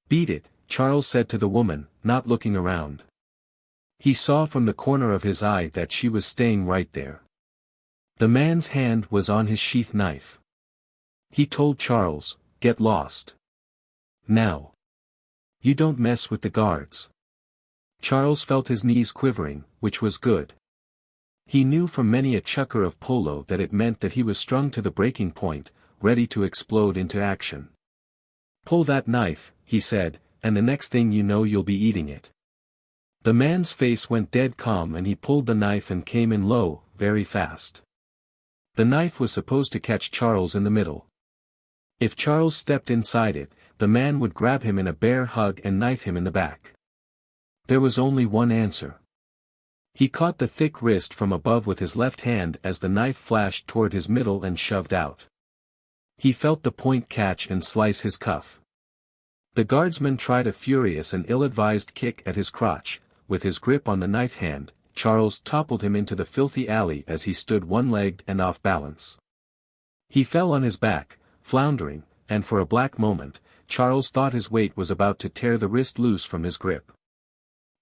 Speaker 1: "Beat it," Charles said to the woman, not looking around. He saw from the corner of his eye that she was staying right there. The man's hand was on his sheath knife. He told Charles, "Get lost. Now. You don't mess with the guards." Charles felt his knees quivering, which was good. He knew from many a chukker of polo that it meant that he was strung to the breaking point, ready to explode into action. "Pull that knife," he said, "and the next thing you know you'll be eating it." The man's face went dead calm and he pulled the knife and came in low, very fast. The knife was supposed to catch Charles in the middle. If Charles stepped inside it, the man would grab him in a bear hug and knife him in the back. There was only one answer. He caught the thick wrist from above with his left hand as the knife flashed toward his middle and shoved out. He felt the point catch and slice his cuff. The guardsman tried a furious and ill-advised kick at his crotch. With his grip on the knife hand, Charles toppled him into the filthy alley as he stood one-legged and off balance. He fell on his back, floundering, and for a black moment, Charles thought his weight was about to tear the wrist loose from his grip.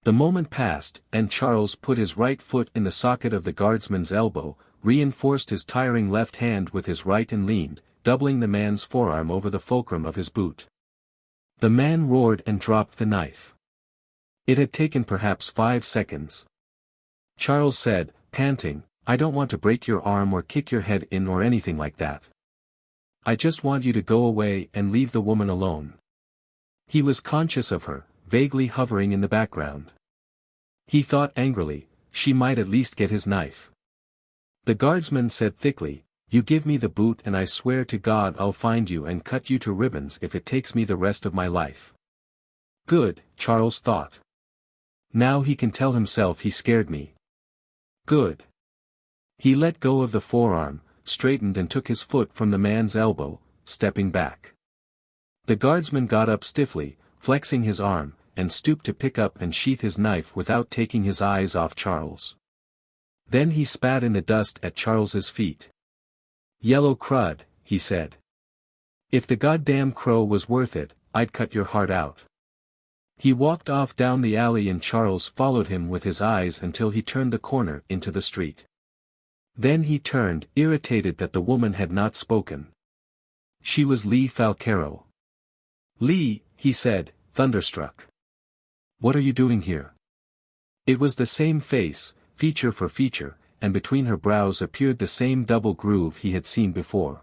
Speaker 1: The moment passed, and Charles put his right foot in the socket of the guardsman's elbow, reinforced his tiring left hand with his right and leaned, doubling the man's forearm over the fulcrum of his boot. The man roared and dropped the knife. It had taken perhaps 5 seconds. Charles said, panting, "I don't want to break your arm or kick your head in or anything like that. I just want you to go away and leave the woman alone." He was conscious of her, vaguely hovering in the background. He thought angrily, she might at least get his knife. The guardsman said thickly, "You give me the boot and I swear to God I'll find you and cut you to ribbons if it takes me the rest of my life." Good, Charles thought. Now he can tell himself he scared me. Good. He let go of the forearm, straightened and took his foot from the man's elbow, stepping back. The guardsman got up stiffly, flexing his arm, and stooped to pick up and sheath his knife without taking his eyes off Charles. Then he spat in the dust at Charles's feet. "Yellow crud," he said. "If the goddamn crow was worth it, I'd cut your heart out." He walked off down the alley and Charles followed him with his eyes until he turned the corner into the street. Then he turned, irritated that the woman had not spoken. She was Lee Falcaro. "Lee," he said, thunderstruck. "What are you doing here?" It was the same face, feature for feature, and between her brows appeared the same double groove he had seen before.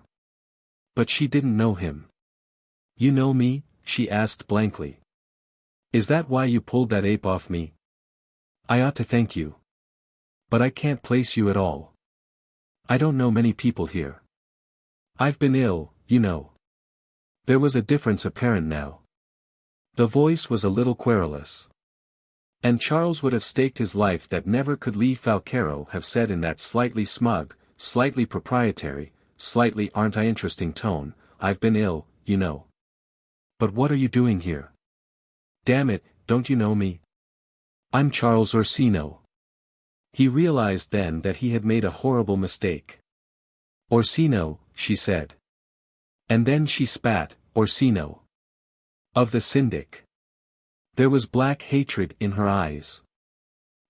Speaker 1: But she didn't know him. "You know me?" she asked blankly. "Is that why you pulled that ape off me?" "I ought to thank you. But I can't place you at all. I don't know many people here. I've been ill, you know." There was a difference apparent now. The voice was a little querulous. And Charles would have staked his life that never could Lee Falcaro have said in that slightly smug, slightly proprietary, slightly aren't I interesting tone, "I've been ill, you know." "But what are you doing here? Damn it, don't you know me? I'm Charles Orsino." He realized then that he had made a horrible mistake. "Orsino," she said. And then she spat, "Orsino. Of the Syndic." There was black hatred in her eyes.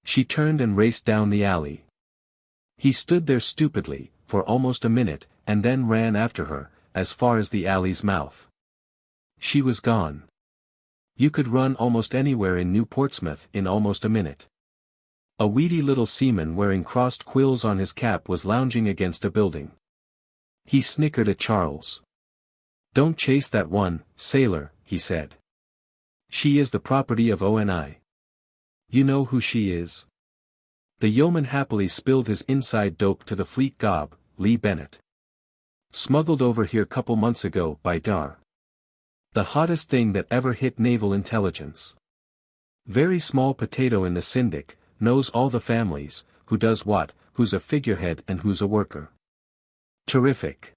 Speaker 1: She turned and raced down the alley. He stood there stupidly, for almost a minute, and then ran after her, as far as the alley's mouth. She was gone. You could run almost anywhere in New Portsmouth in almost a minute. A weedy little seaman wearing crossed quills on his cap was lounging against a building. He snickered at Charles. "Don't chase that one, sailor," he said. "She is the property of ONI. You know who she is?" The yeoman happily spilled his inside dope to the fleet gob, Lee Bennett. Smuggled over here couple months ago by Dar. The hottest thing that ever hit naval intelligence. Very small potato in the Syndic, knows all the families, who does what, who's a figurehead and who's a worker. Terrific.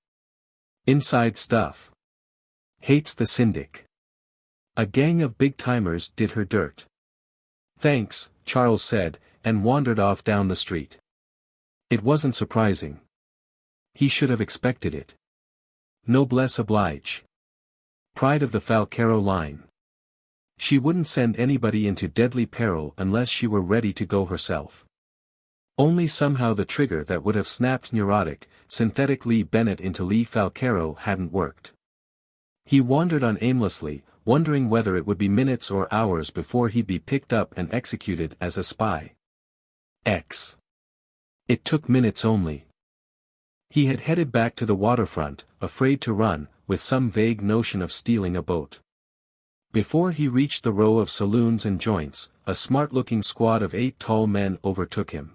Speaker 1: Inside stuff. Hates the Syndic. A gang of big-timers did her dirt. Thanks, Charles said, and wandered off down the street. It wasn't surprising. He should have expected it. Noblesse oblige. Pride of the Falcaro line. She wouldn't send anybody into deadly peril unless she were ready to go herself. Only somehow the trigger that would have snapped neurotic, synthetic Lee Bennett into Lee Falcaro hadn't worked. He wandered on aimlessly, wondering whether it would be minutes or hours before he'd be picked up and executed as a spy. It took minutes only. He had headed back to the waterfront, afraid to run, with some vague notion of stealing a boat. Before he reached the row of saloons and joints, a smart-looking squad of 8 tall men overtook him.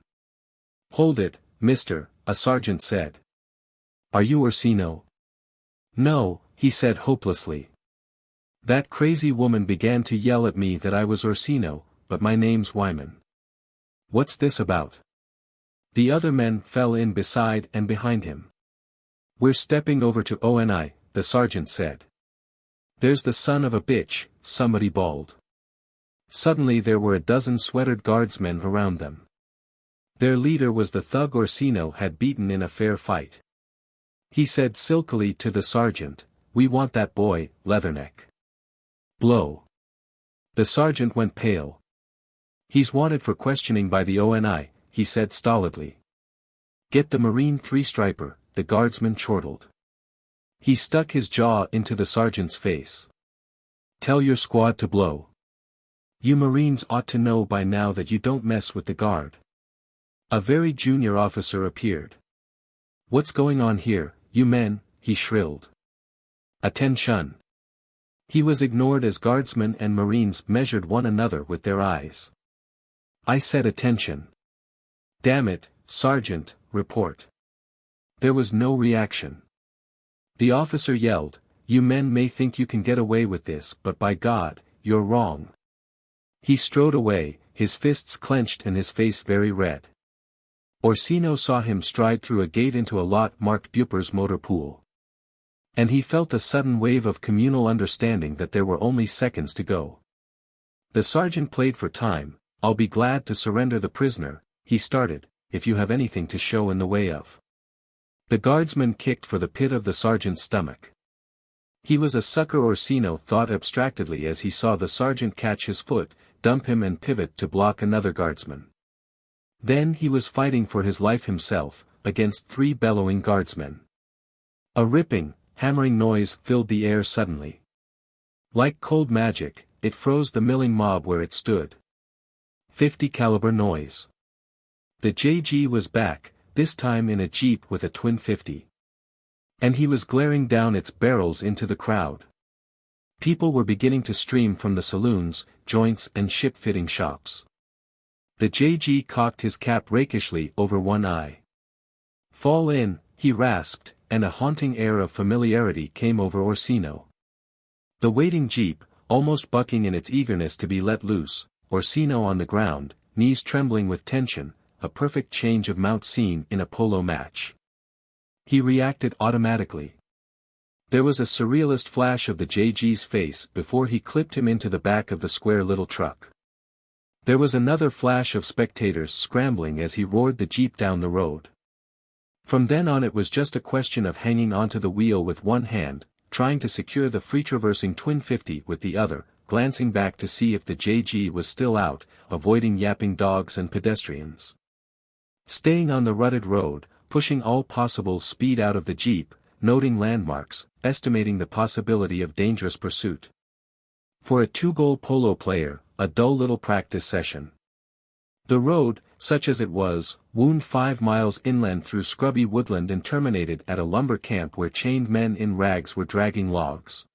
Speaker 1: "Hold it, mister," a sergeant said. "Are you Orsino?" "No," he said hopelessly. "That crazy woman began to yell at me that I was Orsino, but my name's Wyman." "What's this about?" The other men fell in beside and behind him. "We're stepping over to ONI, the sergeant said. "There's the son of a bitch," somebody bawled. Suddenly there were a dozen sweatered guardsmen around them. Their leader was the thug Orsino had beaten in a fair fight. He said silkily to the sergeant, "We want that boy, Leatherneck." Blow. The sergeant went pale. "He's wanted for questioning by the ONI, he said stolidly. "Get the Marine three-striper," the guardsman chortled. He stuck his jaw into the sergeant's face. "Tell your squad to blow. You Marines ought to know by now that you don't mess with the guard." A very junior officer appeared. "What's going on here, you men?" he shrilled. "Attention." He was ignored as guardsmen and Marines measured one another with their eyes. "I said attention." "Damn it, Sergeant, report." There was no reaction. The officer yelled, "You men may think you can get away with this, but by God, you're wrong." He strode away, his fists clenched and his face very red. Orsino saw him stride through a gate into a lot marked Buper's Motor Pool. And he felt a sudden wave of communal understanding that there were only seconds to go. The sergeant played for time. "I'll be glad to surrender the prisoner," he started, "if you have anything to show in the way of." The guardsman kicked for the pit of the sergeant's stomach. He was a sucker, Orsino thought abstractedly as he saw the sergeant catch his foot, dump him and pivot to block another guardsman. Then he was fighting for his life himself, against 3 bellowing guardsmen. A ripping, hammering noise filled the air suddenly. Like cold magic, it froze the milling mob where it stood. 50 caliber noise. The JG was back, this time in a Jeep with a twin 50. And he was glaring down its barrels into the crowd. People were beginning to stream from the saloons, joints and ship-fitting shops. The JG cocked his cap rakishly over one eye. "Fall in," he rasped, and a haunting air of familiarity came over Orsino. The waiting Jeep, almost bucking in its eagerness to be let loose, Orsino on the ground, knees trembling with tension, a perfect change of mount scene in a polo match. He reacted automatically. There was a surrealist flash of the JG's face before he clipped him into the back of the square little truck. There was another flash of spectators scrambling as he roared the Jeep down the road. From then on it was just a question of hanging onto the wheel with one hand, trying to secure the free-traversing twin 50 with the other, glancing back to see if the JG was still out, avoiding yapping dogs and pedestrians. Staying on the rutted road, pushing all possible speed out of the Jeep, noting landmarks, estimating the possibility of dangerous pursuit. For a 2-goal polo player, a dull little practice session. The road, such as it was, wound 5 miles inland through scrubby woodland and terminated at a lumber camp where chained men in rags were dragging logs.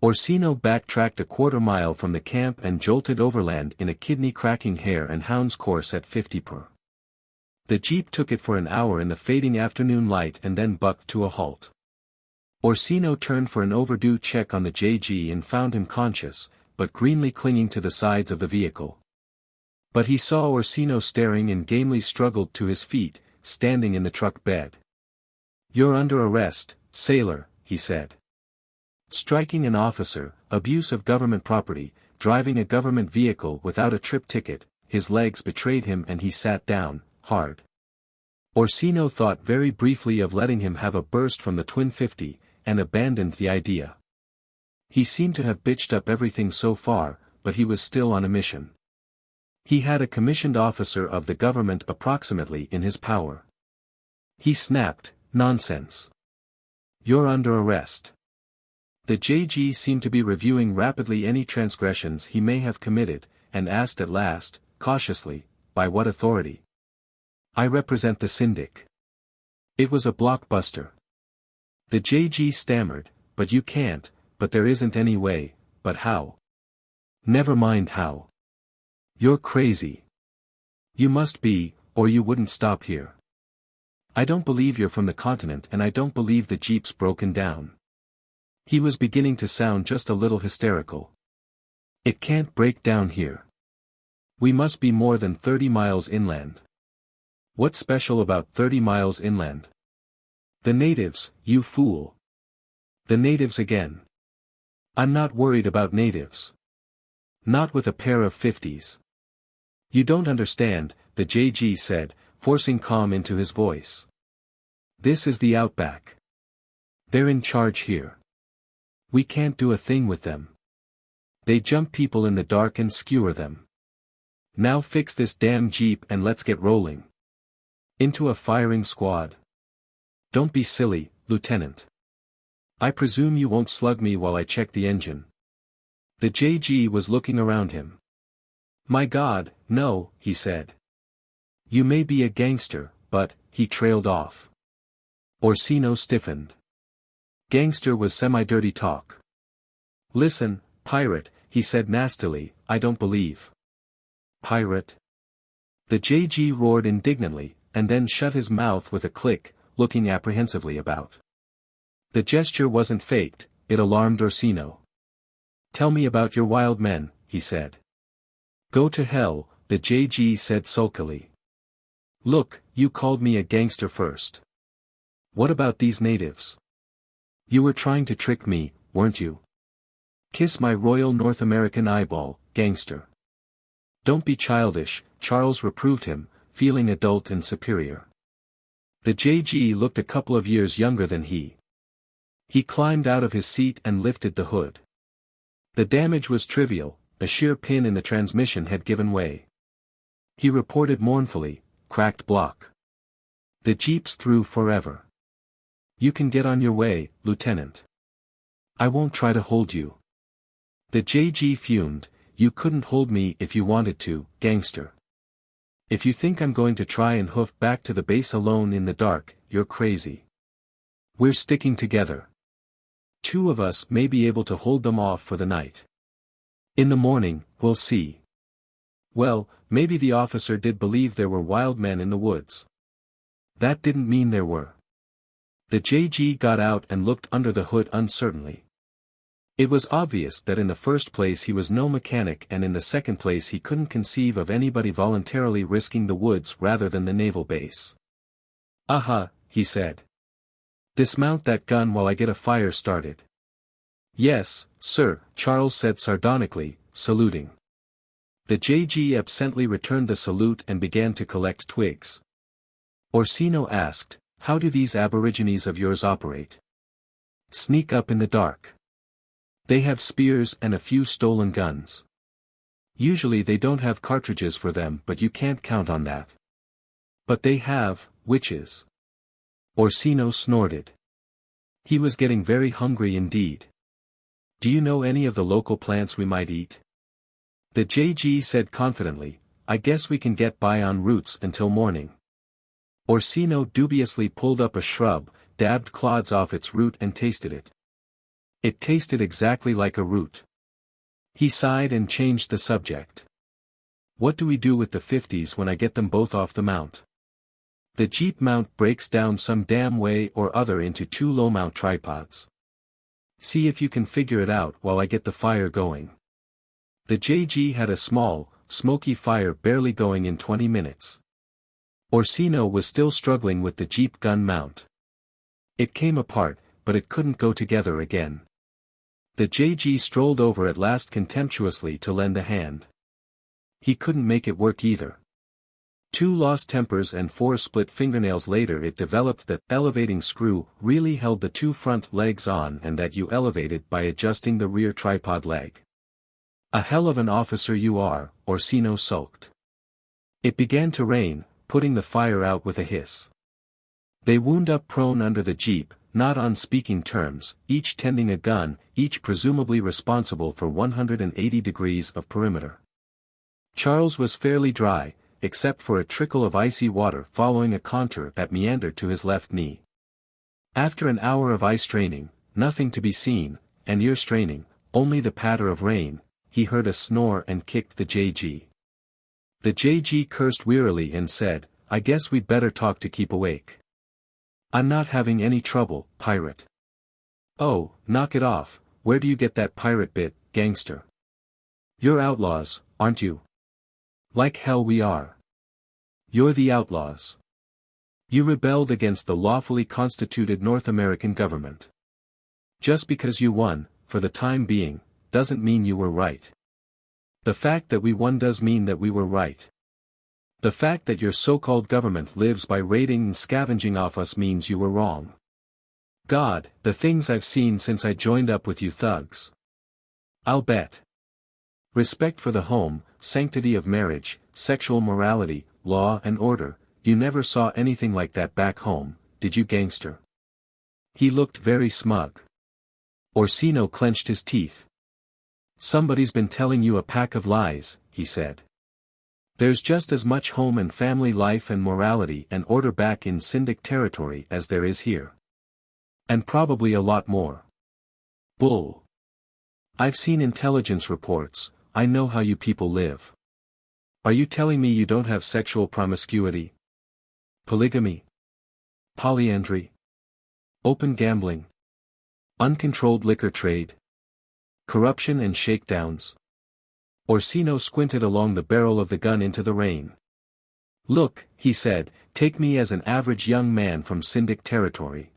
Speaker 1: Orsino backtracked a 1/4 mile from the camp and jolted overland in a kidney-cracking hare and hounds course at 50 per. The jeep took it for an hour in the fading afternoon light and then bucked to a halt. Orsino turned for an overdue check on the JG and found him conscious, but greenly clinging to the sides of the vehicle. But he saw Orsino staring and gamely struggled to his feet, standing in the truck bed. "You're under arrest, sailor," he said. "Striking an officer, abuse of government property, driving a government vehicle without a trip ticket." His legs betrayed him and he sat down, hard. Orsino thought very briefly of letting him have a burst from the twin 50, and abandoned the idea. He seemed to have bitched up everything so far, but he was still on a mission. He had a commissioned officer of the government approximately in his power. He snapped, "Nonsense. You're under arrest." The JG seemed to be reviewing rapidly any transgressions he may have committed, and asked at last, cautiously, "By what authority?" "I represent the Syndic." It was a blockbuster. The JG stammered, "But you can't, but there isn't any way, but how?" "Never mind how. You're crazy. You must be, or you wouldn't stop here. I don't believe you're from the continent and I don't believe the jeep's broken down." He was beginning to sound just a little hysterical. "It can't break down here. We must be more than 30 miles inland." "What's special about 30 miles inland?" "The natives, you fool." "The natives again." "I'm not worried about natives. Not with a pair of 50s. "You don't understand," the JG said, forcing calm into his voice. "This is the outback. They're in charge here. We can't do a thing with them. They jump people in the dark and skewer them. Now fix this damn jeep and let's get rolling. Into a firing squad." "Don't be silly, Lieutenant. I presume you won't slug me while I check the engine." The JG was looking around him. "My God, no," he said. "You may be a gangster, but," he trailed off. Orsino stiffened. Gangster was semi-dirty talk. "Listen, pirate," he said nastily, "I don't believe." "Pirate?" The JG roared indignantly, and then shut his mouth with a click, looking apprehensively about. The gesture wasn't faked, it alarmed Orsino. "Tell me about your wild men," he said. "Go to hell," the JG said sulkily. "Look, you called me a gangster first. What about these natives? You were trying to trick me, weren't you? Kiss my Royal North American eyeball, gangster." "Don't be childish," Charles reproved him, feeling adult and superior. The JG looked a couple of years younger than he. He climbed out of his seat and lifted the hood. The damage was trivial, a shear pin in the transmission had given way. He reported mournfully, "Cracked block. The jeep's through forever. You can get on your way, Lieutenant. I won't try to hold you." The JG fumed, "You couldn't hold me if you wanted to, gangster. If you think I'm going to try and hoof back to the base alone in the dark, you're crazy. We're sticking together. 2 of us may be able to hold them off for the night. In the morning, we'll see." Well, maybe the officer did believe there were wild men in the woods. That didn't mean there were. The JG got out and looked under the hood uncertainly. It was obvious that in the first place he was no mechanic and in the second place he couldn't conceive of anybody voluntarily risking the woods rather than the naval base. "Aha," he said. "Dismount that gun while I get a fire started." "Yes, sir," Charles said sardonically, saluting. The JG absently returned the salute and began to collect twigs. Orsino asked, "How do these aborigines of yours operate?" "Sneak up in the dark. They have spears and a few stolen guns. Usually they don't have cartridges for them, but you can't count on that. But they have, witches." Orsino snorted. He was getting very hungry indeed. "Do you know any of the local plants we might eat?" The JG said confidently, "I guess we can get by on roots until morning." Orsino dubiously pulled up a shrub, dabbed clods off its root and tasted it. It tasted exactly like a root. He sighed and changed the subject. "What do we do with the 50s when I get them both off the mount?" The Jeep mount breaks down some damn way or other into 2 low-mount tripods. See if you can figure it out while I get the fire going. The JG had a small, smoky fire barely going in 20 minutes. Orsino was still struggling with the Jeep gun mount. It came apart, but it couldn't go together again. The JG strolled over at last contemptuously to lend a hand. He couldn't make it work either. 2 lost tempers and 4 split fingernails later it developed that elevating screw really held the 2 front legs on and that you elevated by adjusting the rear tripod leg. A hell of an officer you are, Orsino sulked. It began to rain, putting the fire out with a hiss. They wound up prone under the Jeep, not on speaking terms, each tending a gun, each presumably responsible for 180 degrees of perimeter. Charles was fairly dry, except for a trickle of icy water following a contour that meandered to his left knee. After an hour of eye straining, nothing to be seen, and ear straining, only the patter of rain, he heard a snore and kicked the JG. The JG cursed wearily and said, "I guess we'd better talk to keep awake." "I'm not having any trouble, pirate." "Oh, knock it off, where do you get that pirate bit, gangster?" "You're outlaws, aren't you?" "Like hell we are." "You're the outlaws. You rebelled against the lawfully constituted North American government. Just because you won, for the time being, doesn't mean you were right. The fact that we won does mean that we were right. The fact that your so-called government lives by raiding and scavenging off us means you were wrong. God, the things I've seen since I joined up with you thugs. I'll bet. Respect for the home, sanctity of marriage, sexual morality, law and order, you never saw anything like that back home, did you, gangster?" He looked very smug. Orsino clenched his teeth. "Somebody's been telling you a pack of lies," he said. "There's just as much home and family life and morality and order back in Syndic territory as there is here. And probably a lot more. Bull. I've seen intelligence reports, I know how you people live. Are you telling me you don't have sexual promiscuity? Polygamy? Polyandry? Open gambling? Uncontrolled liquor trade? Corruption and shakedowns?" Orsino squinted along the barrel of the gun into the rain. "Look," he said, "take me as an average young man from Syndic territory.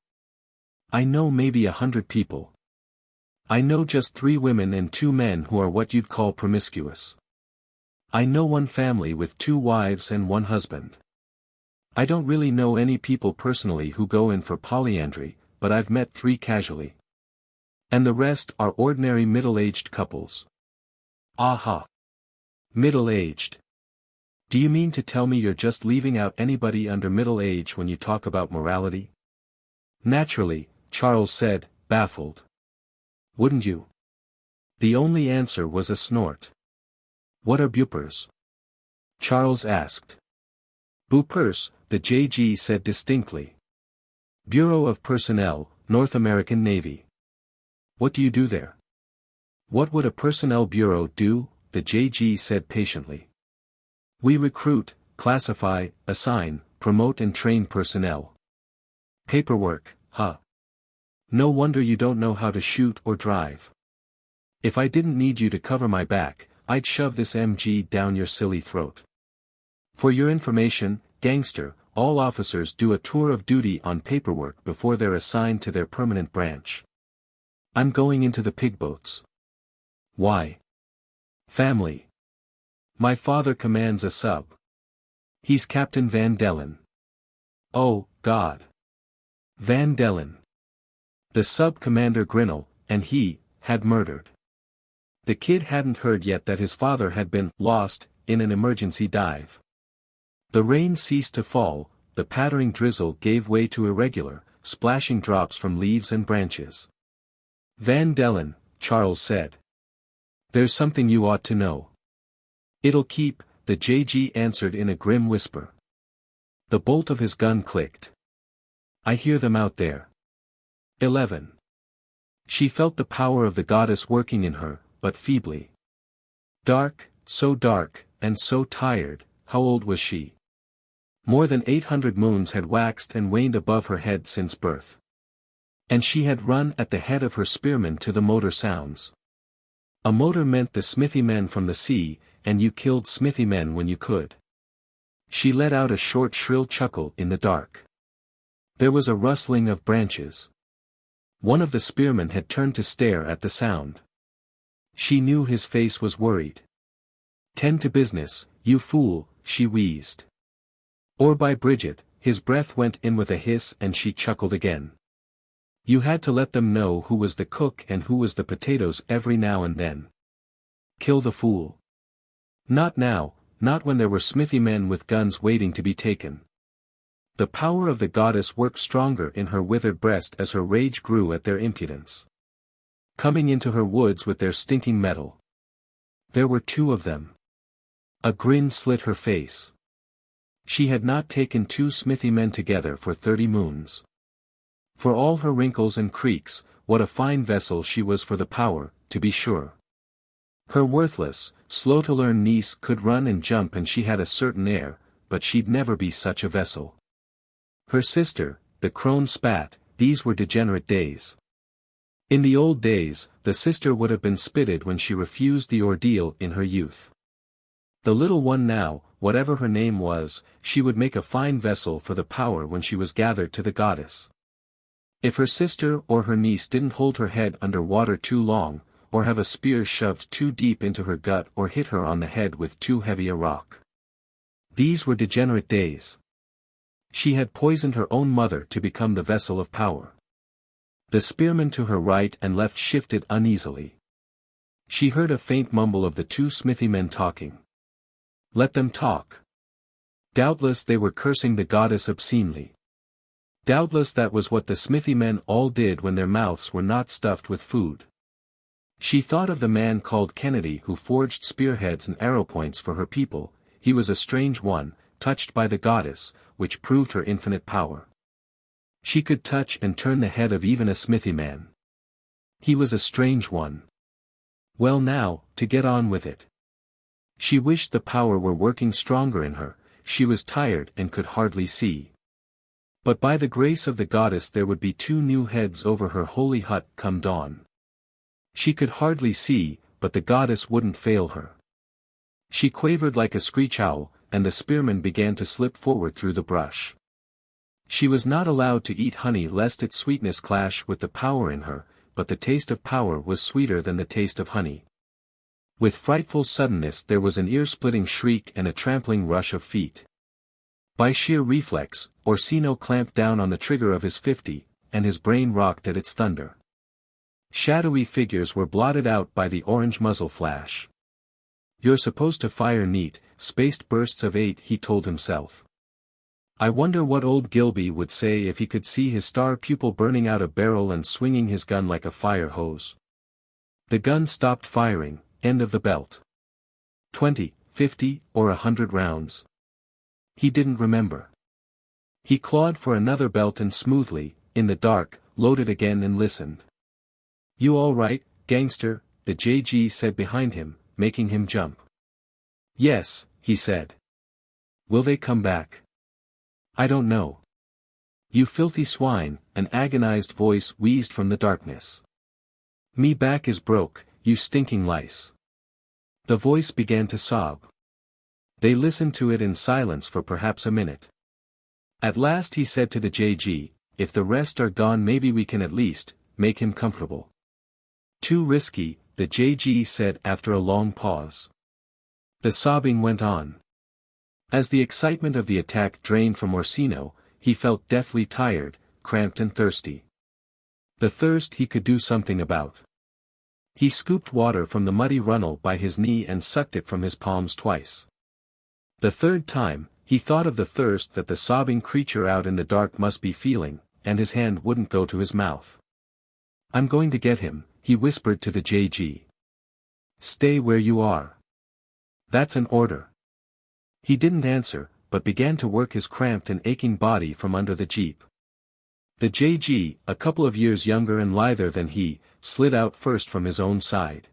Speaker 1: I know maybe 100 people. I know just 3 women and 2 men who are what you'd call promiscuous. I know 1 family with 2 wives and 1 husband. I don't really know any people personally who go in for polyandry, but I've met 3 casually. And the rest are ordinary middle-aged couples." "Aha. Middle-aged. Do you mean to tell me you're just leaving out anybody under middle age when you talk about morality?" "Naturally," Charles said, baffled. "Wouldn't you?" The only answer was a snort. "What are bupers?" Charles asked. "Boopers," the JG said distinctly. "Bureau of Personnel, North American Navy." "What do you do there?" "What would a personnel bureau do?" the JG said patiently. "We recruit, classify, assign, promote and train personnel." "Paperwork, huh? No wonder you don't know how to shoot or drive. If I didn't need you to cover my back, I'd shove this MG down your silly throat. For your information, gangster, all officers do a tour of duty on paperwork before they're assigned to their permanent branch. I'm going into the pigboats." "Why?" "Family. My father commands a sub. He's Captain Van Dellen." "Oh, God. Van Dellen. The sub-commander Grinnell, and he, had murdered." The kid hadn't heard yet that his father had been lost in an emergency dive. The rain ceased to fall, the pattering drizzle gave way to irregular, splashing drops from leaves and branches. "Van Dellen," Charles said. "There's something you ought to know." "It'll keep," the JG answered in a grim whisper. The bolt of his gun clicked. "I hear them out there." 11. She felt the power of the goddess working in her, but feebly. Dark, and so tired, how old was she? More than 800 moons had waxed and waned above her head since birth. And she had run at the head of her spearmen to the motor sounds. A motor meant the smithy men from the sea, and you killed smithy men when you could. She let out a short shrill chuckle in the dark. There was a rustling of branches. One of the spearmen had turned to stare at the sound. She knew his face was worried. "Tend to business, you fool," she wheezed. Or by Bridget, his breath went in with a hiss and she chuckled again. You had to let them know who was the cook and who was the potatoes every now and then. Kill the fool. Not now, not when there were smithy men with guns waiting to be taken. The power of the goddess worked stronger in her withered breast as her rage grew at their impudence. Coming into her woods with their stinking metal. There were 2 of them. A grin slit her face. She had not taken 2 smithy men together for 30 moons. For all her wrinkles and creaks, what a fine vessel she was for the power, to be sure. Her worthless, slow-to-learn niece could run and jump and she had a certain air, but she'd never be such a vessel. Her sister, the crone spat, these were degenerate days. In the old days, the sister would have been spitted when she refused the ordeal in her youth. The little one now, whatever her name was, she would make a fine vessel for the power when she was gathered to the goddess. If her sister or her niece didn't hold her head under water too long, or have a spear shoved too deep into her gut or hit her on the head with too heavy a rock. These were degenerate days. She had poisoned her own mother to become the vessel of power. The spearman to her right and left shifted uneasily. She heard a faint mumble of the 2 smithy men talking. Let them talk. Doubtless they were cursing the goddess obscenely. Doubtless that was what the smithy men all did when their mouths were not stuffed with food. She thought of the man called Kennedy who forged spearheads and arrow points for her people. He was a strange one, touched by the goddess, which proved her infinite power. She could touch and turn the head of even a smithy man. He was a strange one. Well now, to get on with it. She wished the power were working stronger in her, she was tired and could hardly see. But by the grace of the goddess there would be 2 new heads over her holy hut come dawn. She could hardly see, but the goddess wouldn't fail her. She quavered like a screech owl, and the spearman began to slip forward through the brush. She was not allowed to eat honey lest its sweetness clash with the power in her, but the taste of power was sweeter than the taste of honey. With frightful suddenness there was an ear-splitting shriek and a trampling rush of feet. By sheer reflex, Orsino clamped down on the trigger of his 50, and his brain rocked at its thunder. Shadowy figures were blotted out by the orange muzzle flash. You're supposed to fire neat, spaced bursts of 8, he told himself. I wonder what old Gilby would say if he could see his star pupil burning out a barrel and swinging his gun like a fire hose. The gun stopped firing, end of the belt. 20, 50, or 100 rounds. He didn't remember. He clawed for another belt and smoothly, in the dark, loaded again and listened. You all right, gangster? The JG said behind him, making him jump. Yes, he said. Will they come back? I don't know. You filthy swine, an agonized voice wheezed from the darkness. Me back is broke, you stinking lice. The voice began to sob. They listened to it in silence for perhaps a minute. At last he said to the JG, if the rest are gone maybe we can at least, make him comfortable. Too risky, the JG said after a long pause. The sobbing went on. As the excitement of the attack drained from Orsino, he felt deathly tired, cramped and thirsty. The thirst he could do something about. He scooped water from the muddy runnel by his knee and sucked it from his palms twice. The third time, he thought of the thirst that the sobbing creature out in the dark must be feeling, and his hand wouldn't go to his mouth. I'm going to get him, he whispered to the JG. Stay where you are. That's an order. He didn't answer, but began to work his cramped and aching body from under the jeep. The JG, a couple of years younger and lither than he, slid out first from his own side.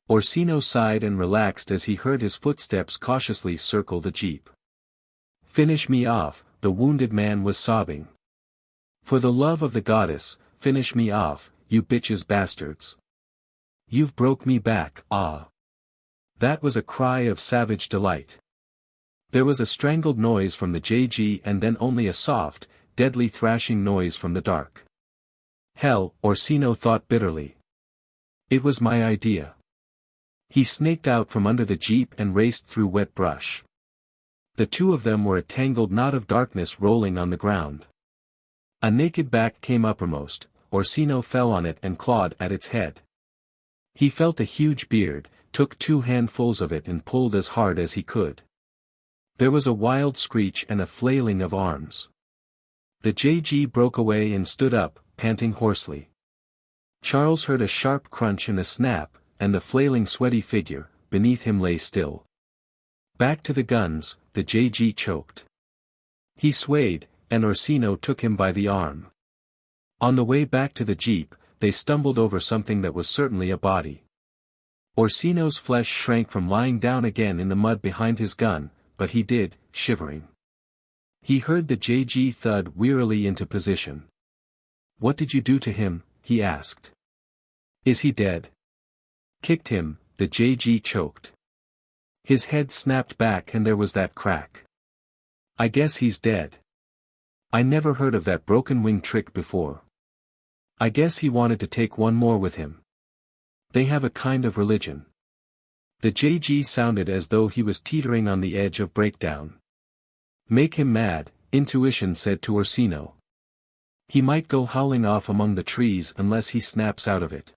Speaker 1: Orsino sighed and relaxed as he heard his footsteps cautiously circle the jeep. Finish me off, the wounded man was sobbing. For the love of the goddess, finish me off, you bitches bastards. You've broke me back, ah. That was a cry of savage delight. There was a strangled noise from the JG and then only a soft, deadly thrashing noise from the dark. Hell, Orsino thought bitterly. It was my idea. He snaked out from under the jeep and raced through wet brush. The two of them were a tangled knot of darkness rolling on the ground. A naked back came uppermost, Orsino fell on it and clawed at its head. He felt a huge beard, took 2 handfuls of it and pulled as hard as he could. There was a wild screech and a flailing of arms. The JG broke away and stood up, panting hoarsely. Charles heard a sharp crunch and a snap, and the flailing sweaty figure, beneath him lay still. Back to the guns, the JG choked. He swayed, and Orsino took him by the arm. On the way back to the jeep, they stumbled over something that was certainly a body. Orsino's flesh shrank from lying down again in the mud behind his gun, but he did, shivering. He heard the JG thud wearily into position. What did you do to him? He asked. Is he dead? Kicked him, the JG choked. His head snapped back and there was that crack. I guess he's dead. I never heard of that broken wing trick before. I guess he wanted to take one more with him. They have a kind of religion. The JG sounded as though he was teetering on the edge of breakdown. Make him mad, intuition said to Orsino. He might go howling off among the trees unless he snaps out of it.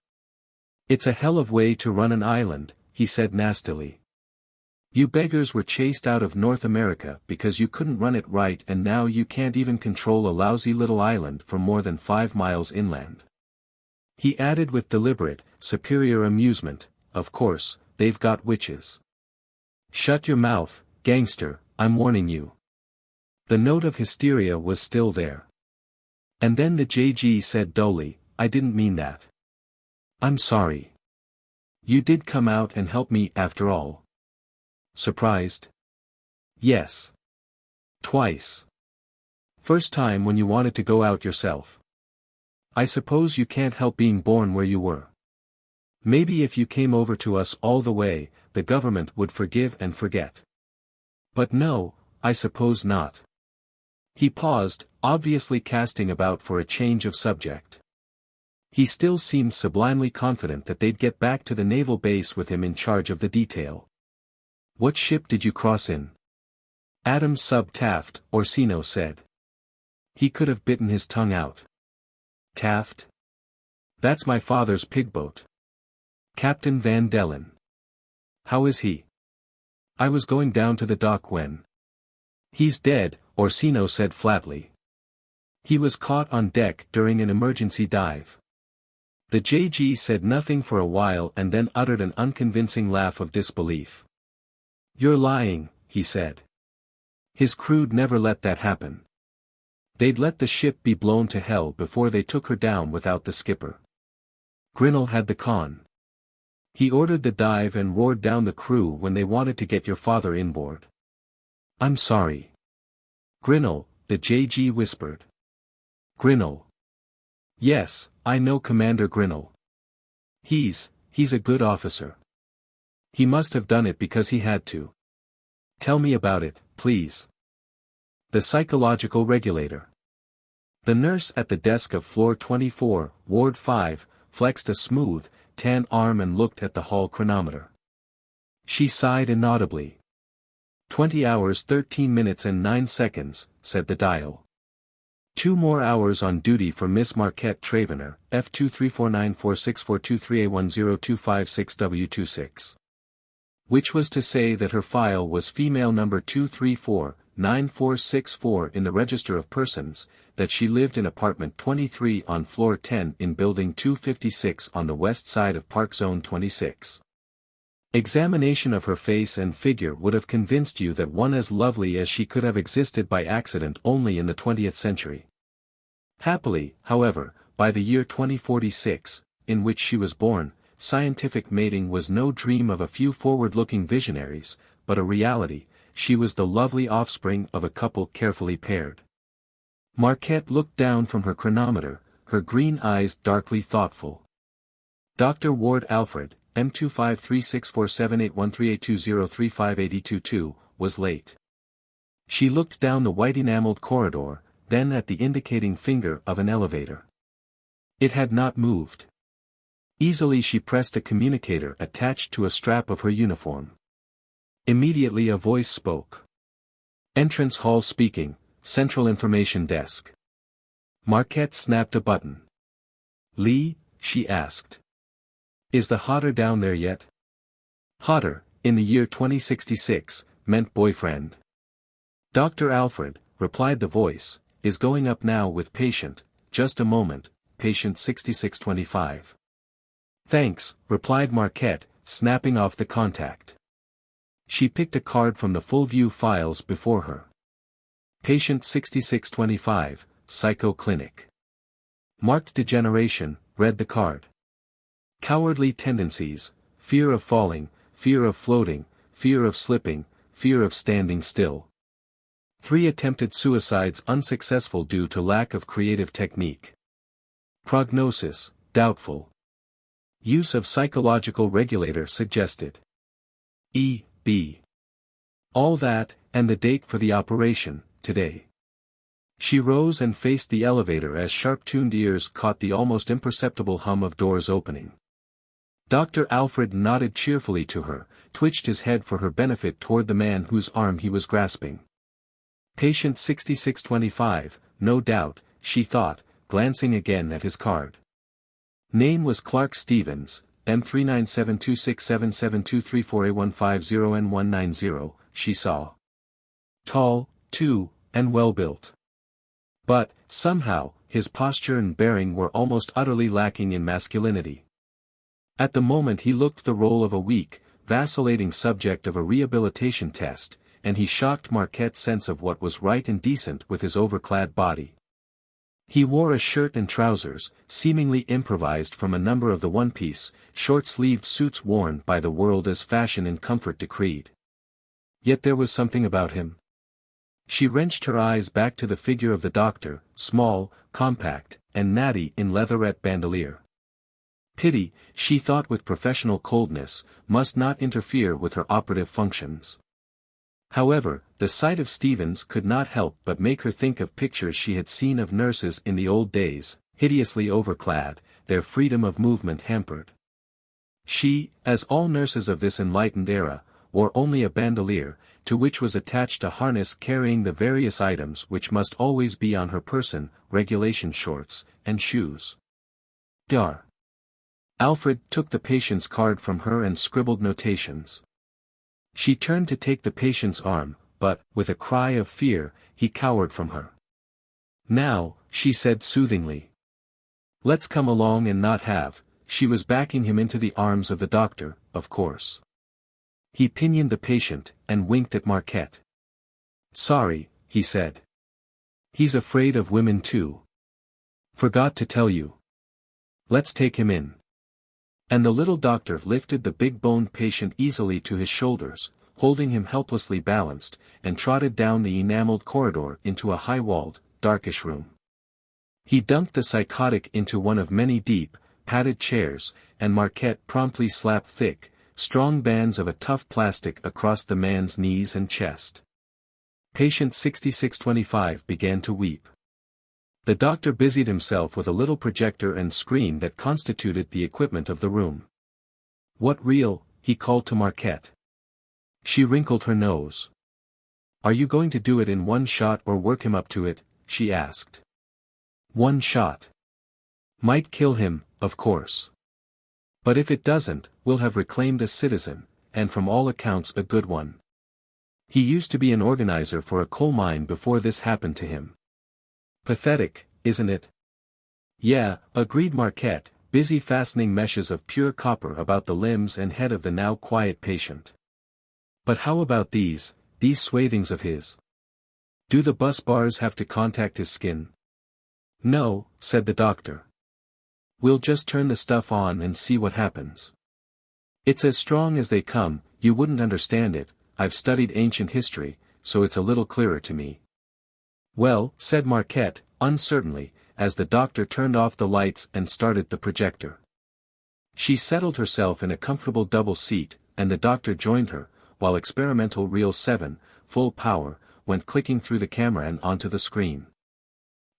Speaker 1: It's a hell of a way to run an island, he said nastily. You beggars were chased out of North America because you couldn't run it right and now you can't even control a lousy little island for more than 5 miles inland. He added with deliberate, superior amusement, of course, they've got witches. Shut your mouth, gangster, I'm warning you. The note of hysteria was still there. And then the JG said dully, I didn't mean that. I'm sorry. You did come out and help me after all. Surprised? Yes. Twice. First time when you wanted to go out yourself. I suppose you can't help being born where you were. Maybe if you came over to us all the way, the government would forgive and forget. But no, I suppose not. He paused, obviously casting about for a change of subject. He still seemed sublimely confident that they'd get back to the naval base with him in charge of the detail. What ship did you cross in? Adams sub Taft, Orsino said. He could have bitten his tongue out. Taft? That's my father's pigboat. Captain Van Dellen. How is he? I was going down to the dock when. He's dead, Orsino said flatly. He was caught on deck during an emergency dive. The JG said nothing for a while and then uttered an unconvincing laugh of disbelief. You're lying, he said. His crew'd never let that happen. They'd let the ship be blown to hell before they took her down without the skipper. Grinnell had the con. He ordered the dive and roared down the crew when they wanted to get your father inboard. I'm sorry. Grinnell, the JG whispered. Grinnell. Yes, I know Commander Grinnell. He's a good officer. He must have done it because he had to. Tell me about it, please. The Psychological Regulator. The nurse at the desk of floor 24, Ward 5, flexed a smooth, tan arm and looked at the hall chronometer. She sighed inaudibly. 20 hours 13 minutes and 9 seconds, said the dial. 2 more hours on duty for Miss Marquette Travener, F234946423A10256W26. Which was to say that her file was female number 2349464 in the Register of Persons, that she lived in apartment 23 on floor 10 in building 256 on the west side of Park Zone 26. Examination of her face and figure would have convinced you that one as lovely as she could have existed by accident only in the 20th century. Happily, however, by the year 2046, in which she was born, scientific mating was no dream of a few forward-looking visionaries, but a reality, she was the lovely offspring of a couple carefully paired. Marquette looked down from her chronometer, her green eyes darkly thoughtful. Dr. Ward Alfred, M25364781382035822, was late. She looked down the white enameled corridor, then at the indicating finger of an elevator. It had not moved. Easily she pressed a communicator attached to a strap of her uniform. Immediately a voice spoke. Entrance hall speaking, Central Information Desk. Marquette snapped a button. Lee, she asked. Is the hotter down there yet? Hotter, in the year 2066, meant boyfriend. Dr. Alfred, replied the voice, is going up now with patient, just a moment, patient 6625. Thanks, replied Marquette, snapping off the contact. She picked a card from the full view files before her. Patient 6625, Psycho Clinic. Marked degeneration, read the card. Cowardly tendencies, fear of falling, fear of floating, fear of slipping, fear of standing still. 3 attempted suicides unsuccessful due to lack of creative technique. Prognosis, doubtful. Use of psychological regulator suggested. E.B. All that, and the date for the operation, today. She rose and faced the elevator as sharp-tuned ears caught the almost imperceptible hum of doors opening. Dr. Alfred nodded cheerfully to her, twitched his head for her benefit toward the man whose arm he was grasping. Patient 6625, no doubt, she thought, glancing again at his card. Name was Clark Stevens, M3972677234A150N190, she saw. Tall, too, and well-built. But, somehow, his posture and bearing were almost utterly lacking in masculinity. At the moment he looked the role of a weak, vacillating subject of a rehabilitation test, and he shocked Marquette's sense of what was right and decent with his overclad body. He wore a shirt and trousers, seemingly improvised from a number of the one-piece, short-sleeved suits worn by the world as fashion and comfort decreed. Yet there was something about him. She wrenched her eyes back to the figure of the doctor, small, compact, and natty in leatherette bandolier. Pity, she thought with professional coldness, must not interfere with her operative functions. However, the sight of Stevens could not help but make her think of pictures she had seen of nurses in the old days, hideously overclad, their freedom of movement hampered. She, as all nurses of this enlightened era, wore only a bandolier, to which was attached a harness carrying the various items which must always be on her person, regulation shorts, and shoes. Dar. Alfred took the patient's card from her and scribbled notations. She turned to take the patient's arm, but, with a cry of fear, he cowered from her. Now, she said soothingly. Let's come along and not have. She was backing him into the arms of the doctor, of course. He pinioned the patient, and winked at Marquette. Sorry, he said. He's afraid of women too. Forgot to tell you. Let's take him in. And the little doctor lifted the big-boned patient easily to his shoulders, holding him helplessly balanced, and trotted down the enameled corridor into a high-walled, darkish room. He dunked the psychotic into one of many deep, padded chairs, and Marquette promptly slapped thick, strong bands of a tough plastic across the man's knees and chest. Patient 6625 began to weep. The doctor busied himself with a little projector and screen that constituted the equipment of the room. What reel? He called to Marquette. She wrinkled her nose. Are you going to do it in one shot or work him up to it? She asked. One shot. Might kill him, of course. But if it doesn't, we'll have reclaimed a citizen, and from all accounts a good one. He used to be an organizer for a coal mine before this happened to him. Pathetic, isn't it? Yeah, agreed Marquette, busy fastening meshes of pure copper about the limbs and head of the now quiet patient. But how about these swathings of his? Do the bus bars have to contact his skin? No, said the doctor. We'll just turn the stuff on and see what happens. It's as strong as they come, you wouldn't understand it, I've studied ancient history, so it's a little clearer to me. Well, said Marquette, uncertainly, as the doctor turned off the lights and started the projector. She settled herself in a comfortable double seat, and the doctor joined her, while experimental reel 7, full power, went clicking through the camera and onto the screen.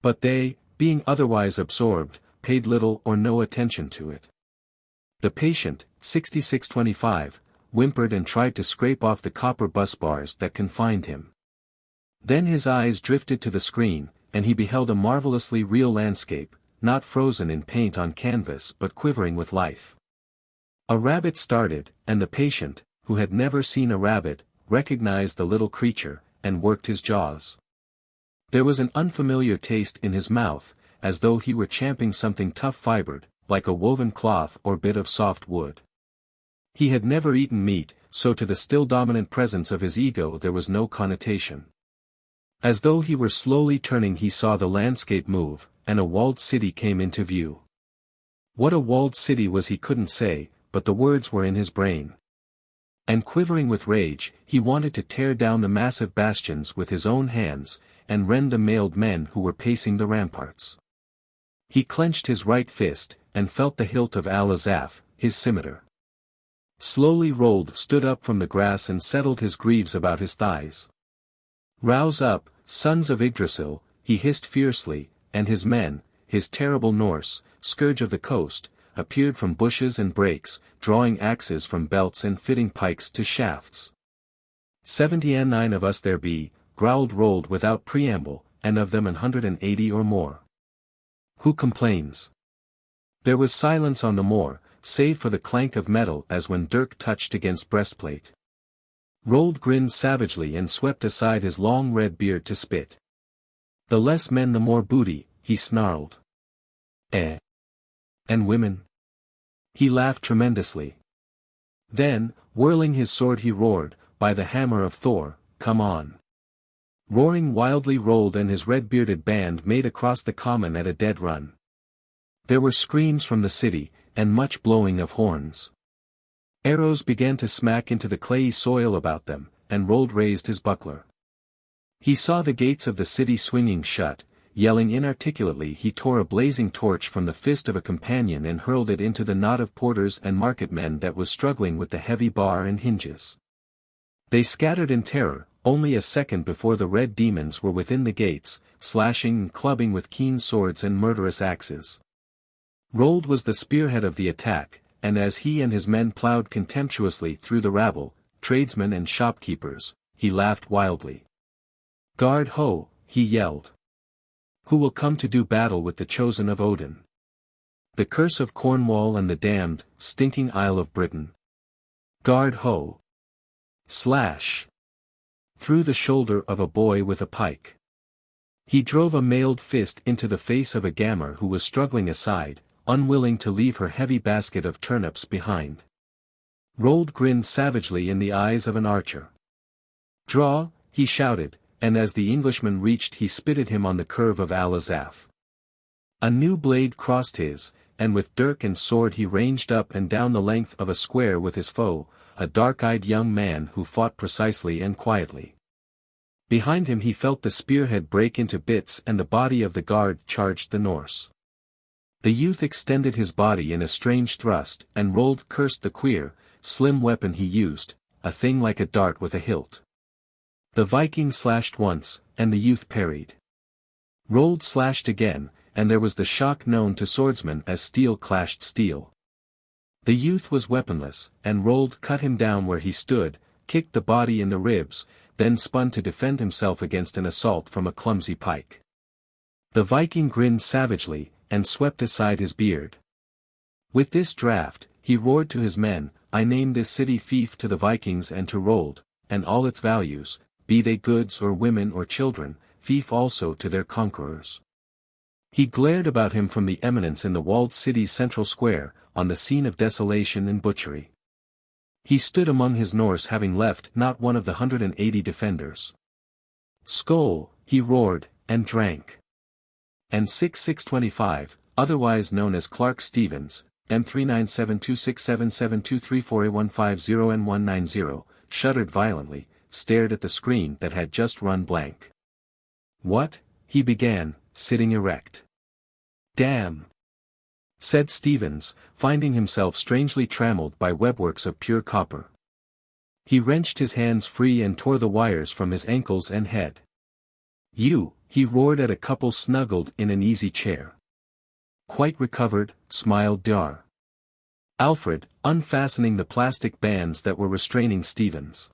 Speaker 1: But they, being otherwise absorbed, paid little or no attention to it. The patient, 6625, whimpered and tried to scrape off the copper bus bars that confined him. Then his eyes drifted to the screen, and he beheld a marvelously real landscape, not frozen in paint on canvas but quivering with life. A rabbit started, and the patient, who had never seen a rabbit, recognized the little creature, and worked his jaws. There was an unfamiliar taste in his mouth, as though he were champing something tough-fibered, like a woven cloth or bit of soft wood. He had never eaten meat, so to the still dominant presence of his ego there was no connotation. As though he were slowly turning he saw the landscape move, and a walled city came into view. What a walled city was he couldn't say, but the words were in his brain. And quivering with rage, he wanted to tear down the massive bastions with his own hands, and rend the mailed men who were pacing the ramparts. He clenched his right fist, and felt the hilt of Al-Azaf, his scimitar. Slowly Rold stood up from the grass and settled his greaves about his thighs. Rouse up, sons of Yggdrasil, he hissed fiercely, and his men, his terrible Norse, scourge of the coast, appeared from bushes and brakes, drawing axes from belts and fitting pikes to shafts. 79 of us there be, growled Rold without preamble, and of them 180 or more. Who complains? There was silence on the moor, save for the clank of metal as when dirk touched against breastplate. Rold grinned savagely and swept aside his long red beard to spit. The less men the more booty, he snarled. Eh? And women? He laughed tremendously. Then, whirling his sword he roared, by the hammer of Thor, come on. Roaring wildly Rold and his red-bearded band made across the common at a dead run. There were screams from the city, and much blowing of horns. Arrows began to smack into the clayey soil about them, and Rold raised his buckler. He saw the gates of the city swinging shut. Yelling inarticulately he tore a blazing torch from the fist of a companion and hurled it into the knot of porters and marketmen that was struggling with the heavy bar and hinges. They scattered in terror, only a second before the red demons were within the gates, slashing and clubbing with keen swords and murderous axes. Rold was the spearhead of the attack, and as he and his men plowed contemptuously through the rabble, tradesmen and shopkeepers, he laughed wildly. Guard ho, he yelled. Who will come to do battle with the chosen of Odin? The curse of Cornwall and the damned, stinking Isle of Britain. Guard ho! Slash! Through the shoulder of a boy with a pike. He drove a mailed fist into the face of a gammer who was struggling aside, unwilling to leave her heavy basket of turnips behind. Rold grinned savagely in the eyes of an archer. Draw, he shouted, and as the Englishman reached he spitted him on the curve of Al-Azaf. A new blade crossed his, and with dirk and sword he ranged up and down the length of a square with his foe, a dark-eyed young man who fought precisely and quietly. Behind him he felt the spearhead break into bits and the body of the guard charged the Norse. The youth extended his body in a strange thrust, and Rold cursed the queer, slim weapon he used, a thing like a dart with a hilt. The Viking slashed once, and the youth parried. Rold slashed again, and there was the shock known to swordsmen as steel clashed steel. The youth was weaponless, and Rold cut him down where he stood, kicked the body in the ribs, then spun to defend himself against an assault from a clumsy pike. The Viking grinned savagely, and swept aside his beard. With this draft, he roared to his men, I name this city fief to the Vikings and to Rold, and all its values, be they goods or women or children, fief also to their conquerors. He glared about him from the eminence in the walled city's central square, on the scene of desolation and butchery. He stood among his Norse having left not one of the 180 defenders. Skoll, he roared, and drank. And 6625, otherwise known as Clark Stevens, M3972677234815 N190, shuddered violently, stared at the screen that had just run blank. "What?" he began, sitting erect. "Damn!" said Stevens, finding himself strangely trammeled by webworks of pure copper. He wrenched his hands free and tore the wires from his ankles and head. "You," he roared at a couple snuggled in an easy chair. "Quite recovered," smiled Dar. Alfred, unfastening the plastic bands that were restraining Stevens.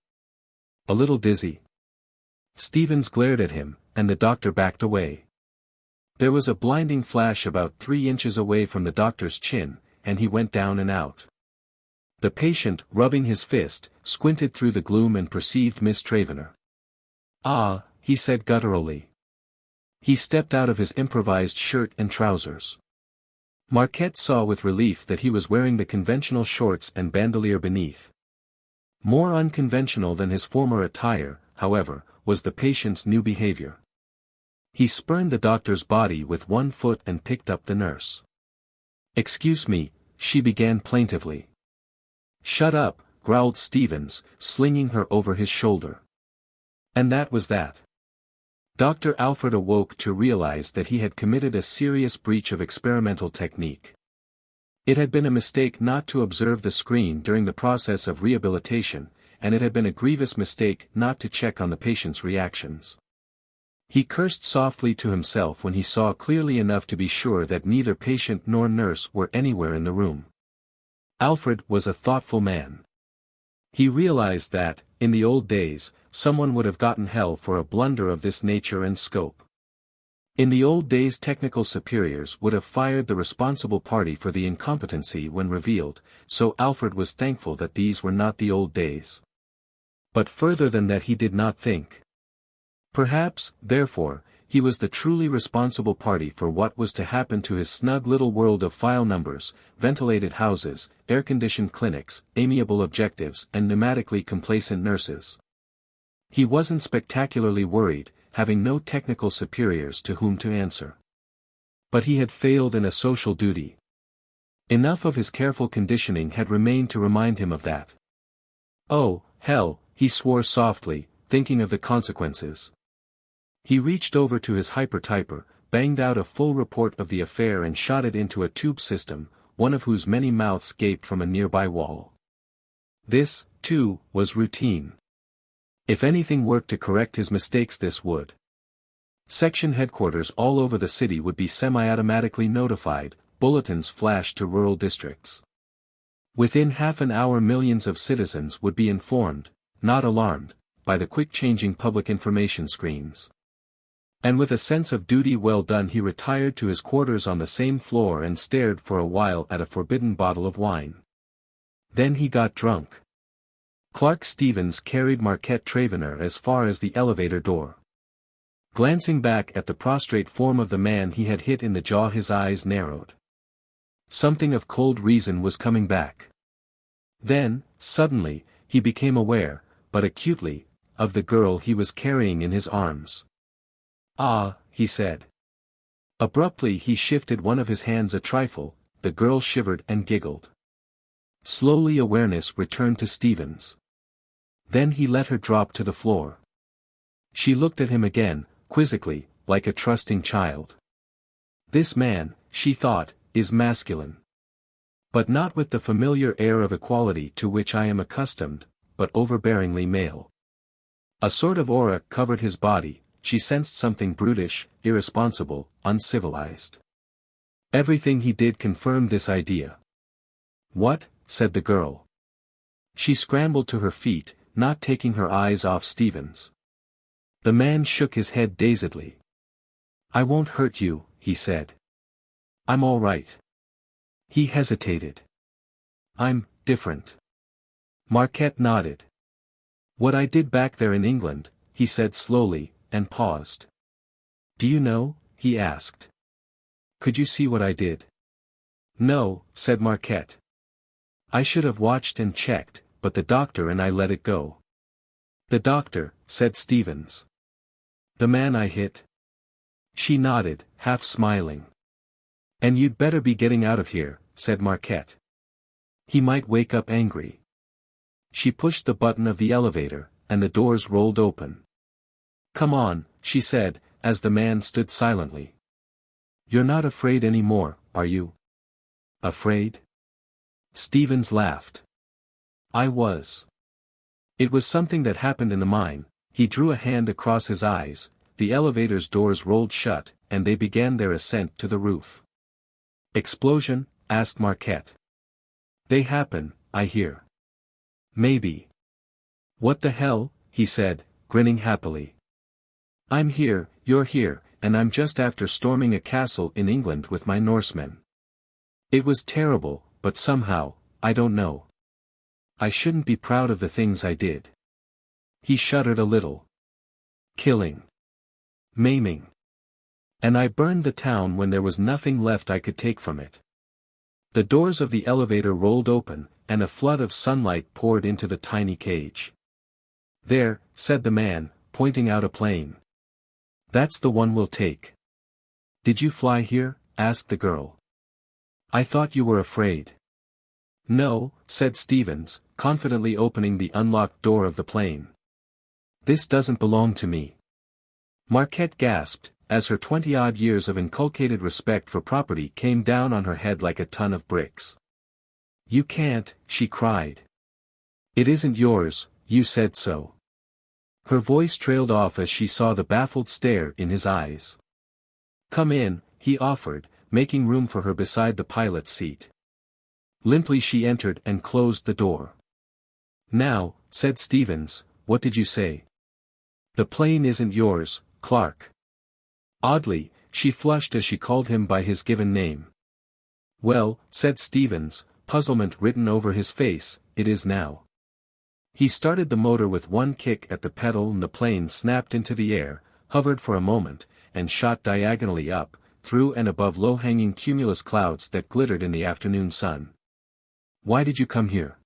Speaker 1: "A little dizzy." Stevens glared at him, and the doctor backed away. There was a blinding flash about 3 inches away from the doctor's chin, and he went down and out. The patient, rubbing his fist, squinted through the gloom and perceived Miss Travenor. "Ah," he said gutturally. He stepped out of his improvised shirt and trousers. Marquette saw with relief that he was wearing the conventional shorts and bandolier beneath. More unconventional than his former attire, however, was the patient's new behavior. He spurned the doctor's body with one foot and picked up the nurse. "Excuse me," she began plaintively. "Shut up," growled Stevens, slinging her over his shoulder. And that was that. Dr. Alfred awoke to realize that he had committed a serious breach of experimental technique. It had been a mistake not to observe the screen during the process of rehabilitation, and it had been a grievous mistake not to check on the patient's reactions. He cursed softly to himself when he saw clearly enough to be sure that neither patient nor nurse were anywhere in the room. Alfred was a thoughtful man. He realized that, in the old days, someone would have gotten hell for a blunder of this nature and scope. In the old days technical superiors would have fired the responsible party for the incompetency when revealed, so Alfred was thankful that these were not the old days. But further than that he did not think. Perhaps, therefore, he was the truly responsible party for what was to happen to his snug little world of file numbers, ventilated houses, air-conditioned clinics, amiable objectives and pneumatically complacent nurses. He wasn't spectacularly worried, having no technical superiors to whom to answer. But he had failed in a social duty. Enough of his careful conditioning had remained to remind him of that. "Oh, hell," he swore softly, thinking of the consequences. He reached over to his hypertyper, banged out a full report of the affair and shot it into a tube system, one of whose many mouths gaped from a nearby wall. This, too, was routine. If anything worked to correct his mistakes, this would. Section headquarters all over the city would be semi-automatically notified, bulletins flashed to rural districts. Within half an hour millions of citizens would be informed, not alarmed, by the quick-changing public information screens. And with a sense of duty well done he retired to his quarters on the same floor and stared for a while at a forbidden bottle of wine. Then he got drunk. Clark Stevens carried Marquette Travenor as far as the elevator door. Glancing back at the prostrate form of the man he had hit in the jaw, his eyes narrowed. Something of cold reason was coming back. Then, suddenly, he became aware, but acutely, of the girl he was carrying in his arms. "Ah," he said. Abruptly he shifted one of his hands a trifle, the girl shivered and giggled. Slowly awareness returned to Stevens. Then he let her drop to the floor. She looked at him again, quizzically, like a trusting child. This man, she thought, is masculine. But not with the familiar air of equality to which I am accustomed, but overbearingly male. A sort of aura covered his body. She sensed something brutish, irresponsible, uncivilized. Everything he did confirmed this idea. "What?" said the girl. She scrambled to her feet, not taking her eyes off Stevens. The man shook his head dazedly. "I won't hurt you," he said. "I'm all right." He hesitated. "I'm different." Marquette nodded. "What I did back there in England," he said slowly, and paused. "Do you know?" he asked. "Could you see what I did?" "No," said Marquette. "I should have watched and checked, but the doctor and I let it go." "The doctor," said Stevens. "The man I hit?" She nodded, half smiling. "And you'd better be getting out of here," said Marquette. "He might wake up angry." She pushed the button of the elevator, and the doors rolled open. "Come on," she said, as the man stood silently. "You're not afraid anymore, are you?" "Afraid?" Stevens laughed. "I was. It was something that happened in the mine." He drew a hand across his eyes, the elevator's doors rolled shut, and they began their ascent to the roof. "Explosion?" asked Marquette. "They happen, I hear." "Maybe." "What the hell?" he said, grinning happily. "I'm here, you're here, and I'm just after storming a castle in England with my Norsemen. It was terrible, but somehow, I don't know. I shouldn't be proud of the things I did." He shuddered a little. "Killing. Maiming. And I burned the town when there was nothing left I could take from it." The doors of the elevator rolled open, and a flood of sunlight poured into the tiny cage. "There," said the man, pointing out a plane. "That's the one we'll take." "Did you fly here?" asked the girl. "I thought you were afraid." "No," said Stevens, confidently opening the unlocked door of the plane. "This doesn't belong to me." Marquette gasped, as her 20-odd years of inculcated respect for property came down on her head like a ton of bricks. "You can't," she cried. "It isn't yours, you said so." Her voice trailed off as she saw the baffled stare in his eyes. "Come in," he offered, making room for her beside the pilot's seat. Limply she entered and closed the door. "Now," said Stevens, "what did you say?" "The plane isn't yours, Clark." Oddly, she flushed as she called him by his given name. "Well," said Stevens, puzzlement written over his face, "it is now." He started the motor with one kick at the pedal and the plane snapped into the air, hovered for a moment, and shot diagonally up, through and above low-hanging cumulus clouds that glittered in the afternoon sun. "Why did you come here?"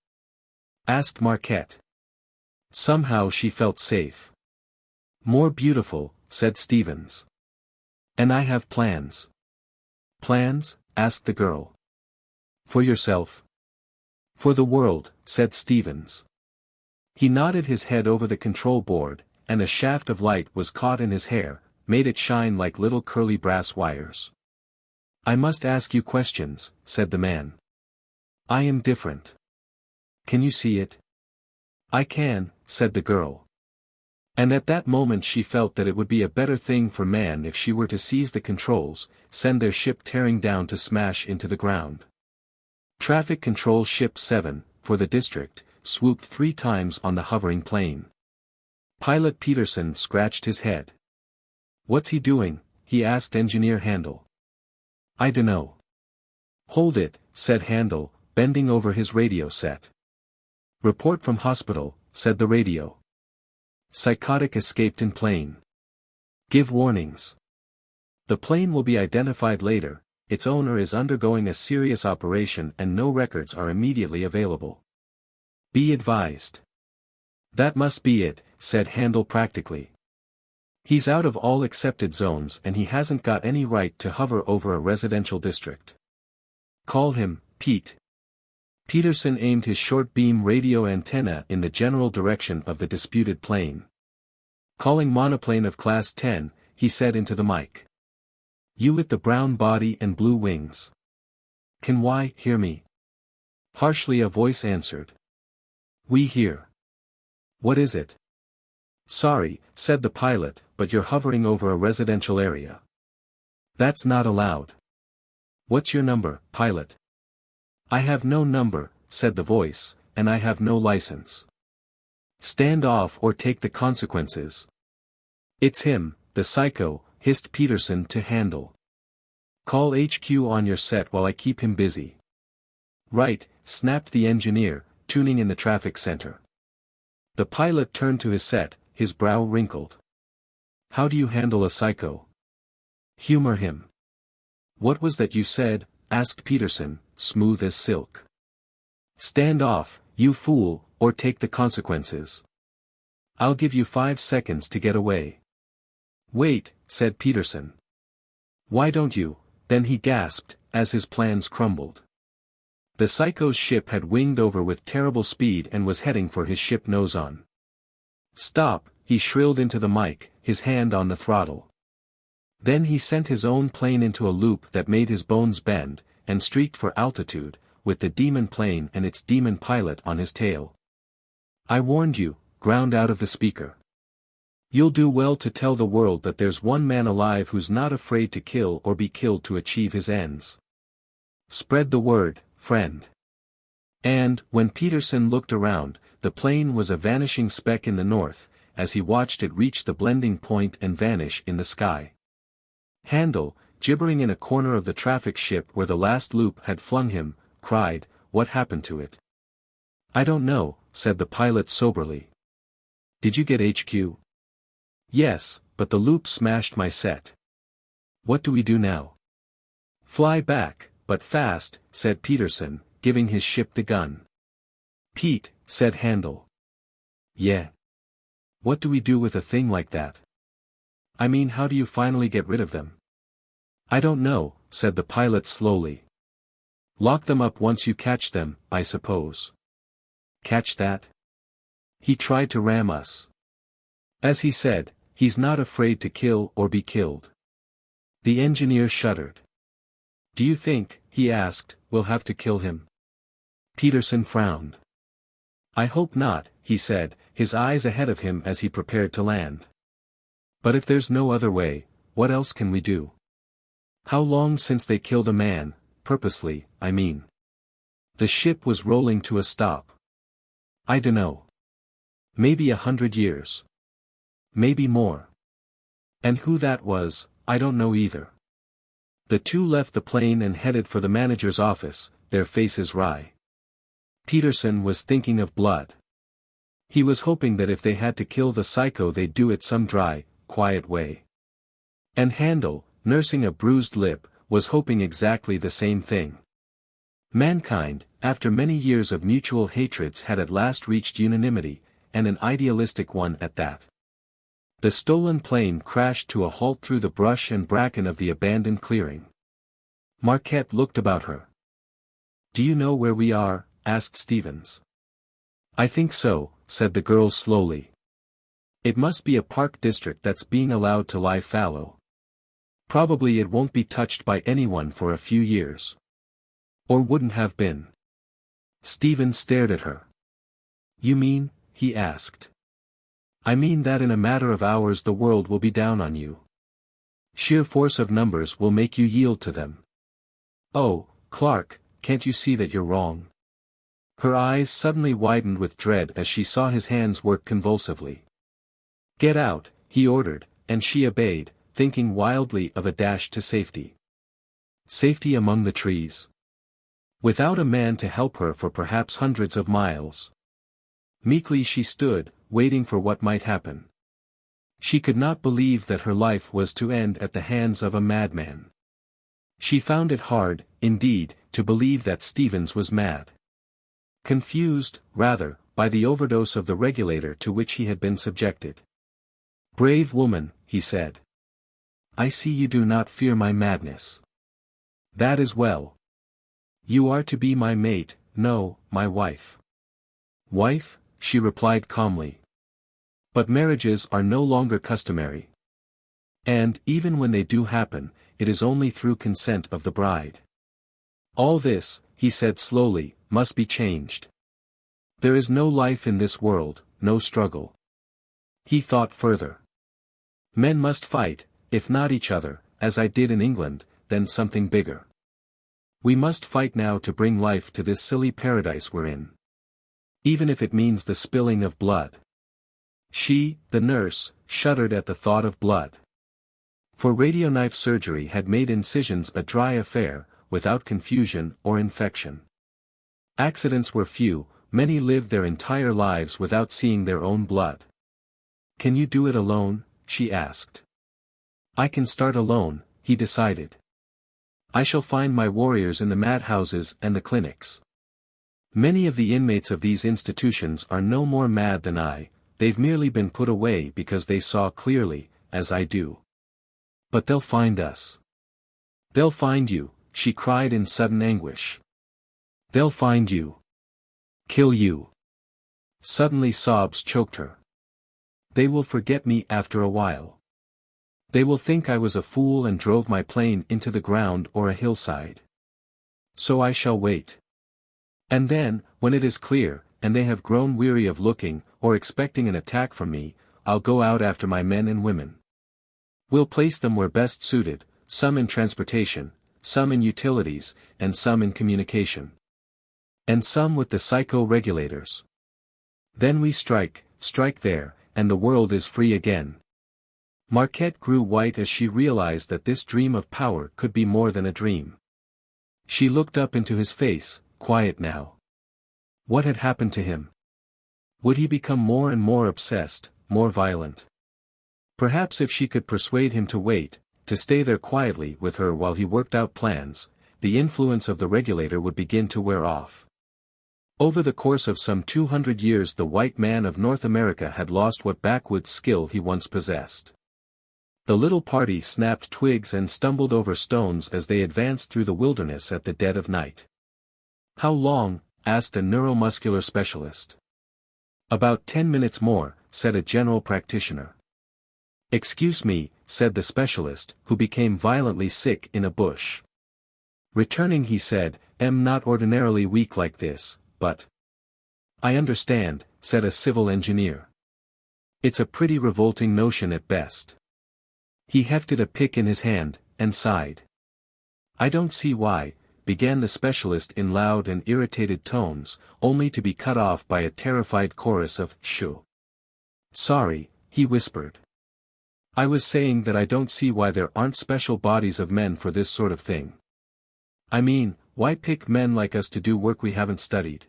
Speaker 1: asked Marquette. Somehow she felt safe. "More beautiful," said Stevens. "And I have plans." "Plans?" asked the girl. "For yourself?" "For the world," said Stevens. He nodded his head over the control board, and a shaft of light was caught in his hair, made it shine like little curly brass wires. "I must ask you questions," said the man. "I am different. Can you see it?" "I can," said the girl. And at that moment she felt that it would be a better thing for man if she were to seize the controls, send their ship tearing down to smash into the ground. Traffic Control Ship 7, for the district, swooped 3 times on the hovering plane. Pilot Peterson scratched his head. "What's he doing?" he asked Engineer Handel. "I dunno." "Hold it," said Handel, bending over his radio set. "Report from hospital," said the radio. "Psychotic escaped in plane. Give warnings. The plane will be identified later, its owner is undergoing a serious operation and no records are immediately available. Be advised." "That must be it," said Handel practically. "He's out of all accepted zones and he hasn't got any right to hover over a residential district. Call him, Pete." Peterson aimed his short-beam radio antenna in the general direction of the disputed plane. "Calling monoplane of Class 10, he said into the mic. "You with the brown body and blue wings. Can Y hear me?" Harshly a voice answered. "We hear." "What is it?" "Sorry," said the pilot, "but you're hovering over a residential area. That's not allowed." "What's your number, pilot?" "I have no number," said the voice, "and I have no license." "Stand off or take the consequences." "It's him, the psycho," hissed Peterson to Handel. "Call HQ on your set while I keep him busy." "Right," snapped the engineer, tuning in the traffic center. The pilot turned to his set, his brow wrinkled. "How do you handle a psycho?" "Humor him." "What was that you said?" asked Peterson, smooth as silk. "Stand off, you fool, or take the consequences. I'll give you 5 seconds to get away." "Wait," said Peterson. "Why don't you?" then he gasped, as his plans crumbled. The psycho's ship had winged over with terrible speed and was heading for his ship nose-on. Stop, he shrilled into the mic, his hand on the throttle. Then he sent his own plane into a loop that made his bones bend, and streaked for altitude, with the demon plane and its demon pilot on his tail. I warned you, ground out of the speaker. You'll do well to tell the world that there's one man alive who's not afraid to kill or be killed to achieve his ends. Spread the word, friend. And, when Peterson looked around, the plane was a vanishing speck in the north, as he watched it reach the blending point and vanish in the sky. Handel, gibbering in a corner of the traffic ship where the last loop had flung him, cried, "What happened to it?" "I don't know," said the pilot soberly. "Did you get HQ?" "Yes, but the loop smashed my set." "What do we do now?" "Fly back, but fast," said Peterson, giving his ship the gun. "Pete," said Handel. "Yeah. What do we do with a thing like that? I mean, how do you finally get rid of them?" "I don't know," said the pilot slowly. "Lock them up once you catch them, I suppose." "Catch that?" "He tried to ram us. As he said, he's not afraid to kill or be killed." The engineer shuddered. "Do you think," he asked, "we'll have to kill him?" Peterson frowned. "I hope not," he said, his eyes ahead of him as he prepared to land. "But if there's no other way, what else can we do? How long since they killed a man, purposely, I mean?" The ship was rolling to a stop. "I dunno. Maybe 100 years. Maybe more. And who that was, I don't know either." The two left the plane and headed for the manager's office, their faces wry. Peterson was thinking of blood. He was hoping that if they had to kill the psycho they'd do it some dry, quiet way. And Handel, nursing a bruised lip, was hoping exactly the same thing. Mankind, after many years of mutual hatreds, had at last reached unanimity, and an idealistic one at that. The stolen plane crashed to a halt through the brush and bracken of the abandoned clearing. Marquette looked about her. "Do you know where we are?" asked Stevens. "I think so," said the girl slowly. "It must be a park district that's being allowed to lie fallow. Probably it won't be touched by anyone for a few years. Or wouldn't have been." Stevens stared at her. "You mean?" he asked. "I mean that in a matter of hours the world will be down on you. Sheer force of numbers will make you yield to them." "Oh, Clark, can't you see that you're wrong?" Her eyes suddenly widened with dread as she saw his hands work convulsively. "Get out," he ordered, and she obeyed, thinking wildly of a dash to safety. Safety among the trees. Without a man to help her for perhaps hundreds of miles. Meekly she stood, waiting for what might happen. She could not believe that her life was to end at the hands of a madman. She found it hard, indeed, to believe that Stevens was mad. Confused, rather, by the overdose of the regulator to which he had been subjected. "Brave woman," he said. "I see you do not fear my madness. That is well. You are to be my mate, no, my wife." "Wife?" she replied calmly. "But marriages are no longer customary. And, even when they do happen, it is only through consent of the bride. All this," he said slowly, "must be changed. There is no life in this world, no struggle." He thought further. "Men must fight, if not each other, as I did in England, then something bigger. We must fight now to bring life to this silly paradise we're in. Even if it means the spilling of blood." She, the nurse, shuddered at the thought of blood. For radioknife surgery had made incisions a dry affair, without confusion or infection. Accidents were few, many lived their entire lives without seeing their own blood. "Can you do it alone?" she asked. "I can start alone," he decided. "I shall find my warriors in the madhouses and the clinics. Many of the inmates of these institutions are no more mad than I, they've merely been put away because they saw clearly, as I do. But they'll find us. They'll find you," she cried in sudden anguish. "They'll find you. Kill you." Suddenly sobs choked her. They will forget me after a while. They will think I was a fool and drove my plane into the ground or a hillside. So I shall wait. And then, when it is clear, and they have grown weary of looking, or expecting an attack from me, I'll go out after my men and women. We'll place them where best suited, some in transportation, some in utilities, and some in communication. And some with the psycho-regulators. Then we strike there, and the world is free again. Marquette grew white as she realized that this dream of power could be more than a dream. She looked up into his face, quiet now. What had happened to him? Would he become more and more obsessed, more violent? Perhaps if she could persuade him to wait, to stay there quietly with her while he worked out plans, the influence of the regulator would begin to wear off. Over the course of some 200 years the white man of North America had lost what backwoods skill he once possessed. The little party snapped twigs and stumbled over stones as they advanced through the wilderness at the dead of night. "How long?" asked a neuromuscular specialist. "About 10 minutes more," said a general practitioner. "Excuse me," said the specialist, who became violently sick in a bush. Returning he said, "Am not ordinarily weak like this, but—" "I understand," said a civil engineer. "It's a pretty revolting notion at best." He hefted a pick in his hand, and sighed. "I don't see why," began the specialist in loud and irritated tones, only to be cut off by a terrified chorus of "Shoo." "Sorry," he whispered. "I was saying that I don't see why there aren't special bodies of men for this sort of thing. I mean, why pick men like us to do work we haven't studied?"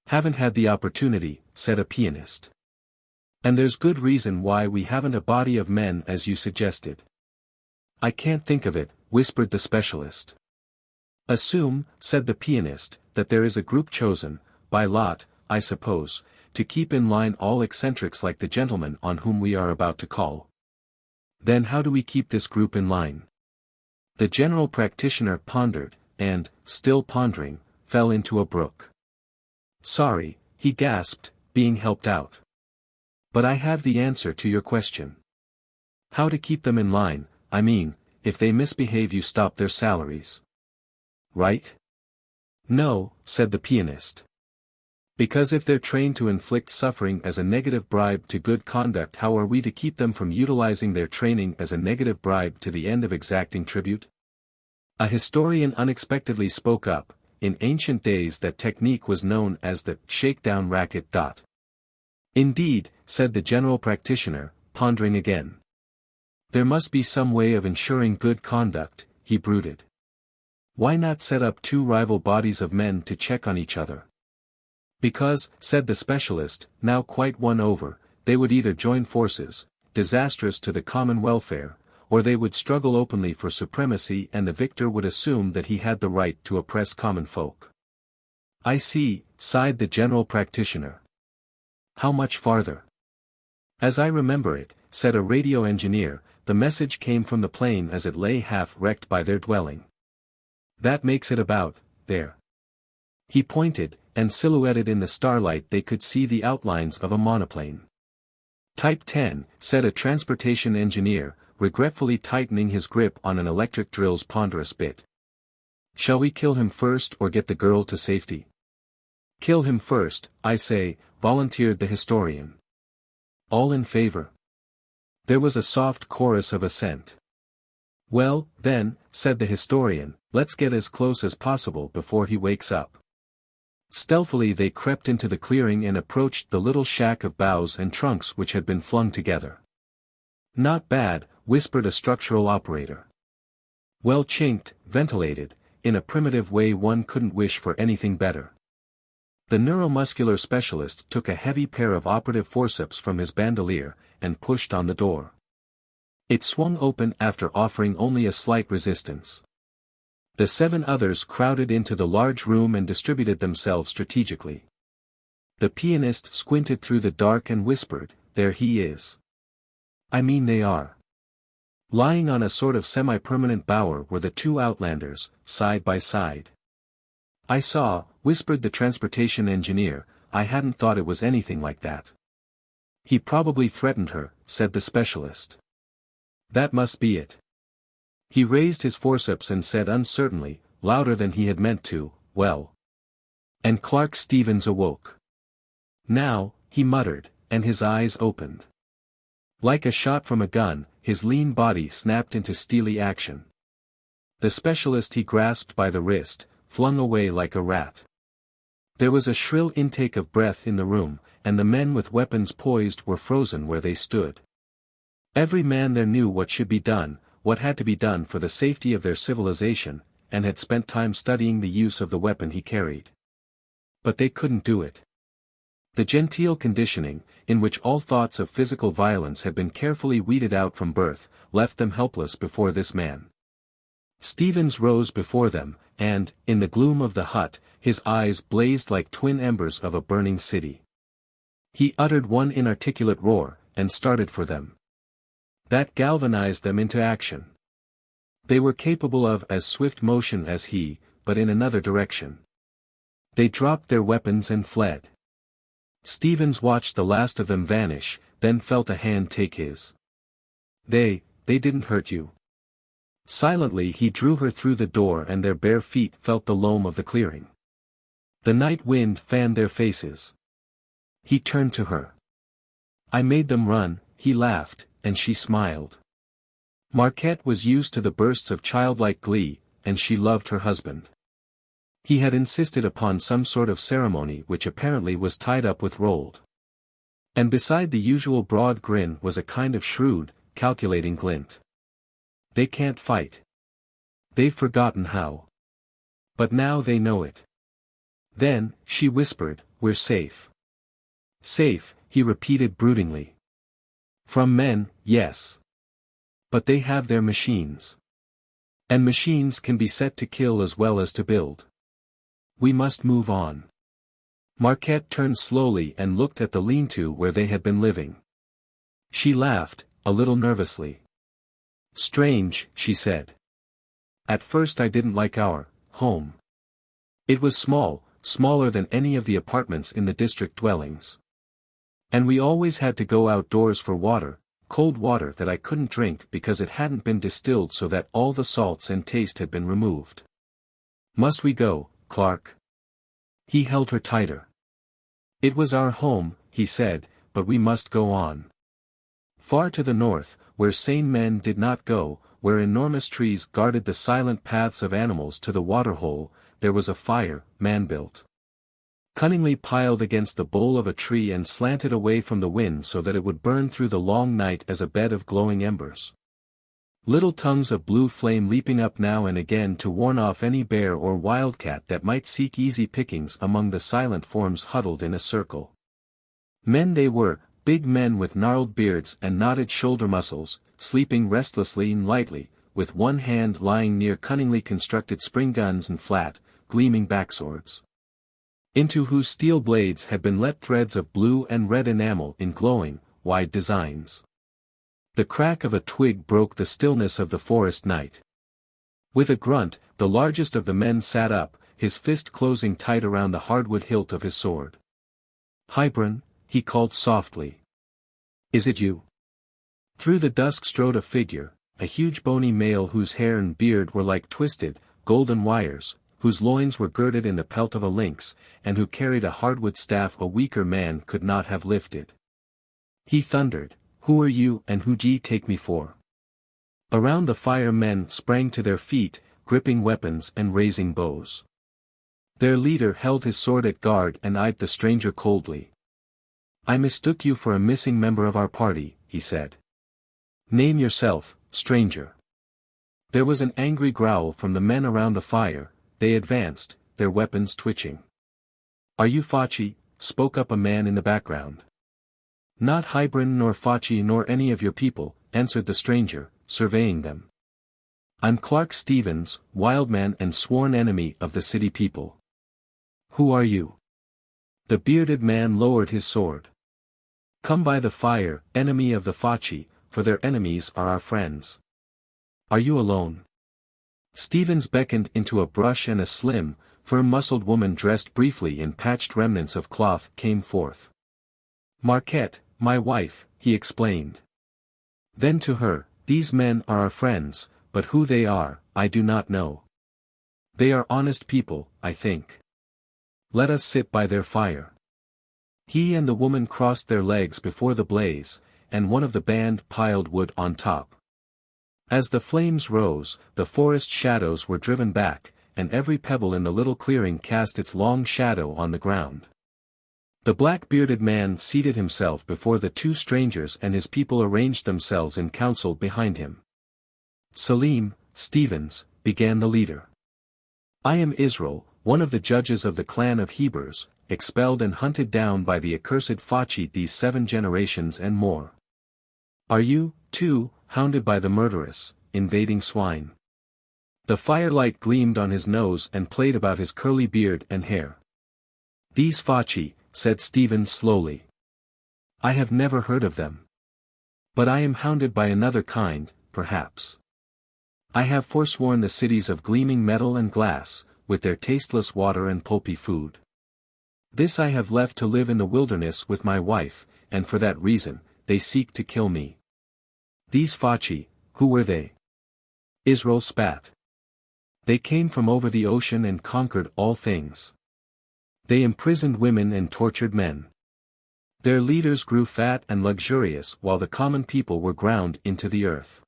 Speaker 1: "Haven't had the opportunity," said a pianist. "And there's good reason why we haven't a body of men as you suggested." "I can't think of it," whispered the specialist. "Assume," said the pianist, "that there is a group chosen, by lot, I suppose, to keep in line all eccentrics like the gentleman on whom we are about to call. Then how do we keep this group in line?" The general practitioner pondered, and, still pondering, fell into a brook. "Sorry," he gasped, being helped out. "But I have the answer to your question. How to keep them in line, I mean, if they misbehave you stop their salaries. Right?" "No," said the pianist. "Because if they're trained to inflict suffering as a negative bribe to good conduct, how are we to keep them from utilizing their training as a negative bribe to the end of exacting tribute?" A historian unexpectedly spoke up. In ancient days that technique was known as the shakedown racket. "Indeed," said the general practitioner, pondering again. "There must be some way of ensuring good conduct," he brooded. "Why not set up two rival bodies of men to check on each other?" "Because," said the specialist, now quite won over, "they would either join forces, disastrous to the common welfare, or they would struggle openly for supremacy and the victor would assume that he had the right to oppress common folk." "I see," sighed the general practitioner. "How much farther?" "As I remember it," said a radio engineer, "the message came from the plane as it lay half-wrecked by their dwelling. That makes it about, there." He pointed, and silhouetted in the starlight they could see the outlines of a monoplane. "Type 10, said a transportation engineer, regretfully tightening his grip on an electric drill's ponderous bit. "Shall we kill him first or get the girl to safety?" "Kill him first, I say," volunteered the historian. "All in favor?" There was a soft chorus of assent. "Well, then," said the historian, "let's get as close as possible before he wakes up." Stealthily they crept into the clearing and approached the little shack of boughs and trunks which had been flung together. "Not bad," whispered a structural operator. "Well chinked, ventilated, in a primitive way one couldn't wish for anything better." The neuromuscular specialist took a heavy pair of operative forceps from his bandolier, and pushed on the door. It swung open after offering only a slight resistance. The 7 others crowded into the large room and distributed themselves strategically. The pianist squinted through the dark and whispered, "There he is." "I mean they are." Lying on a sort of semi-permanent bower were the 2 outlanders, side by side. "I saw," whispered the transportation engineer, "I hadn't thought it was anything like that." He probably threatened her, said the specialist. That must be it. He raised his forceps and said uncertainly, louder than he had meant to, well. And Clark Stevens awoke. Now, he muttered, and his eyes opened. Like a shot from a gun, his lean body snapped into steely action. The specialist he grasped by the wrist, flung away like a rat. There was a shrill intake of breath in the room, and the men with weapons poised were frozen where they stood. Every man there knew what should be done, what had to be done for the safety of their civilization, and had spent time studying the use of the weapon he carried. But they couldn't do it. The genteel conditioning, in which all thoughts of physical violence had been carefully weeded out from birth, left them helpless before this man. Stevens rose before them, and, in the gloom of the hut, his eyes blazed like twin embers of a burning city. He uttered one inarticulate roar, and started for them. That galvanized them into action. They were capable of as swift motion as he, but in another direction. They dropped their weapons and fled. Stevens watched the last of them vanish, then felt a hand take his. They didn't hurt you. Silently he drew her through the door and their bare feet felt the loam of the clearing. The night wind fanned their faces. He turned to her. I made them run, he laughed, and she smiled. Marquette was used to the bursts of childlike glee, and she loved her husband. He had insisted upon some sort of ceremony which apparently was tied up with rolled. And beside the usual broad grin was a kind of shrewd, calculating glint. They can't fight. They've forgotten how. But now they know it. Then, she whispered, we're safe. Safe, he repeated broodingly. From men, yes. But they have their machines. And machines can be set to kill as well as to build. We must move on. Marquette turned slowly and looked at the lean-to where they had been living. She laughed, a little nervously. Strange, she said. At first I didn't like our home. It was small, smaller than any of the apartments in the district dwellings. And we always had to go outdoors for water, cold water that I couldn't drink because it hadn't been distilled so that all the salts and taste had been removed. Must we go, Clark? He held her tighter. It was our home, he said, but we must go on. Far to the north, where sane men did not go, where enormous trees guarded the silent paths of animals to the waterhole, there was a fire, man-built. Cunningly piled against the bole of a tree and slanted away from the wind so that it would burn through the long night as a bed of glowing embers. Little tongues of blue flame leaping up now and again to warn off any bear or wildcat that might seek easy pickings among the silent forms huddled in a circle. Men they were, big men with gnarled beards and knotted shoulder muscles, sleeping restlessly and lightly, with one hand lying near cunningly constructed spring guns and flat, gleaming backswords, into whose steel blades had been let threads of blue and red enamel in glowing, wide designs. The crack of a twig broke the stillness of the forest night. With a grunt, the largest of the men sat up, his fist closing tight around the hardwood hilt of his sword. Hybron, he called softly. Is it you? Through the dusk strode a figure, a huge bony male whose hair and beard were like twisted, golden wires, whose loins were girded in the pelt of a lynx, and who carried a hardwood staff a weaker man could not have lifted. He thundered, Who are you and who d'ye take me for? Around the fire men sprang to their feet, gripping weapons and raising bows. Their leader held his sword at guard and eyed the stranger coldly. I mistook you for a missing member of our party, he said. Name yourself, stranger. There was an angry growl from the men around the fire. They advanced, their weapons twitching. Are you Facci? Spoke up a man in the background. Not Hybron nor Facci nor any of your people, answered the stranger, surveying them. I'm Clark Stevens, wildman and sworn enemy of the city people. Who are you? The bearded man lowered his sword. Come by the fire, enemy of the Facci, for their enemies are our friends. Are you alone? Stevens beckoned into a brush and a slim, firm-muscled woman dressed briefly in patched remnants of cloth came forth. Marquette, my wife," he explained. Then to her, "These men are our friends, but who they are, I do not know. They are honest people, I think. Let us sit by their fire." He and the woman crossed their legs before the blaze, and one of the band piled wood on top. As the flames rose, the forest shadows were driven back, and every pebble in the little clearing cast its long shadow on the ground. The black-bearded man seated himself before the two strangers and his people arranged themselves in council behind him. "Salim, Stevens," began the leader. "I am Israel, one of the judges of the clan of Hebrews, expelled and hunted down by the accursed Fachi these 7 generations and more. Are you, too, hounded by the murderous, invading swine?" The firelight gleamed on his nose and played about his curly beard and hair. "These Fachi," said Stevens slowly. "I have never heard of them. But I am hounded by another kind, perhaps. I have forsworn the cities of gleaming metal and glass, with their tasteless water and pulpy food. This I have left to live in the wilderness with my wife, and for that reason, they seek to kill me." "These Fachi, who were they?" Israel spat. "They came from over the ocean and conquered all things. They imprisoned women and tortured men. Their leaders grew fat and luxurious while the common people were ground into the earth.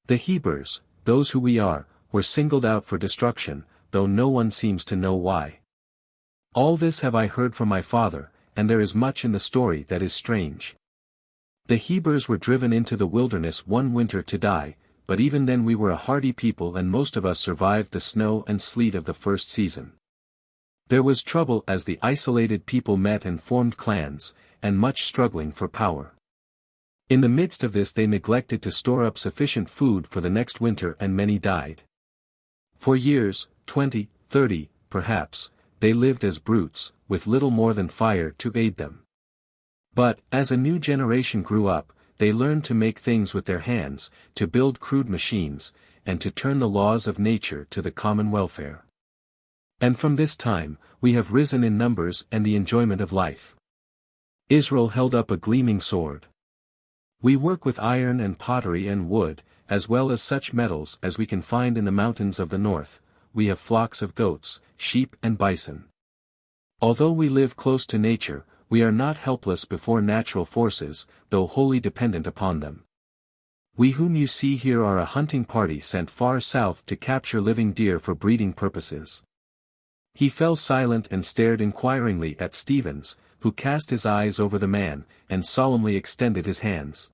Speaker 1: The Hebrews, those who we are, were singled out for destruction, though no one seems to know why. All this have I heard from my father, and there is much in the story that is strange. The Hebrews were driven into the wilderness one winter to die, but even then we were a hardy people and most of us survived the snow and sleet of the first season. There was trouble as the isolated people met and formed clans, and much struggling for power. In the midst of this they neglected to store up sufficient food for the next winter and many died. For years, 20, 30, perhaps, they lived as brutes, with little more than fire to aid them. But, as a new generation grew up, they learned to make things with their hands, to build crude machines, and to turn the laws of nature to the common welfare. And from this time, we have risen in numbers and the enjoyment of life." Israel held up a gleaming sword. "We work with iron and pottery and wood, as well as such metals as we can find in the mountains of the north. We have flocks of goats, sheep and bison. Although we live close to nature, we are not helpless before natural forces, though wholly dependent upon them. We whom you see here are a hunting party sent far south to capture living deer for breeding purposes." He fell silent and stared inquiringly at Stevens, who cast his eyes over the man, and solemnly extended his hands.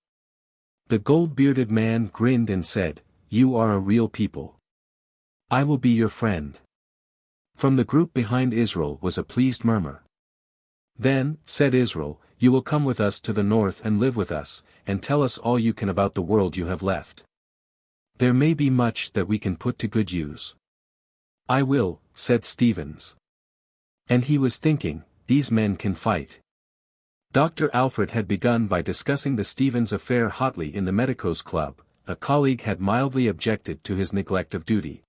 Speaker 1: The gold-bearded man grinned and said, "You are a real people. I will be your friend." From the group behind Israel was a pleased murmur. "Then," said Israel, "you will come with us to the north and live with us, and tell us all you can about the world you have left. There may be much that we can put to good use." "I will," said Stevens. And he was thinking, these men can fight. Dr. Alfred had begun by discussing the Stevens affair hotly in the Medicos Club. A colleague had mildly objected to his neglect of duty.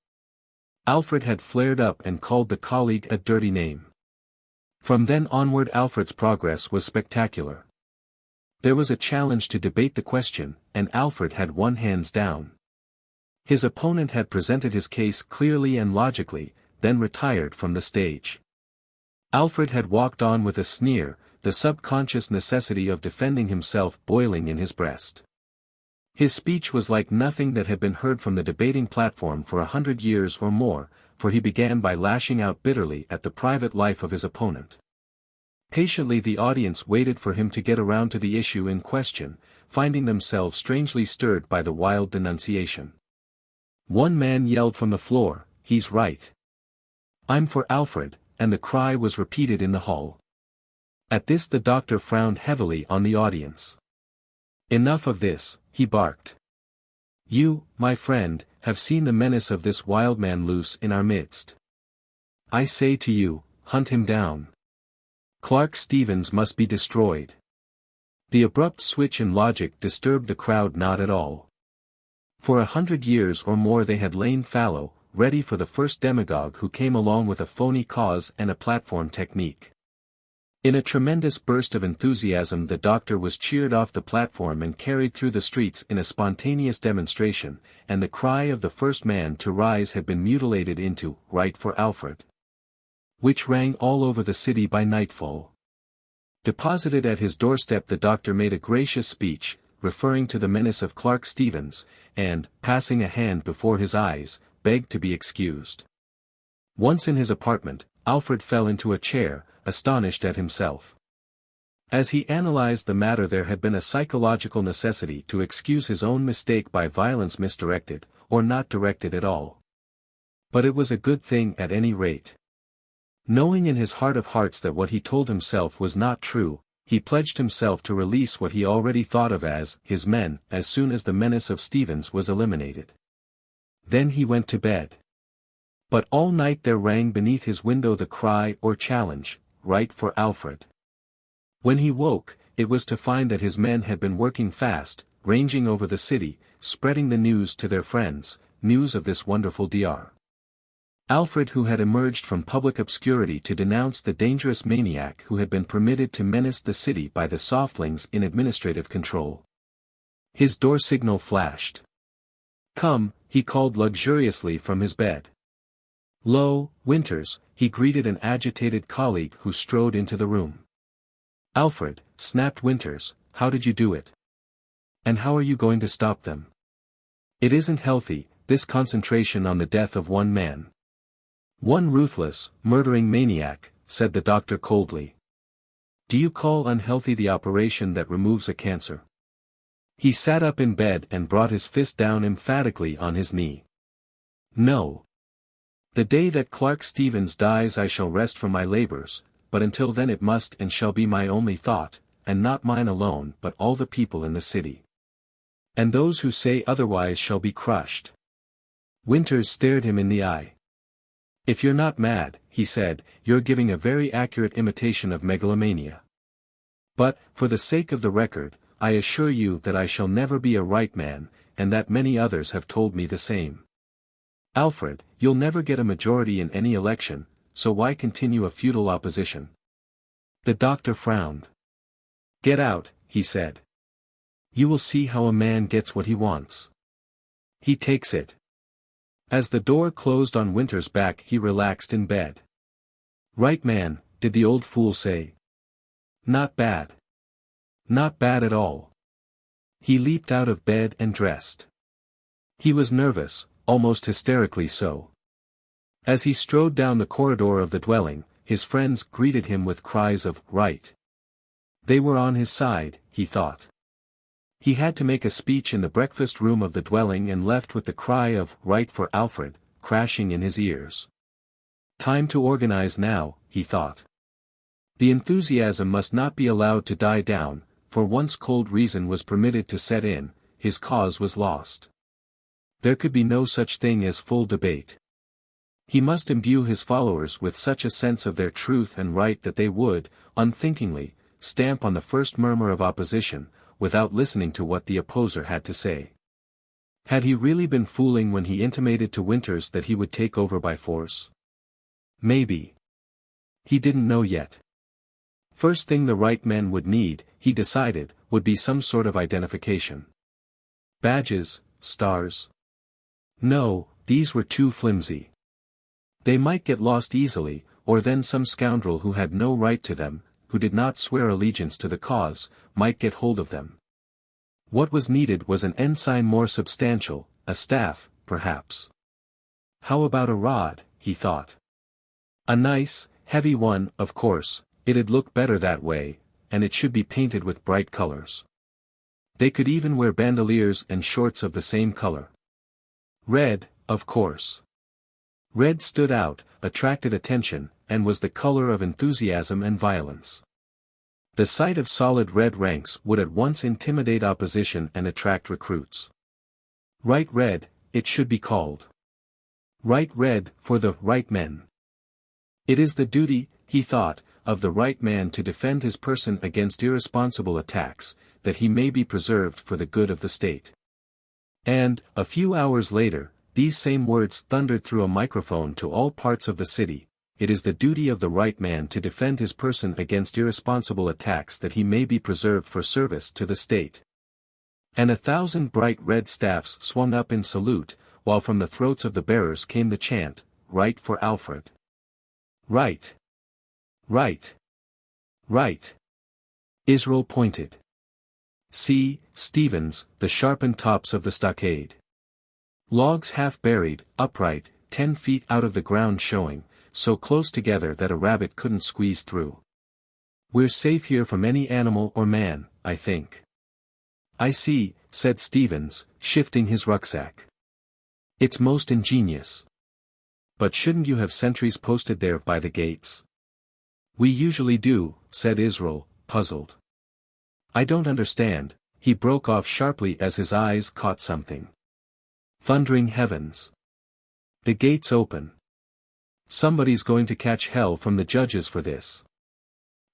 Speaker 1: Alfred had flared up and called the colleague a dirty name. From then onward Alfred's progress was spectacular. There was a challenge to debate the question, and Alfred had won hands down. His opponent had presented his case clearly and logically, then retired from the stage. Alfred had walked on with a sneer, the subconscious necessity of defending himself boiling in his breast. His speech was like nothing that had been heard from the debating platform for 100 years or more, for he began by lashing out bitterly at the private life of his opponent. Patiently the audience waited for him to get around to the issue in question, finding themselves strangely stirred by the wild denunciation. One man yelled from the floor, "He's right. I'm for Alfred," and the cry was repeated in the hall. At this the doctor frowned heavily on the audience. "Enough of this," he barked. "You, my friend, have seen the menace of this wild man loose in our midst. I say to you, hunt him down. Clark Stevens must be destroyed." The abrupt switch in logic disturbed the crowd not at all. For 100 years or more they had lain fallow, ready for the first demagogue who came along with a phony cause and a platform technique. In a tremendous burst of enthusiasm, the doctor was cheered off the platform and carried through the streets in a spontaneous demonstration, and the cry of the first man to rise had been mutilated into "Right for Alfred," which rang all over the city by nightfall. Deposited at his doorstep, the doctor made a gracious speech, referring to the menace of Clark Stevens, and, passing a hand before his eyes, begged to be excused. Once in his apartment, Alfred fell into a chair, astonished at himself. As he analyzed the matter, there had been a psychological necessity to excuse his own mistake by violence misdirected, or not directed at all. But it was a good thing at any rate. Knowing in his heart of hearts that what he told himself was not true, he pledged himself to release what he already thought of as his men as soon as the menace of Stevens was eliminated. Then he went to bed. But all night there rang beneath his window the cry or challenge, "Right for Alfred." When he woke, it was to find that his men had been working fast, ranging over the city, spreading the news to their friends, news of this wonderful Dr. Alfred, who had emerged from public obscurity to denounce the dangerous maniac who had been permitted to menace the city by the softlings in administrative control. His door signal flashed. "Come," he called luxuriously from his bed. "Lo, Winters," he greeted an agitated colleague who strode into the room. "Alfred," snapped Winters, "how did you do it? And how are you going to stop them? It isn't healthy, this concentration on the death of one man. One ruthless, murdering maniac," said the doctor coldly. "Do you call unhealthy the operation that removes a cancer?" He sat up in bed and brought his fist down emphatically on his knee. "No. The day that Clark Stevens dies I shall rest from my labors, but until then it must and shall be my only thought, and not mine alone but all the people in the city. And those who say otherwise shall be crushed." Winters stared him in the eye. "If you're not mad," he said, "you're giving a very accurate imitation of megalomania. But, for the sake of the record, I assure you that I shall never be a right man, and that many others have told me the same. Alfred, you'll never get a majority in any election, so why continue a futile opposition?" The doctor frowned. "Get out," he said. "You will see how a man gets what he wants. He takes it." As the door closed on Winter's back, he relaxed in bed. "Right man," did the old fool say. "Not bad. Not bad at all." He leaped out of bed and dressed. He was nervous, almost hysterically so. As he strode down the corridor of the dwelling, his friends greeted him with cries of "Right." They were on his side, he thought. He had to make a speech in the breakfast room of the dwelling and left with the cry of "Right for Alfred" crashing in his ears. Time to organize now, he thought. The enthusiasm must not be allowed to die down, for once cold reason was permitted to set in, his cause was lost. There could be no such thing as full debate. He must imbue his followers with such a sense of their truth and right that they would, unthinkingly, stamp on the first murmur of opposition, without listening to what the opposer had to say. Had he really been fooling when he intimated to Winters that he would take over by force? Maybe. He didn't know yet. First thing the right men would need, he decided, would be some sort of identification. Badges, stars. No, these were too flimsy. They might get lost easily, or then some scoundrel who had no right to them, who did not swear allegiance to the cause, might get hold of them. What was needed was an ensign more substantial, a staff, perhaps. How about a rod, he thought. A nice, heavy one, of course, it'd look better that way, and it should be painted with bright colors. They could even wear bandoliers and shorts of the same color. Red, of course. Red stood out, attracted attention, and was the color of enthusiasm and violence. The sight of solid red ranks would at once intimidate opposition and attract recruits. Right red, it should be called. Right red, for the right men. It is the duty, he thought, of the right man to defend his person against irresponsible attacks, that he may be preserved for the good of the state. And, a few hours later, these same words thundered through a microphone to all parts of the city: it is the duty of the right man to defend his person against irresponsible attacks that he may be preserved for service to the state. And 1,000 bright red staffs swung up in salute, while from the throats of the bearers came the chant, "Right for Alfred! Right! Right! Right!" Israel pointed. "See, Stevens, the sharpened tops of the stockade. Logs half buried, upright, 10 feet out of the ground showing, so close together that a rabbit couldn't squeeze through. We're safe here from any animal or man, I think." "I see," said Stevens, shifting his rucksack. "It's most ingenious. But shouldn't you have sentries posted there by the gates?" "We usually do," said Israel, puzzled. "I don't understand," he broke off sharply as his eyes caught something. "Thundering heavens! The gates open. Somebody's going to catch hell from the judges for this.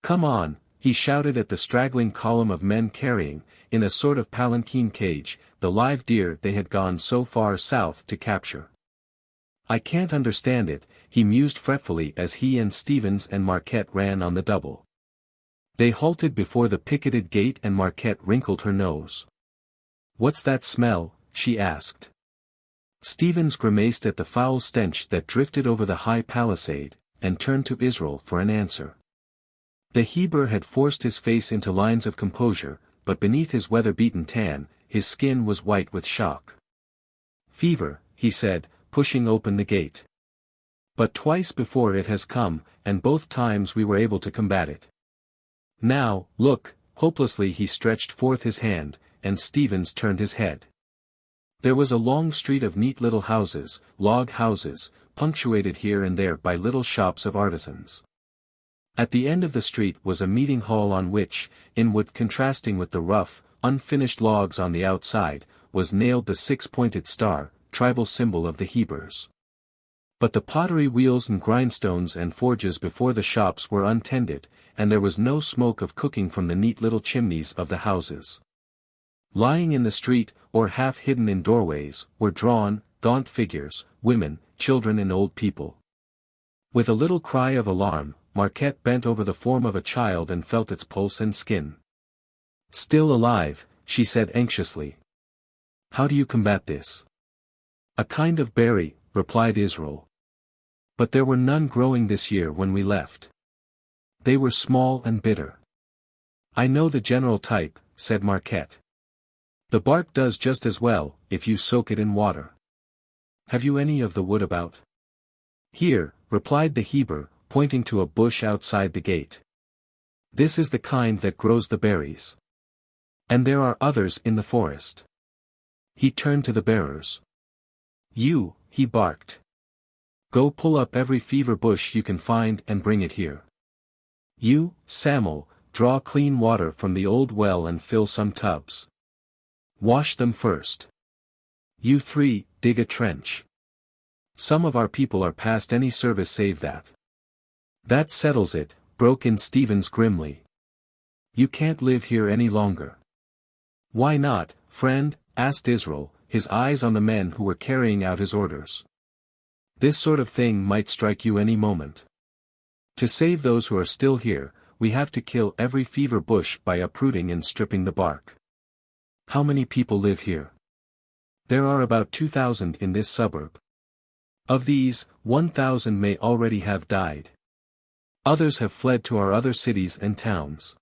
Speaker 1: Come on," he shouted at the straggling column of men carrying, in a sort of palanquin cage, the live deer they had gone so far south to capture. "I can't understand it," he mused fretfully as he and Stevens and Marquette ran on the double. They halted before the picketed gate and Marquette wrinkled her nose. "What's that smell?" she asked. Stevens grimaced at the foul stench that drifted over the high palisade, and turned to Israel for an answer. The Heber had forced his face into lines of composure, but beneath his weather-beaten tan, his skin was white with shock. "Fever," he said, pushing open the gate. "But twice before it has come, and both times we were able to combat it. Now, look," hopelessly he stretched forth his hand, and Stevens turned his head. There was a long street of neat little houses, log houses, punctuated here and there by little shops of artisans. At the end of the street was a meeting hall on which, in wood contrasting with the rough, unfinished logs on the outside, was nailed the 6-pointed star, tribal symbol of the Hebers. But the pottery wheels and grindstones and forges before the shops were untended, and there was no smoke of cooking from the neat little chimneys of the houses. Lying in the street, or half hidden in doorways, were drawn, gaunt figures, women, children and old people. With a little cry of alarm, Marquette bent over the form of a child and felt its pulse and skin. "Still alive," she said anxiously. "How do you combat this?" "A kind of berry," replied Israel. "But there were none growing this year when we left. They were small and bitter." "I know the general type," said Marquette. "The bark does just as well, if you soak it in water. Have you any of the wood about?" "Here," replied the Heber, pointing to a bush outside the gate. "This is the kind that grows the berries. And there are others in the forest." He turned to the bearers. "You," he barked. "Go pull up every fever bush you can find and bring it here. You, Samuel, draw clean water from the old well and fill some tubs. Wash them first. You 3, dig a trench. Some of our people are past any service save that." "That settles it," broke in Stevens grimly. "You can't live here any longer." "Why not, friend?" asked Israel, his eyes on the men who were carrying out his orders. "This sort of thing might strike you any moment. To save those who are still here, we have to kill every fever bush by uprooting and stripping the bark. How many people live here?" "There are about 2,000 in this suburb. Of these, 1,000 may already have died. Others have fled to our other cities and towns.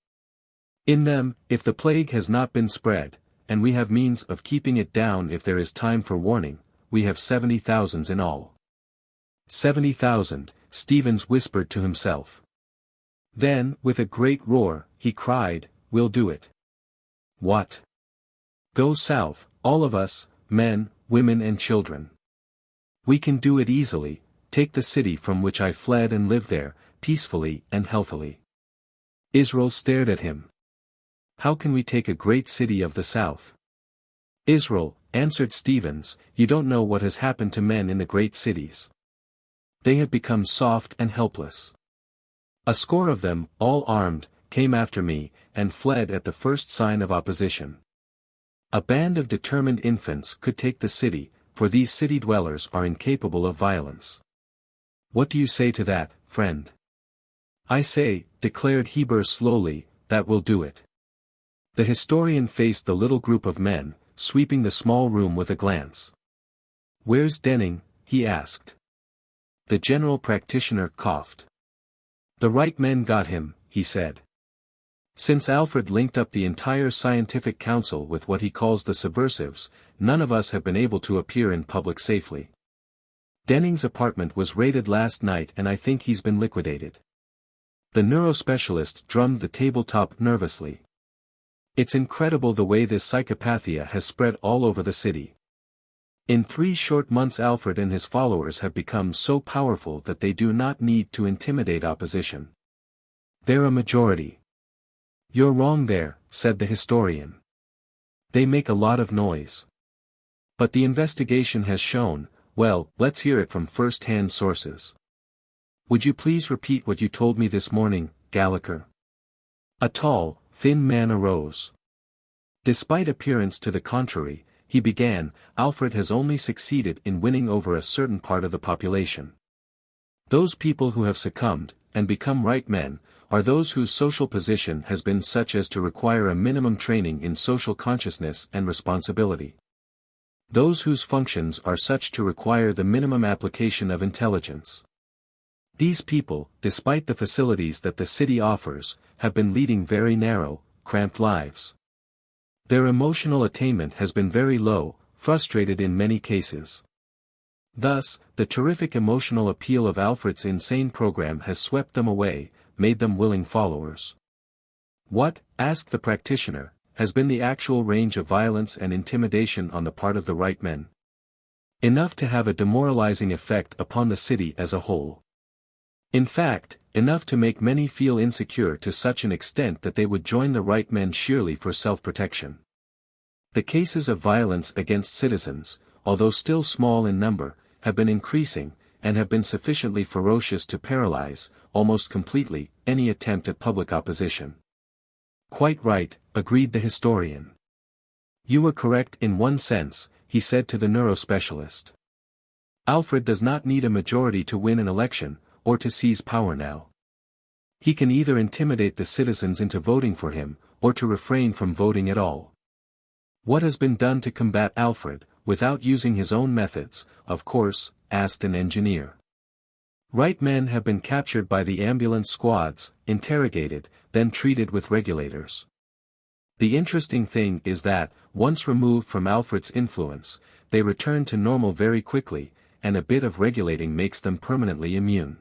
Speaker 1: In them, if the plague has not been spread, and we have means of keeping it down if there is time for warning, we have 70,000 in all." 70,000, Stevens whispered to himself. Then, with a great roar, he cried, "We'll do it." "What? Go south, all of us, men, women and children. We can do it easily, take the city from which I fled and live there, peacefully and healthily." Israel stared at him. "How can we take a great city of the south?" "Israel," answered Stevens, "you don't know what has happened to men in the great cities. They have become soft and helpless. A score of them, all armed, came after me, and fled at the first sign of opposition. A band of determined infants could take the city, for these city dwellers are incapable of violence. What do you say to that, friend. I say, declared Heber slowly, that will do it. The historian faced the little group of men, sweeping the small room with a glance. Where's Denning? He asked. The general practitioner coughed. The right men got him, he said. Since Alfred linked up the entire scientific council with what he calls the subversives, none of us have been able to appear in public safely. Denning's apartment was raided last night and I think he's been liquidated. The neurospecialist drummed the tabletop nervously. It's incredible the way this psychopathia has spread all over the city. In 3 short months Alfred and his followers have become so powerful that they do not need to intimidate opposition. They're a majority. You're wrong there, said the historian. They make a lot of noise. But the investigation has shown, well, let's hear it from first-hand sources. Would you please repeat what you told me this morning, Gallagher? A tall, thin man arose. Despite appearance to the contrary, he began, Alfred has only succeeded in winning over a certain part of the population. Those people who have succumbed, and become right men, are those whose social position has been such as to require a minimum training in social consciousness and responsibility. Those whose functions are such to require the minimum application of intelligence. These people, despite the facilities that the city offers, have been leading very narrow, cramped lives. Their emotional attainment has been very low, frustrated in many cases. Thus, the terrific emotional appeal of Alfred's insane program has swept them away, made them willing followers. What, asked the practitioner, has been the actual range of violence and intimidation on the part of the right men? Enough to have a demoralizing effect upon the city as a whole. In fact, enough to make many feel insecure to such an extent that they would join the right men sheerly for self-protection. The cases of violence against citizens, although still small in number, have been increasing, and have been sufficiently ferocious to paralyze, almost completely, any attempt at public opposition. Quite right, agreed the historian. You were correct in one sense, he said to the neurospecialist. Alfred does not need a majority to win an election, or to seize power now. He can either intimidate the citizens into voting for him, or to refrain from voting at all. What has been done to combat Alfred, without using his own methods, of course, asked an engineer. Right men have been captured by the ambulance squads, interrogated, then treated with regulators. The interesting thing is that, once removed from Alfred's influence, they return to normal very quickly, and a bit of regulating makes them permanently immune.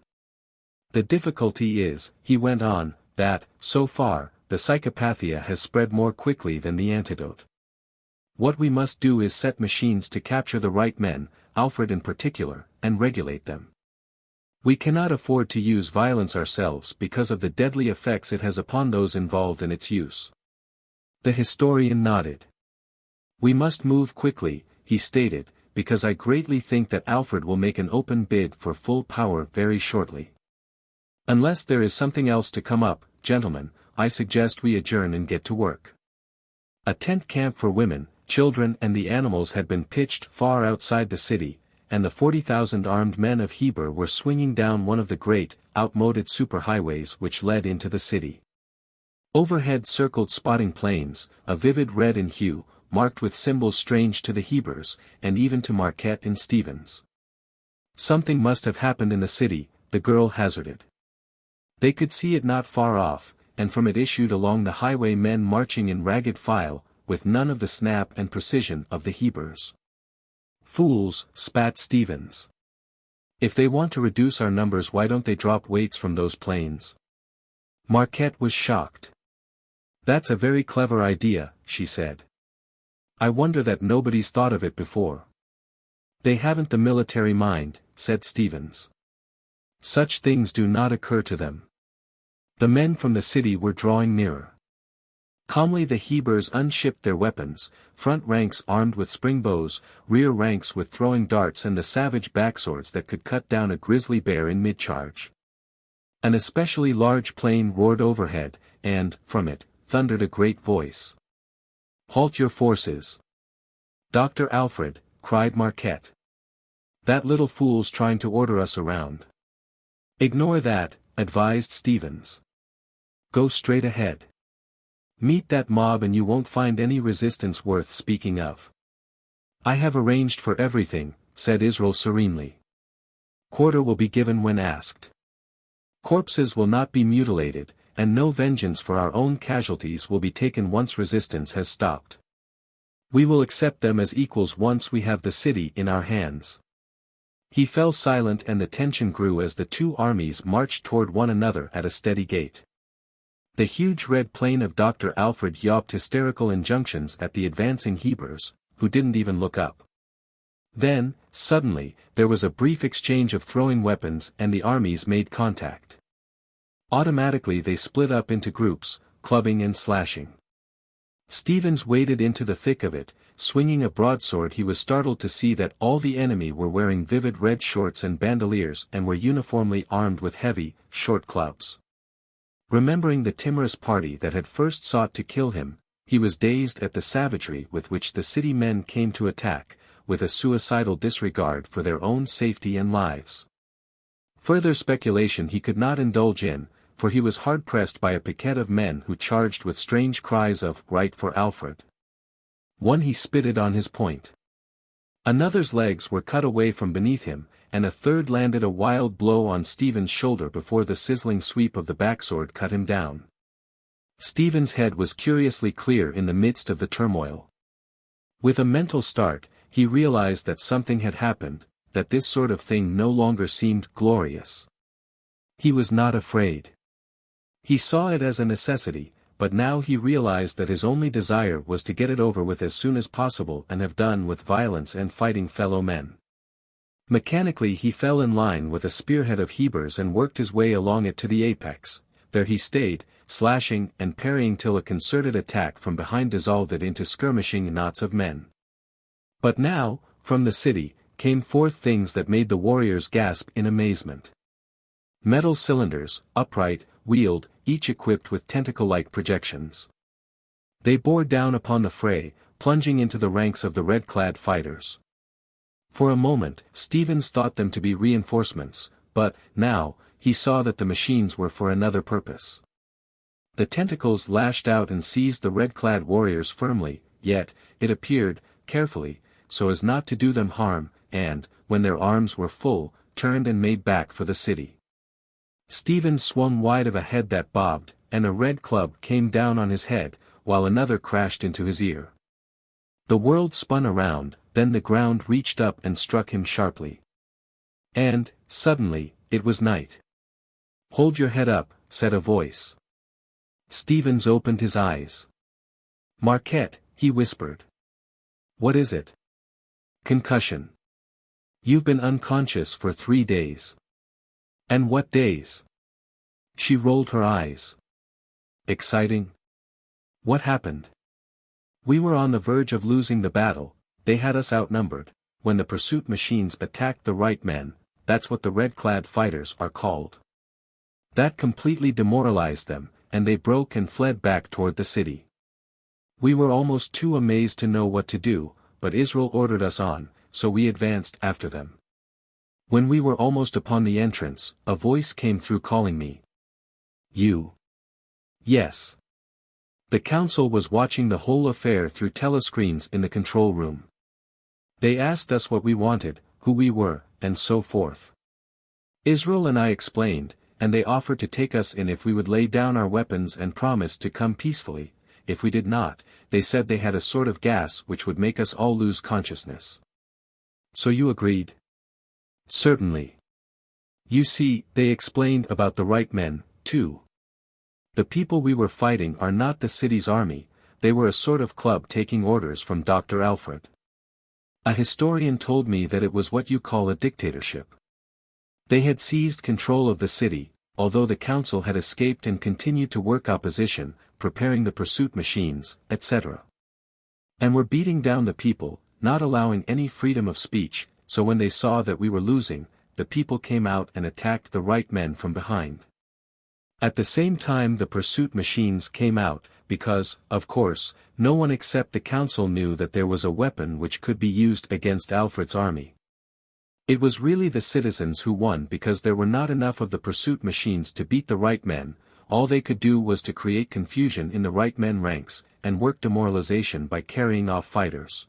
Speaker 1: The difficulty is, he went on, that, so far, the psychopathia has spread more quickly than the antidote. What we must do is set machines to capture the right men, Alfred in particular, and regulate them. We cannot afford to use violence ourselves because of the deadly effects it has upon those involved in its use. The historian nodded. We must move quickly, he stated, because I greatly think that Alfred will make an open bid for full power very shortly. Unless there is something else to come up, gentlemen, I suggest we adjourn and get to work. A tent camp for women, children and the animals had been pitched far outside the city, and the 40,000 armed men of Heber were swinging down one of the great, outmoded superhighways which led into the city. Overhead circled spotting planes, a vivid red in hue, marked with symbols strange to the Hebers, and even to Marquette and Stevens. Something must have happened in the city, the girl hazarded. They could see it not far off, and from it issued along the highway men marching in ragged file, with none of the snap and precision of the Hebers. Fools, spat Stevens. If they want to reduce our numbers, why don't they drop weights from those planes? Marquette was shocked. That's a very clever idea, she said. I wonder that nobody's thought of it before. They haven't the military mind, said Stevens. Such things do not occur to them. The men from the city were drawing nearer. Calmly the Hebers unshipped their weapons, front ranks armed with spring bows, rear ranks with throwing darts and the savage backswords that could cut down a grizzly bear in mid-charge. An especially large plane roared overhead, and, from it, thundered a great voice. Halt your forces. Dr. Alfred, cried Marquette. That little fool's trying to order us around. Ignore that, advised Stevens. Go straight ahead. Meet that mob and you won't find any resistance worth speaking of. I have arranged for everything, said Israel serenely. Quarter will be given when asked. Corpses will not be mutilated, and no vengeance for our own casualties will be taken once resistance has stopped. We will accept them as equals once we have the city in our hands. He fell silent and the tension grew as the two armies marched toward one another at a steady gait. The huge red plane of Dr. Alfred yawped hysterical injunctions at the advancing Hebrews, who didn't even look up. Then, suddenly, there was a brief exchange of throwing weapons and the armies made contact. Automatically they split up into groups, clubbing and slashing. Stevens waded into the thick of it, swinging a broadsword. He was startled to see that all the enemy were wearing vivid red shorts and bandoliers and were uniformly armed with heavy, short clubs. Remembering the timorous party that had first sought to kill him, he was dazed at the savagery with which the city men came to attack, with a suicidal disregard for their own safety and lives. Further speculation he could not indulge in, for he was hard-pressed by a piquet of men who charged with strange cries of "Right for Alfred." One he spitted on his point. Another's legs were cut away from beneath him, and a third landed a wild blow on Stevens' shoulder before the sizzling sweep of the backsword cut him down. Stevens' head was curiously clear in the midst of the turmoil. With a mental start, he realized that something had happened, that this sort of thing no longer seemed glorious. He was not afraid. He saw it as a necessity, but now he realized that his only desire was to get it over with as soon as possible and have done with violence and fighting fellow men. Mechanically he fell in line with a spearhead of Hebrews and worked his way along it to the apex. There he stayed, slashing and parrying till a concerted attack from behind dissolved it into skirmishing knots of men. But now, from the city, came forth things that made the warriors gasp in amazement. Metal cylinders, upright, wheeled, each equipped with tentacle-like projections. They bore down upon the fray, plunging into the ranks of the red-clad fighters. For a moment, Stevens thought them to be reinforcements, but, now, he saw that the machines were for another purpose. The tentacles lashed out and seized the red-clad warriors firmly, yet, it appeared, carefully, so as not to do them harm, and, when their arms were full, turned and made back for the city. Stevens swung wide of a head that bobbed, and a red club came down on his head, while another crashed into his ear. The world spun around, then the ground reached up and struck him sharply. And, suddenly, it was night. "Hold your head up," said a voice. Stevens opened his eyes. "Marquette," he whispered. "What is it?" "Concussion. You've been unconscious for 3 days." "And what days?" She rolled her eyes. "Exciting? What happened?" "We were on the verge of losing the battle, they had us outnumbered, when the pursuit machines attacked the right men, that's what the red-clad fighters are called. That completely demoralized them, and they broke and fled back toward the city. We were almost too amazed to know what to do, but Israel ordered us on, so we advanced after them. When we were almost upon the entrance, a voice came through calling me. You?" "Yes." The council was watching the whole affair through telescreens in the control room. They asked us what we wanted, who we were, and so forth. Israel and I explained, and they offered to take us in if we would lay down our weapons and promise to come peacefully. If we did not, they said they had a sort of gas which would make us all lose consciousness. "So you agreed?" "Certainly. You see, they explained about the right men, too. The people we were fighting are not the city's army, they were a sort of club taking orders from Dr. Alfred. A historian told me that it was what you call a dictatorship. They had seized control of the city, although the council had escaped and continued to work opposition, preparing the pursuit machines, etc. And were beating down the people, not allowing any freedom of speech, so when they saw that we were losing, the people came out and attacked the right men from behind. At the same time the pursuit machines came out, because, of course, no one except the council knew that there was a weapon which could be used against Alfred's army. It was really the citizens who won because there were not enough of the pursuit machines to beat the right men. All they could do was to create confusion in the right men ranks, and work demoralization by carrying off fighters.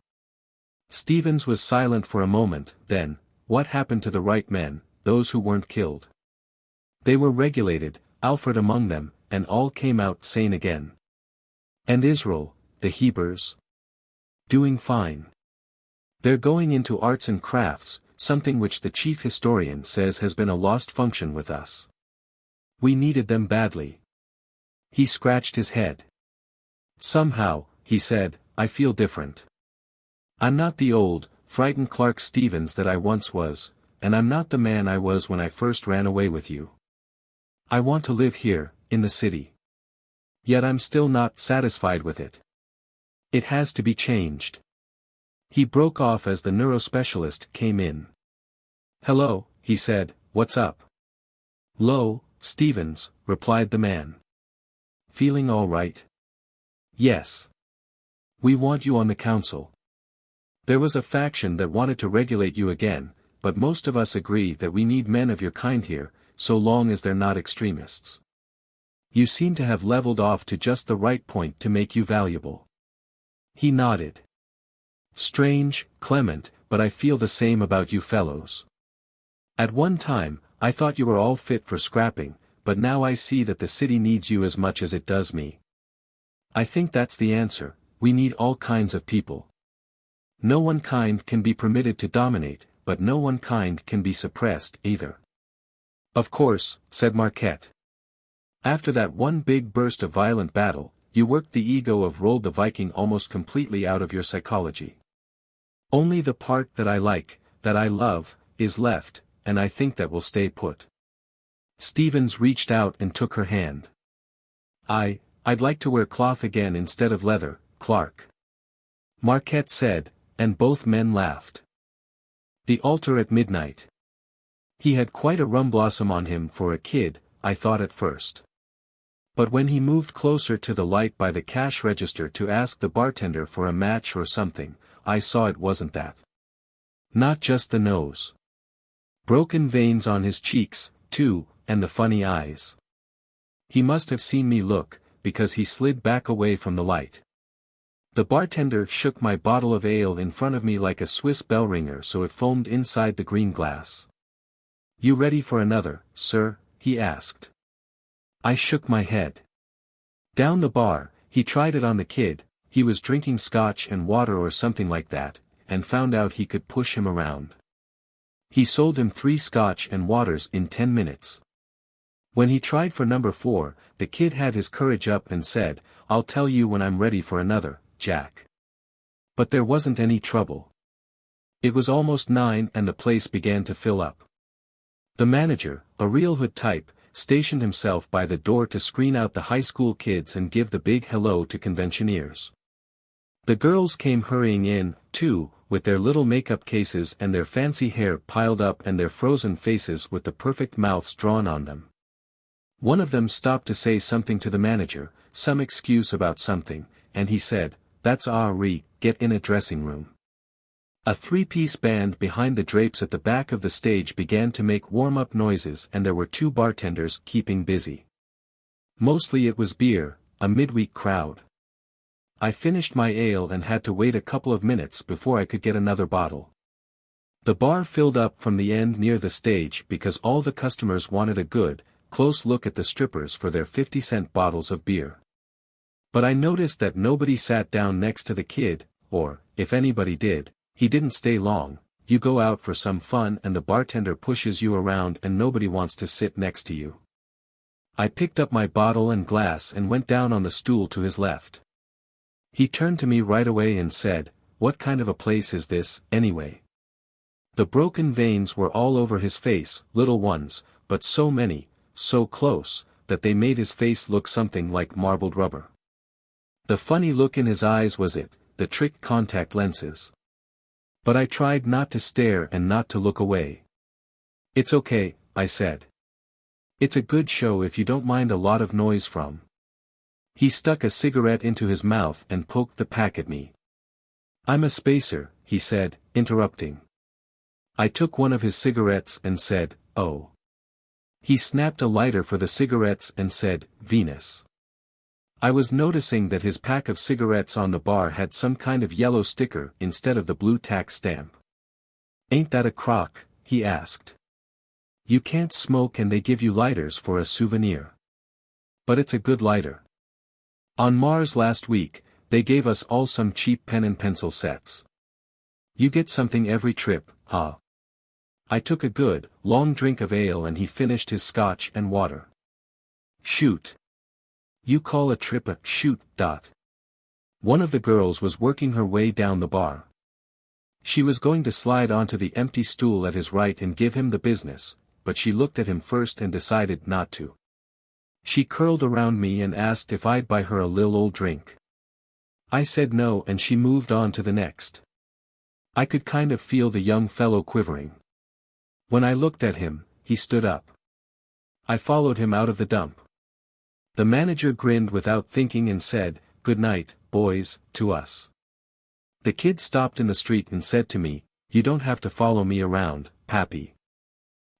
Speaker 1: Stevens was silent for a moment. Then, what happened to the right men, those who weren't killed? They were regulated, Alfred among them, and all came out sane again. And Israel, the Hebrews? Doing fine. They're going into arts and crafts, something which the chief historian says has been a lost function with us. We needed them badly. He scratched his head. Somehow, he said, I feel different. I'm not the old, frightened Clark Stevens that I once was, and I'm not the man I was when I first ran away with you. I want to live here, in the city. Yet I'm still not satisfied with it. It has to be changed. He broke off as the neurospecialist came in. Hello, he said, what's up? Lo, Stevens, replied the man. Feeling all right? Yes. We want you on the council. There was a faction that wanted to regulate you again, but most of us agree that we need men of your kind here, so long as they're not extremists. You seem to have leveled off to just the right point to make you valuable. He nodded. Strange, Clement, but I feel the same about you fellows. At one time, I thought you were all fit for scrapping, but now I see that the city needs you as much as it does me. I think that's the answer, we need all kinds of people. No one kind can be permitted to dominate, but no one kind can be suppressed either. Of course, said Marquette. After that one big burst of violent battle, you worked the ego of Roald the Viking almost completely out of your psychology. Only the part that I like, that I love, is left, and I think that will stay put. Stevens reached out and took her hand. I'd like to wear cloth again instead of leather, Clark. Marquette said, and both men laughed. The altar at midnight. He had quite a rum blossom on him for a kid, I thought at first. But when he moved closer to the light by the cash register to ask the bartender for a match or something, I saw it wasn't that. Not just the nose. Broken veins on his cheeks, too, and the funny eyes. He must have seen me look, because he slid back away from the light. The bartender shook my bottle of ale in front of me like a Swiss bell ringer so it foamed inside the green glass. You ready for another, sir? He asked. I shook my head. Down the bar, he tried it on the kid, he was drinking scotch and water or something like that, and found out he could push him around. He sold him 3 scotch and waters in 10 minutes. When he tried for number 4, the kid had his courage up and said, I'll tell you when I'm ready for another, Jack. But there wasn't any trouble. It was almost 9 and the place began to fill up. The manager, a real hood type, stationed himself by the door to screen out the high school kids and give the big hello to conventioneers. The girls came hurrying in, too, with their little makeup cases and their fancy hair piled up and their frozen faces with the perfect mouths drawn on them. One of them stopped to say something to the manager, some excuse about something, and he said, That's get in a dressing room. A 3-piece band behind the drapes at the back of the stage began to make warm-up noises and there were 2 bartenders keeping busy. Mostly it was beer, a midweek crowd. I finished my ale and had to wait a couple of minutes before I could get another bottle. The bar filled up from the end near the stage because all the customers wanted a good, close look at the strippers for their 50-cent bottles of beer. But I noticed that nobody sat down next to the kid, or, if anybody did, he didn't stay long. You go out for some fun and the bartender pushes you around and nobody wants to sit next to you. I picked up my bottle and glass and went down on the stool to his left. He turned to me right away and said, What kind of a place is this, anyway? The broken veins were all over his face, little ones, but so many, so close, that they made his face look something like marbled rubber. The funny look in his eyes was it, the trick contact lenses. But I tried not to stare and not to look away. It's okay, I said. It's a good show if you don't mind a lot of noise from. He stuck a cigarette into his mouth and poked the pack at me. I'm a spacer, he said, interrupting. I took one of his cigarettes and said, "Oh." He snapped a lighter for the cigarettes and said, "Venus." I was noticing that his pack of cigarettes on the bar had some kind of yellow sticker instead of the blue tax stamp. "Ain't that a crock?" he asked. "You can't smoke and they give you lighters for a souvenir. But it's a good lighter. On Mars last week, they gave us all some cheap pen and pencil sets. You get something every trip, huh?" I took a good, long drink of ale and he finished his scotch and water. "Shoot. You call a trip a shoot, dot." One of the girls was working her way down the bar. She was going to slide onto the empty stool at his right and give him the business, but she looked at him first and decided not to. She curled around me and asked if I'd buy her a lil old drink. I said no and she moved on to the next. I could kind of feel the young fellow quivering. When I looked at him, he stood up. I followed him out of the dump. The manager grinned without thinking and said, "Good night, boys," to us. The kid stopped in the street and said to me, "You don't have to follow me around, Pappy."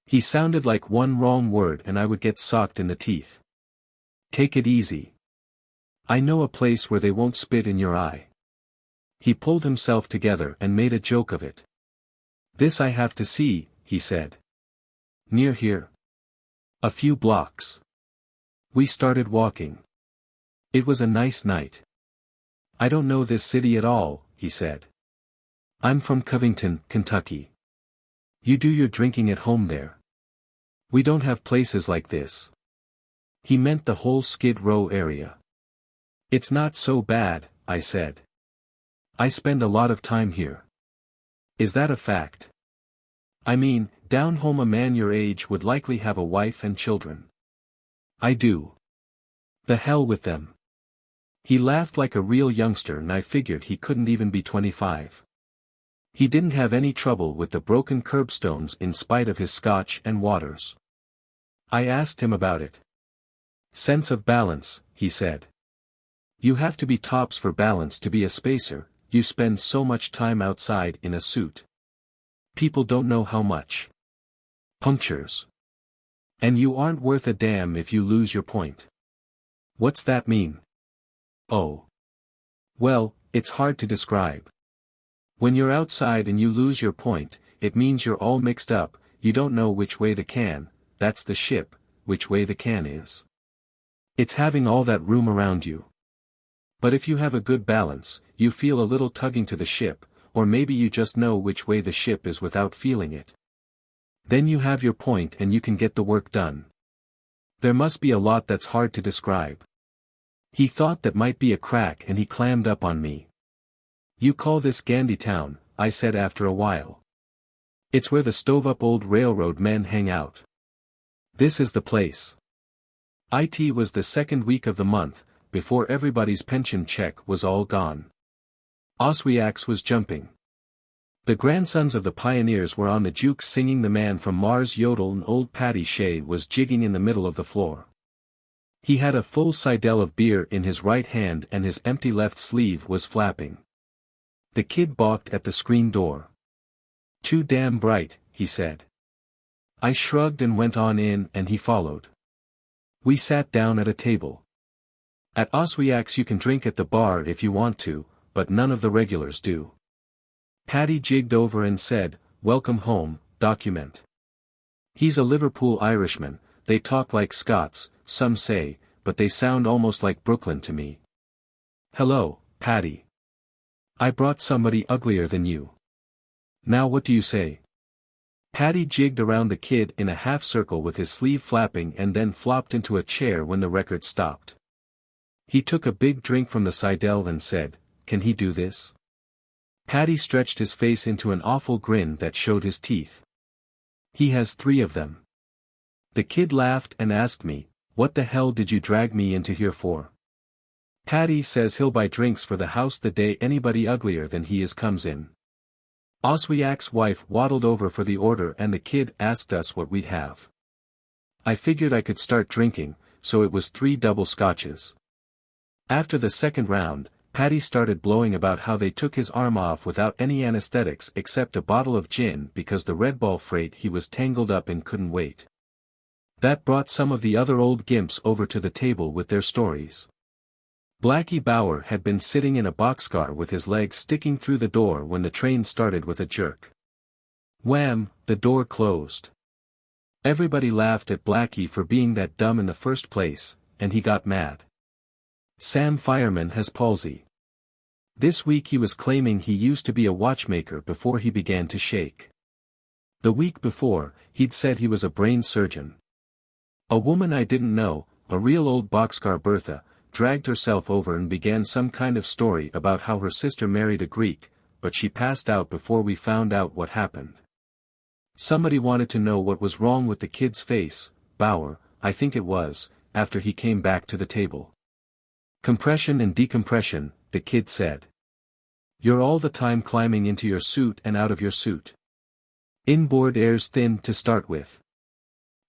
Speaker 1: He sounded like one wrong word and I would get socked in the teeth. "Take it easy. I know a place where they won't spit in your eye." He pulled himself together and made a joke of it. "This I have to see," he said. "Near here?" "A few blocks." We started walking. It was a nice night. "I don't know this city at all," he said. "I'm from Covington, Kentucky. You do your drinking at home there. We don't have places like this." He meant the whole Skid Row area. "It's not so bad," I said. "I spend a lot of time here." "Is that a fact?" "I mean, down home a man your age would likely have a wife and children." "I do." "The hell with them." He laughed like a real youngster and I figured he couldn't even be 25. He didn't have any trouble with the broken curbstones in spite of his scotch and waters. I asked him about it. "Sense of balance," he said. "You have to be tops for balance to be a spacer, you spend so much time outside in a suit. People don't know how much. Punctures. And you aren't worth a damn if you lose your point." "What's that mean?" "Oh. Well, it's hard to describe. When you're outside and you lose your point, it means you're all mixed up, you don't know which way the can, that's the ship, which way the can is. It's having all that room around you. But if you have a good balance, you feel a little tugging to the ship, or maybe you just know which way the ship is without feeling it. Then you have your point and you can get the work done. There must be a lot that's hard to describe." He thought that might be a crack and he clammed up on me. "You call this Gandytown," I said after a while. "It's where the stove-up old railroad men hang out. This is the place." It was the second week of the month, before everybody's pension check was all gone. Oswiak's was jumping. The grandsons of the pioneers were on the juke singing The Man from Mars yodel and old Paddy Shea was jigging in the middle of the floor. He had a full sidel of beer in his right hand and his empty left sleeve was flapping. The kid balked at the screen door. "Too damn bright," he said. I shrugged and went on in and he followed. We sat down at a table. At Oswiak's you can drink at the bar if you want to, but none of the regulars do. Paddy jigged over and said, "Welcome home, document." He's a Liverpool Irishman, they talk like Scots, some say, but they sound almost like Brooklyn to me. "Hello, Paddy. I brought somebody uglier than you. Now what do you say?" Paddy jigged around the kid in a half circle with his sleeve flapping and then flopped into a chair when the record stopped. He took a big drink from the sidel and said, "Can he do this?" Paddy stretched his face into an awful grin that showed his teeth. "He has 3 of them." The kid laughed and asked me, "What the hell did you drag me into here for?" Paddy says he'll buy drinks for the house the day anybody uglier than he is comes in. Oswiak's wife waddled over for the order and the kid asked us what we'd have. I figured I could start drinking, so it was 3 double scotches. After the second round, Patty started blowing about how they took his arm off without any anesthetics except a bottle of gin because the Red Ball freight he was tangled up in couldn't wait. That brought some of the other old gimps over to the table with their stories. Blackie Bauer had been sitting in a boxcar with his legs sticking through the door when the train started with a jerk. Wham! The door closed. Everybody laughed at Blackie for being that dumb in the first place, and he got mad. Sam Fireman has palsy. This week he was claiming he used to be a watchmaker before he began to shake. The week before, he'd said he was a brain surgeon. A woman I didn't know, a real old boxcar Bertha, dragged herself over and began some kind of story about how her sister married a Greek, but she passed out before we found out what happened. Somebody wanted to know what was wrong with the kid's face, Bauer, I think it was, after he came back to the table. Compression and decompression, the kid said. You're all the time climbing into your suit and out of your suit. Inboard air's thin to start with.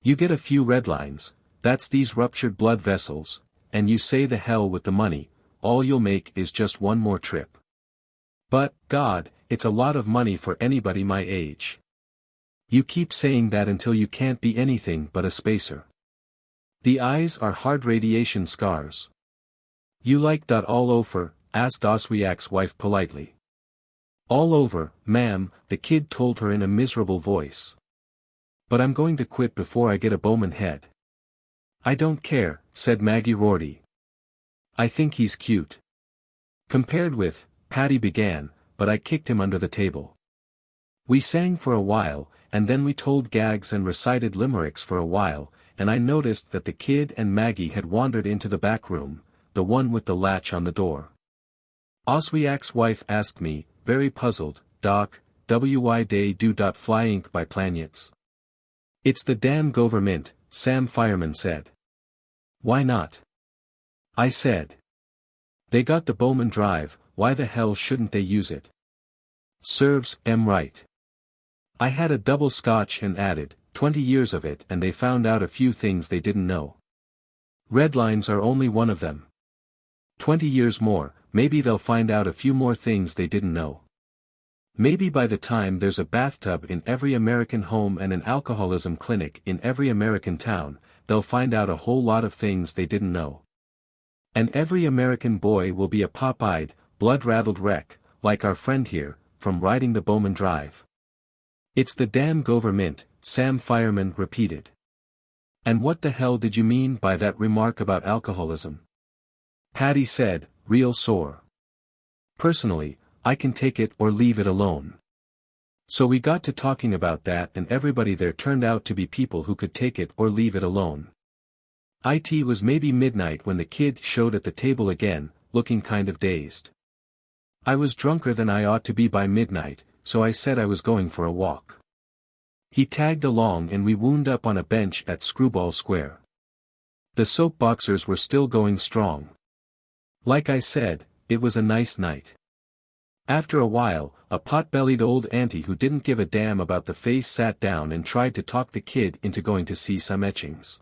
Speaker 1: You get a few red lines, that's these ruptured blood vessels, and you say the hell with the money, all you'll make is just one more trip. But, God, it's a lot of money for anybody my age. You keep saying that until you can't be anything but a spacer. The eyes are hard radiation scars. You like that all over? Asked Oswiak's wife politely. All over, ma'am, the kid told her in a miserable voice. But I'm going to quit before I get a Bowman head. I don't care, said Maggie Rorty. I think he's cute. Compared with, Patty began, but I kicked him under the table. We sang for a while, and then we told gags and recited limericks for a while, and I noticed that the kid and Maggie had wandered into the back room, the one with the latch on the door. Oswiak's wife asked me, very puzzled, Doc, why they do fly ink by planets? It's the damn government, Sam Fireman said. Why not? I said. They got the Bowman Drive, why the hell shouldn't they use it? Serves 'em right. I had a double scotch and added, 20 years of it, and they found out a few things they didn't know. Red lines are only one of them. 20 years more, maybe they'll find out a few more things they didn't know. Maybe by the time there's a bathtub in every American home and an alcoholism clinic in every American town, they'll find out a whole lot of things they didn't know. And every American boy will be a pop-eyed, blood-raddled wreck, like our friend here, from riding the Bowman Drive. It's the damn government, Sam Fireman repeated. And what the hell did you mean by that remark about alcoholism? Patty said, real sore. Personally, I can take it or leave it alone. So we got to talking about that and everybody there turned out to be people who could take it or leave it alone. It was maybe midnight when the kid showed at the table again, looking kind of dazed. I was drunker than I ought to be by midnight, so I said I was going for a walk. He tagged along and we wound up on a bench at Screwball Square. The soapboxers were still going strong. Like I said, it was a nice night. After a while, a pot-bellied old auntie who didn't give a damn about the face sat down and tried to talk the kid into going to see some etchings.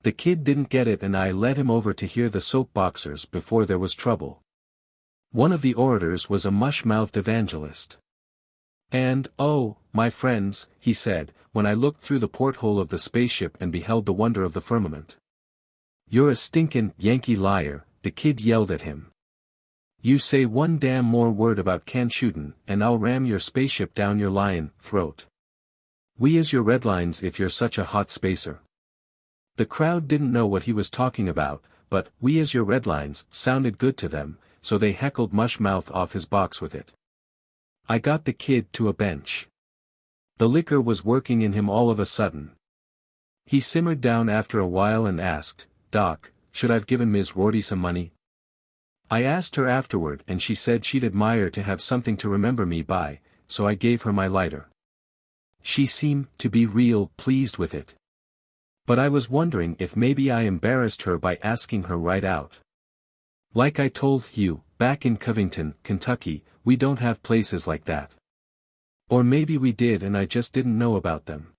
Speaker 1: The kid didn't get it and I led him over to hear the soapboxers before there was trouble. One of the orators was a mush-mouthed evangelist. And, oh, my friends, he said, when I looked through the porthole of the spaceship and beheld the wonder of the firmament. You're a stinkin' Yankee liar, the kid yelled at him. You say one damn more word about can shootin', and I'll ram your spaceship down your lyin' throat. We is your red lines if you're such a hot spacer. The crowd didn't know what he was talking about, but we is your red lines sounded good to them, so they heckled Mushmouth off his box with it. I got the kid to a bench. The liquor was working in him all of a sudden. He simmered down after a while and asked, Doc, should I've given Ms. Rorty some money? I asked her afterward and she said she'd admire to have something to remember me by, so I gave her my lighter. She seemed to be real pleased with it. But I was wondering if maybe I embarrassed her by asking her right out. Like I told you, back in Covington, Kentucky, we don't have places like that. Or maybe we did and I just didn't know about them.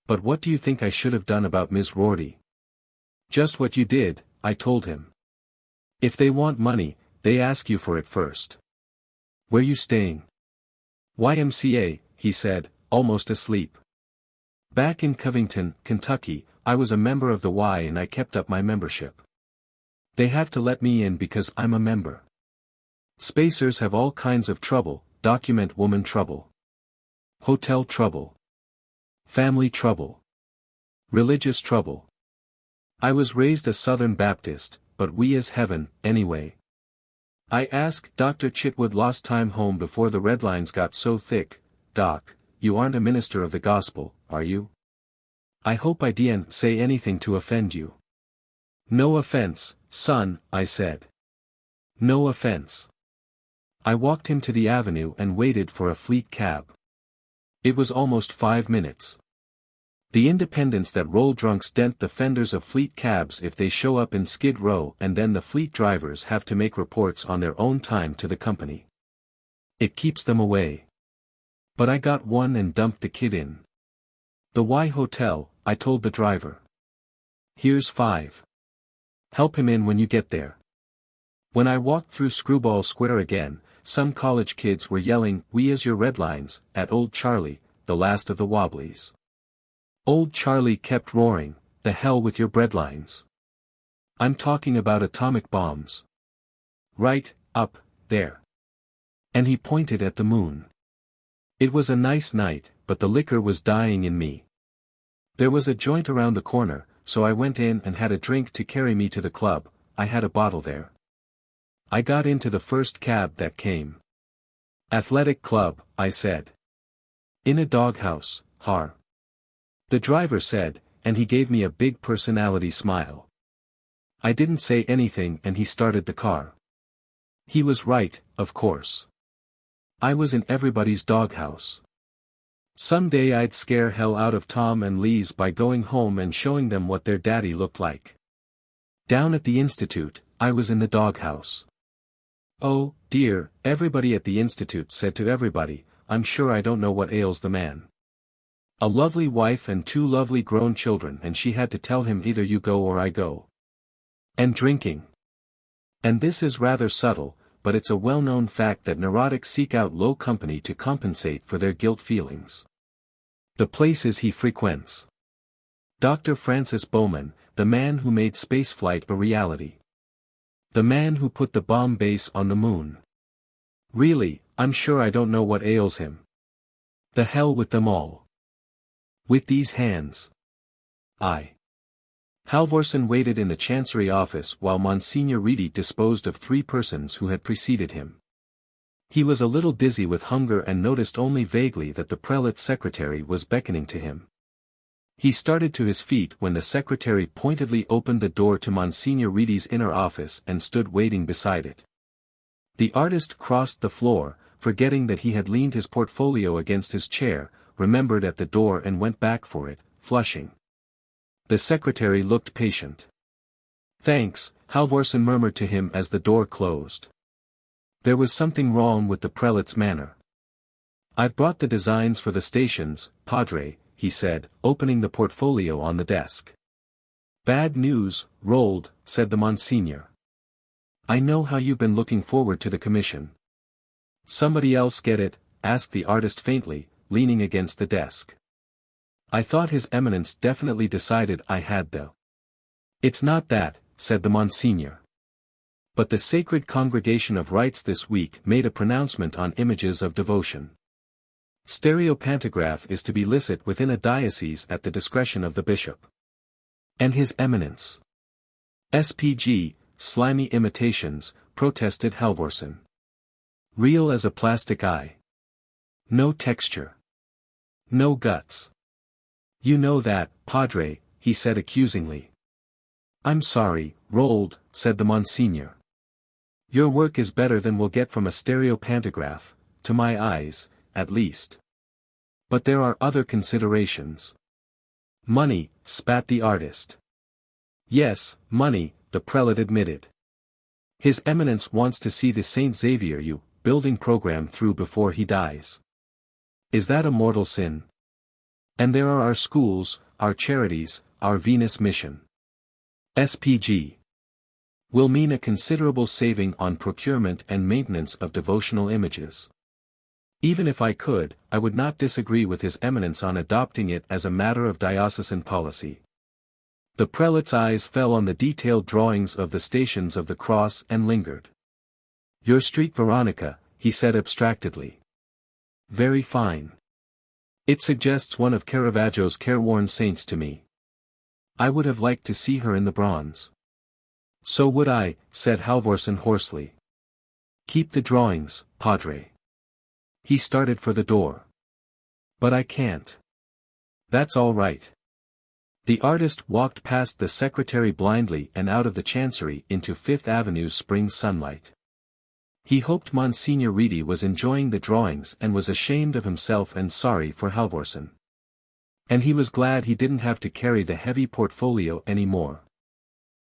Speaker 1: But what do you think I should have done about Ms. Rorty? Just what you did, I told him. If they want money, they ask you for it first. Where you staying? YMCA, he said, almost asleep. Back in Covington, Kentucky, I was a member of the Y and I kept up my membership. They have to let me in because I'm a member. Spacers have all kinds of trouble, document woman trouble. Hotel trouble. Family trouble. Religious trouble. I was raised a Southern Baptist, but we is heaven, anyway. I asked Dr. Chitwood last time home before the red lines got so thick, Doc, you aren't a minister of the gospel, are you? I hope I didn't say anything to offend you. No offense, son, I said. No offense. I walked him to the avenue and waited for a fleet cab. It was almost 5 minutes. The independents that roll drunks dent the fenders of fleet cabs if they show up in Skid Row, and then the fleet drivers have to make reports on their own time to the company. It keeps them away. But I got one and dumped the kid in. The Y Hotel, I told the driver. Here's 5. Help him in when you get there. When I walked through Screwball Square again, some college kids were yelling, "We is your red lines," at Old Charlie, the last of the Wobblies. Old Charlie kept roaring, "The hell with your breadlines. I'm talking about atomic bombs. Right, up, there." And he pointed at the moon. It was a nice night, but the liquor was dying in me. There was a joint around the corner, so I went in and had a drink to carry me to the club. I had a bottle there. I got into the first cab that came. "Athletic club," I said. "In a doghouse, har." The driver said, and he gave me a big personality smile. I didn't say anything and he started the car. He was right, of course. I was in everybody's doghouse. Someday I'd scare hell out of Tom and Lise by going home and showing them what their daddy looked like. Down at the institute, I was in the doghouse. Oh, dear, everybody at the institute said to everybody, "I'm sure I don't know what ails the man." A lovely wife and 2 lovely grown children, and she had to tell him either you go or I go. And drinking. And this is rather subtle, but it's a well-known fact that neurotics seek out low company to compensate for their guilt feelings. The places he frequents. Dr. Francis Bowman, the man who made spaceflight a reality. The man who put the bomb base on the moon. Really, I'm sure I don't know what ails him. The hell with them all. With these hands. Halvorsen waited in the Chancery office while Monsignor Reedy disposed of 3 persons who had preceded him. He was a little dizzy with hunger and noticed only vaguely that the prelate's secretary was beckoning to him. He started to his feet when the secretary pointedly opened the door to Monsignor Reedy's inner office and stood waiting beside it. The artist crossed the floor, forgetting that he had leaned his portfolio against his chair, remembered at the door and went back for it, flushing. The secretary looked patient. "Thanks," Halvorsen murmured to him as the door closed. There was something wrong with the prelate's manner. "I've brought the designs for the stations, Padre," he said, opening the portfolio on the desk. "Bad news, Rold," said the Monsignor. "I know how you've been looking forward to the commission." "Somebody else get it?" asked the artist faintly, leaning against the desk. "I thought His Eminence definitely decided I had the." "It's not that," said the Monsignor. "But the Sacred Congregation of Rites this week made a pronouncement on images of devotion. Stereopantograph is to be licit within a diocese at the discretion of the bishop. And His Eminence. SPG, slimy imitations, protested Halvorsen. Real as a plastic eye. No texture. No guts. You know that, Padre, he said accusingly. I'm sorry, Rold, said the Monsignor. Your work is better than we'll get from a stereopantograph, to my eyes, at least. But there are other considerations. Money, spat the artist. Yes, money, the prelate admitted. His Eminence wants to see the St. Xavier U building program through before he dies. Is that a mortal sin? And there are our schools, our charities, our Venus mission. SPG. Will mean a considerable saving on procurement and maintenance of devotional images. Even if I could, I would not disagree with His Eminence on adopting it as a matter of diocesan policy. The prelate's eyes fell on the detailed drawings of the Stations of the Cross and lingered. Your street Veronica, he said abstractedly. Very fine. It suggests one of Caravaggio's careworn saints to me. I would have liked to see her in the bronze. So would I, said Halvorsen hoarsely. Keep the drawings, Padre. He started for the door. But I can't. That's all right. The artist walked past the secretary blindly and out of the chancery into Fifth Avenue's spring sunlight. He hoped Monsignor Reedy was enjoying the drawings and was ashamed of himself and sorry for Halvorsen. And he was glad he didn't have to carry the heavy portfolio anymore.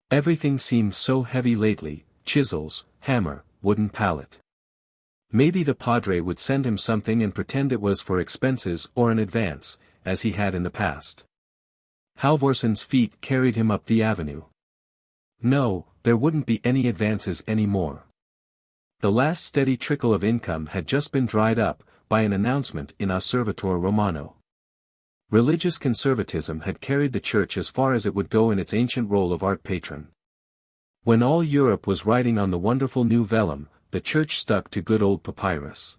Speaker 1: Everything seemed so heavy lately, chisels, hammer, wooden pallet. Maybe the Padre would send him something and pretend it was for expenses or an advance, as he had in the past. Halvorsen's feet carried him up the avenue. No, there wouldn't be any advances anymore. The last steady trickle of income had just been dried up, by an announcement in Osservatore Romano. Religious conservatism had carried the Church as far as it would go in its ancient role of art patron. When all Europe was writing on the wonderful new vellum, the Church stuck to good old papyrus.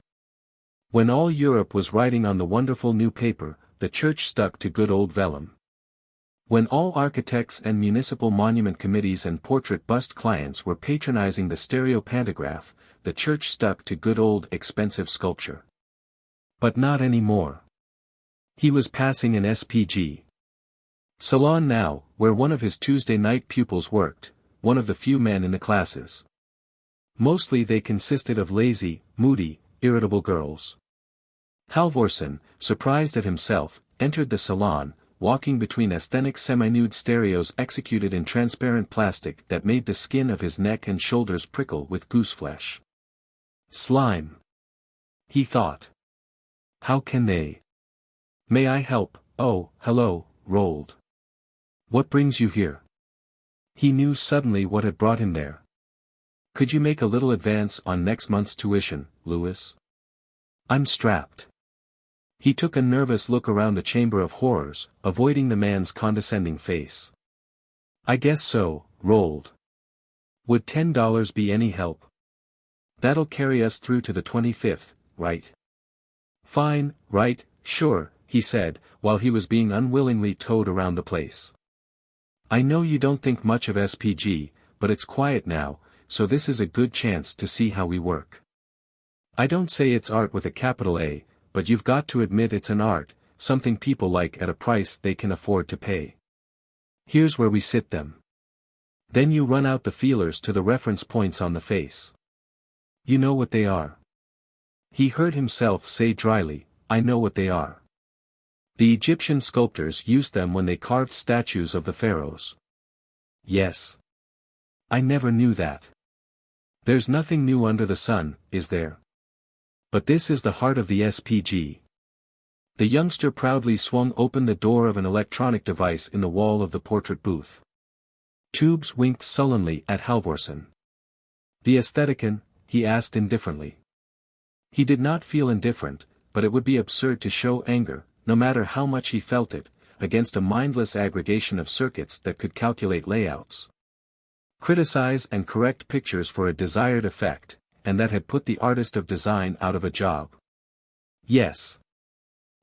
Speaker 1: When all Europe was writing on the wonderful new paper, the Church stuck to good old vellum. When all architects and municipal monument committees and portrait bust clients were patronizing the stereopantograph, the Church stuck to good old expensive sculpture. But not anymore. He was passing an SPG salon now, where one of his Tuesday night pupils worked, one of the few men in the classes. Mostly they consisted of lazy, moody, irritable girls. Halvorsen, surprised at himself, entered the salon, walking between aesthetic semi-nude stereos executed in transparent plastic that made the skin of his neck and shoulders prickle with gooseflesh. Slime. He thought. How can they? May I help? Oh, hello, Rold. What brings you here? He knew suddenly what had brought him there. Could you make a little advance on next month's tuition, Louis? I'm strapped. He took a nervous look around the chamber of horrors, avoiding the man's condescending face. I guess so, Rold. Would $10 be any help? That'll carry us through to the 25th, right? Fine, right, sure, he said, while he was being unwillingly towed around the place. I know you don't think much of SPG, but it's quiet now, so this is a good chance to see how we work. I don't say it's art with a capital A, but you've got to admit it's an art, something people like at a price they can afford to pay. Here's where we sit them. Then you run out the feelers to the reference points on the face. You know what they are. He heard himself say dryly, I know what they are. The Egyptian sculptors used them when they carved statues of the pharaohs. Yes. I never knew that. There's nothing new under the sun, is there? But this is the heart of the SPG. The youngster proudly swung open the door of an electronic device in the wall of the portrait booth. Tubes winked sullenly at Halvorsen. The aestheticon? He asked indifferently. He did not feel indifferent, but it would be absurd to show anger, no matter how much he felt it, against a mindless aggregation of circuits that could calculate layouts. Criticize and correct pictures for a desired effect, and that had put the artist of design out of a job. Yes.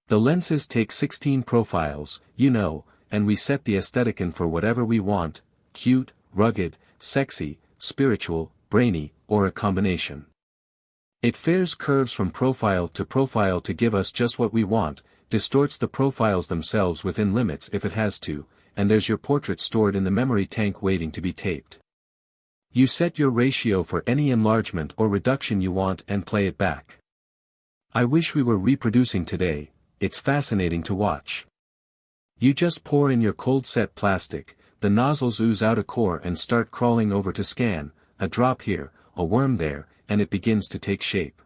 Speaker 1: The lenses take 16 profiles, you know, and we set the aestheticon for whatever we want, cute, rugged, sexy, spiritual, brainy, or a combination. It fares curves from profile to give us just what we want, distorts the profiles themselves within limits if it has to, and there's your portrait stored in the memory tank waiting to be taped. You set your ratio for any enlargement or reduction you want and play it back. I wish we were reproducing today, it's fascinating to watch. You just pour in your cold set plastic, the nozzles ooze out a core and start crawling over to scan, a drop here, a worm there, and it begins to take shape.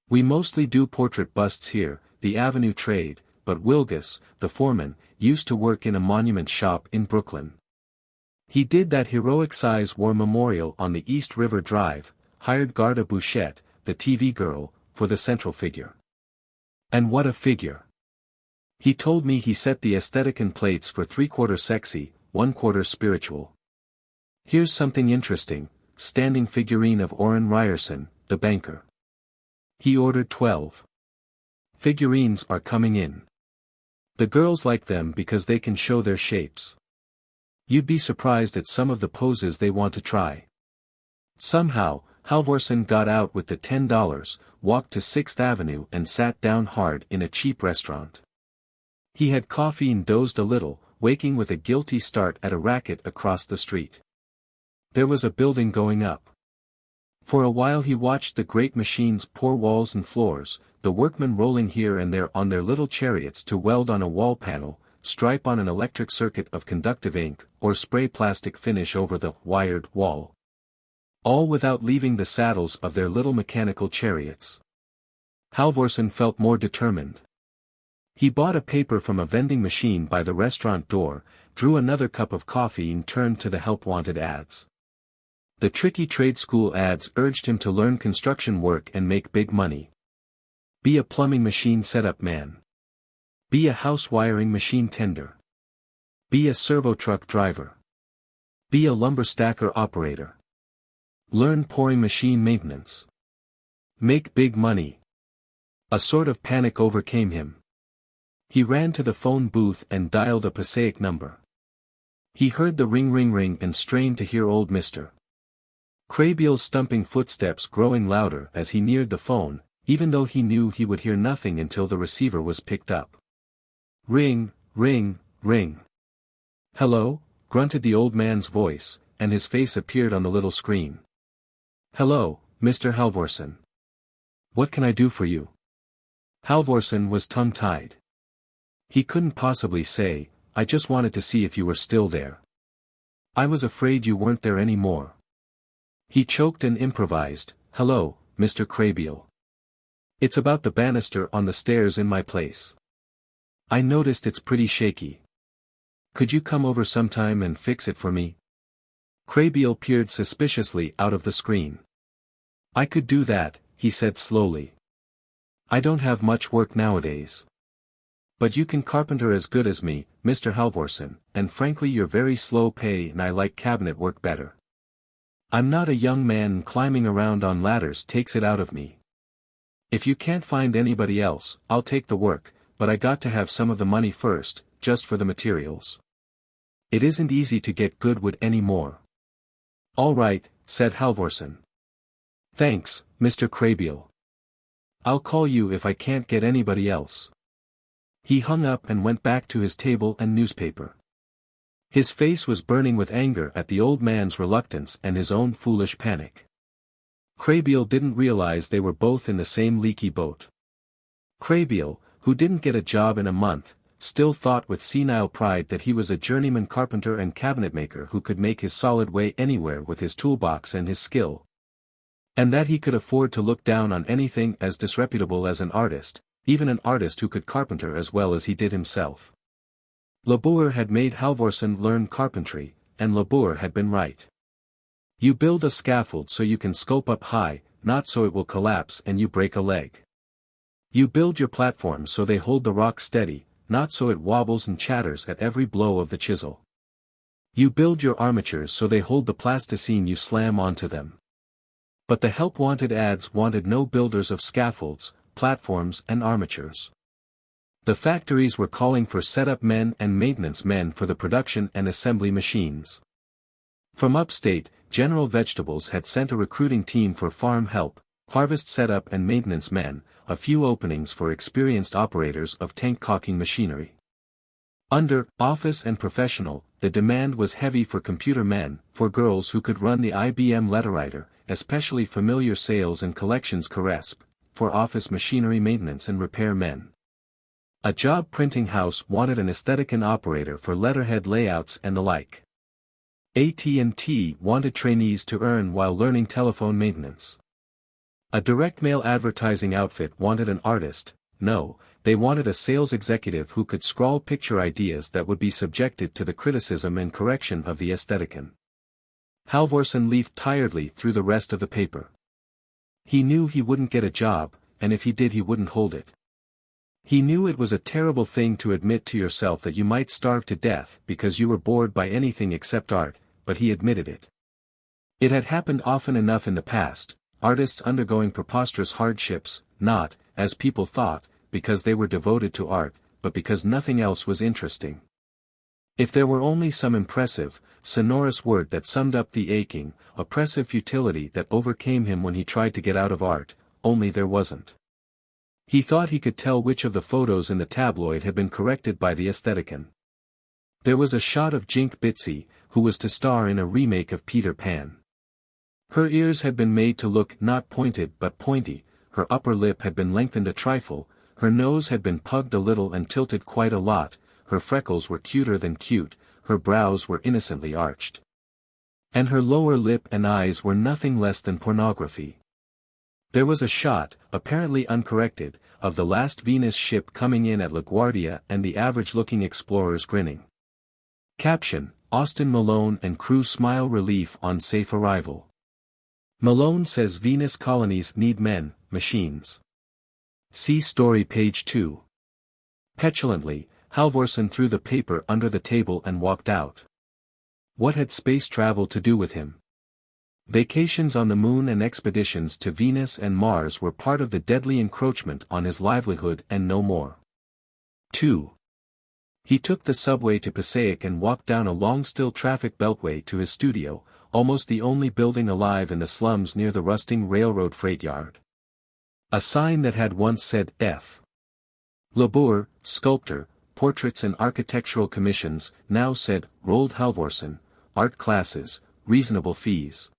Speaker 1: We mostly do portrait busts here, the Avenue trade, but Wilgus, the foreman, used to work in a monument shop in Brooklyn. He did that heroic-size war memorial on the East River Drive, hired Garda Bouchette, the TV girl, for the central figure. And what a figure! He told me he set the aesthetic in plates for 3/4 sexy, 1/4 spiritual. Here's something interesting, standing figurine of Orrin Ryerson, the banker. He ordered 12. Figurines are coming in. The girls like them because they can show their shapes. You'd be surprised at some of the poses they want to try. Somehow, Halvorsen got out with the $10, walked to 6th Avenue and sat down hard in a cheap restaurant. He had coffee and dozed a little, waking with a guilty start at a racket across the street. There was a building going up. For a while he watched the great machines pour walls and floors, the workmen rolling here and there on their little chariots to weld on a wall panel, stripe on an electric circuit of conductive ink, or spray plastic finish over the wired wall. All without leaving the saddles of their little mechanical chariots. Halvorsen felt more determined. He bought a paper from a vending machine by the restaurant door, drew another cup of coffee and turned to the help-wanted ads. The tricky trade school ads urged him to learn construction work and make big money. Be a plumbing machine setup man. Be a house wiring machine tender. Be a servo truck driver. Be a lumber stacker operator. Learn pouring machine maintenance. Make big money. A sort of panic overcame him. He ran to the phone booth and dialed a Passaic number. He heard the ring ring ring and strained to hear old Mr. Krabiel's stumping footsteps growing louder as he neared the phone, even though he knew he would hear nothing until the receiver was picked up. Ring, ring, ring. Hello, grunted the old man's voice, and his face appeared on the little screen. Hello, Mr. Halvorsen. What can I do for you? Halvorsen was tongue-tied. He couldn't possibly say, I just wanted to see if you were still there. I was afraid you weren't there anymore. He choked and improvised, Hello, Mr. Krabiel. It's about the banister on the stairs in my place. I noticed it's pretty shaky. Could you come over sometime and fix it for me? Krabiel peered suspiciously out of the screen. I could do that, he said slowly. I don't have much work nowadays. But you can carpenter as good as me, Mr. Halvorsen, and frankly you're very slow pay and I like cabinet work better. I'm not a young man and climbing around on ladders takes it out of me. If you can't find anybody else, I'll take the work, but I got to have some of the money first, just for the materials. It isn't easy to get good wood anymore. All right, said Halvorsen. Thanks, Mr. Krabiel. I'll call you if I can't get anybody else. He hung up and went back to his table and newspaper. His face was burning with anger at the old man's reluctance and his own foolish panic. Krabiel didn't realize they were both in the same leaky boat. Krabiel, who didn't get a job in a month, still thought with senile pride that he was a journeyman carpenter and cabinetmaker who could make his solid way anywhere with his toolbox and his skill. And that he could afford to look down on anything as disreputable as an artist, even an artist who could carpenter as well as he did himself. Labour had made Halvorsen learn carpentry, and Labour had been right. You build a scaffold so you can scope up high, not so it will collapse and you break a leg. You build your platforms so they hold the rock steady, not so it wobbles and chatters at every blow of the chisel. You build your armatures so they hold the plasticine you slam onto them. But the help-wanted ads wanted no builders of scaffolds, platforms and armatures. The factories were calling for setup men and maintenance men for the production and assembly machines. From upstate, General Vegetables had sent a recruiting team for farm help, harvest setup and maintenance men, a few openings for experienced operators of tank-caulking machinery. Under office and professional, the demand was heavy for computer men, for girls who could run the IBM letterwriter, especially familiar sales and collections Caresp, for office machinery maintenance and repair men. A job printing house wanted an aesthetician operator for letterhead layouts and the like. AT&T wanted trainees to earn while learning telephone maintenance. A direct mail advertising outfit wanted an artist, no, they wanted a sales executive who could scrawl picture ideas that would be subjected to the criticism and correction of the aesthetician. Halvorsen leafed tiredly through the rest of the paper. He knew he wouldn't get a job, and if he did he wouldn't hold it. He knew it was a terrible thing to admit to yourself that you might starve to death because you were bored by anything except art, but he admitted it. It had happened often enough in the past, artists undergoing preposterous hardships, not, as people thought, because they were devoted to art, but because nothing else was interesting. If there were only some impressive, sonorous word that summed up the aching, oppressive futility that overcame him when he tried to get out of art, only there wasn't. He thought he could tell which of the photos in the tabloid had been corrected by the aesthetician. There was a shot of Jink Bitsy, who was to star in a remake of Peter Pan. Her ears had been made to look not pointed but pointy, her upper lip had been lengthened a trifle, her nose had been pugged a little and tilted quite a lot, her freckles were cuter than cute, her brows were innocently arched. And her lower lip and eyes were nothing less than pornography. There was a shot, apparently uncorrected, of the last Venus ship coming in at LaGuardia and the average-looking explorers grinning. Caption: Austin Malone and crew smile relief on safe arrival. Malone says Venus colonies need men, machines. See story page 2. Petulantly, Halvorsen threw the paper under the table and walked out. What had space travel to do with him? Vacations on the moon and expeditions to Venus and Mars were part of the deadly encroachment on his livelihood and no more. 2. He took the subway to Passaic and walked down a long still traffic beltway to his studio, almost the only building alive in the slums near the rusting railroad freight yard. A sign that had once said F. Labour, sculptor, portraits and architectural commissions, now said, Roald Halvorsen, art classes, reasonable fees.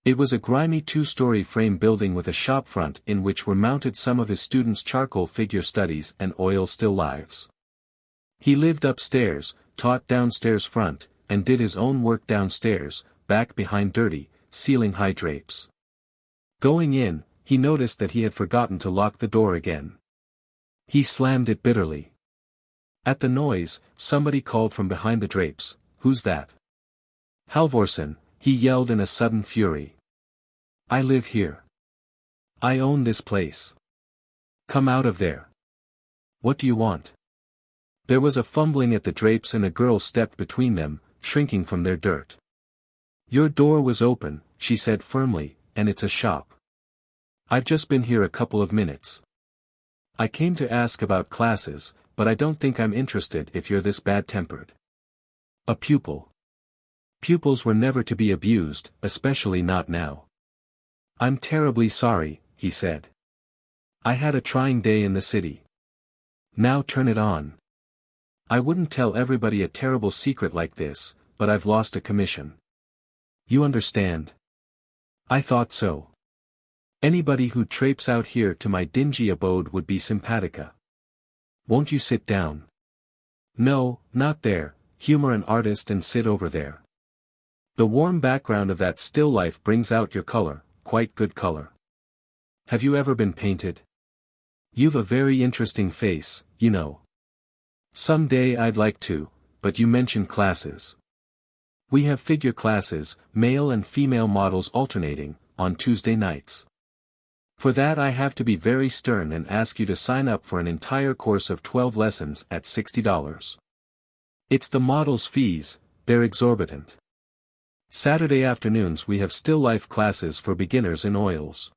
Speaker 1: It was a grimy two-story frame building with a shop front in which were mounted some of his students' charcoal figure studies and oil still lives. He lived upstairs, taught downstairs front, and did his own work downstairs, back behind dirty, ceiling-high drapes. Going in, he noticed that he had forgotten to lock the door again. He slammed it bitterly. At the noise, somebody called from behind the drapes, "Who's that?" Halvorsen, he yelled in a sudden fury. I live here. I own this place. Come out of there. What do you want? There was a fumbling at the drapes and a girl stepped between them, shrinking from their dirt. Your door was open, she said firmly, and it's a shop. I've just been here a couple of minutes. I came to ask about classes, but I don't think I'm interested if you're this bad-tempered. A pupil. Pupils were never to be abused, especially not now. I'm terribly sorry, he said. I had a trying day in the city. Now turn it on. I wouldn't tell everybody a terrible secret like this, but I've lost a commission. You understand? I thought so. Anybody who traipses out here to my dingy abode would be simpatica. Won't you sit down? No, not there, humor an artist and sit over there. The warm background of that still life brings out your color, quite good color. Have you ever been painted? You've a very interesting face, you know. Some day I'd like to, but you mentioned classes. We have figure classes, male and female models alternating, on Tuesday nights. For that I have to be very stern and ask you to sign up for an entire course of 12 lessons at $60. It's the models' fees, they're exorbitant. Saturday afternoons we have still life classes for beginners in oils.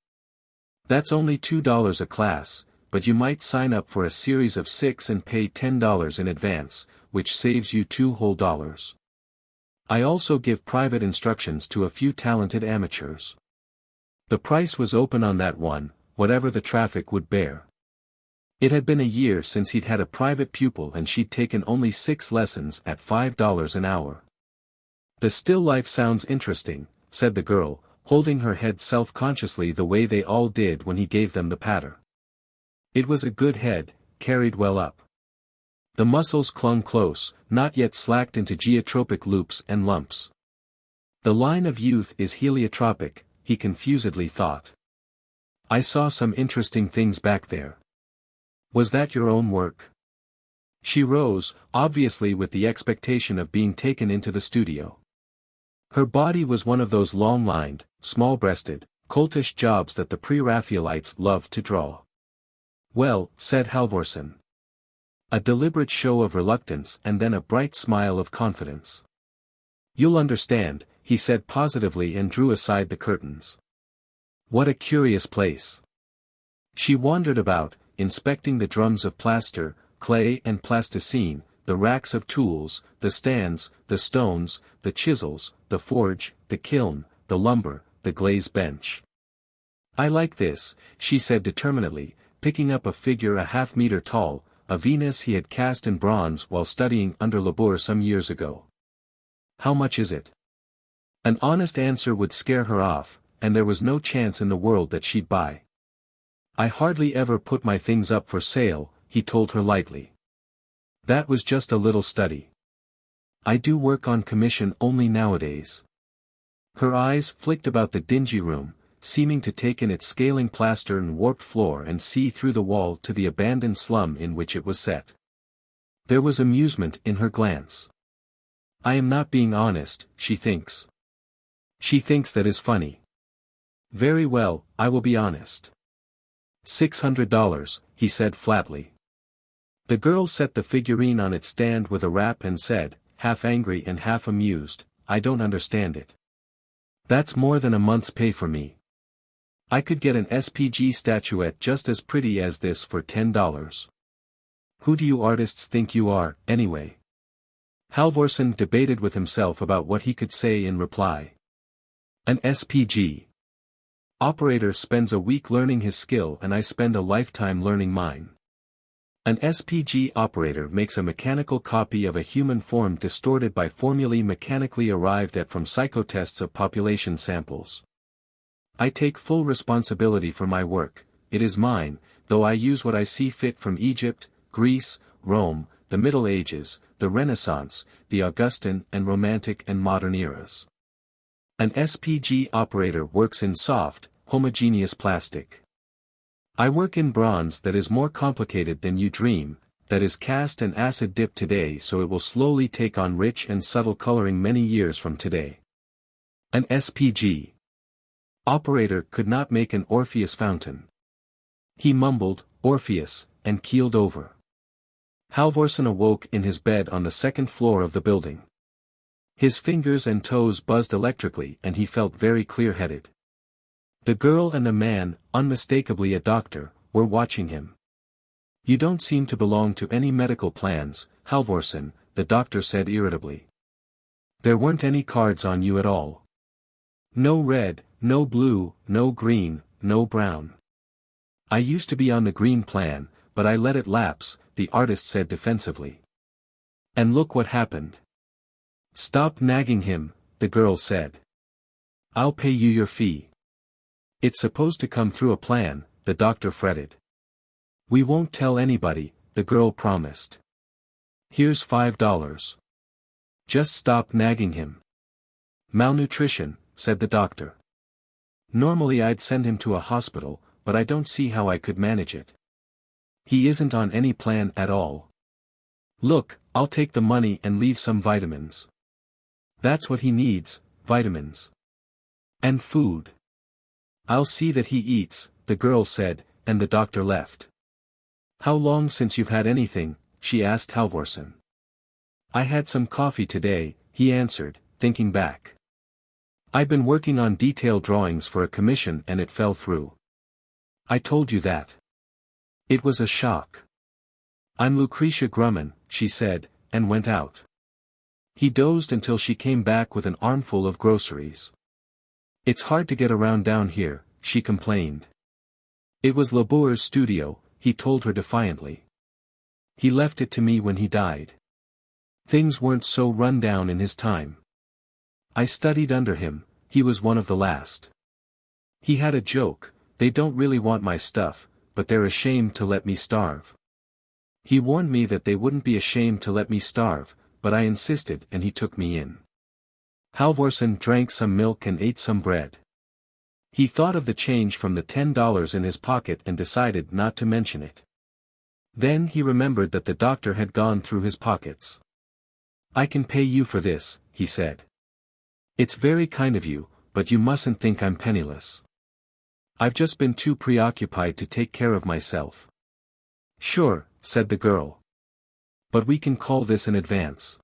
Speaker 1: That's only $2 a class, but you might sign up for a series of 6 and pay $10 in advance, which saves you $2 whole. I also give private instructions to a few talented amateurs. The price was open on that one, whatever the traffic would bear. It had been a year since he'd had a private pupil and she'd taken only 6 lessons at $5 an hour. The still life sounds interesting, said the girl, holding her head self-consciously the way they all did when he gave them the patter. It was a good head, carried well up. The muscles clung close, not yet slacked into geotropic loops and lumps. The line of youth is heliotropic, he confusedly thought. I saw some interesting things back there. Was that your own work? She rose, obviously with the expectation of being taken into the studio. Her body was one of those long-lined, small-breasted, coltish jobs that the pre-Raphaelites loved to draw. Well, said Halvorsen. A deliberate show of reluctance and then a bright smile of confidence. You'll understand, he said positively and drew aside the curtains. What a curious place. She wandered about, inspecting the drums of plaster, clay and plasticine, the racks of tools, the stands, the stones, the chisels, the forge, the kiln, the lumber, the glaze bench. I like this, she said determinedly, picking up a figure a half-meter tall, a Venus he had cast in bronze while studying under Labour some years ago. How much is it? An honest answer would scare her off, and there was no chance in the world that she'd buy. I hardly ever put my things up for sale, he told her lightly. That was just a little study. I do work on commission only nowadays. Her eyes flicked about the dingy room, seeming to take in its scaling plaster and warped floor and see through the wall to the abandoned slum in which it was set. There was amusement in her glance. I am not being honest, she thinks. She thinks that is funny. Very well, I will be honest. $600, he said flatly. The girl set the figurine on its stand with a rap and said, half angry and half amused, I don't understand it. That's more than a month's pay for me. I could get an SPG statuette just as pretty as this for $10. Who do you artists think you are, anyway? Halvorsen debated with himself about what he could say in reply. An SPG operator spends a week learning his skill and I spend a lifetime learning mine. An SPG operator makes a mechanical copy of a human form distorted by formulae mechanically arrived at from psychotests of population samples. I take full responsibility for my work, it is mine, though I use what I see fit from Egypt, Greece, Rome, the Middle Ages, the Renaissance, the Augustan and Romantic and modern eras. An SPG operator works in soft, homogeneous plastic. I work in bronze that is more complicated than you dream, that is cast and acid dipped today so it will slowly take on rich and subtle coloring many years from today. An SPG operator could not make an Orpheus fountain. He mumbled, Orpheus, and keeled over. Halvorsen awoke in his bed on the second floor of the building. His fingers and toes buzzed electrically and he felt very clear-headed. The girl and the man, unmistakably a doctor, were watching him. You don't seem to belong to any medical plans, Halvorsen, the doctor said irritably. There weren't any cards on you at all. No red, no blue, no green, no brown. I used to be on the green plan, but I let it lapse, the artist said defensively. And look what happened. Stop nagging him, the girl said. I'll pay you your fee. It's supposed to come through a plan, the doctor fretted. We won't tell anybody, the girl promised. Here's $5. Just stop nagging him. Malnutrition, said the doctor. Normally I'd send him to a hospital, but I don't see how I could manage it. He isn't on any plan at all. Look, I'll take the money and leave some vitamins. That's what he needs, vitamins. And food. I'll see that he eats, the girl said, and the doctor left. How long since you've had anything, she asked Halvorsen. I had some coffee today, he answered, thinking back. I've been working on detailed drawings for a commission and it fell through. I told you that. It was a shock. I'm Lucretia Grumman, she said, and went out. He dozed until she came back with an armful of groceries. It's hard to get around down here, she complained. It was Labour's studio, he told her defiantly. He left it to me when he died. Things weren't so run down in his time. I studied under him, he was one of the last. He had a joke, they don't really want my stuff, but they're ashamed to let me starve. He warned me that they wouldn't be ashamed to let me starve, but I insisted and he took me in. Halvorsen drank some milk and ate some bread. He thought of the change from the $10 in his pocket and decided not to mention it. Then he remembered that the doctor had gone through his pockets. "I can pay you for this," he said. "It's very kind of you, but you mustn't think I'm penniless. I've just been too preoccupied to take care of myself." "Sure," said the girl. "But we can call this an advance.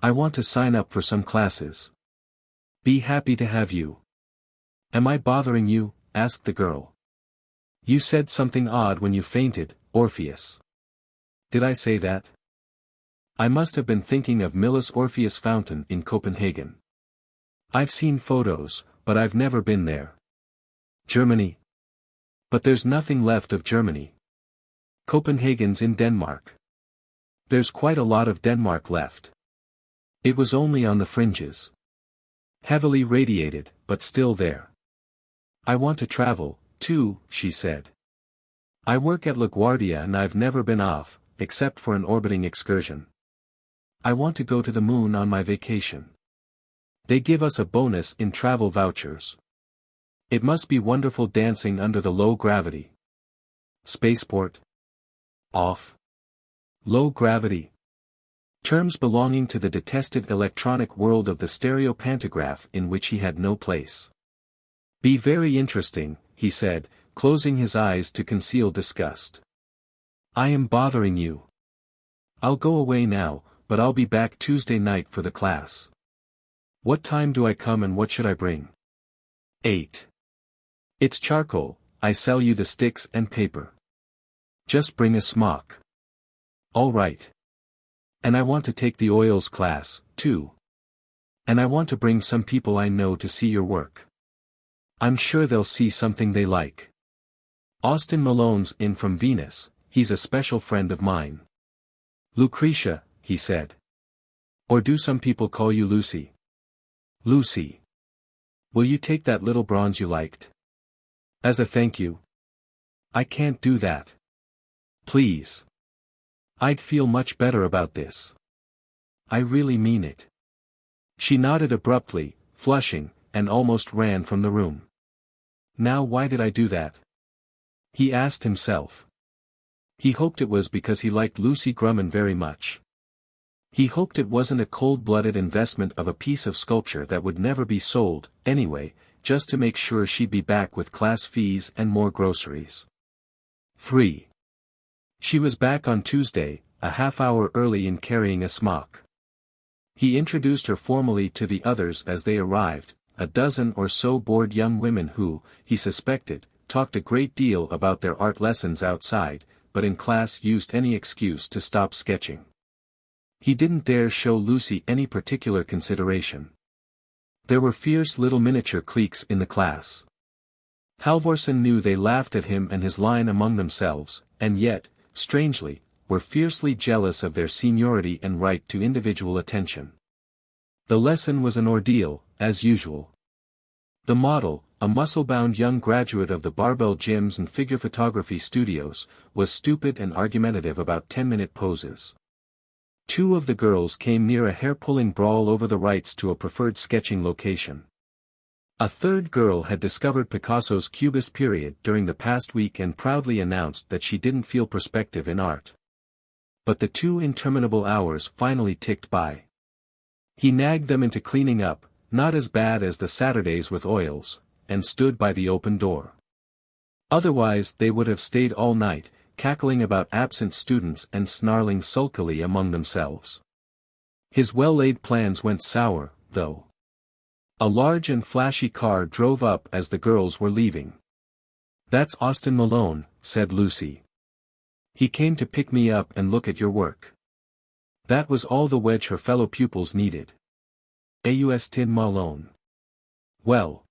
Speaker 1: I want to sign up for some classes." "Be happy to have you." "Am I bothering you?" asked the girl. "You said something odd when you fainted, Orpheus." "Did I say that?" "I must have been thinking of Millis Orpheus Fountain in Copenhagen. I've seen photos, but I've never been there." "Germany?" "But there's nothing left of Germany. Copenhagen's in Denmark. There's quite a lot of Denmark left. It was only on the fringes. Heavily radiated, but still there." "I want to travel, too," she said. "I work at LaGuardia and I've never been off, except for an orbiting excursion. I want to go to the moon on my vacation. They give us a bonus in travel vouchers. It must be wonderful dancing under the low gravity." "Spaceport? Off? Low gravity?" Terms belonging to the detested electronic world of the stereopantograph in which he had no place. "Be very interesting," he said, closing his eyes to conceal disgust. "I am bothering you. I'll go away now, but I'll be back Tuesday night for the class. What time do I come and what should I bring?" 8. "It's charcoal, I sell you the sticks and paper. Just bring a smock." "All right. And I want to take the oils class, too. And I want to bring some people I know to see your work. I'm sure they'll see something they like. Austin Malone's in from Venus, he's a special friend of mine." "Lucretia," he said. "Or do some people call you Lucy?" "Lucy. Will you take that little bronze you liked? As a thank you?" "I can't do that. Please. I'd feel much better about this. I really mean it." She nodded abruptly, flushing, and almost ran from the room. Now why did I do that? He asked himself. He hoped it was because he liked Lucy Grumman very much. He hoped it wasn't a cold-blooded investment of a piece of sculpture that would never be sold, anyway, just to make sure she'd be back with class fees and more groceries. 3. She was back on Tuesday, a half-hour early in carrying a smock. He introduced her formally to the others as they arrived, a dozen or so bored young women who, he suspected, talked a great deal about their art lessons outside, but in class used any excuse to stop sketching. He didn't dare show Lucy any particular consideration. There were fierce little miniature cliques in the class. Halvorsen knew they laughed at him and his line among themselves, and yet, strangely, were fiercely jealous of their seniority and right to individual attention. The lesson was an ordeal, as usual. The model, a muscle-bound young graduate of the barbell gyms and figure photography studios, was stupid and argumentative about 10-minute poses. 2 of the girls came near a hair-pulling brawl over the rights to a preferred sketching location. A third girl had discovered Picasso's Cubist period during the past week and proudly announced that she didn't feel perspective in art. But the 2 interminable hours finally ticked by. He nagged them into cleaning up, not as bad as the Saturdays with oils, and stood by the open door. Otherwise they would have stayed all night, cackling about absent students and snarling sulkily among themselves. His well-laid plans went sour, though. A large and flashy car drove up as the girls were leaving. "That's Austin Malone," said Lucy. "He came to pick me up and look at your work." That was all the wedge her fellow pupils needed. Austin Malone. Well.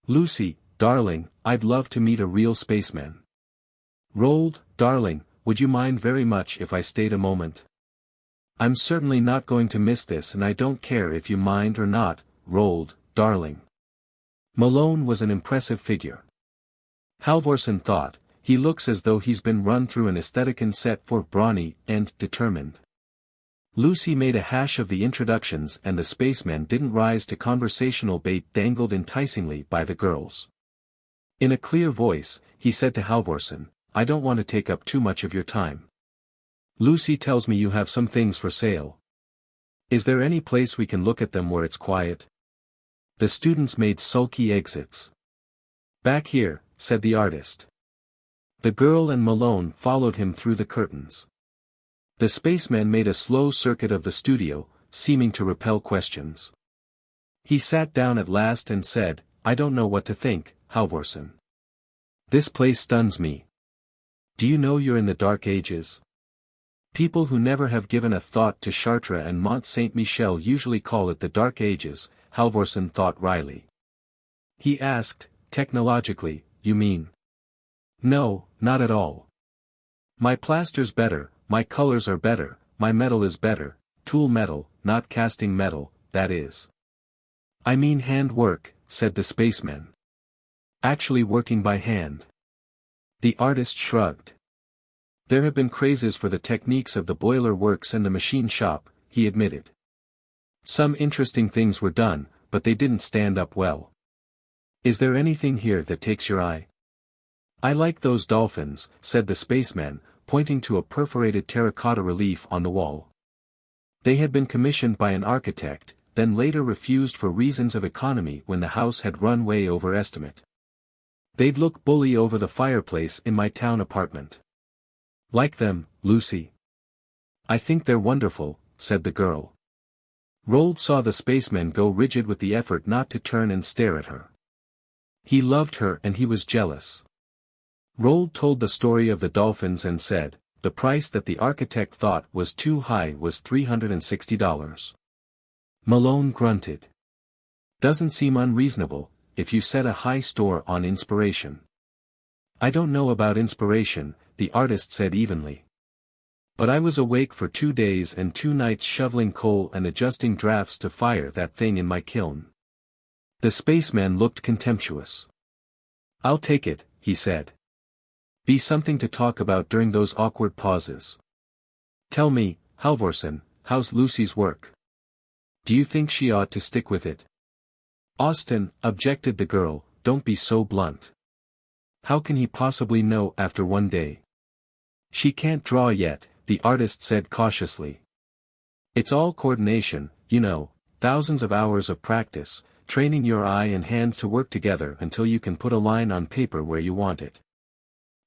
Speaker 1: "Lucy, darling, I'd love to meet a real spaceman." "Rolled, darling, would you mind very much if I stayed a moment? I'm certainly not going to miss this and I don't care if you mind or not, Rolled, darling." Malone was an impressive figure. Halvorsen thought, he looks as though he's been run through an aestheticon set for brawny and determined. Lucy made a hash of the introductions and the spaceman didn't rise to conversational bait dangled enticingly by the girls. In a clear voice, he said to Halvorsen, I don't want to take up too much of your time. Lucy tells me you have some things for sale. Is there any place we can look at them where it's quiet? The students made sulky exits. Back here, said the artist. The girl and Malone followed him through the curtains. The spaceman made a slow circuit of the studio, seeming to repel questions. He sat down at last and said, I don't know what to think, Halvorsen. This place stuns me. Do you know you're in the Dark Ages? People who never have given a thought to Chartres and Mont Saint-Michel usually call it the Dark Ages, Halvorsen thought wryly. He asked, technologically, you mean? No, not at all. My plaster's better, my colors are better, my metal is better, tool metal, not casting metal, that is. I mean hand work, said the spaceman. Actually working by hand. The artist shrugged. There have been crazes for the techniques of the boiler works and the machine shop, he admitted. Some interesting things were done, but they didn't stand up well. Is there anything here that takes your eye? I like those dolphins, said the spaceman, pointing to a perforated terracotta relief on the wall. They had been commissioned by an architect, then later refused for reasons of economy when the house had run way over estimate. They'd look bully over the fireplace in my town apartment. Like them, Lucy? I think they're wonderful, said the girl. Roald saw the spaceman go rigid with the effort not to turn and stare at her. He loved her and he was jealous. Roald told the story of the dolphins and said, the price that the architect thought was too high was $360. Malone grunted. Doesn't seem unreasonable, if you set a high store on inspiration. I don't know about inspiration, the artist said evenly. But I was awake for 2 days and 2 nights shoveling coal and adjusting drafts to fire that thing in my kiln. The spaceman looked contemptuous. I'll take it, he said. Be something to talk about during those awkward pauses. Tell me, Halvorsen, how's Lucy's work? Do you think she ought to stick with it? Austin, objected the girl, don't be so blunt. How can he possibly know after 1 day? She can't draw yet, the artist said cautiously. It's all coordination, you know, thousands of hours of practice, training your eye and hand to work together until you can put a line on paper where you want it.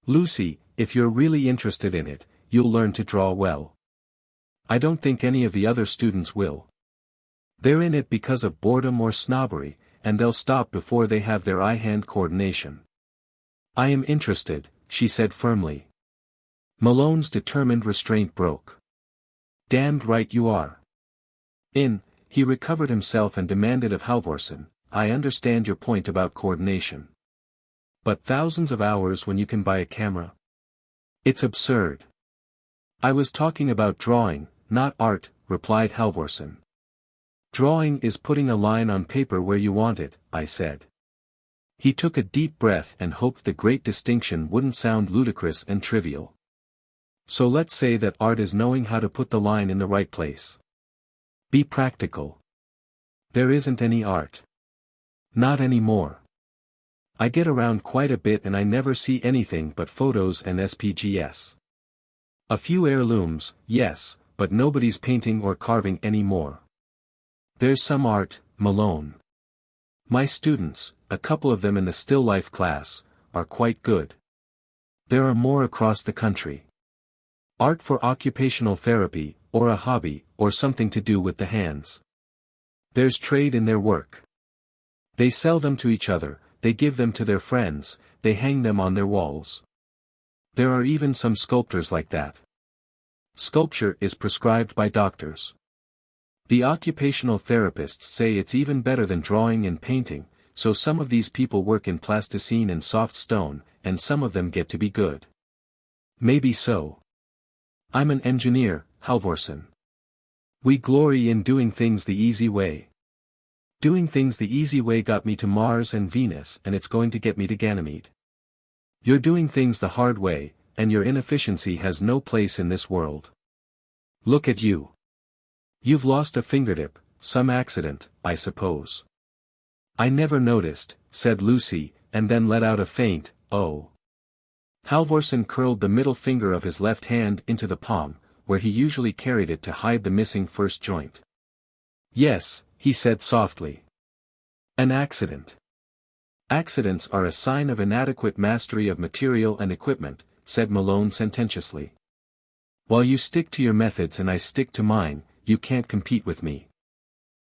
Speaker 1: Lucy, if you're really interested in it, you'll learn to draw well. I don't think any of the other students will. They're in it because of boredom or snobbery, and they'll stop before they have their eye-hand coordination. I am interested, she said firmly. Malone's determined restraint broke. Damned right you are. He recovered himself and demanded of Halvorsen, I understand your point about coordination. But thousands of hours when you can buy a camera? It's absurd. I was talking about drawing, not art, replied Halvorsen. Drawing is putting a line on paper where you want it, I said. He took a deep breath and hoped the great distinction wouldn't sound ludicrous and trivial. So let's say that art is knowing how to put the line in the right place. Be practical. There isn't any art. Not anymore. I get around quite a bit and I never see anything but photos and SPGS. A few heirlooms, yes, but nobody's painting or carving anymore. There's some art, Malone. My students, a couple of them in the still life class, are quite good. There are more across the country. Art for occupational therapy, or a hobby, or something to do with the hands. There's trade in their work. They sell them to each other, they give them to their friends, they hang them on their walls. There are even some sculptors like that. Sculpture is prescribed by doctors. The occupational therapists say it's even better than drawing and painting, so some of these people work in plasticine and soft stone, and some of them get to be good. Maybe so. I'm an engineer, Halvorsen. We glory in doing things the easy way. Doing things the easy way got me to Mars and Venus and it's going to get me to Ganymede. You're doing things the hard way, and your inefficiency has no place in this world. Look at you. You've lost a fingertip, some accident, I suppose. I never noticed, said Lucy, and then let out a faint, oh. Halvorsen curled the middle finger of his left hand into the palm, where he usually carried it to hide the missing first joint. Yes, he said softly. An accident. Accidents are a sign of inadequate mastery of material and equipment, said Malone sententiously. While you stick to your methods and I stick to mine, you can't compete with me.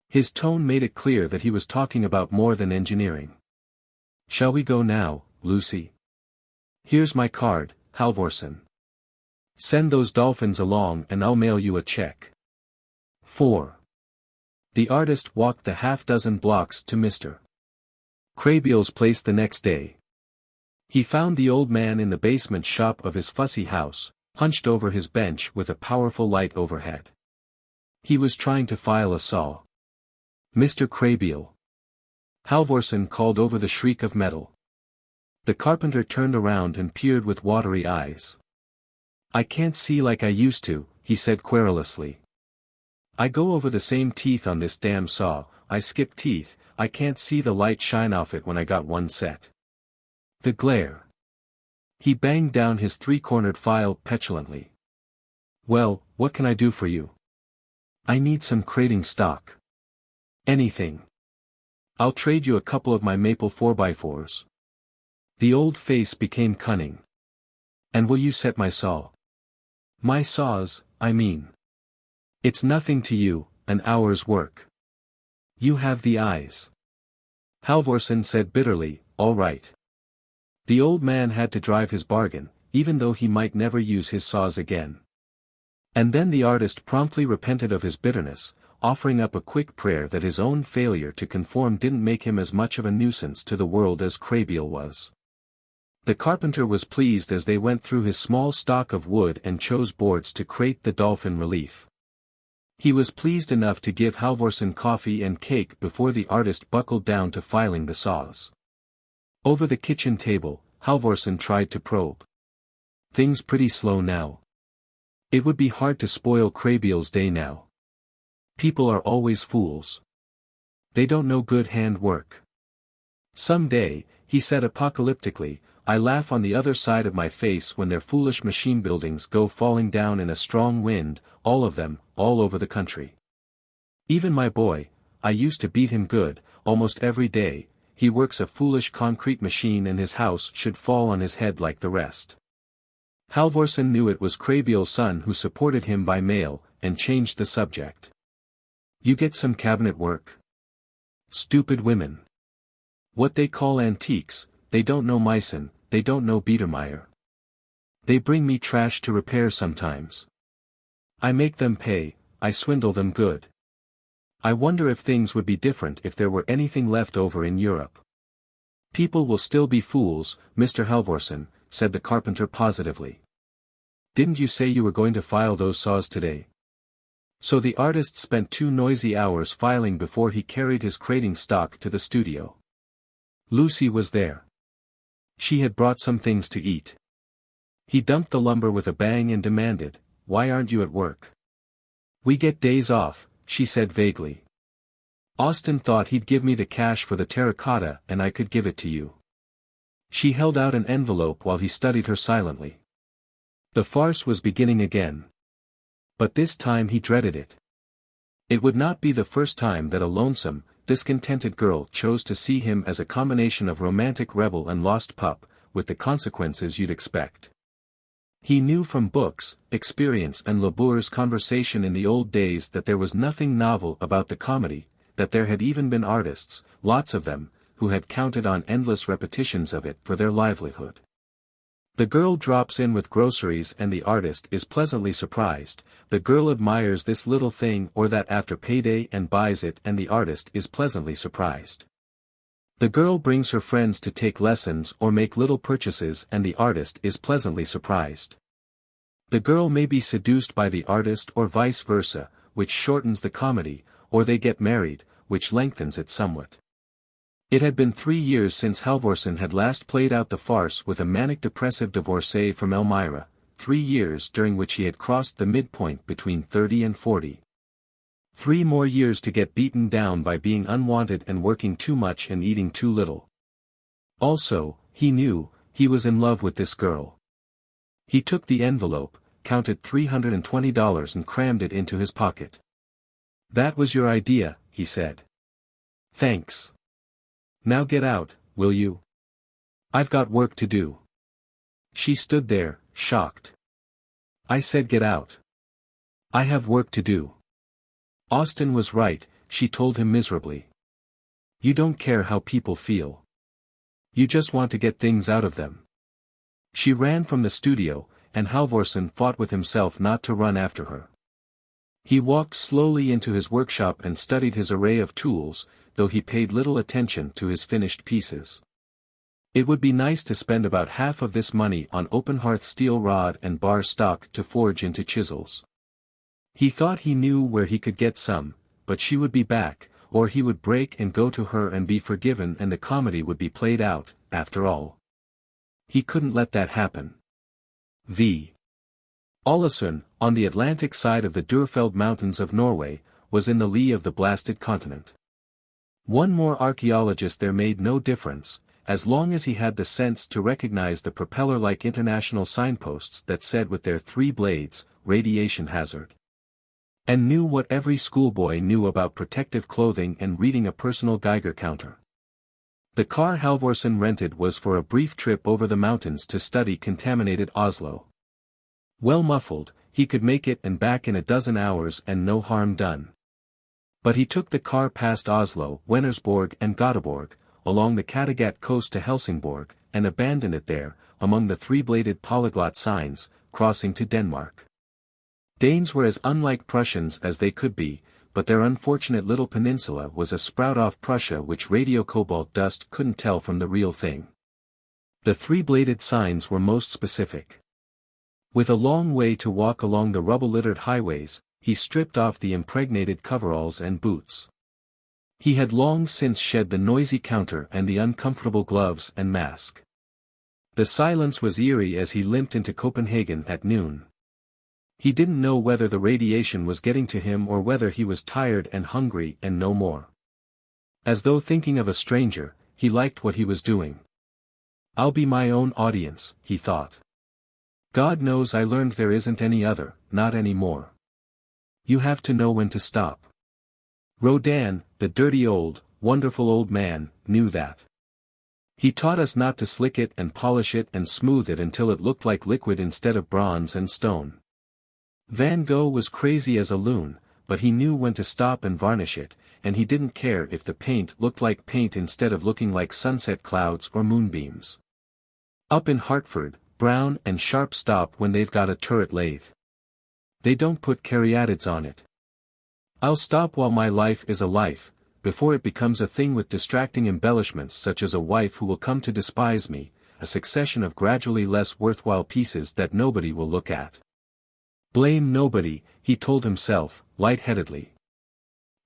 Speaker 1: His tone made it clear that he was talking about more than engineering. Shall we go now, Lucy? Here's my card, Halvorsen. Send those dolphins along and I'll mail you a check. 4. The artist walked the half-dozen blocks to Mr. Krabiel's place the next day. He found the old man in the basement shop of his fussy house, hunched over his bench with a powerful light overhead. He was trying to file a saw. Mr. Krabiel. Halvorsen called over the shriek of metal. The carpenter turned around and peered with watery eyes. I can't see like I used to, he said querulously. I go over the same teeth on this damn saw, I skip teeth, I can't see the light shine off it when I got one set. The glare. He banged down his three-cornered file petulantly. Well, what can I do for you? I need some crating stock. Anything. I'll trade you a couple of my maple 4x4s. The old face became cunning. And will you set my saw? My saws, I mean. It's nothing to you, an hour's work. You have the eyes. Halvorsen said bitterly, all right. The old man had to drive his bargain, even though he might never use his saws again. And then the artist promptly repented of his bitterness, offering up a quick prayer that his own failure to conform didn't make him as much of a nuisance to the world as Krabiel was. The carpenter was pleased as they went through his small stock of wood and chose boards to crate the dolphin relief. He was pleased enough to give Halvorsen coffee and cake before the artist buckled down to filing the saws. Over the kitchen table, Halvorsen tried to probe. Things pretty slow now. It would be hard to spoil Krabiel's day now. People are always fools. They don't know good hand work. Some day, he said apocalyptically, I laugh on the other side of my face when their foolish machine buildings go falling down in a strong wind, all of them, all over the country. Even my boy, I used to beat him good, almost every day, he works a foolish concrete machine and his house should fall on his head like the rest. Halvorsen knew it was Krabiel's son who supported him by mail, and changed the subject. You get some cabinet work? Stupid women. What they call antiques, they don't know Meissen, they don't know Biedermeier. They bring me trash to repair sometimes. I make them pay, I swindle them good. I wonder if things would be different if there were anything left over in Europe. People will still be fools, Mr. Halvorsen, said the carpenter positively. Didn't you say you were going to file those saws today? So the artist spent 2 noisy hours filing before he carried his crating stock to the studio. Lucy was there. She had brought some things to eat. He dumped the lumber with a bang and demanded, why aren't you at work? We get days off, she said vaguely. Austin thought he'd give me the cash for the terracotta and I could give it to you. She held out an envelope while he studied her silently. The farce was beginning again. But this time he dreaded it. It would not be the first time that a lonesome, discontented girl chose to see him as a combination of romantic rebel and lost pup, with the consequences you'd expect. He knew from books, experience and Labour's conversation in the old days that there was nothing novel about the comedy, that there had even been artists, lots of them, who had counted on endless repetitions of it for their livelihood. The girl drops in with groceries and the artist is pleasantly surprised, the girl admires this little thing or that after payday and buys it and the artist is pleasantly surprised. The girl brings her friends to take lessons or make little purchases and the artist is pleasantly surprised. The girl may be seduced by the artist or vice versa, which shortens the comedy, or they get married, which lengthens it somewhat. It had been 3 years since Halvorsen had last played out the farce with a manic-depressive divorcee from Elmira, 3 years during which he had crossed the midpoint between 30 and 40. 3 more years to get beaten down by being unwanted and working too much and eating too little. Also, he knew, he was in love with this girl. He took the envelope, counted $320 and crammed it into his pocket. "That was your idea," he said. "Thanks. Now get out, will you? I've got work to do." She stood there, shocked. "I said get out. I have work to do." Austin was right, she told him miserably. "You don't care how people feel. You just want to get things out of them." She ran from the studio, and Halvorsen fought with himself not to run after her. He walked slowly into his workshop and studied his array of tools, though he paid little attention to his finished pieces. It would be nice to spend about half of this money on open hearth steel rod and bar stock to forge into chisels. He thought he knew where he could get some, but she would be back, or he would break and go to her and be forgiven and the comedy would be played out, after all. He couldn't let that happen. Ålesund, on the Atlantic side of the Durfeld Mountains of Norway, was in the lee of the blasted continent. One more archaeologist there made no difference, as long as he had the sense to recognize the propeller-like international signposts that said with their 3 blades, "Radiation Hazard." And knew what every schoolboy knew about protective clothing and reading a personal Geiger counter. The car Halvorsen rented was for a brief trip over the mountains to study contaminated Oslo. Well muffled, he could make it and back in a dozen hours and no harm done. But he took the car past Oslo, Wennersborg and Göteborg, along the Kattegat coast to Helsingborg, and abandoned it there, among the 3-bladed polyglot signs, crossing to Denmark. Danes were as unlike Prussians as they could be, but their unfortunate little peninsula was a sprout off Prussia which radio cobalt dust couldn't tell from the real thing. The 3-bladed signs were most specific. With a long way to walk along the rubble-littered highways, he stripped off the impregnated coveralls and boots. He had long since shed the noisy counter and the uncomfortable gloves and mask. The silence was eerie as he limped into Copenhagen at noon. He didn't know whether the radiation was getting to him or whether he was tired and hungry and no more. As though thinking of a stranger, he liked what he was doing. "I'll be my own audience," he thought. "God knows I learned there isn't any other, not anymore. You have to know when to stop." Rodin, the dirty old, wonderful old man, knew that. He taught us not to slick it and polish it and smooth it until it looked like liquid instead of bronze and stone. Van Gogh was crazy as a loon, but he knew when to stop and varnish it, and he didn't care if the paint looked like paint instead of looking like sunset clouds or moonbeams. Up in Hartford, Brown and Sharp stop when they've got a turret lathe. They don't put caryatids on it. I'll stop while my life is a life, before it becomes a thing with distracting embellishments such as a wife who will come to despise me, a succession of gradually less worthwhile pieces that nobody will look at. Blame nobody, he told himself, lightheadedly.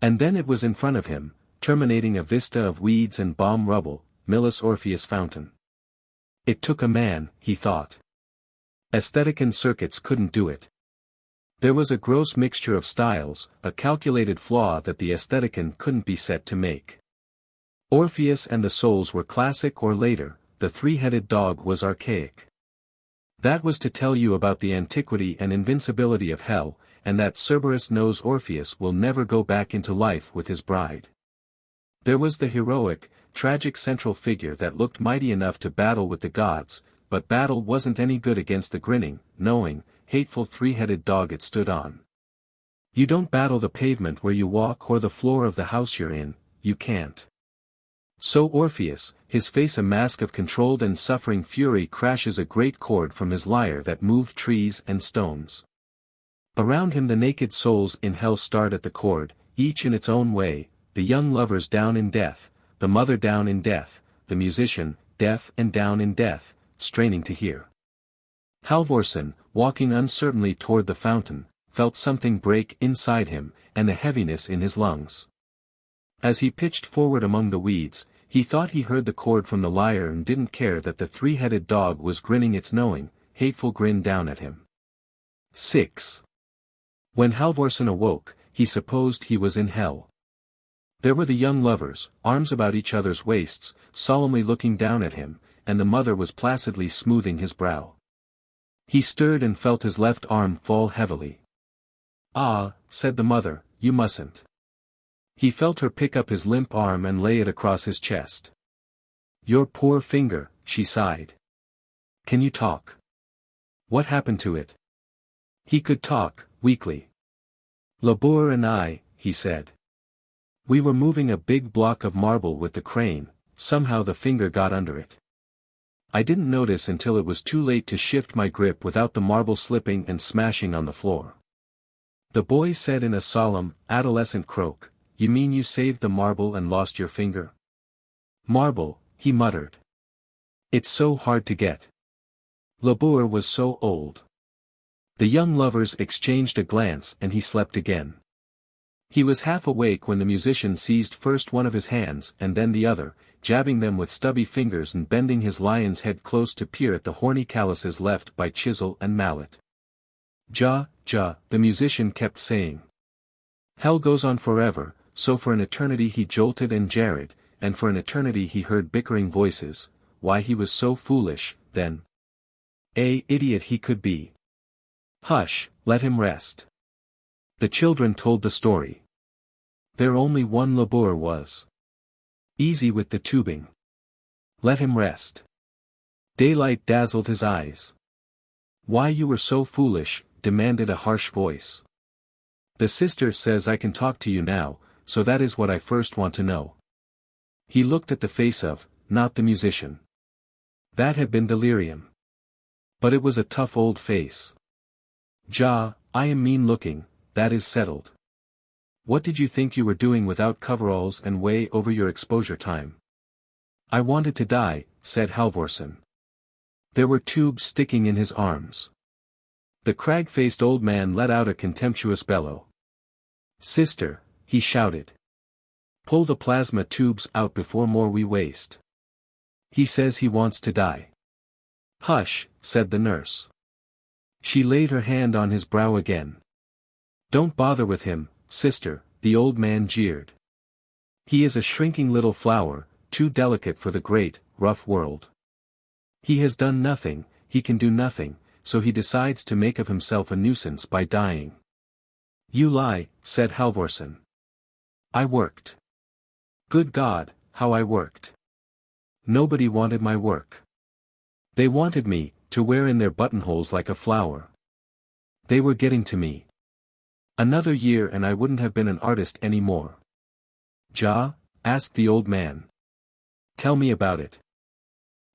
Speaker 1: And then it was in front of him, terminating a vista of weeds and bomb rubble, Millis Orpheus Fountain. It took a man, he thought. Aesthetic circuits couldn't do it. There was a gross mixture of styles, a calculated flaw that the aestheticon couldn't be set to make. Orpheus and the Souls were classic or later, the 3-headed dog was archaic. That was to tell you about the antiquity and invincibility of hell, and that Cerberus knows Orpheus will never go back into life with his bride. There was the heroic, tragic central figure that looked mighty enough to battle with the gods, but battle wasn't any good against the grinning, knowing, hateful 3-headed dog it stood on. You don't battle the pavement where you walk or the floor of the house you're in, you can't. So Orpheus, his face a mask of controlled and suffering fury, crashes a great chord from his lyre that moved trees and stones. Around him the naked souls in hell start at the chord, each in its own way, the young lovers down in death, the mother down in death, the musician, deaf and down in death, straining to hear. Halvorsen, walking uncertainly toward the fountain, felt something break inside him, and a heaviness in his lungs. As he pitched forward among the weeds, he thought he heard the chord from the lyre and didn't care that the 3-headed dog was grinning its knowing, hateful grin down at him. 6. When Halvorsen awoke, he supposed he was in hell. There were the young lovers, arms about each other's waists, solemnly looking down at him, and the mother was placidly smoothing his brow. He stirred and felt his left arm fall heavily. "Ah," said the mother, "you mustn't." He felt her pick up his limp arm and lay it across his chest. "Your poor finger," she sighed. "Can you talk?" "What happened to it?" He could talk, weakly. "Labor and I," he said. "We were moving a big block of marble with the crane, somehow the finger got under it. I didn't notice until it was too late to shift my grip without the marble slipping and smashing on the floor." The boy said in a solemn, adolescent croak, "You mean you saved the marble and lost your finger?" "Marble," he muttered. "It's so hard to get." Labor was so old. The young lovers exchanged a glance and he slept again. He was half awake when the musician seized first one of his hands and then the other, jabbing them with stubby fingers and bending his lion's head close to peer at the horny calluses left by chisel and mallet. "Ja, ja," the musician kept saying. Hell goes on forever, so for an eternity he jolted and jarred, and for an eternity he heard bickering voices, why he was so foolish, then. Idiot he could be. "Hush, let him rest." The children told the story. There only one Labor was. Easy with the tubing. Let him rest. Daylight dazzled his eyes. "Why you were so foolish?" demanded a harsh voice. "The sister says I can talk to you now, so that is what I first want to know." He looked at the face of, not the musician. That had been delirium. But it was a tough old face. "Ja, I am mean-looking, that is settled. What did you think you were doing without coveralls and way over your exposure time?" "I wanted to die," said Halvorsen. There were tubes sticking in his arms. The crag-faced old man let out a contemptuous bellow. "Sister," he shouted. "Pull the plasma tubes out before more we waste. He says he wants to die." "Hush," said the nurse. She laid her hand on his brow again. "Don't bother with him, sister," the old man jeered. "He is a shrinking little flower, too delicate for the great, rough world. He has done nothing, he can do nothing, so he decides to make of himself a nuisance by dying." "You lie," said Halvorsen. "I worked. Good God, how I worked. Nobody wanted my work. They wanted me, to wear in their buttonholes like a flower. They were getting to me. Another year and I wouldn't have been an artist anymore." "Ja?" asked the old man. "Tell me about it."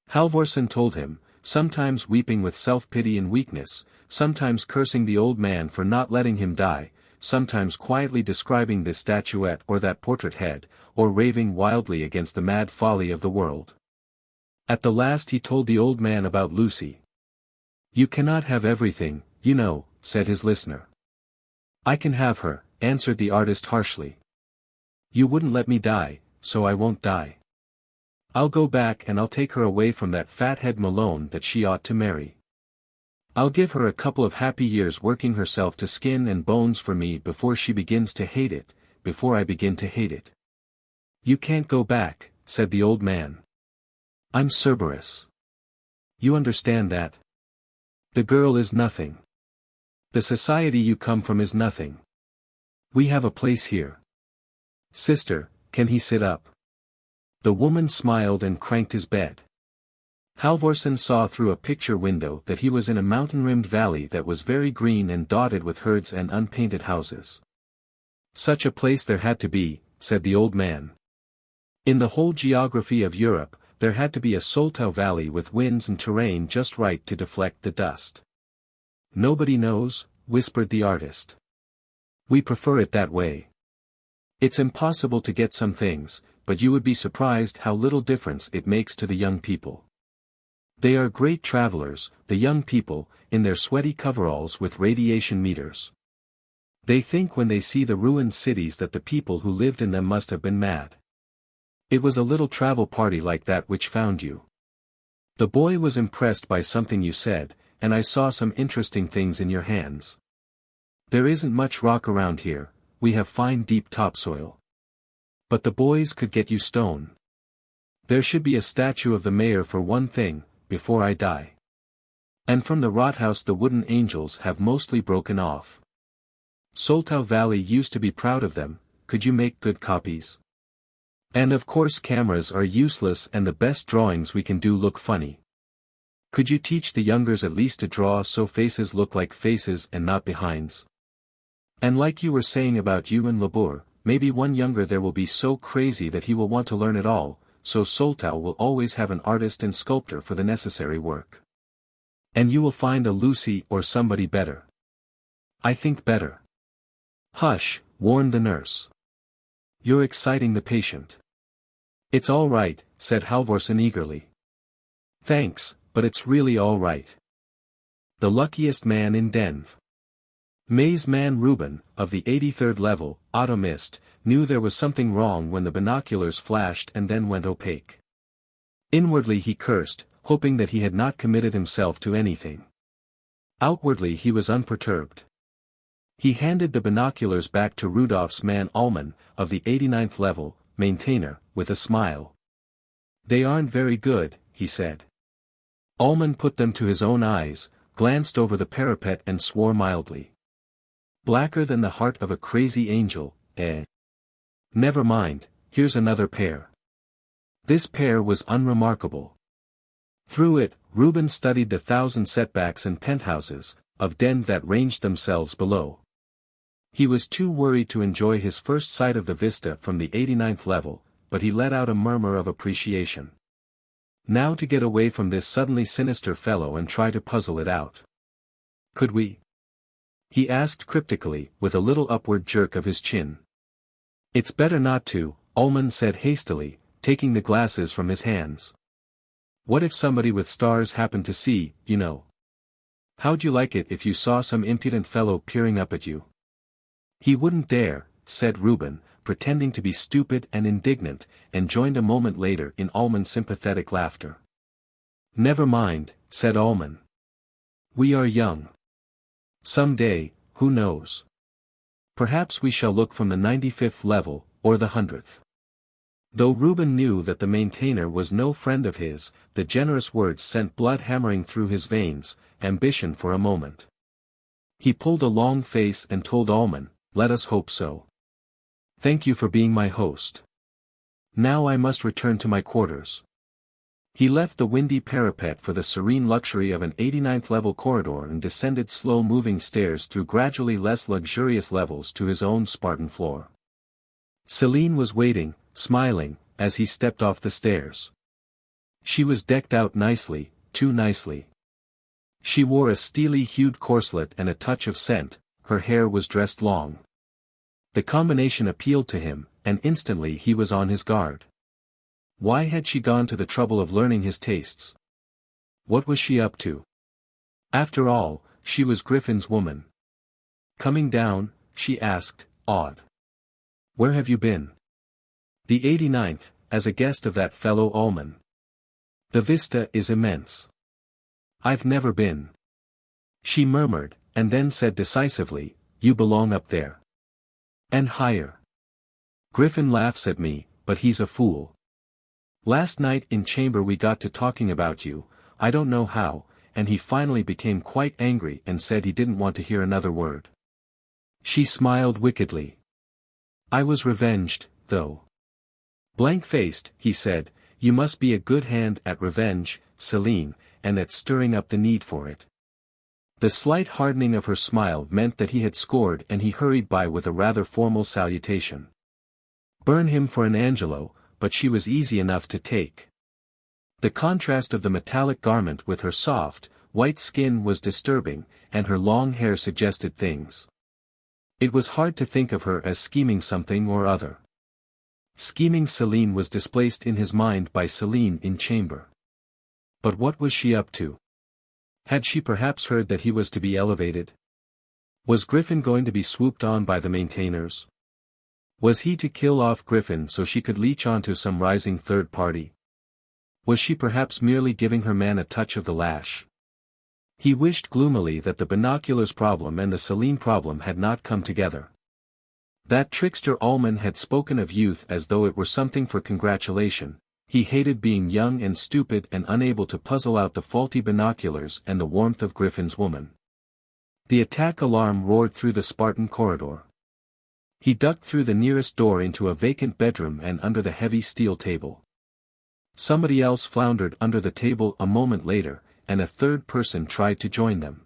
Speaker 1: Halvorsen told him, sometimes weeping with self-pity and weakness, sometimes cursing the old man for not letting him die, sometimes quietly describing this statuette or that portrait head, or raving wildly against the mad folly of the world. At the last he told the old man about Lucy. "You cannot have everything, you know," said his listener. "I can have her," answered the artist harshly. "You wouldn't let me die, so I won't die. I'll go back and I'll take her away from that fathead Malone that she ought to marry. I'll give her a couple of happy years working herself to skin and bones for me before she begins to hate it, before I begin to hate it." "You can't go back," said the old man. "I'm Cerberus. You understand that? The girl is nothing. The society you come from is nothing. We have a place here. Sister, can he sit up?" The woman smiled and cranked his bed. Halvorsen saw through a picture window that he was in a mountain-rimmed valley that was very green and dotted with herds and unpainted houses. "Such a place there had to be," said the old man. "In the whole geography of Europe, there had to be a Soltau valley with winds and terrain just right to deflect the dust." "Nobody knows," whispered the artist. "We prefer it that way. It's impossible to get some things, but you would be surprised how little difference it makes to the young people. They are great travelers, the young people, in their sweaty coveralls with radiation meters. They think when they see the ruined cities that the people who lived in them must have been mad. It was a little travel party like that which found you. The boy was impressed by something you said, and I saw some interesting things in your hands. There isn't much rock around here, we have fine deep topsoil. But the boys could get you stone. There should be a statue of the mayor for one thing, before I die. And from the Rathaus the wooden angels have mostly broken off. Soltau Valley used to be proud of them. Could you make good copies? And of course cameras are useless and the best drawings we can do look funny. Could you teach the youngers at least to draw so faces look like faces and not behinds? And like you were saying about you and Labor, maybe one younger there will be so crazy that he will want to learn it all, so Soltau will always have an artist and sculptor for the necessary work. And you will find a Lucy or somebody better. I think better. Hush, warned the nurse. You're exciting the patient. It's all right, said Halvorsen eagerly. Thanks, but it's really all right. The luckiest man in Denv. Maze man Reuben, of the 83rd level, Automist, knew there was something wrong when the binoculars flashed and then went opaque. Inwardly he cursed, hoping that he had not committed himself to anything. Outwardly he was unperturbed. He handed the binoculars back to Rudolph's man Ullman, of the 89th level, maintainer, with a smile. They aren't very good, he said. Ullman put them to his own eyes, glanced over the parapet and swore mildly. Blacker than the heart of a crazy angel, eh? Never mind, here's another pair. This pair was unremarkable. Through it, Reuben studied the 1,000 setbacks and penthouses, of Denv that ranged themselves below. He was too worried to enjoy his first sight of the vista from the 89th level, but he let out a murmur of appreciation. Now to get away from this suddenly sinister fellow and try to puzzle it out. Could we? He asked cryptically, with a little upward jerk of his chin. It's better not to, Ullman said hastily, taking the glasses from his hands. What if somebody with stars happened to see, you know? How'd you like it if you saw some impudent fellow peering up at you? He wouldn't dare, said Reuben, pretending to be stupid and indignant, and joined a moment later in Ullman's sympathetic laughter. Never mind, said Ullman. We are young. Some day, who knows? Perhaps we shall look from the 95th level, or the 100th. Though Reuben knew that the maintainer was no friend of his, the generous words sent blood hammering through his veins, ambition for a moment. He pulled a long face and told Ullman, let us hope so. Thank you for being my host. Now I must return to my quarters. He left the windy parapet for the serene luxury of an 89th level corridor and descended slow-moving stairs through gradually less luxurious levels to his own Spartan floor. Celine was waiting, smiling, as he stepped off the stairs. She was decked out nicely, too nicely. She wore a steely-hued corselet and a touch of scent, her hair was dressed long. The combination appealed to him, and instantly he was on his guard. Why had she gone to the trouble of learning his tastes? What was she up to? After all, she was Griffin's woman. Coming down, she asked, awed. Where have you been? The 89th, as a guest of that fellow Ullman. The vista is immense. I've never been. She murmured, and then said decisively, you belong up there. And higher. Griffin laughs at me, but he's a fool. Last night in chamber we got to talking about you, I don't know how, and he finally became quite angry and said he didn't want to hear another word. She smiled wickedly. I was revenged, though. Blank-faced, he said, you must be a good hand at revenge, Celine, and at stirring up the need for it. The slight hardening of her smile meant that he had scored and he hurried by with a rather formal salutation. Burn him for an Angelo, but she was easy enough to take. The contrast of the metallic garment with her soft, white skin was disturbing, and her long hair suggested things. It was hard to think of her as scheming something or other. Scheming Celine was displaced in his mind by Celine in chamber. But what was she up to? Had she perhaps heard that he was to be elevated? Was Griffin going to be swooped on by the maintainers? Was he to kill off Griffin so she could leech onto some rising third party? Was she perhaps merely giving her man a touch of the lash? He wished gloomily that the binoculars problem and the Celine problem had not come together. That trickster Ullman had spoken of youth as though it were something for congratulation. he hated being young and stupid and unable to puzzle out the faulty binoculars and the warmth of Griffin's woman. The attack alarm roared through the Spartan corridor. He ducked through the nearest door into a vacant bedroom and under the heavy steel table. Somebody else floundered under the table a moment later, and a third person tried to join them.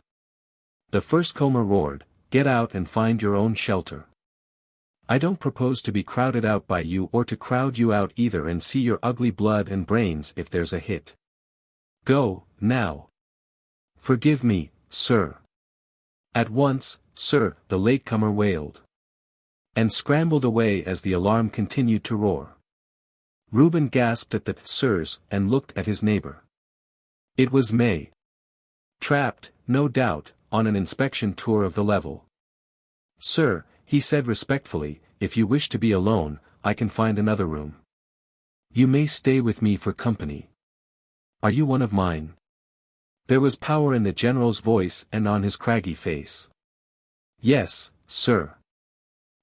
Speaker 1: The first comer roared, "Get out and find your own shelter. I don't propose to be crowded out by you or to crowd you out either and see your ugly blood and brains if there's a hit. Go, now." "Forgive me, sir." "At once, sir," the latecomer wailed. And scrambled away as the alarm continued to roar. Reuben gasped at the "sirs" and looked at his neighbor. It was May. Trapped, no doubt, on an inspection tour of the level. "Sir," he said respectfully, "if you wish to be alone, I can find another room. You may stay with me for company. Are you one of mine?" There was power in the general's voice and on his craggy face. "Yes, sir."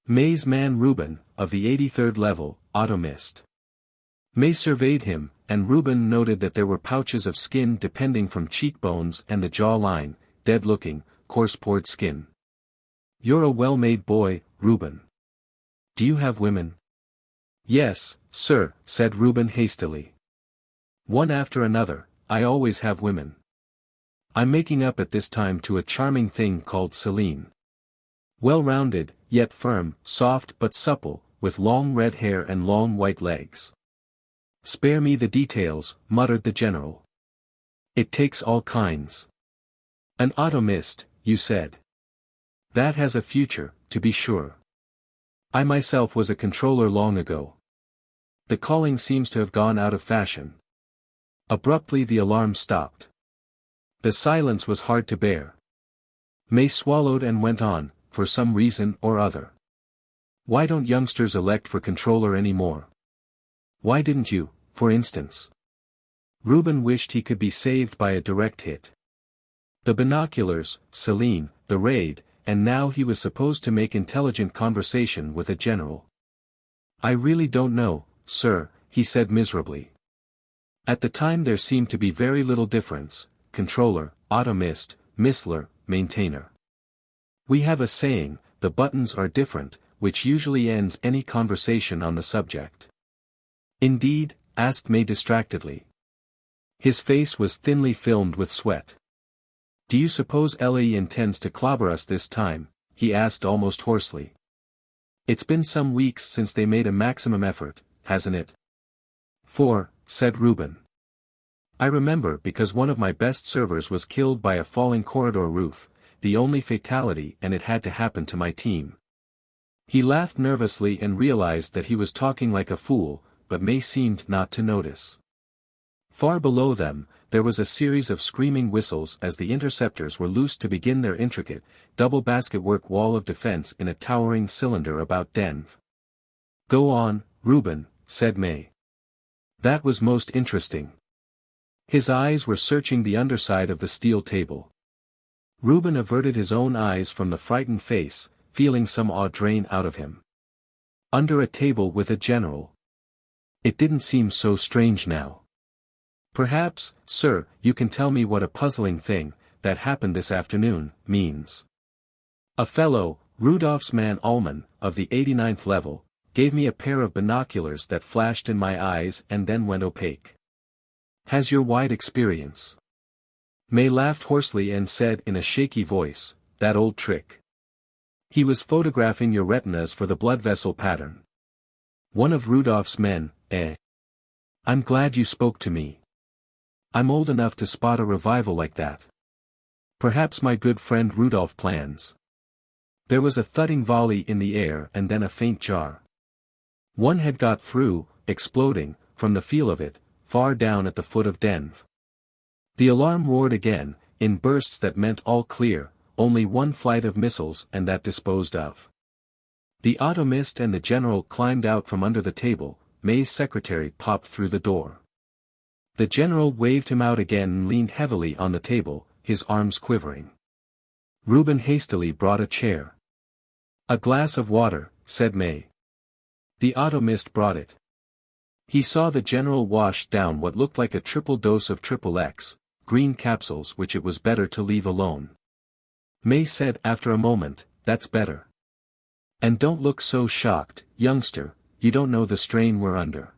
Speaker 1: May's man Reuben, of the 83rd level, automist. May surveyed him, and Reuben noted that there were pouches of skin depending from cheekbones and the jaw-line, dead-looking, coarse-pored skin. "You're a well-made boy, Reuben. Do you have women?" "Yes, sir," said Reuben hastily. "One after another, I always have women. I'm making up at this time to a charming thing called Celine. Well-rounded, yet firm, soft but supple, with long red hair and long white legs." "Spare me the details," muttered the general. "It takes all kinds." "An automist, you said. That has a future, to be sure. I myself was a controller long ago. The calling seems to have gone out of fashion." Abruptly the alarm stopped. The silence was hard to bear. May swallowed and went on, for some reason or other. "Why don't youngsters elect for controller anymore? Why didn't you, for instance?" Reuben wished he could be saved by a direct hit. The binoculars, Celine, the raid, and now he was supposed to make intelligent conversation with a general. "I really don't know, sir," he said miserably. At the time there seemed to be very little difference: controller, automist, missler, maintainer. We have a saying, "The buttons are different," which usually ends any conversation on the subject. "Indeed?" asked May distractedly. His face was thinly filmed with sweat. "Do you suppose Ellie intends to clobber us this time?" he asked almost hoarsely. "It's been some weeks since they made a maximum effort, hasn't it?" "4," said Reuben. "I remember because one of my best servers was killed by a falling corridor roof, the only fatality, and it had to happen to my team." He laughed nervously and realized that he was talking like a fool, but May seemed not to notice. Far below them, there was a series of screaming whistles as the interceptors were loosed to begin their intricate, double basketwork wall of defense in a towering cylinder about Denv. "Go on, Reuben," said May. "That was most interesting." His eyes were searching the underside of the steel table. Reuben averted his own eyes from the frightened face, feeling some awe drain out of him. Under a table with a general. It didn't seem so strange now. "Perhaps, sir, you can tell me what a puzzling thing, that happened this afternoon, means." "A fellow, Rudolph's man Ullman, of the 89th level, gave me a pair of binoculars that flashed in my eyes and then went opaque. Has your wide experience?" May laughed hoarsely and said in a shaky voice, "That old trick. He was photographing your retinas for the blood vessel pattern." "One of Rudolph's men, eh? I'm glad you spoke to me. I'm old enough to spot a revival like that. Perhaps my good friend Rudolph plans." There was a thudding volley in the air and then a faint jar. One had got through, exploding, from the feel of it, far down at the foot of Denv. The alarm roared again, in bursts that meant all clear, only one flight of missiles and that disposed of. The automist and the general climbed out from under the table. May's secretary popped through the door. The general waved him out again and leaned heavily on the table, his arms quivering. Reuben hastily brought a chair. "A glass of water," said May. The automist brought it. He saw the general wash down what looked like a triple dose of XXX, green capsules which it was better to leave alone. May said after a moment, "That's better. And don't look so shocked, youngster, you don't know the strain we're under.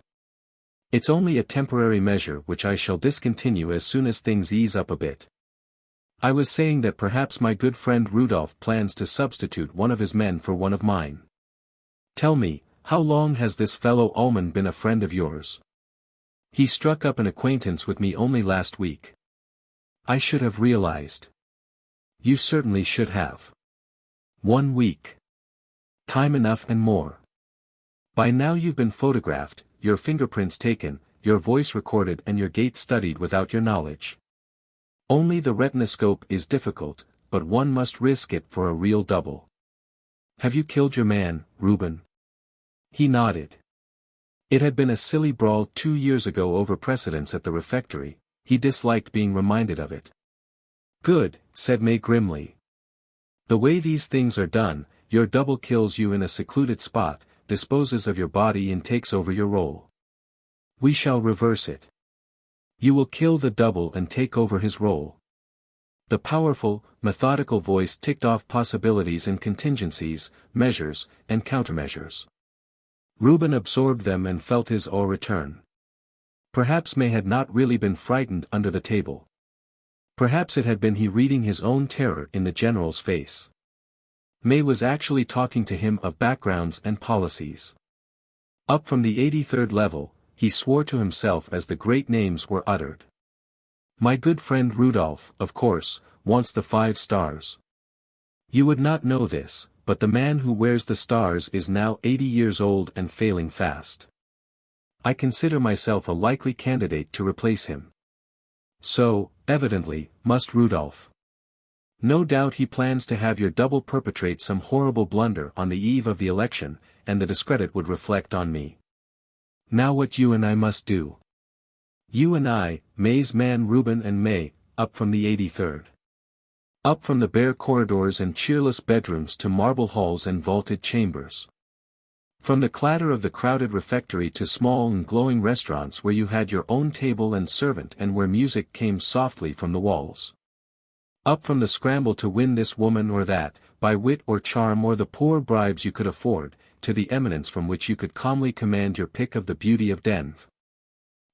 Speaker 1: It's only a temporary measure which I shall discontinue as soon as things ease up a bit. I was saying that perhaps my good friend Rudolph plans to substitute one of his men for one of mine. Tell me, how long has this fellow Ullman been a friend of yours? He struck up an acquaintance with me only last week. I should have realized. You certainly should have. 1 week. Time enough and more. By now you've been photographed, your fingerprints taken, your voice recorded and your gait studied without your knowledge. Only the retinoscope is difficult, but one must risk it for a real double. Have you killed your man, Reuben? He nodded. It had been a silly brawl 2 years ago over precedence at the refectory, he disliked being reminded of it. Good, said May grimly. The way these things are done, your double kills you in a secluded spot, disposes of your body and takes over your role. We shall reverse it. You will kill the double and take over his role. The powerful, methodical voice ticked off possibilities and contingencies, measures, and countermeasures. Reuben absorbed them and felt his awe return. Perhaps May had not really been frightened under the table. Perhaps it had been he reading his own terror in the general's face. May was actually talking to him of backgrounds and policies. Up from the 83rd level, he swore to himself as the great names were uttered. My good friend Rudolph, of course, wants the 5 stars. You would not know this, but the man who wears the stars is now 80 years old and failing fast. I consider myself a likely candidate to replace him. So, evidently, must Rudolph. No doubt he plans to have your double perpetrate some horrible blunder on the eve of the election, and the discredit would reflect on me. Now what you and I must do. You and I, May's man Reuben and May, up from the 83rd. Up from the bare corridors and cheerless bedrooms to marble halls and vaulted chambers. From the clatter of the crowded refectory to small and glowing restaurants where you had your own table and servant and where music came softly from the walls. Up from the scramble to win this woman or that, by wit or charm or the poor bribes you could afford, to the eminence from which you could calmly command your pick of the beauty of Denv.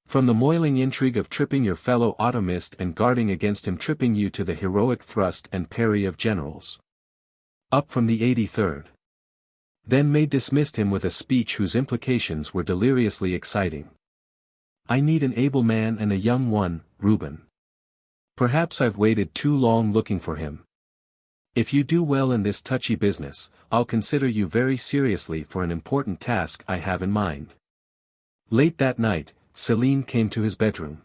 Speaker 1: From the moiling intrigue of tripping your fellow automist and guarding against him tripping you to the heroic thrust and parry of generals. Up from the 83rd. Then May dismissed him with a speech whose implications were deliriously exciting. I need an able man and a young one, Reuben. Perhaps I've waited too long looking for him. If you do well in this touchy business, I'll consider you very seriously for an important task I have in mind. Late that night, Celine came to his bedroom.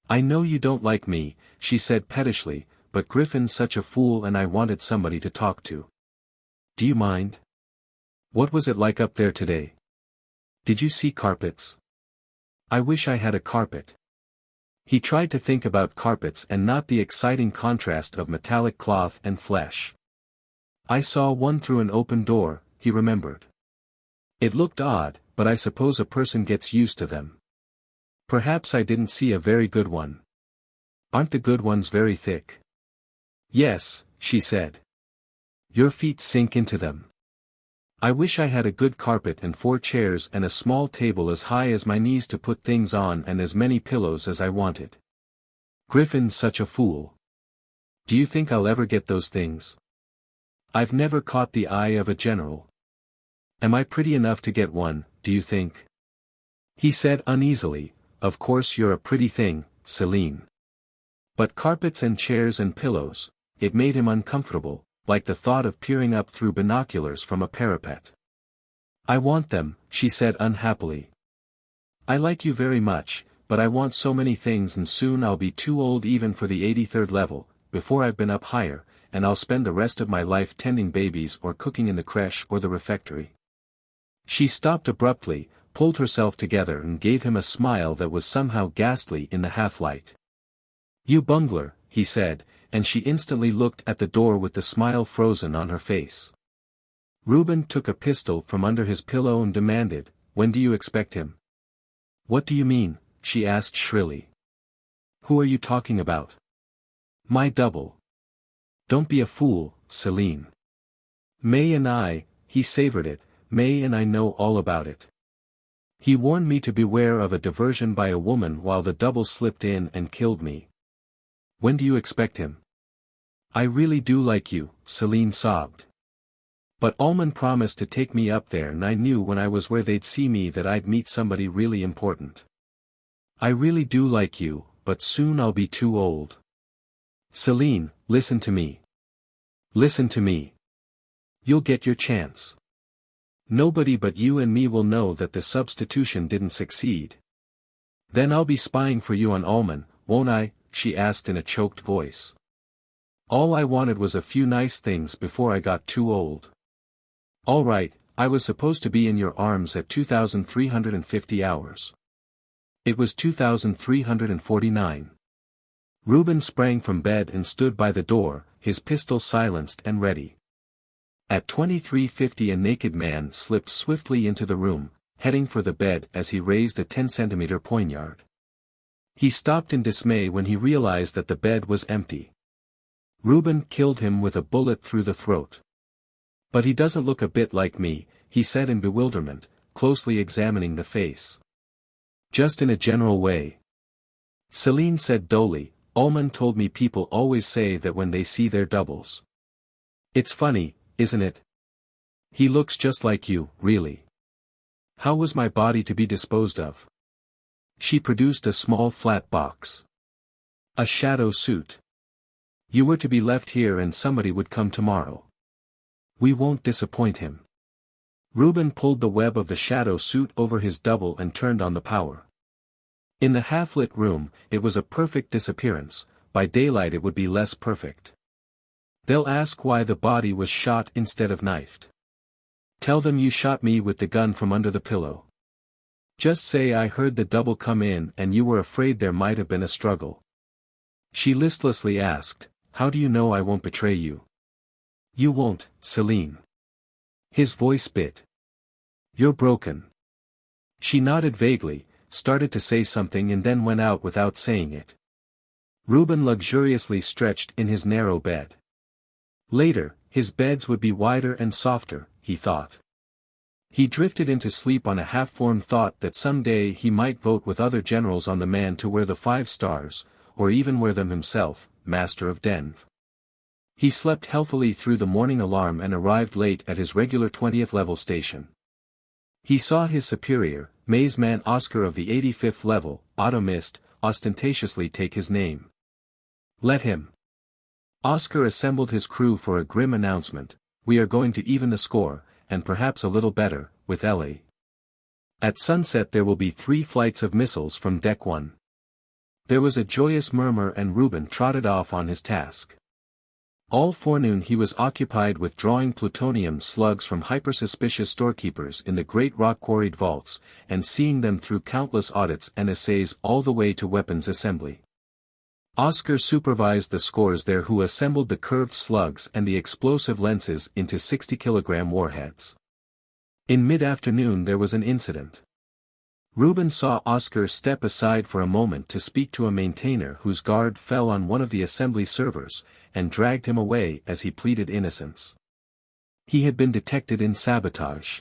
Speaker 1: I know you don't like me, she said pettishly, but Griffin's such a fool and I wanted somebody to talk to. Do you mind? What was it like up there today? Did you see carpets? I wish I had a carpet. He tried to think about carpets and not the exciting contrast of metallic cloth and flesh. I saw one through an open door, he remembered. It looked odd, but I suppose a person gets used to them. Perhaps I didn't see a very good one. Aren't the good ones very thick? Yes, she said. Your feet sink into them. I wish I had a good carpet and 4 chairs and a small table as high as my knees to put things on and as many pillows as I wanted. Griffin's such a fool. Do you think I'll ever get those things? I've never caught the eye of a general. Am I pretty enough to get one, do you think? He said uneasily, of course you're a pretty thing, Celine. But carpets and chairs and pillows, it made him uncomfortable, like the thought of peering up through binoculars from a parapet. I want them, she said unhappily. I like you very much, but I want so many things and soon I'll be too old even for the 83rd level, before I've been up higher, and I'll spend the rest of my life tending babies or cooking in the creche or the refectory. She stopped abruptly, pulled herself together and gave him a smile that was somehow ghastly in the half-light. You bungler, he said, and she instantly looked at the door with the smile frozen on her face. Reuben took a pistol from under his pillow and demanded, when do you expect him? What do you mean? She asked shrilly. Who are you talking about? My double. Don't be a fool, Celine. May and I, he savored it, May and I know all about it. He warned me to beware of a diversion by a woman while the double slipped in and killed me. When do you expect him? I really do like you, Celine sobbed. But Ullman promised to take me up there and I knew when I was where they'd see me that I'd meet somebody really important. I really do like you, but soon I'll be too old. Celine, listen to me. Listen to me. You'll get your chance. Nobody but you and me will know that the substitution didn't succeed. Then I'll be spying for you on Ullman, won't I? She asked in a choked voice. All I wanted was a few nice things before I got too old. All right, I was supposed to be in your arms at 2,350 hours. It was 2,349. Reuben sprang from bed and stood by the door, his pistol silenced and ready. At 23:50 a naked man slipped swiftly into the room, heading for the bed as he raised a 10-centimeter poignard. He stopped in dismay when he realized that the bed was empty. Reuben killed him with a bullet through the throat. But he doesn't look a bit like me, he said in bewilderment, closely examining the face. Just in a general way. Celine said dully, Ullman told me people always say that when they see their doubles. It's funny, isn't it? He looks just like you, really. How was my body to be disposed of? She produced a small flat box. A shadow suit. You were to be left here and somebody would come tomorrow. We won't disappoint him. Reuben pulled the web of the shadow suit over his double and turned on the power. In the half-lit room, it was a perfect disappearance, by daylight it would be less perfect. They'll ask why the body was shot instead of knifed. Tell them you shot me with the gun from under the pillow. Just say I heard the double come in and you were afraid there might have been a struggle. She listlessly asked, how do you know I won't betray you? You won't, Celine. His voice bit. You're broken. She nodded vaguely, started to say something and then went out without saying it. Reuben luxuriously stretched in his narrow bed. Later, his beds would be wider and softer, he thought. He drifted into sleep on a half-formed thought that someday he might vote with other generals on the man to wear the 5 stars, or even wear them himself, master of Denv. He slept healthily through the morning alarm and arrived late at his regular 20th level station. He saw his superior, maze man Oscar of the 85th level, Automist, ostentatiously take his name. Let him. Oscar assembled his crew for a grim announcement, we are going to even the score, and perhaps a little better, with Ellie. At sunset there will be 3 flights of missiles from Deck 1. There was a joyous murmur and Reuben trotted off on his task. All forenoon he was occupied with drawing plutonium slugs from hyper-suspicious storekeepers in the great rock-quarried vaults, and seeing them through countless audits and assays all the way to weapons assembly. Oscar supervised the scores there who assembled the curved slugs and the explosive lenses into 60-kilogram warheads. In mid-afternoon there was an incident. Reuben saw Oscar step aside for a moment to speak to a maintainer whose guard fell on one of the assembly servers, and dragged him away as he pleaded innocence. He had been detected in sabotage.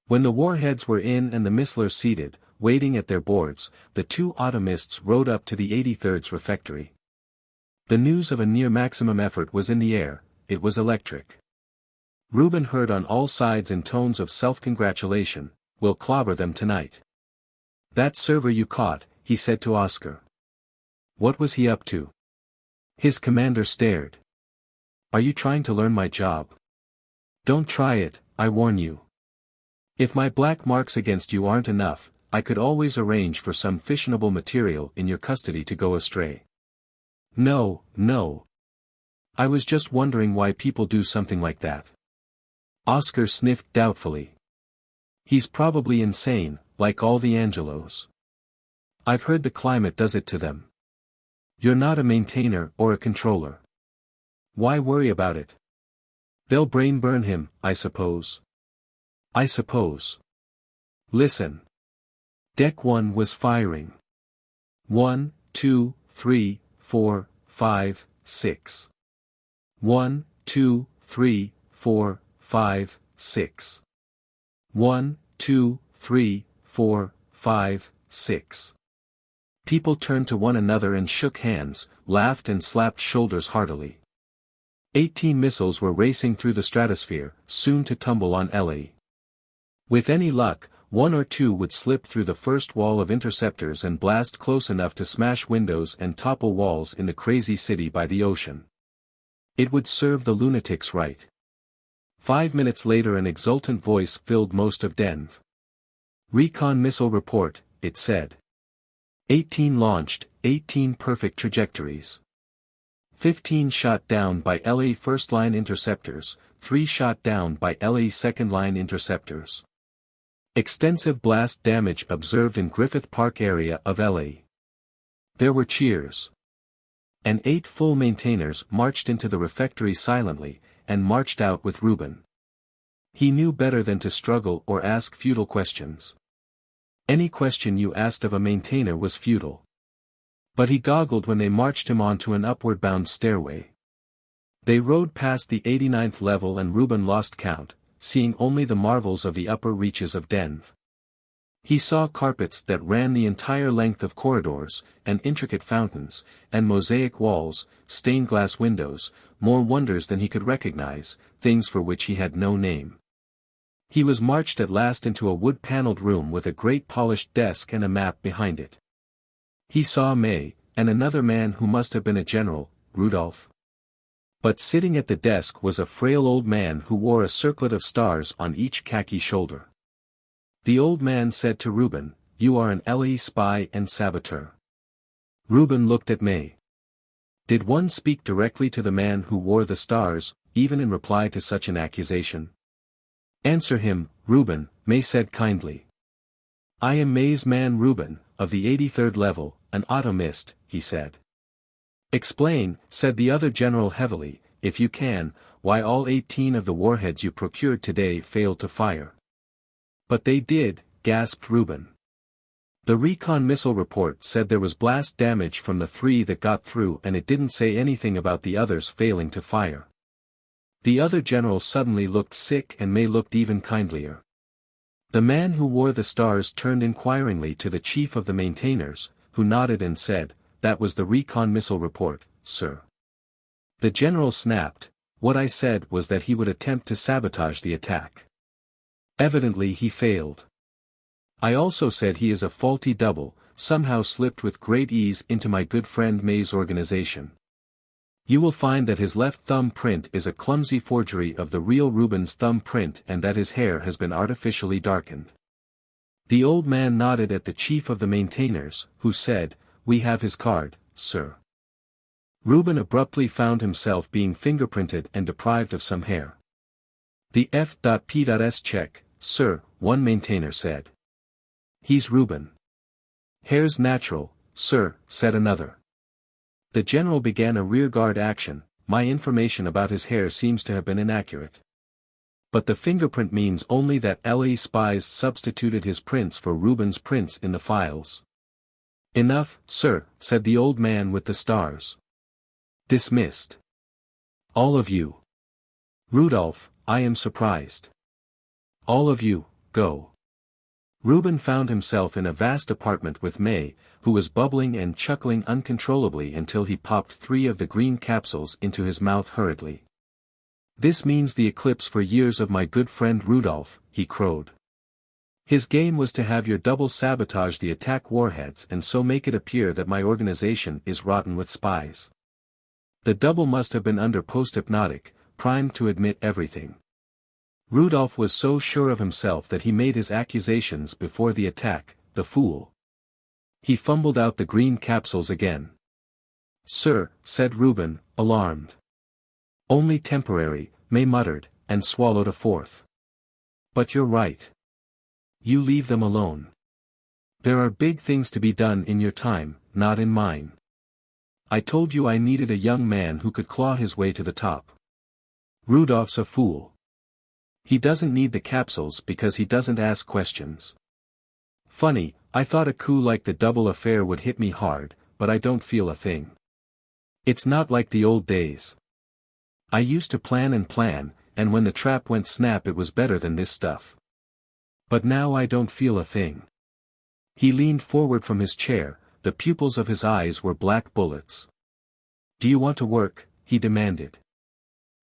Speaker 1: When the warheads were in and the missilers seated, waiting at their boards, the 2 automists rode up to the 83rd's refectory. The news of a near maximum effort was in the air, it was electric. Reuben heard on all sides in tones of self-congratulation, we'll clobber them tonight. That server you caught, he said to Oscar. What was he up to? His commander stared. Are you trying to learn my job? Don't try it, I warn you. If my black marks against you aren't enough, I could always arrange for some fissionable material in your custody to go astray. No, no. I was just wondering why people do something like that. Oscar sniffed doubtfully. He's probably insane, like all the Angelos. I've heard the climate does it to them. You're not a maintainer or a controller. Why worry about it? They'll brain burn him, I suppose. I suppose. Listen. Deck 1 was firing. 1, 2, 3, 4, 5, 6. 1, 2, 3, 4, 5, 6. 1, 2, 3, 4, 5, 6. People turned to one another and shook hands, laughed and slapped shoulders heartily. 18 missiles were racing through the stratosphere, soon to tumble on LA. With any luck, one or two would slip through the first wall of interceptors and blast close enough to smash windows and topple walls in the crazy city by the ocean. It would serve the lunatics right. 5 minutes later an exultant voice filled most of Denv. Recon missile report, it said. 18 launched, 18 perfect trajectories. 15 shot down by LA first-line interceptors, 3 shot down by LA second-line interceptors. Extensive blast damage observed in Griffith Park area of LA. There were cheers. And 8 full maintainers marched into the refectory silently, and marched out with Reuben. He knew better than to struggle or ask futile questions. Any question you asked of a maintainer was futile. But he goggled when they marched him onto an upward-bound stairway. They rode past the 89th level and Reuben lost count, seeing only the marvels of the upper reaches of Denv. He saw carpets that ran the entire length of corridors, and intricate fountains, and mosaic walls, stained glass windows, more wonders than he could recognize, things for which he had no name. He was marched at last into a wood-paneled room with a great polished desk and a map behind it. He saw May, and another man who must have been a general, Rudolph. But sitting at the desk was a frail old man who wore a circlet of stars on each khaki shoulder. The old man said to Reuben, "You are an LE spy and saboteur." Reuben looked at May. Did one speak directly to the man who wore the stars, even in reply to such an accusation? "Answer him, Reuben," May said kindly. "I am May's man Reuben, of the 83rd level, an automist," he said. "Explain," said the other general heavily, "if you can, why all 18 of the warheads you procured today failed to fire." "But they did," gasped Reuben. "The recon missile report said there was blast damage from the 3 that got through and it didn't say anything about the others failing to fire." The other general suddenly looked sick and May looked even kindlier. The man who wore the stars turned inquiringly to the chief of the maintainers, who nodded and said, "That was the recon missile report, sir." The general snapped, "What I said was that he would attempt to sabotage the attack. Evidently he failed. I also said he is a faulty double, somehow slipped with great ease into my good friend May's organization. You will find that his left thumb print is a clumsy forgery of the real Reuben's thumb print and that his hair has been artificially darkened." The old man nodded at the chief of the maintainers, who said, "We have his card, sir." Reuben abruptly found himself being fingerprinted and deprived of some hair. "The F.P.S check, sir," one maintainer said. "He's Reuben." "Hair's natural, sir," said another. The general began a rearguard action. "My information about his hair seems to have been inaccurate. But the fingerprint means only that LE spies substituted his prints for Reuben's prints in the files." "Enough, sir," said the old man with the stars. "Dismissed. All of you. Rudolph, I am surprised. All of you, go." Reuben found himself in a vast apartment with May, who was bubbling and chuckling uncontrollably until he popped 3 of the green capsules into his mouth hurriedly. "This means the eclipse for years of my good friend Rudolph," he crowed. "His game was to have your double sabotage the attack warheads and so make it appear that my organization is rotten with spies. The double must have been under post-hypnotic, primed to admit everything. Rudolph was so sure of himself that he made his accusations before the attack, the fool." He fumbled out the green capsules again. "Sir," said Reuben, alarmed. "Only temporary," May muttered, and swallowed a 4th. "But you're right. You leave them alone. There are big things to be done in your time, not in mine. I told you I needed a young man who could claw his way to the top. Rudolph's a fool. He doesn't need the capsules because he doesn't ask questions. Funny, I thought a coup like the double affair would hit me hard, but I don't feel a thing. It's not like the old days. I used to plan, and when the trap went snap it was better than this stuff. But now I don't feel a thing. He leaned forward from his chair, the pupils of his eyes were black bullets. Do you want to work? He demanded.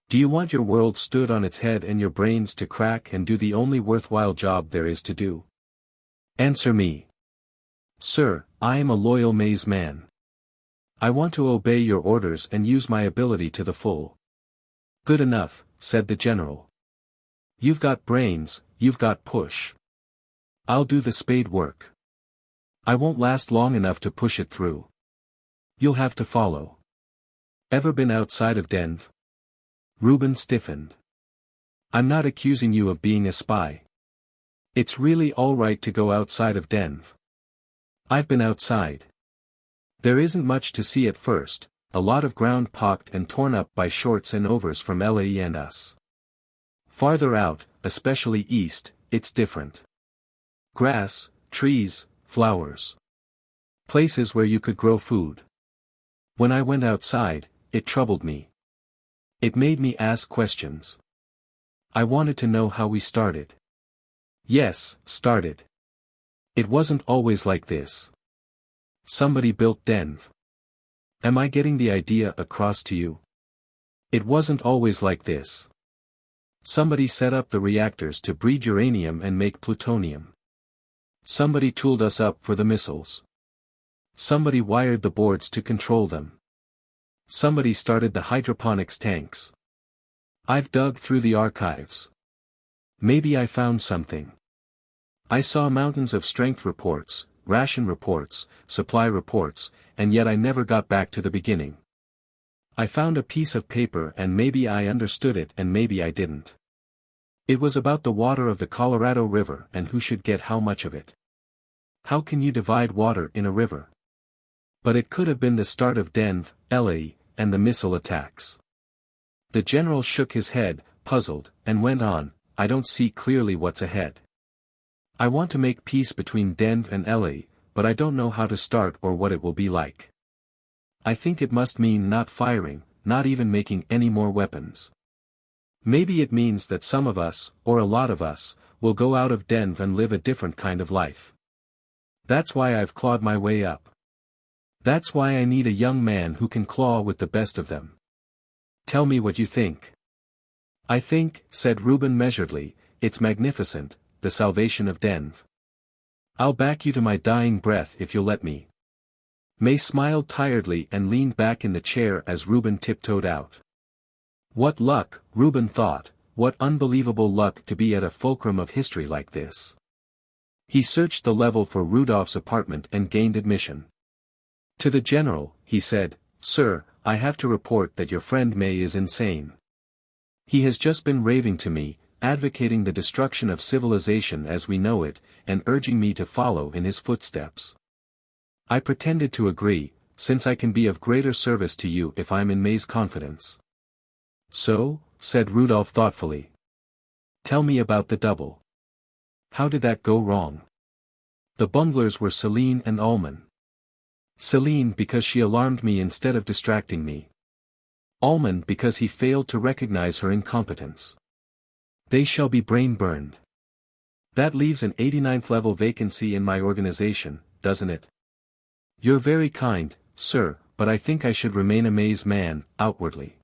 Speaker 1: Do you want your world stood on its head and your brains to crack and do the only worthwhile job there is to do? Answer me. Sir, I am a loyal maze man. I want to obey your orders and use my ability to the full. Good enough, said the general. You've got brains, you've got push. I'll do the spade work. I won't last long enough to push it through. You'll have to follow. Ever been outside of Denv? Reuben stiffened. I'm not accusing you of being a spy. It's really all right to go outside of Denv. I've been outside. There isn't much to see at first, a lot of ground pocked and torn up by shorts and overs from LA and us. Farther out, especially east, it's different. Grass, trees, flowers. Places where you could grow food. When I went outside, it troubled me. It made me ask questions. I wanted to know how we started. Yes, started. It wasn't always like this. Somebody built Denv. Am I getting the idea across to you? It wasn't always like this. Somebody set up the reactors to breed uranium and make plutonium. Somebody tooled us up for the missiles. Somebody wired the boards to control them. Somebody started the hydroponics tanks. I've dug through the archives. Maybe I found something. I saw mountains of strength reports, ration reports, supply reports, and yet I never got back to the beginning. I found a piece of paper and maybe I understood it and maybe I didn't. It was about the water of the Colorado River and who should get how much of it. How can you divide water in a river? But it could have been the start of Denv, LA, and the missile attacks. The general shook his head, puzzled, and went on, I don't see clearly what's ahead. I want to make peace between Denv and LA, but I don't know how to start or what it will be like. I think it must mean not firing, not even making any more weapons. Maybe it means that some of us, or a lot of us, will go out of Denv and live a different kind of life. That's why I've clawed my way up. That's why I need a young man who can claw with the best of them. Tell me what you think. I think, said Reuben measuredly, it's magnificent, the salvation of Denv. I'll back you to my dying breath if you'll let me. May smiled tiredly and leaned back in the chair as Reuben tiptoed out. What luck, Reuben thought, what unbelievable luck to be at a fulcrum of history like this. He searched the level for Rudolph's apartment and gained admission. To the general, he said, Sir, I have to report that your friend May is insane. He has just been raving to me, advocating the destruction of civilization as we know it, and urging me to follow in his footsteps. I pretended to agree, since I can be of greater service to you if I'm in May's confidence. So, said Rudolph thoughtfully. Tell me about the double. How did that go wrong? The bunglers were Celine and Ullman. Celine because she alarmed me instead of distracting me. Ullman because he failed to recognize her incompetence. They shall be brain-burned. That leaves an 89th level vacancy in my organization, doesn't it? You're very kind, sir, but I think I should remain a maze man, outwardly.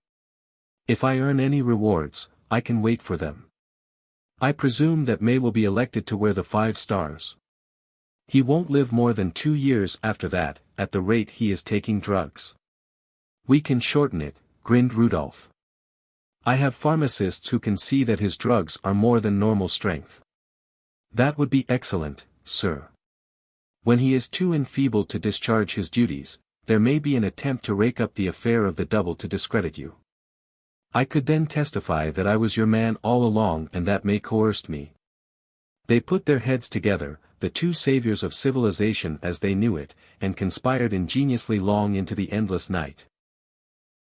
Speaker 1: If I earn any rewards, I can wait for them. I presume that May will be elected to wear the 5 stars. He won't live more than 2 years after that, at the rate he is taking drugs. We can shorten it, grinned Rudolph. I have pharmacists who can see that his drugs are more than normal strength. That would be excellent, sir. When he is too enfeebled to discharge his duties, there may be an attempt to rake up the affair of the double to discredit you. I could then testify that I was your man all along and that May coerced me. They put their heads together, the two saviors of civilization as they knew it, and conspired ingeniously long into the endless night.